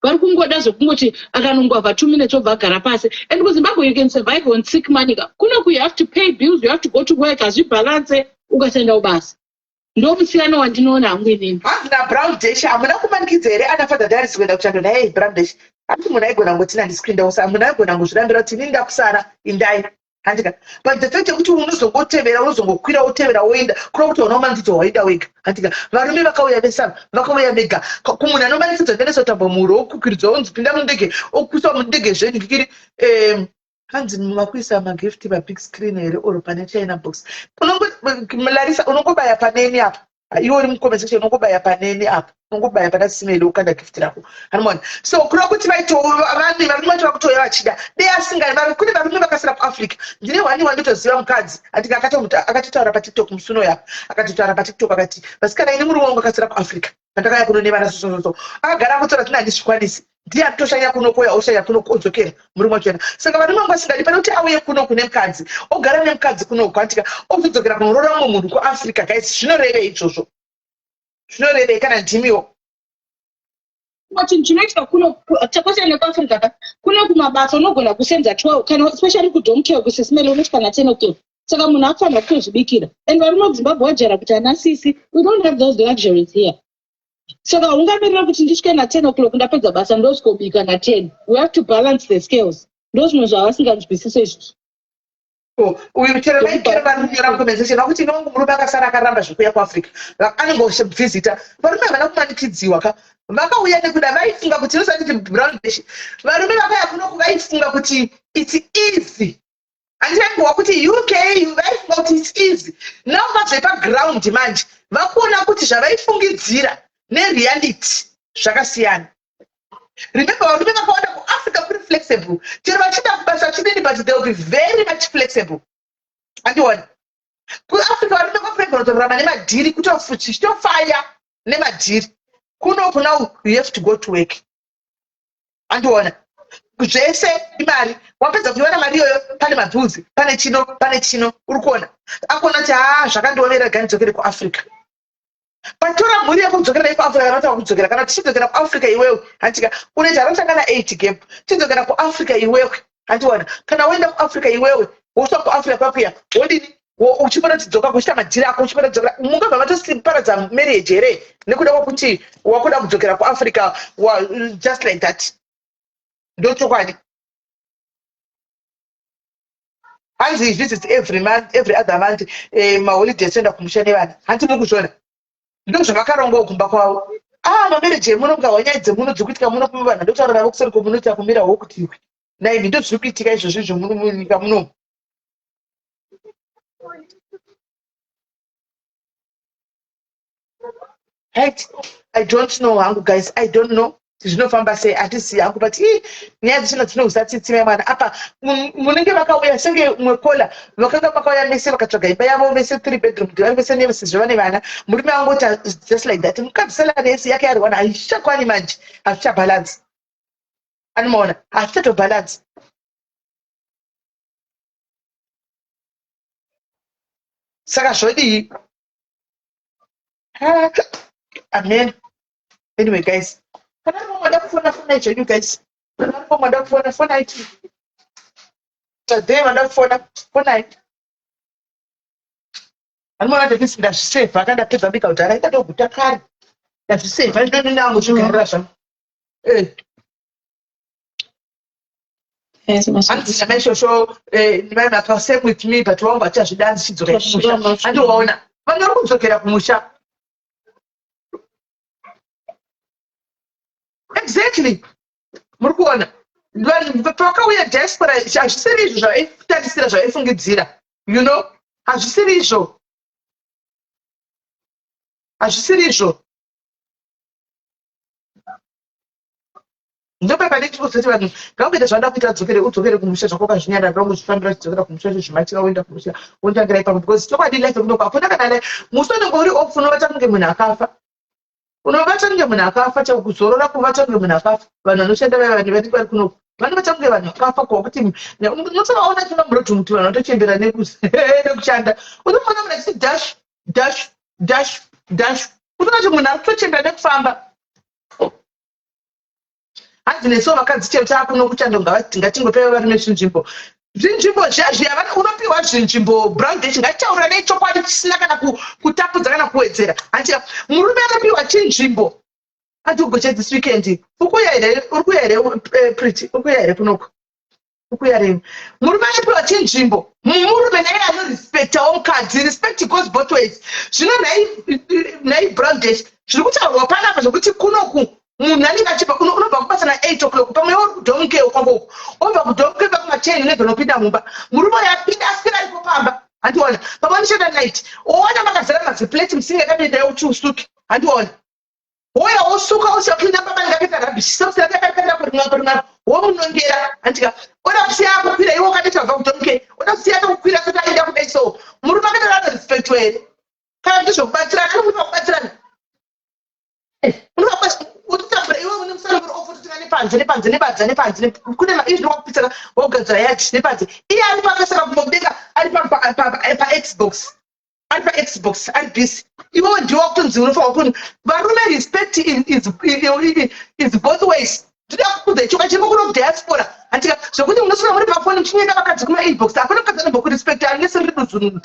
vari kungoda zvekungoti akanongwavha 2 minutes obva agara pasi and kuzimbabwe you can survive on sick money kuno you have to pay bills, you have to go to work hazvibalance ukasaenda kubasa ndo musiyano wandinoona amweni hanzi nabrown dash hamuna kumanikidza here anafadha darisi kuenda kuchando naye brown dash asi munhu aigona ngoti nandisikuinda usa munhu aigona ngozvirambira kuti ini ndakusara indai handika but the fact yekuti unozongotevera unozongokwira wotevera woenda kuda kuti unomanikidzwa waida wega handika varume vakauya vesava vakauya vega kumunhu anomanikidzwa ndenesotambo muro okukwirizwa onzi pinda mundege okuiswa mundege zvenyu kikiri hanzi mumakuisa magift pabig screen here or pane china box Larisa unongobaya paneni apa iwe uri mucomment section unongobaya paneni apa unongobaya pana simeli ukanda gift rako hanimona so kuda kuti vaito vanhu varume vacho vakutoya vachida dei asingani kune varume vakasira kuafrica ndine wanditoziva mukadzi atika akatotaura patiktok musuno yapo akatotaura patiktok akati vasikana ini murume wangu akasira kuafrica pandakaya kuno nevana sososo akagara kutora tina handizvikwanisi ndiye atoshanya kuno koya oshanya kuno kodzokera murume wacho saka varume vangu vasingadi pane kuti auye kuno kune mukadzi ogara nemukadzi kuno kwantika ozodzokera kunorora mumwe munhu kuafrica guys zvinorevei izvozvo zvinorevei kana ndimiwo chinhu chinoitika kuno chakwasiyana nekuafrica kuno kumabasa unogona kusenza 12 kana especially kudomkeo kusisimele unoti kana 10 o'clock saka munhu akufanira kutozvibikira and varume kuzimbabwe vajara kuti ana sisi we don't have those luxuries here saka ungamirira kuti ndisvike na10 o'clock ndapedza basa ndosvikobika na10 we have to balance the scales ndo zvinhu zvavasinganzwisise izvozvo uyu chero vaikera varunyora muconversation vakuti inongu murume akasara akaramba zvekuya kuafrica anongosvizita varume havana kumanikidziwa vakauya nekuda vaifunga kuti inosati brown dash varume vakaya kunoku vaifunga kuti it's easy andiraikuwa kuti uk vaifunga kuti it's easy now vabve paground manje vakuona kuti zvavaifungidzira nereality zvakasiyana. Remember, varume vakawanda kuafrica kuri flexible chero vachida kubasa chidini but they will be very much flexible andiona kuafrica varume vakuregona kutorarama nemadhiri kutofaya nemadhiri kunoku now you have to go to work andiona zvese imari wapedza kuiwana mari iyoyo pane mabhudzi pane chino uri kuona akuona kuti zvakandionera ganizokere kuafrica patora mhuri yekudzokera ikuafrica kana kuti wakudzokera kana tichidzokera kuafrica iwewe handika unoita harasangana 8 gap tidzokera kuafrica iwewe handiona kana woenda kuafrica iwewe wosva kuafrica kwakuya wodini uchifana kudzoka kuchita majira ako uchifana kudzokera mungabva matosiparadza marriage here nekuda kwokuti wakuda kudzokera kuAfrica just like that. Ndochokwadi. Hanzi visits every month, every other month, maholidays toenda kumusha nevana. Hanzi mukuzvona. Ndo zvavakarongwa kumba kwavo. Mamarriage munonga wanyaya dzemuno dzekuitika muno kumavana ndotaura navo kuseri kwomunoita kumira hwokuti naimi ndo zviri kuitika izvozvo izvo munyika muno. Right? I don't know hangu guys, I don't know. Zvinofamba sei atisi hangu but nyaya dzishona dzinohusatsitsime mwana apa munenge vakauya senge mwekola vakanga vakauya vese vakatsvaga imba yavo vese 3 bedroom divari vese nevesezvo vane vana murume angota just like that mukadzi salari yese yake ari wana hazvichakwani manje hazvichabalansi anomaona hazvichatobalansi. Saka zvodii. Amen. Anyway, guys. Kana mwada kufona icho you guys. Kana mwada kufona icho. Today mwada kufona icho. Anoona kuti ndisi ndazviseva akandapedza bika kuti akaita toguta kare. Ndazviseva ndino nangu chigarira zvangu. Handisi maishosho ndimai makasame with me but wangu achazvidanzi chidzokera kumusha. Andiwaona. Vanhu vari kudzokera kumusha. Exactly. Murikuona. Pakauya diaspora hazvisiri izvo zvaitarisira zvaifungidzira. You know? Hazvisiri izvo. Hazvisiri izvo. Ndopepa ndechikuzoti vanhu ngaumboita zvanoda kuita udzokere kumusha zvako kazvinyara ndongozvifambira chidzokera kumusha zvezvimatika woenda kumusha wondangira ipapo because chokwadi life kudoko hakuna kana naye musi unenge uri off unovata kunge munhu akafa. Unovata kunge munhu akafa chakuzorora kuvata kunge munhu akafa. Vanhu vanoshanda vanhu vari kunoku vanovata kunge vanhu vakafa kwakuti unotovaona chinomuroti muti vanhu vatochembera nekushanda unoona munhu achiti dash dash dash dash unoona kuti munhu ari kutochembera nekufamba. Hanzi neso vakadzi chero taakuno kuchando ngatingopewa varume zvinzvimbo zhazviya unopiwa zvinzvimbo Browndash ngataura nechokwadi chisina kana kutapudza kana kuwedzera. Hanzi murume anopiwa chinzvimbo ati ugocha this weekend ukuya here Pretty ukuya here kunoko ukuya here murume anopiwa chinzvimbo murume naye anorespectawo mukadzi. Respect goes both ways. Zvino nai Browndash zviri kutaurwa panapa zvokuti kunoku munhu anenge achibva unobva kubasa na8 o'clock pamwe uri kudhomuke kwangoko obva kudhomuke pakuma10 nevenopinda mumba murume yapinda aswera aripo pamba. Handiona pamanoshanda night oona makazara mazipleti musinga yakapinda yauti usuke. Handiona woya wosuka usapinda pamba ndakaita rabishi sosaka yakapinda kuringa womunongera. Handika oda kusiya kukwira iwo ukati tabva kudhomuke oda kusiya kukwira kuti aenda kudai so murume akatara ano respect were kana kuti zvokubatsirana ari kuti vakubatsirana utotambura iwe une musana uri ofututika nepanze kune izvi wakupitsaka wogadzira yachi nepanze iye ari pakasara kumobeka ari paXbox ari busy iwewe ndiwo wakutonzi unofanwa kuti varume respect is both ways. Toda kukuudza ichoka chirimo kuno kudiaspora handika zvokuti munosvika muri pafoni muchinyenda vakadzi kumainbox hakuna mukadzi anombokurespecta unless riri ruzununu.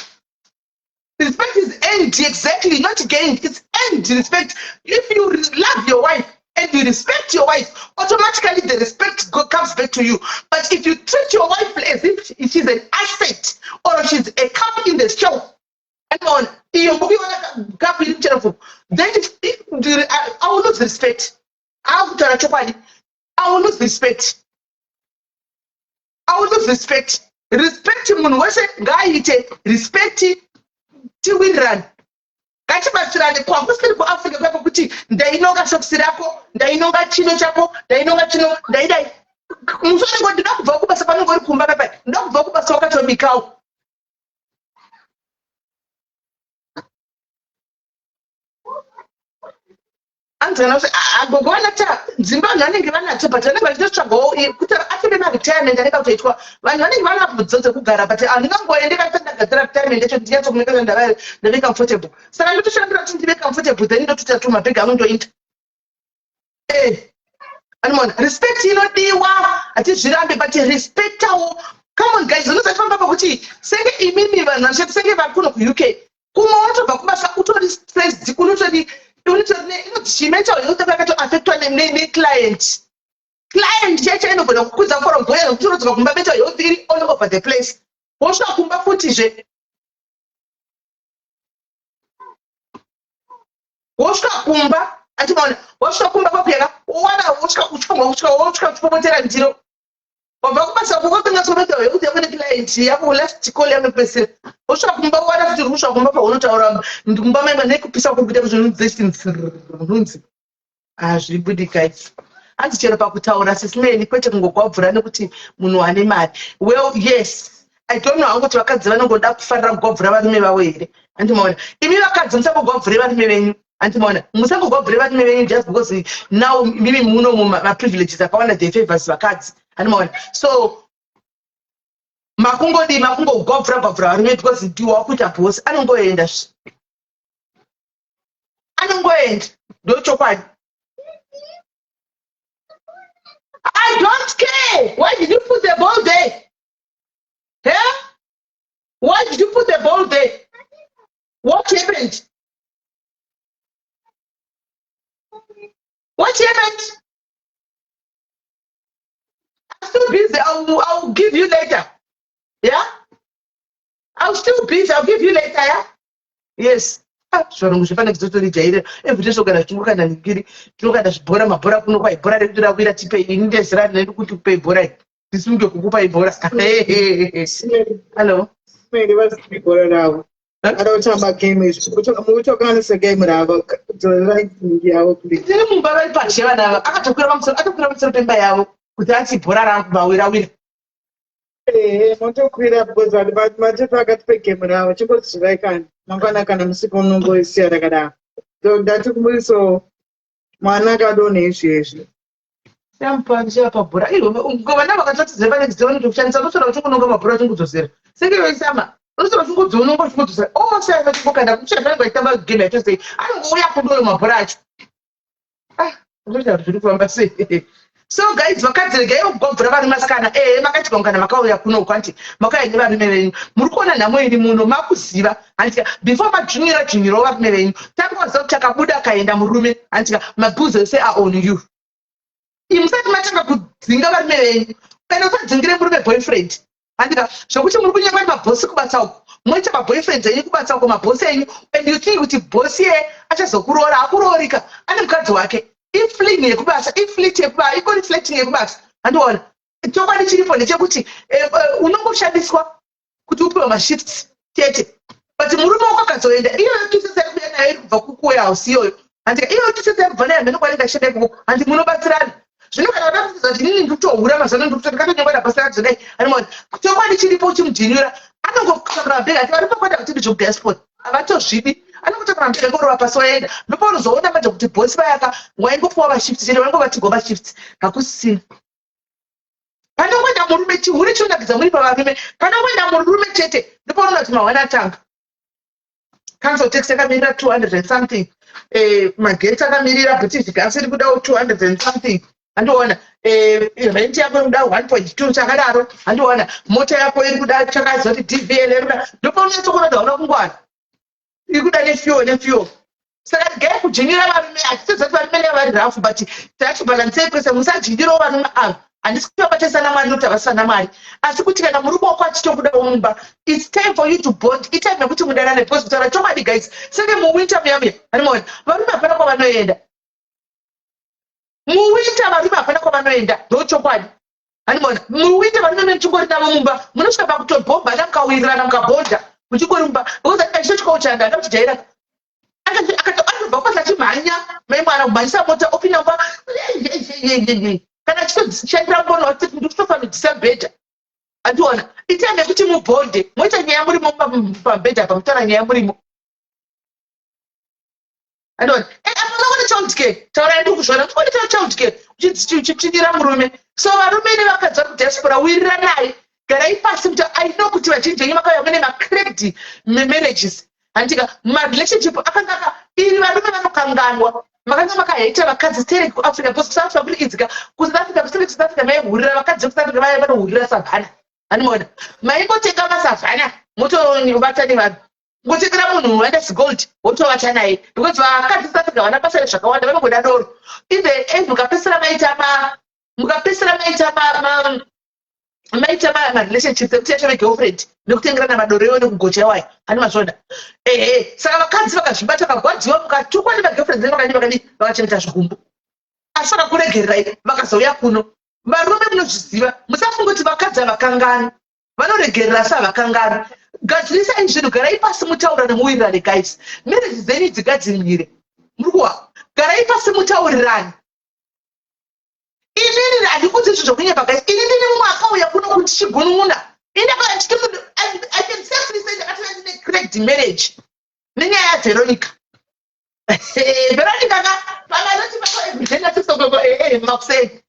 Respect is earned, exactly, not gained. It's earned respect. If you love your wife and you respect your wife, automatically the respect comes back to you. But if you treat your wife as if she's an asset or she's a cup in the shelf, and on, then I will lose respect. I will lose respect. I will lose respect. Respect munhu wese ngaaite respect tiwirirane ngatibatsirane kwakusiri kuAfrica kwako kuti ndainonga sokisi rako ndainonga chino chako ndainonga chino ndaidai musongo ndida kubva kubasa panongo uri kumba pepe ndida kubva kubasa wakatobikawo. Anzana agogo vanata dzimba vanhu vanenge vanadzo but vanenge vachitotsvagawo kuti ative maretirement anenge kutoitwa vanhu vanenge vanabvudzo dzekugara but handingangoende ndagadzira retirement yacho ndiyatsokunekeza ndave comfortable saka ndotoshandira kuti ndive comfortable then ndotoita tumabhegi anondoita. Anoona respect inodiwa hatizvirambe but respectawo Come on guys, unozofamba pakuti senge imimi vanhu vanoshanda senge vari kuno kuuk kumwe watobva kubasa utori stressed unotori chimental health yakatoaffectwa neclient chaicho inogona kukudza for goya nokuti unodzoka kumba mental health iri all over the place wosvika kumba futizve wosvika kumba atimaona wasvika kumba kwapeka wana wosvika uchipomotera ndiro wabva kubasa kwakapingasomental health yako neclient yako last call yanopesera wosvika kumba wana futi uri kusvika kumba paunotaura kumba maimwe nekupisa kurikuita kuzvinunzi hazvibudikai hanzi chero pakutaura sesimeni kwete kungogwabvura nekuti munhu ane mari well yes I don't know hangu kuti vakadzi vanongoda kufarira kugwabvura varume vavo here handimaona imi vakadzi musangogwabvure varume venyu handimaona musangogwabvure varume venyu just because now mimi muno maprivileges akawanda the favors vakadzi handimaona so makungogwabvura varume because ndiwo wakuita bosi anongoenda ndochokwadi I don't care. Why did you put the ball there? Huh? Why did you put the ball there? What happened? What happened? I'm still busy. I'll give you later. Yeah? I'm still busy. I'll give you later. Yeah? Yes. Zvaro zvifana kuzotorijaira everyday zvogara zvingokanda nikiri tinokanda zvibhora mabhora kuno kwai bhora redu rawira tipei ini ndezira nedu kuti upei bhora tisunge kukupai bhora hello mimi basi bhora ravo anotamba game izvi mutokanisa game ravo yavo tiri mumba vari pashi vana akatokwira pamusoro pemba yavo kuti ati bhora rangu mawira motokwira because mateto akatipe game ravo chingozivai kani mangwana kana musika unongoisiya rakadaro ndati kumuriso mwana akadonha izvezvi yamupandicheva pabhora vana vakatotizepa nexideoni tokushandisa unosora kuti unonga mabhora achingozozera senge yoisama unosora unongochingozozera osaiva chingokanda kuchazvanenge achitamba game yacho sei anongouya kundoyo mabhora acho ndoita kuti zviri kufamba sei so guys vakadzi regai kugwabvura vari masikana makati kana makauya kuno kwanti makauya nevarume venyu muri kuona nhamo iri muno makuziva handika before majunirawo varume venyu tangoziva kuti akabuda akaenda murume handika mabhuzi ese on you musati matanga kudzinga varume venyu kana usadzingire murume boyfriend handika zvokuti muri kunyangwa nemabhosi kubasa uko moita maboyfriends enyu kubasa uko mabhosi enyu and you think kuti bhosi achazokuroora akuroorika ane mukadzi wake ifling yekubasa iflit yekubasa ikoni fleting yekubasa handiona chokwadi chiripo ndechekuti unongoshandiswa kuti upiwe mashifts tete but murume wako akazoenda iyoyo tusese kubuda nayo iri kubva kukuya hausi iyoyo handika iyoyo tusese kubva nayo mhenokwanenge ashanda ikoko handi munobatsirana zvino kana vada kutiza kuti nini ndikutohura mazano ndikuti ndikatonyongera basa radzo dai handimaona chokwadi chiripo uchimudhinyura anongokusakura mabhega ati vari pakwada kuti ndizvokudashboard havatozvidi anokutoka mabhega ngorova pasi waenda ndopaunozoona manje kuti bhosi vayaka waingopuwa mashifts chete waingovatigwa mashifts hakusisina panongoenda murume chihuri chionakidza muri pavarume panongoenda murume chete ndopaunoona kuti mahwana atanga council tax yakamirira 200 and something mageti akamirira british gas iri kudawo 200 and something handiona rent yako iri kuda 1.2 chakadaro handiona mota yako iri kuda chakazoti dvl iri kuda ndopaunoatsokunoda una kungwana iri kuda nefuel saka regai kujingira varume hatitozati varume nevari rafu but tachibalanse kwese musajingirawo varume avo handisi kuti vabatisana mwari nokuti havasana mwari asi kuti kana murume wako achitokudawo mumba its time for you to bond itime yekuti mudanane because kutaura chokwadi guys senge muwinter muyamuya handimaona varume hapana kwavanoenda muwinter varume hapana kwavanoenda ndochokwadi handimaona muwinter varume mechingori navo mumba munosvika pakutobhomba namukawirirana mukabhodha muchingori mumba because achitotyauchanda anda kuti jaira akatobva kwati achimhanya maimwana kumhanyisa mota opinda mumba kana chitoshandira mbono kuti ndikutofanira disabhedha handiona itime yekuti mubhonde moita nyaya murimo pabhedha pamutaura nyaya murimo handiona apanaone child care taurai ndikuzvona kuti kone child care uchitindira murume so varume nevakadzi vari kudiaspora wirira naye garai pasi kuti aino kuti vazhinji venyu makauya mune macredit marriages handika marelationship akanga iri varume vanokanganwa makanga makahaita vakadzi tere kuafrica because kusouth africa idzika kusouth africa kusouth africa maihurira vakadzi vekusouth africa vaya vanohurira savhana Animona. Maimbotenga masavhana motobatani vanhu. Ngotekera munhu unoenda gold wotovata naye because vakadzi South Africa vana basa zvakawanda vanongoda doro. Even mukapesera maita ma relationships ekuti yachove girlfriend nekutengerana madoro ewo nekugocha wayo ani mazvona. Saka vakadzi vakazvibata vakagwadziwa mukatukwa nemagirlfriends vakadii vakachengeta zvikumbu. Asi vakakuregererai vakazouya kuno. Varume munozviziva musafunga kuti vakadzi havakangani vanoregerera asi havakangani. Gadzirisai zvinhu, garai pasi mutaura nemuwirirane guys. Marriage dzenyu dzigadzirire. Murikuwa garai pasi mutaurirane. Inini handikuti izvo zvokunyapa guys. Ini ndine mumwe akauya kuno kuti chigunun'una. I can safely say ndakatova ndine cracked marriage nenyaya yaVeronica. Veronica pamanoti everyday makuseni.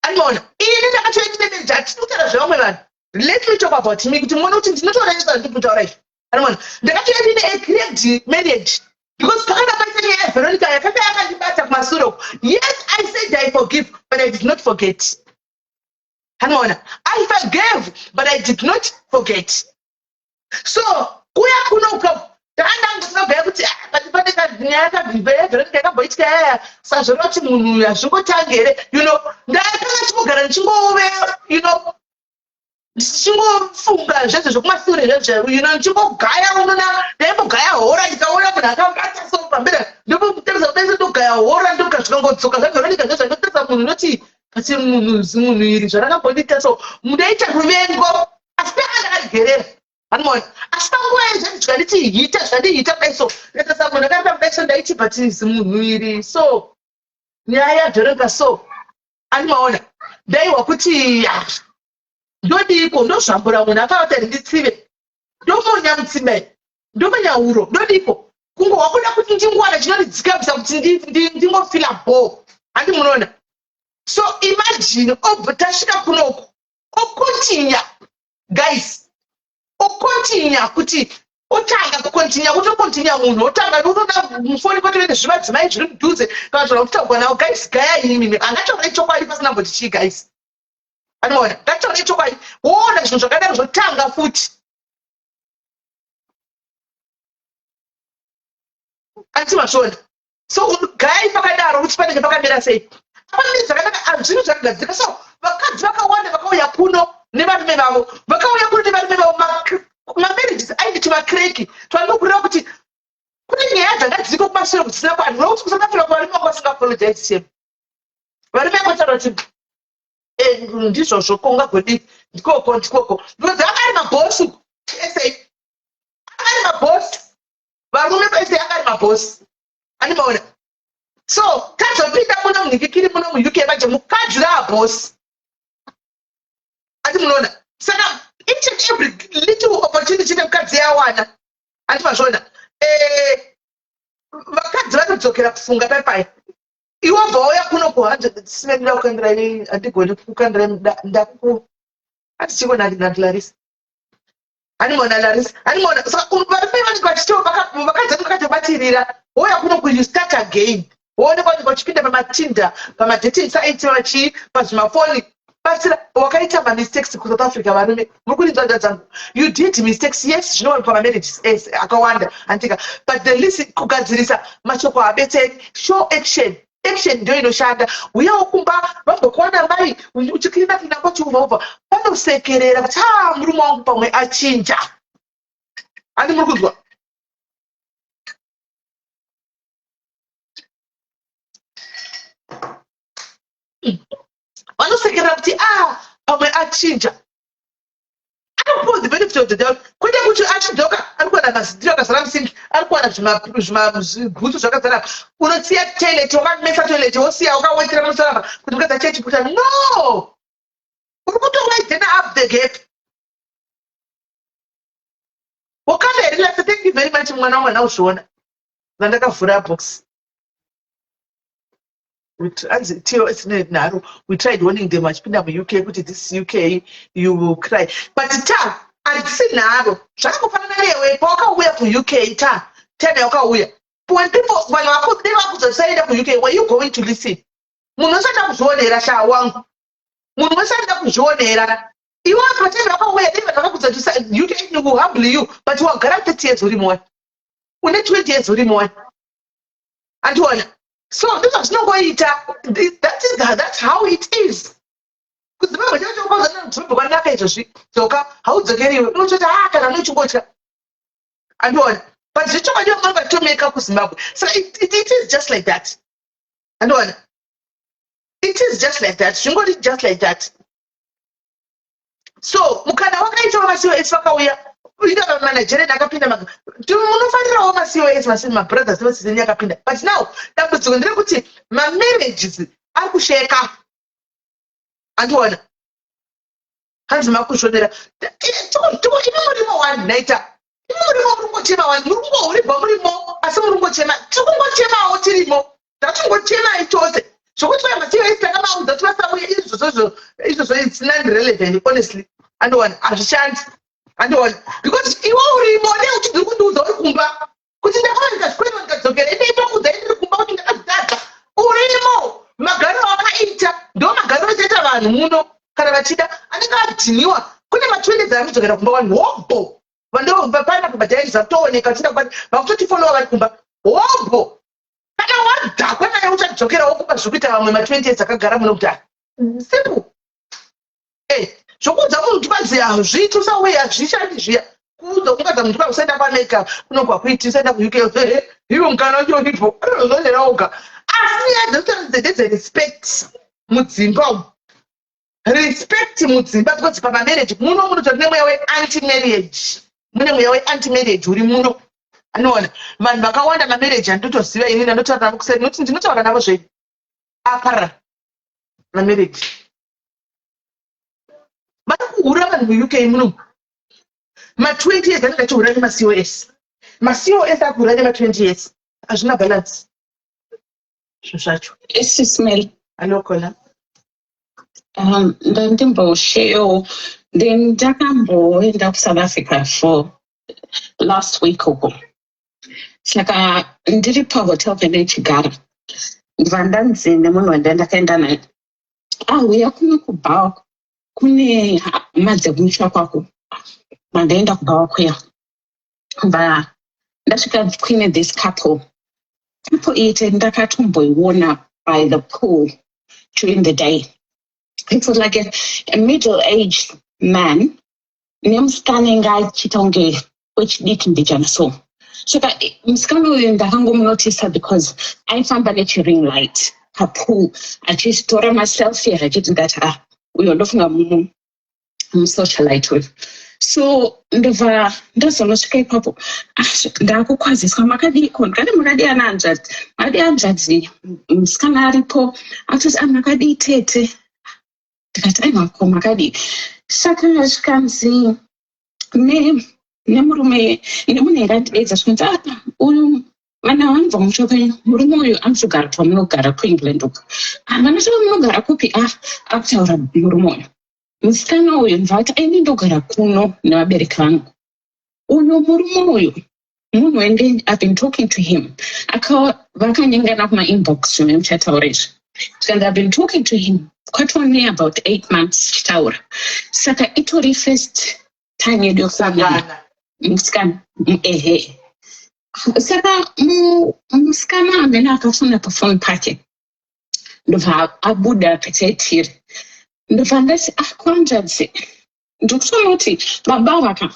Anoona ini ndakatova ndine marriage hatinokutaura zvevamwe vanhu. Let me talk about me. Kuti muone kuti ndinotaura nezva ndikutaura izvo. Anoona ndakatova ndine a cracked marriage. Because pakadabaita nyaya yaVeronica yakanga yakandibata kumasuro. Yes, I said I forgive, but I did not forget. Anoona, I forgave, but I did not forget. So, kuya kuno uko ndandangosabhuya kuti nyaya yaVeronica yakamboitika yaya sazvoroti munhu hazvingotangi here, ndakanga chingogara ndichingove, ndichingofunga zvese zvokumasure zvezvo, ndichingogaya unona, ndaimbogaya hora ndikaona munhu akabata so pambera, ndopotevesa kudaisa ndogaya hora ndokazvikangodzoka zvaVeronica zvezvandotesa munhu noti asi munhu iri zvandakambondiita so mundaita ruvengo asi tanga ndakagerera. Anoona asi panguva yezvandidya ndichihita zvandihita kudaiso ndakatesa munhu akaita kudaiso ndaiti bhatisi munhu iri so nyaya yaVeronica so animaona ndaiwa kuti ndodiko ndozvambura munhu akavata nditsive ndomonya mutsimbai ndomonyauro ndodiko kungo wakuda kuti ndingwana chinondidzikabvisa kuti ndingofila bo handi munoona. So imagine tasvika kunoku okontinya guys, okontinya kuti otanga kukontinya kutokontinya munhu otanga kutoda mufoni kwatoende zvimadzimai zviri mudhuze kana zvona kutaurwa nawo guys gaya imimi angataura chokwadi pasina mboti chii guys. Anoona ngataura chokwadi woona zvinhu zvakadaro zvotanga futi. Anti mazvona so gaya pakadaro kuti panenge pakamira sei. Zvinhu zvakagadzirika so vakadzi vakawanda vakauya kuno nevarume vavo vakauya kuno nevarume vavo mamarriages aiti makreki twandokurira kuti kune nyaya dzangadziriko kumashure kusina kwanhu nokuti kusakafira kuvarume vako vasingapologize same varume vakataura kuti ndizvozvo kongagodi ndikoko because akari mabhosi ese akari mabhosi varume ese akari mabhosi animaona. So tazopinda muno munikikiri muno muUK vaje mukadzi raabhosi ati munoona. Saka each and every little opportunity nemukadzi yawana ati mazvona vakadzi vanodzokera kufunga paipai iwe bvauya kuno kuhandisimendira kukandira ini handigoni kukandira ndaku ati chiko nandillarisa animona larisa animona. Saka varume vanenge vachitiwo vakadzi vakatobatirira wouya kuno you start again. Woonekwa kuti vachipinda pamatinda pamadating sites vachii pazvimafoni batsira wakaita mamistakes kuSouth Africa varume muri kunzvadza dzangu you did mistakes yes zvinova pamamarriages akawanda antika but the least kugadzirisa mashoko habetseri show action ndio inoshanda. Uyawo kumba vambokuwana mai uchikirina kinako chiuvhauvha vanosekerera kuti murume wangu pamwe achinja ani muri kunzwa. Vanosekerera kuti pamwe achinja. Anopuwa the benefit of the doubt kwete kuti achidzoka ari kuwana mazidhiro akazara musingi ari kuwana zvimabhutsu zvakazara unotsiya toilet wakamesa toilet wosiya wakawetera musaraba kuti mukadzi achechiputa no uri kutowaidhena up the gap wakamerila. Thank you very much mwana wamwana uzviona vandakavhura box. We tried warning them vachipinda muUK kuti this UK you will cry but handisi nharo zvakafanana newe pawakauya kuUK time yakauya when people vanhu vakuzosaenda kuUK were you going to listen? Munhu wese anoda kuzvionera shaa wangu, munhu wese anoda kuzvionera You want whatever wakauya dai vanhu vakakudza kuti UK will humble you, but wagara 30 years urimo une 20 years urimo andiona. So ndizvo zvinongoita, that's how it is. Because vamwe chacho nzvimbo kwanaka izvozvi dzoka haudzokeriwe unototi kana unochingotya andiona. But zvichokwadi vamwe vatomeka kuZimbabwe. So it is just like that andiona. It is just like that. Zvingori just like that. So mukana wakaitawo maCOS vakauya uita manager akapinda munofanirawo maCOS masini mabrothers nevasizeni akapinda. But now dambudziko nderekuti mamarriages ari kusheka andiona. Hanzi makushonera imurimo one naita imurimo muringochema one muringo uribva murimo asi muringochema tikungochemawo tirimo tatingochema itose zvokuti maCOS takamaudza tivasamuye izvozvo it's non-relevant honestly andiona hazvishandi andiona because iwe urimo neuti ndiri kundiudza uri kumba kuti ndakawanika zvikweva ndikadzokera indeitokudza indiri kumba kuti ndakazadza urimo magariro akaita ndo magariro achaita vanhu muno kana vachida anenge adhiniwa kune ma20 anodzokera kumba vanhu hobho vandopana kubhadhairiza tooneka tida vakutotifolowa vari kumba hobho kana wadhakwa naye uchadzokerawo kumba zvokuita vamwe ma20 years akagara muno kudhara simple zvokuudza munhu tipanzi hazviiti usauye hazvishandi zviya kuudza kungadza munhu tipa usaenda kwaMecca kunogwa kuiti usaenda kuUK ivo mukana wachohipo anozonera oga asi ndedzerespect mudzimba umu respect mudzimba because pamamarriage muno munotori nemweya weanti-marriage mune mweya weanti-marriage uri muno anoona vanhu vakawanda mamarriage andotoziva inini andotaura navo kuseri noti ndinotaura navo zvedu apara mamarriage vari kuhura vanhu muUK muno ma20 years anenge achihura nemaCOS ari kuhura nema20 years hazvina balance zvo zvacho. Ismail alokona ndandimbosheyo ndakamboenda kuSouth Africa for last week uko saka ndiri pahotel pandichigara ndibva ndanzi nemunhu wandandakaenda naye auya kuno kubhawa kune madzekumusha kwako mandaenda kubhawa kuya mba ndasvika kune this couple ite ndakatomboiona by the pool during the day. It was like a middle-aged man nemusikana ainge achiita kunge wechidiki mbijana so musikana uyu ndakangomunotisa because aifamba nechiring light papool achitora maselfie achiti ndati uyo ndofunga musocialite uyu so ndobva ndazonosvika ipapo ndakukwaziswa makadiko ndikati makadii ana hanzvadzi makadii hanzvadzi musikana aripo akutoti makadii tete ndikati aimako makadii saka zvikanzi nemurume nemunhu aingatidedza zvikanzi uyu vana vanobva mumusha penyu murume uyu anozogara pamunogara kuengland uko vanasvika munogara kupi akutaura murume uyu musikana uyu ndivati aini ndogara kuno nevabereki vangu uyu murume uyu munhu wende I've been talking to him vakanyengana kumainbox zvimwe muchataura izvi and I've been talking to him quite only about 8 months chitaura saka itori first time yedu yokusangana musikana saka musikana amene akafona pafoni pake ndobva abuda petsaitiri ndobva ndati kwanzvadzi ndikutoona kuti baba vaka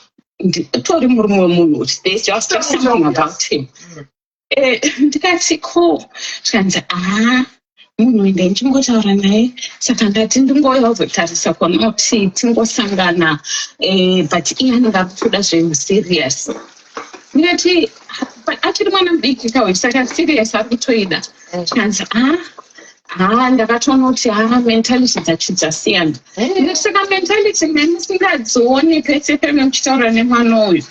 tori murume wemunhu kuti there's just something about him ndikati ko zvikanzi munhu ende ndichingotaura naye saka ndati ndingoyozotarisa kuona kuti tingosangana but iye anenge akutoda zveserious ndikati achiri mwana mudiki kawe saka serious ari kutoida zvikanzi ndakatoona kuti mentality dzacho dzasiyana saka mentality ndenisingadzioni pese peme muchitaura nemwana uyu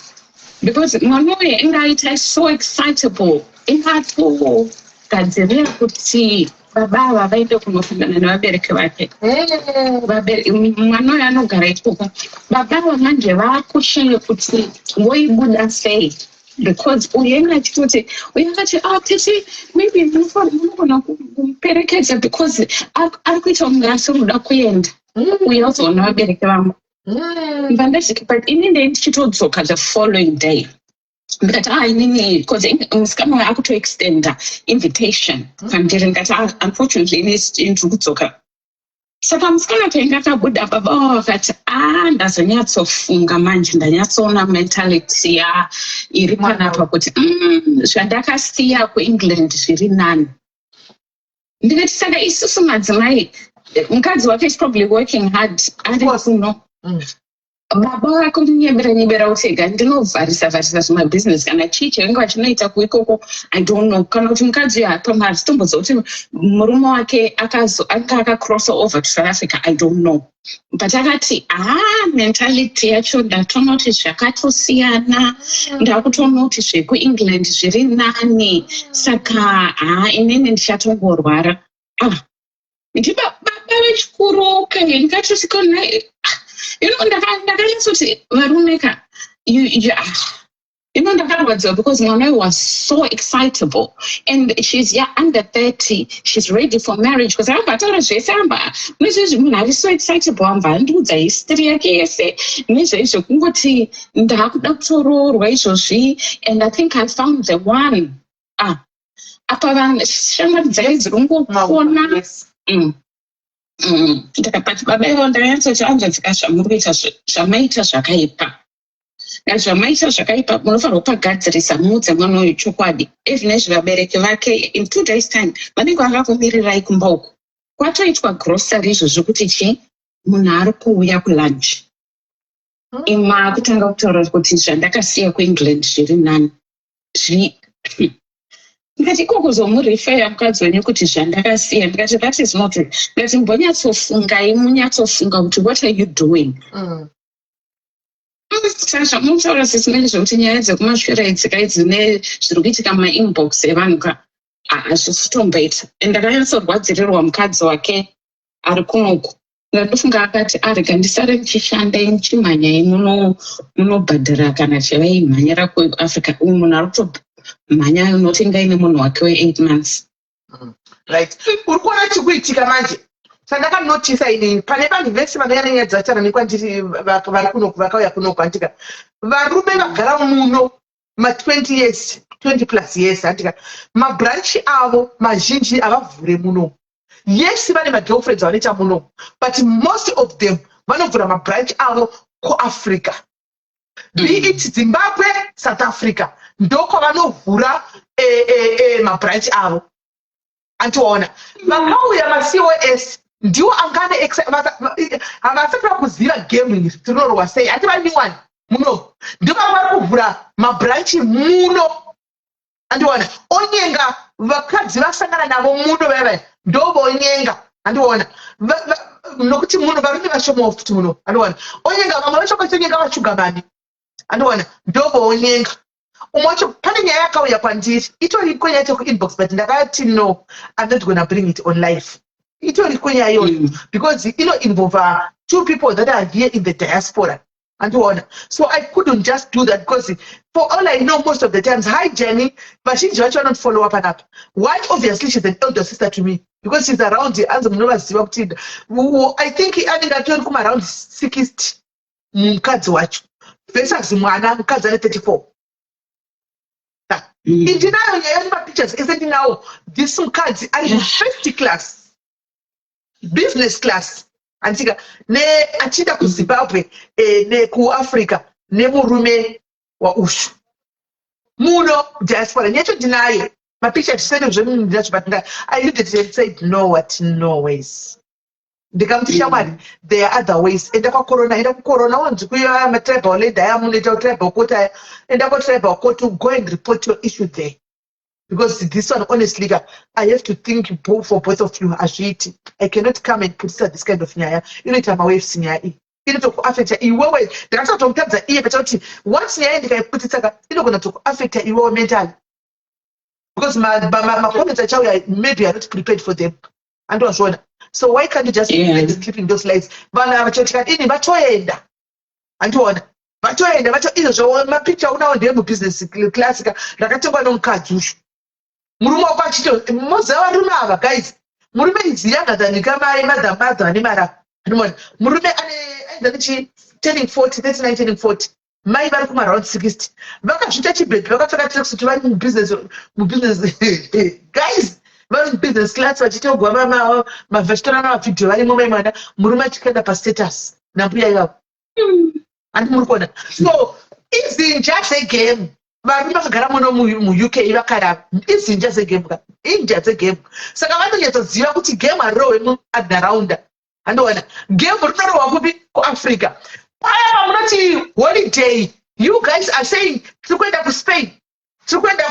because mwana uyu ingaita so excitable ingatogadzirira kuti baba ava vaende kunosangana nevabereki vake mwana uyu anogara ikoko baba ava manje vakushinge kuti voibuda sei because uyenga achitoti uyakati tete maybe munogona kumuperekedza because ari kuita kunge asi ruda kuenda uye uzoona vabereki vangu ndandasvika but inini ndichitodzoka the following day ndikati inini because musikana uyu akutoextenda invitation kwandiri ndikati unfortunately ndiri kudzoka saka musikana tainge akabuda baba vakati ndazonyatsofunga manje ndanyatsoona mentality iri panapa kuti zvandakasiya kuengland zviri nani ndikati saka isusu madzimai mukadzi wake is probably working hard ari kuno baba vako munyembera utega ndinovharisa zvimabhizinesi kana chii chavenge vachinoita kuikoko I don't know kana kuti mukadzi uyu hapama zitombodza kuti murume wake anga akacross over to South Africa I don't know but akati mentality yacho ndatoona kuti zvakatosiyana ndakutoona kuti zvekuengland zviri nani saka inini ndichatongorwara ndibaba vechikuru kenge ndikatosika ndakanyatsuti varume ka ndakarwadziwa because mwana was so excitable and she's under 30 she's ready for marriage because amba ataura zvese amba nezvezvi munhu ari so excitable amba andiudza history yake yese nezveizvo kungoti ndakuda kutoroorwa izvozvi and I think I found the one apa shamwari dzake dziri kungopona ndakapati baba ivo ndakanyatsoti anzvadzika zvamuri kuita zvamaita zvakaipa zvamaita zvakaipa munofanirwa kupagadzirisa muudze mwana uyu chokwadi ezvinezvi vabereki vake in 2 days time vanenge vakakumirirai kumba uku kwatoitwa grocery izvozvo kuti chi munhu ari kuuya kulunch ima kutanga kutaura kuti zvandakasiya kuengland zviri nani ndikati ikokuzomurifeya mukadzi wenyu kuti zvandakasiya ndikati that is not ndikati mbonyatsofungai munyatsofunga kuti what are you doing zvamutaura sesimene zvokuti nyaya dzekumashure idzika idzi zviri kuitika mumainbox evanhu ka hazvisitomboita ndakanyatsorwadzirirwa mukadzi wake ari kunoku ndandofunga akati arega ndisare ndichishanda ndichimhanyai munobhadhara kana chevaimhanyira kuafrica uyu munhu ari kutomhanya unotenga ine munhu wake we8 months right uri kuona chikuitika manje chandakanotisa ini pane vanhu vese vanoyanya dzataramikwa ndiri vari kunoku vakauya kunoku andika varume vagara muno ma20 years 20 plus years andika mabranchi avo mazhinji havavhure muno yes vane magirlfriends vanoita muno but most of them vanovhura mabranchi avo kuafrica be it Zimbabwe South Africa ndokovanovhura mabranchi avo antiona vakauya macos ndiwo angane havasati vakuziva game iri tinorwa sei hati vaniwani muno ndovanvari kuvhura mabranchi muno andiona onyenga vakadzi vasangana navo muno vavaya ndovonyenga andiona nokuti muno varume vashomawo futi muno andiona onyenga vamwe vachokatonyenga vashugamani andiona ndovonyenga umwacho pane nyaya yakauya kwandiri itori kwenya kuinbox but ndakati no I'm not gonna bring it on live itori kwenya iyoyo because involve 2 people that are here in the diaspora andiona so I couldn't just do that because for all I know most of the times hi Jenny vazhinji vacho not follow up anapa why obviously she's an elder sister to me because she's around anzi munovaziva kuti I think anenge atori kuma around 60 mukadzi wacho versus mwana mukadzi ane 34 indinayo nyaya yemapictures ese ndinawo this mukadzi ari first class business class antika achida kuZimbabwe nekuAfrica nemurume waushu muno diaspora necho ndinayo mapictures sene zvemunhu ndinacho but I looked at it and said no ways ndikamuti shamwari there are other ways enda kucorona wanzi kuya matribal leader yamunoita tribal court enda kutribal court to go and report your issue there because this one honestly I have to think for both of you azviti I cannot come and put this kind of nyaya inoita mawaves nyaya iyi inotokuaffecta iwewe ndakatotomutadza iye kuti once nyaya ndikaiputisa inogona tokuaffecta iwewe mentally because macomments achauya maybe you are not prepared for them andozvona so why can't you just keeping those lights vana vachotika ini vatoenda andiona vatoenda vacho izvozvo mapicture unawo ndeemubusiness class rakatengwa nomukadzi ushu murume wako achito moziva varume ava guys murume idzi yanga dzanika mai madhamadha ane mara andiona murume aenda turning 40, 39 turning 40. Mai vari kuma around 60. Vakazvita chibhedhi vakapfeka tracks kuti vari mubusiness guys, vari business class vachiita kugwa mavhestora namavidhio varimo maimwana murume achikaenda pastatus nambuya yavo. Handi muri kuona. So izinja dzegame varume vakagara muno muuk vakarava izinja dzegame ka inja dzegame. Saka vanonyatsoziva kuti game harirohwe muantaraunda. Handiona game rinorohwa kupi kuAfrica. Paya pamunoti holiday, you guys are saying tiri kuenda kuSpain, tiri kuenda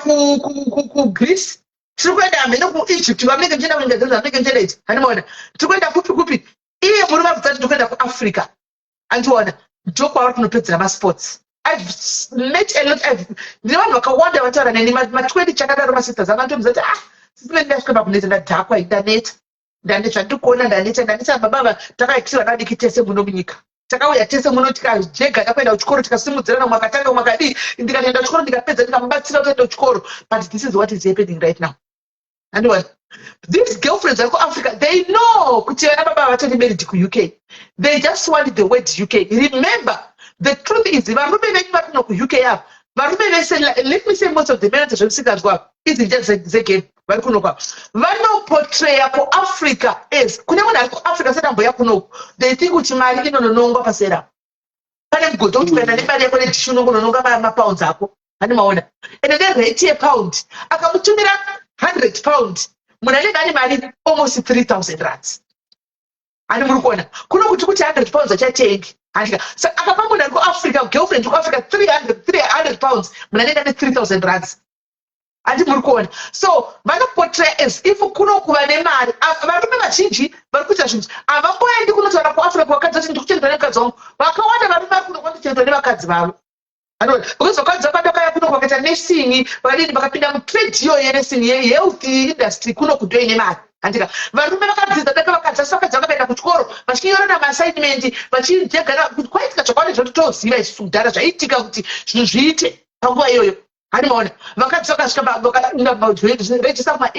kuGreece, tiri kuenda hamene kuEgypt, vamunenge muchienda kunyika dzenyu vamunenge muchienda idzi. Handiona tiri kuenda kupi iye muri mabvudza kuti tiri kuenda kuAfrica. Handiona ndokwavari kunopedzera masports. I've met a lot of vanhu vakawanda vataura neni ma20 chakadaro masisters akantomudza kuti sisime ndasvika pakuneta ndadhakwa ndaneta zvandikuona ndaneta baba takaitira vana vadiki tese muno munyika. Takauya tese muno tikajega takuenda kuchikoro tikasimudzirana mwakatanga mwakadii ndikaenda kuchikoro ndikapedza ndikamubatsira kuenda kuchikoro. But this is what is happening right now. And what these girlfriends are Africa, they know kuti vana baba vatari married kuUK. They just want the word UK. Remember, the truth is varume venyu vari kuno kuUK ava varume vese, let me say most of the men zvemisikazwa izinja dzegame vari kuno kwavo vanoportreya kuAfrica as kune munhu ari kuAfrica sati amboya kunoku. They think kuti mari inononongwa pasera. Pane mgodho kuti kuenda nemari yako nedhishi unongonononga mapounds ako. Hani maona. Ende nerate yepound akamutumira 100 pounds munhu anenge ane mari almost 3,000 rands. Hani muri kuona kuno kuti 100 pounds achatengi. So akapa munhu ari kuAfrica girlfriend kuAfrica 300 pounds munhu anenge ane 3,000 rands. Handi muri kuona. So vanoportray as if kuno kuva nemari. Varume vazhinji vari kuita zvinhu havamboendi kunotaura kuAfrica vakadzi kuti ndikuchengetwa nemukadzi wangu. Vakawanda varume vari kuno kwandichengetwa nevakadzi vavo. Because vakadzi vakadokaya kuno vakaita nursing vakadini vakapinda mutrade iyoyo nursing yehealth industry kuno kudoine mari. Handika varume vakadzidza daka vakadzasi vakadzi vakaenda kuchikoro vachinyora maassignment vachijegana kuti kwaitika zvakawanda zvatotoziva isusu kudhara zvaiitika kuti zvinhu zviite panguva iyoyo. Hani maona vakadzi vakasvika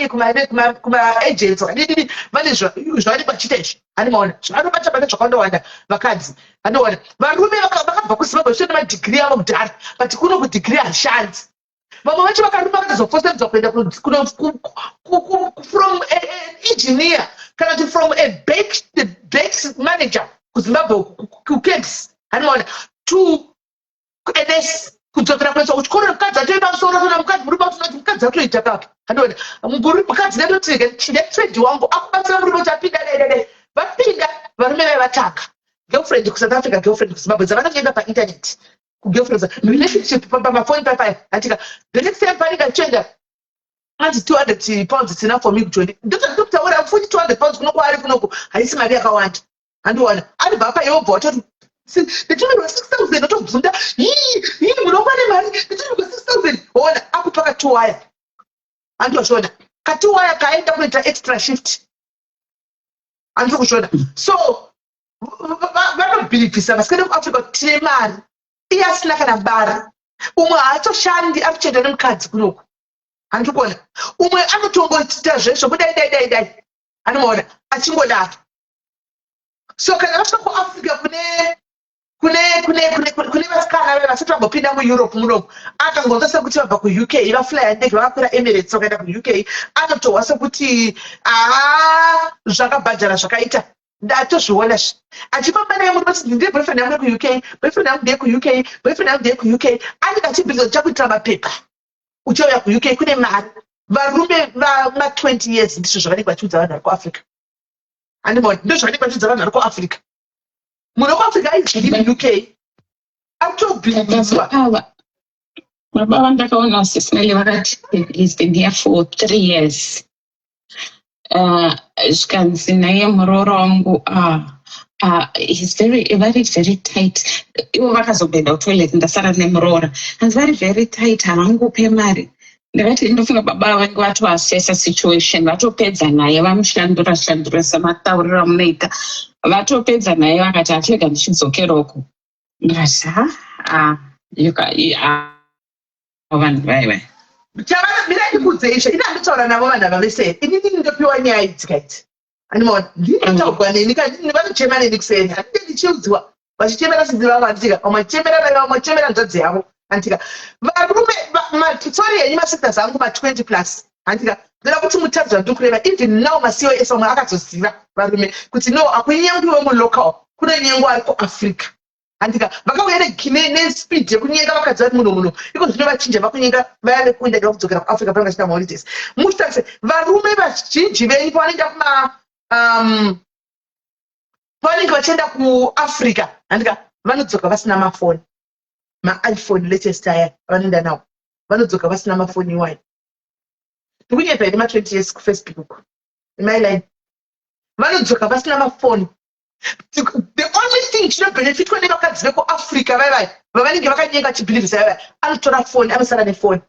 kumaagents vakadini vane zvavanenge vachiita izvi. Hani maona zvavanobata bata zvakawandawanda vakadzi. Handiona varume vakabva kuZimbabwe vachienda madigiri avo kudhara but kuno kudigiri hashandi. Vamwe vacho vakarume vakazofosedzwa kuenda from engineer kana kuti from a bank manager kuZimbabwe kuKEBS. Hani maona to NS kudzokera kuenda kuchikoro mukadzi atoenda musoro kana mukadzi murume utinoti mukadzi atoita kake. Handiona mukadzi ndotirege chine trade wangu akubatsira murume kuti apinda dai vapinda varume vaivatanga girlfriend kuSouth Africa girlfriend kuZimbabwe dzavanongoenda painternet kugirlfriends relationship pamafoni paya atika the next time panika chenda anti 200 pounds it's enough for me to ndokutaura futi 200 pounds kunoko ari kunoko haisi mari yakawanda. Handiona ari baba yobva watoti ndichimiro 6,000 otobvunda yii munokwane mari ndichimiro 6,000 ona akupaka 2 wire. Handozvona ka 2 wire kaenda kuita extra shift. Handiri kuzvona. So vanobhilifisa vasikana muAfrica kuti tine mari iye asina kana bara. Umwe haatoshandi ari kuchenda nemukadzi kunoku. Handiri kuona umwe anotongoita zvesvo kudai anomaona achingodaro. So kana vasvika kuAfrica kune vasikana vasati vambopinda muEurope munomu akangonzwa sekuti vabva kuUK vaflya ndege vakakwira Emirates vakaenda kuUK anotohwa sekuti zvakabhadhara zvakaita ndatozviona achifamba naye muri kuti ndine boyfriend yangu kuUK boyfriend yangu ndeyekuUK boyfriend yangu ndeyekuUK anenge achibhiza chakuitira mapepa uchauya kuUK kune mari. Varume vama20 years ndizvo zvavanenge vachiudza vanhu vari kuAfrica. Handimoni ndizvo zvavanenge vachiudza vanhu vari kuAfrica. Munhu wekuAfrica aizviri UK atobhidzwa. Baba ndakaona Sismeli vakati he's been here for 3 years. Zvikanzi naye muroora wangu he's very tight. Ivo vakazobhenda kutoilet ndasara nemuroora. He's very tight havangupe mari. Ndakati ndofunga baba vange vatoasesa situation vatopedza naye vamushandura samataurira munoita vatopedza naye vakati atirega ndichidzokeroko. Ndikati vanhu vaiva mira ndikudzesha ina nditaura navo vanhu ava vese inini ndopiwa nyaya idzi kaiti. Handimona ndinotaurwa neni vanochema neni kuseni handinge ndichiudziwa vachichemera sidzi vavo anditika vamachemera nzvadzi yavo anditika varume matori yenyu masisters angu ma20 plus anditika ndoda kuti mutadzi vandiri kureva even now macos vamwe akazoziva varume kuti no akunyengwi wemulocal kune nyengo ari kuafrica andika vakauya nespeed yekunyenga vakadzi vari muno iko zvino vachinja vakunyenga vaya vekuenda kudzokera kuafrica panenge vachita maholidays muchitarisa varume vazhinji venyu pavanenge vachienda kuafrica andika vanodzoka vasina mafoni maiphone latest aya vanoenda nawo vanodzoka vasina mafoni iwayo ndikunyepa ine ma20 years kufacebook emaline vanodzoka vasina mafoni. The only thing chino benefit when vakadzi vekuafrica vavai vavanenge vakanyenga chibhilivhisa vavai anotora foni anosara nefoni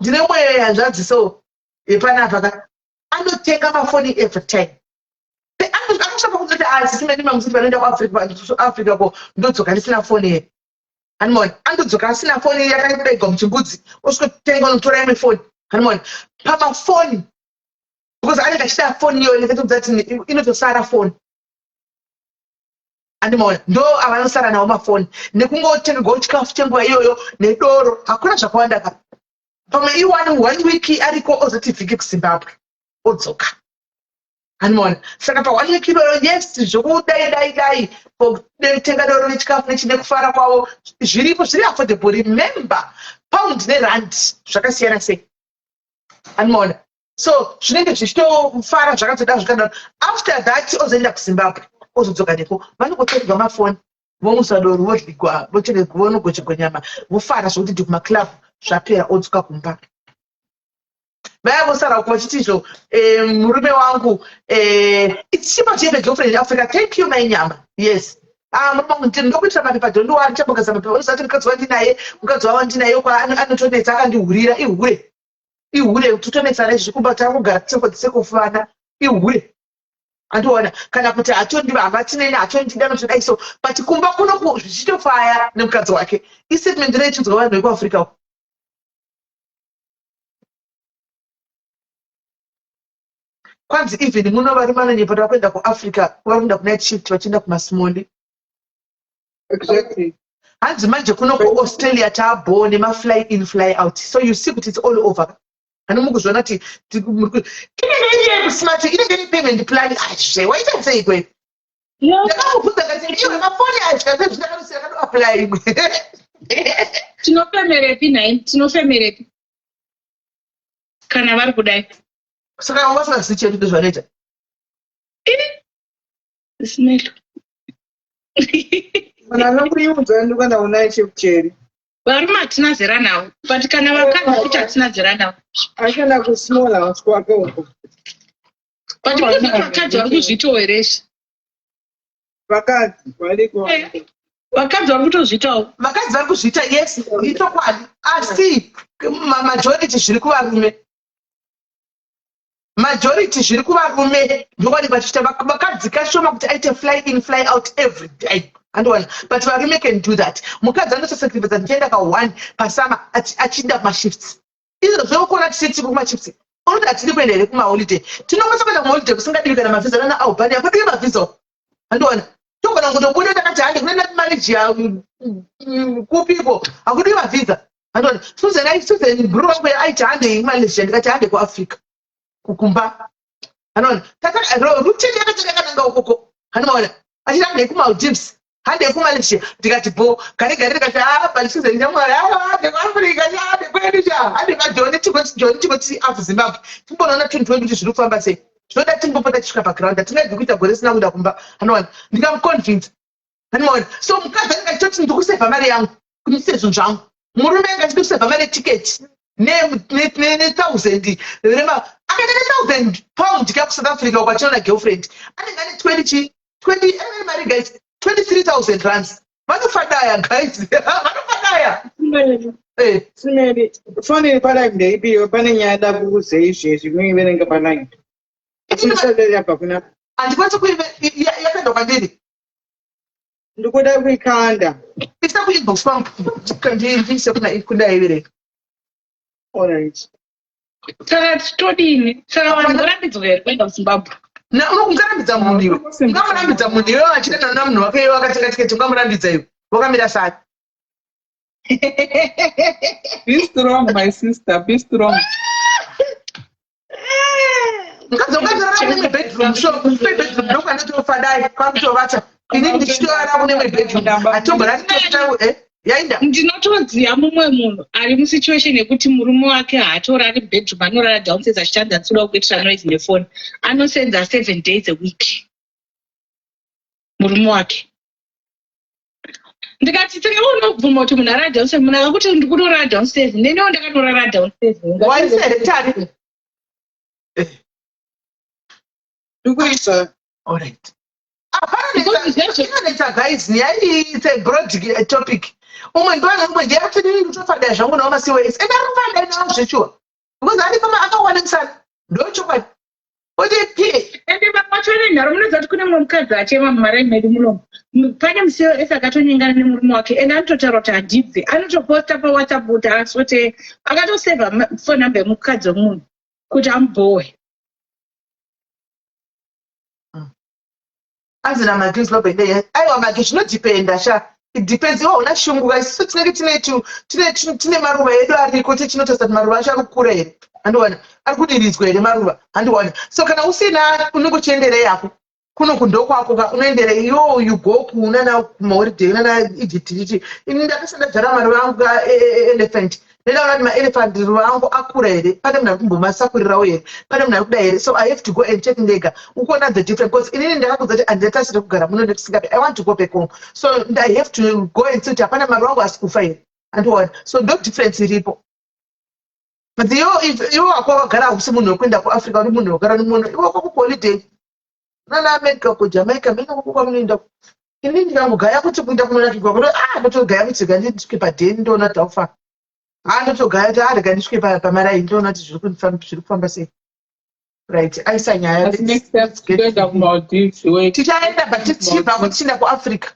ndine mwe hanzvadzi so yepanapa anotenga mafoni every time anosvaka kuzoti asisimenimamusiti vanoenda kuafrica ko ndodzoka ndisina foni here animoni andodzoka asina foni yakaidaiga muchimbudzi osvikotenga unotora imwe foni animoni pamafoni because anenge achida foni iyoyo nekatobzati inotosara foni andimona ndo avanosara nawo mafoni nekungotengerwawo chikafu chenguva iyoyo nedoro hakuna zvakawanda ka pamwe one week ariko ozoti vhiki kuzimbabwe odzoka andimona saka pa1 week iyoyo yes zvokudai kutenga doro nechikafu nechine kufara kwavo zviripo zviri affordable. Remember pound nerand zvakasiyana sei andimona so zvinenge zvichitofara zvakatoda zvikadaro after that ozoenda kuzimbabwe ozodzoka neko vanongotorerwa mafoni vomusa doro vodligwa vonogochegwa nyama vofara zvokuti ndi kumaclub zvapera odzoka kumba vaya vosara uko vachitizvo murume wangu it's cheaper to have a girlfriend in Africa. Thank you my nyama. Yes murume wangu ndokuitira mapepa ndondowa ndichabogeza mapepa usati mukadzi wandinaye mukadzi wavo ndinaye kwa anotonetsa akandihurira ihure tutonetsa nezvikumba takugara tisekufana ihure andiona kana kuti havatine hatonidida notodai so but kumba kuno zvichitofaya nemukadzi wake istatement neichidzwa vanhu vekuafrica kwanzi even muno varume vanonyepota kuenda kuafrica varikuenda kunight shift vachienda kumasimondi exactly hanzi manje kuno kuaustralia taabhoo nemafly in fly out so you see kuti it's all over anomukuzvona kuti inenge kusmart inenge payment plan waita sei kwe ndakamubvunza kati iwe mafoni azvikase zvindakanosira kanoapply imwe tinofemerepi nai tinofemerepi kana vari kudai saka vasingazivi chedu ndozvanoita zvisinetwa kana anokuiudza ndikana unai chekucheri varume hatina zera navo but kana vakadzi kuti hatina zera navo achana kusmall house kwake uko but vakadzi vari kuzvitawo hereshe vakadzi variko vakadzi vari kutozvitawo vakadzi vari kuzviita yes itokwadi asi majority zviri kuvarume majority zviri kuvarume ndokwadi vachiita vakadzi kashoma kuti aite fly in fly out every day andiwana but varume can do that mukadzi anotosacrifica ndichienda ka1 pasama achida kumashifts izvo zvokuona tichiti kumashifts unoti hatidi kuenda here kumaholiday tinongosa kuenda kumaholiday kusingadiwi kana mavhiza nana albania kodiwi mavhiza andiwana togona kungotobuda takati hande kuenda kumarejia kupiko hakudiwi mavhiza andiwana susan bro wangu aiti hande malaysia ndikati hande kuafrica kukumba andiwana rutini yakatoyakananga ukoko andiwana achida hande kumaldives hande kumalaysia ndikati bo gare ndikati balisizeni nyamwari hande kuafrica hande kwedu hande majoni chingoti afu zimbabwe timbonaona 2020 kuti zviri kufamba sei zvinoda timbopota tisvika paground hatingaibvi kuita gore risina kuda kumba anowana ndikamuconvince anowana so mukadzi anenge achitoti ndikusevha mari yangu kumitise zvinhu zvangu murume anga achiti kusevha mari etiketi ne1000 rema akaita ne1000 pound kakusouth africa ukachona girlfriend anenge ane 20 mari guys 23,000 rands vanofadaya guys vanofadaya simeri foni iri palaini ndeipiwa pane nyaya da kukuze izvezvi muiverenga palaini ichisadariapa kuna handikwanisi yakanda kwandiri ndikuda kuikanda isa kuinbox pangu ndiise kundaiverenga alright saka titodini saka vanhu vorambidzwa here kuenda kuzimbabwe ungarambidza munhu iwe ungamurambidza munhu iwe achitenda namunhu wake iwe wakatikatiketi ungamurambidza iwe wakamira sari. Be strong, my sister. Be strong. Ukazorara kune bedroom shop bedroom ndokwanatofa kwakutovata ini ndichitorara kune bedroom atogora yainda. Ndinotodziya mumwe munhu ari musituation yekuti murume wake haatorari bedroom, anorara downstairs achitanda achizoda kuitira noise nefoni, anosenza 7 days a week murume wake. Ndikati unobvuma kuti munhu arara downstairs, munhu akakuti ndikutorara downstairs, nenewo ndakatorara downstairs. Waiseretari ndikuisa alright. Guys, it's a broad topic. Umwe ndiye kutofada zvangu nawo masiways and arifada nawo zvechua because arifama akawanisana ndochokwadi otipi ende vamachone nharo munoziva kuti kune mumwe mukadzi achema mumaremedi mulomo pane musiwo ese akatonyengana nemurume wake ende anototaura kuti handibve, anotoposta pawhatsapp kuti asote akatosevha phone number yemukadzi wemunhu kuti amubhowe. azina magis lobende aiwa magis zvinodhipenda sha. It depends. Una shungu guys. So tine maruva edu ariko tichinotosa kuti maruva acho arikukura here. Andiwana arikudiridzwa here maruva. Andiwana. So kana usina unongochiendera yako. Kuno kundokwako unoendera yo you go kuna na kumauride na Egypt ichi. Ini ndakasanda dzara maruva angu elephant. Nenda ma elephant ruva angu akura here. Pane munhu arikumbomasa here. Pane munhu arikuda here. So I have to go and check ndega. Ukona the different because inini ndakakudza kuti anditasire kugara muno ndikusingapi. I want to go back home. So I have to go and see kuti hapana maruva angu asikufa here. Andiwana. So ndo difference iripo. But if you wako wakagara husi munhu wekuenda kuAfrica uri munhu wogara nomuno iwe wako kuholiday. Nana America ku Jamaica mina kukuka munoenda. Inini ndikangogaya kuti kuenda kunonakirwa kuti ndotogaya kuti ndisvike padheni ndoona taufa. Ndotogaya kuti arega ndisvike pamarai ndoona kuti zviri kufamba sei. Right, aisa nyaya tichaenda but tichibva kuti tienda kuAfrica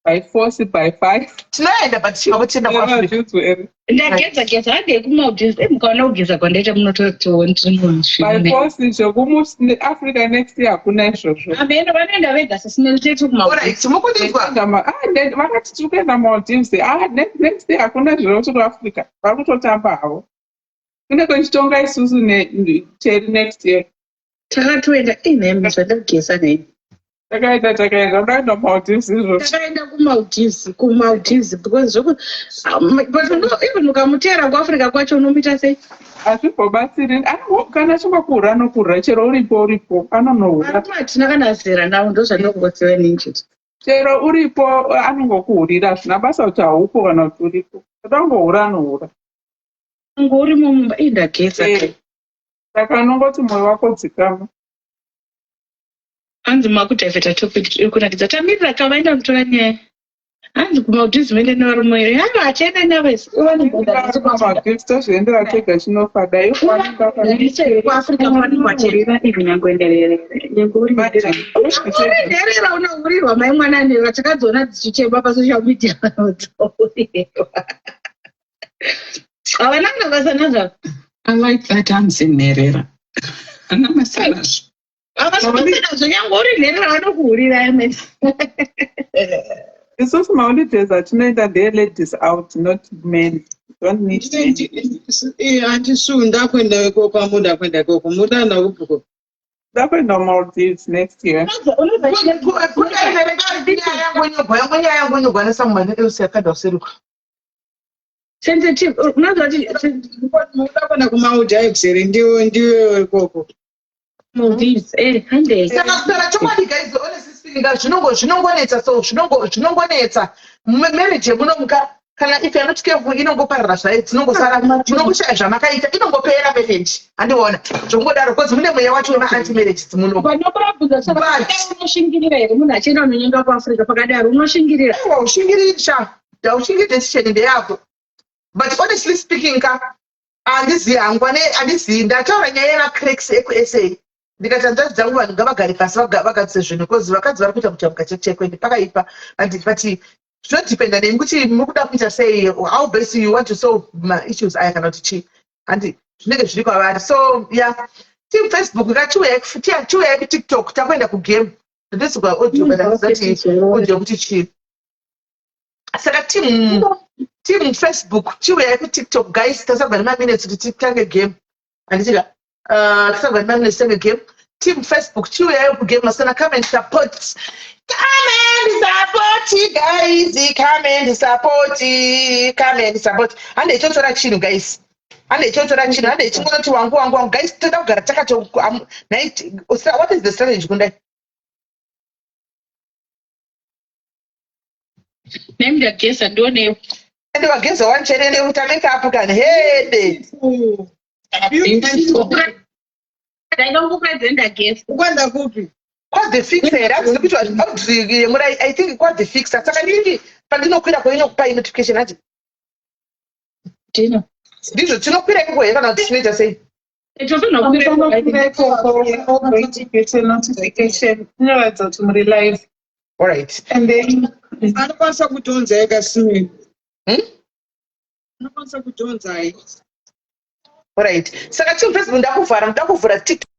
by force by 5 tinoenda but tichibva kuti tienda kuAfrica. Ndageza hande kuMaldives mukaona kugeza kwandaita by force zvekuAfrica next year hakuna izvozvo. Ameno vanoenda vega sesinel tetu kuMaldives. Vakati tiri kuenda Maldives next year hakuna zviro kuAfrica vari kutotamba havo. Kune kwechitonga isusu teri next year. Takatoenda inhembe zvandageza nei. Takaenda Maldives izvozvo. Takaenda kuMaldives because but even ukamutera kuAfrica kwacho unomita sei? Hazvimbobatsiri. Kana chingokura nokura chero uripo anonohura. Hatina kana zera nawo ndozvandinokuziva ninjiti. Chero uripo anongokuhurira hazvina basa kuti haupo kana kuti uripo. Atangohura anohura. Ngori mumba indageza kai. Saka unongoti mwoyo wako dzikama. Hanzi makudhaivheta topic iri kunakidza tamirira kavaenda kutora nyaya. Hanzi kuMaldives mende nevarume iri hama achaenda navesi Maldives tozviendera tega chinofada kuAfrica kwanomachirira even yangoenderera unoenderera unohurirwa mai mwanani vachakadziona dzichichema pasocial media havana kunakasana zvavo. I like that hanzi nherera ana masarazvo avasanazvo nyange uri nherera vanokuhurira emene. isusu maholidays atinoenda the ladies out not men. Don't need handisuu ndakwenda ikoko muda ikoko muda nakubhuko ndakwenda Maldives next year. Nyaya yangu inogwanisa mumane else yakadwa seruka sensitive unazoti mudakwenda kuMaldives here ndiwe ikoko Maldives hande saka chokwadi guys honestly speaking zvinongonetsa so zvinongonetsa marriage yemunomuka kana if you're not careful inongoparira zvayo dzinongosara munongoshaya zvamakaita inongopera marriage handiona zvokungodaro because mune mweya wacho una anti marriage dzimuno panokurabvudza saka unoshingirira here munhu achienda unonyenga kuAfrica pakadaro unoshingirira ushingirira daushingirira decision ndeyako but honestly speaking ka handizivi hangu handizivi ndataura nyaya yemacracks ekuSA ndikati hanzvadzi dzangu vanhu ngavagare pasi vagadzise zvinhu because vakadzi vari kuita kutamuka chekwendi pakaipa but zvinodhipenda nemi kuti muri kuda kuita sei how best you want to solve my issues aya kana kuti chii handi zvinenge zviri kwavari so yeah team Facebook chiuya kuTikTok takwenda kugame ndisikuwa audio kana zati audio kuti chii saka team Facebook chiuya kuTikTok guys tasabva minutes kuti titange game anditika tasabva minutes titange game team Facebook chiuya kugame masana come and support guys come and support ande chotora chinhu guys ande chotora chinhu ande chingoti wangu guys toda kugara takato what is the strategy kundai name the guess and don't name and wageza wanchere utameka apo kana hede ndainongokadzenda guess ukwenda kupi the fixer I think the fixer saka ndini pandinokwira kwainokupa notification ati ndino ndizvo tinokwira ikoko here kana kuti tinoita sei notification inoratidza kuti muri live. Alright. And then anokwanisa kudhonza ega simi anokwanisa kudhonza alright saka team Facebook ndakuvhura TikTok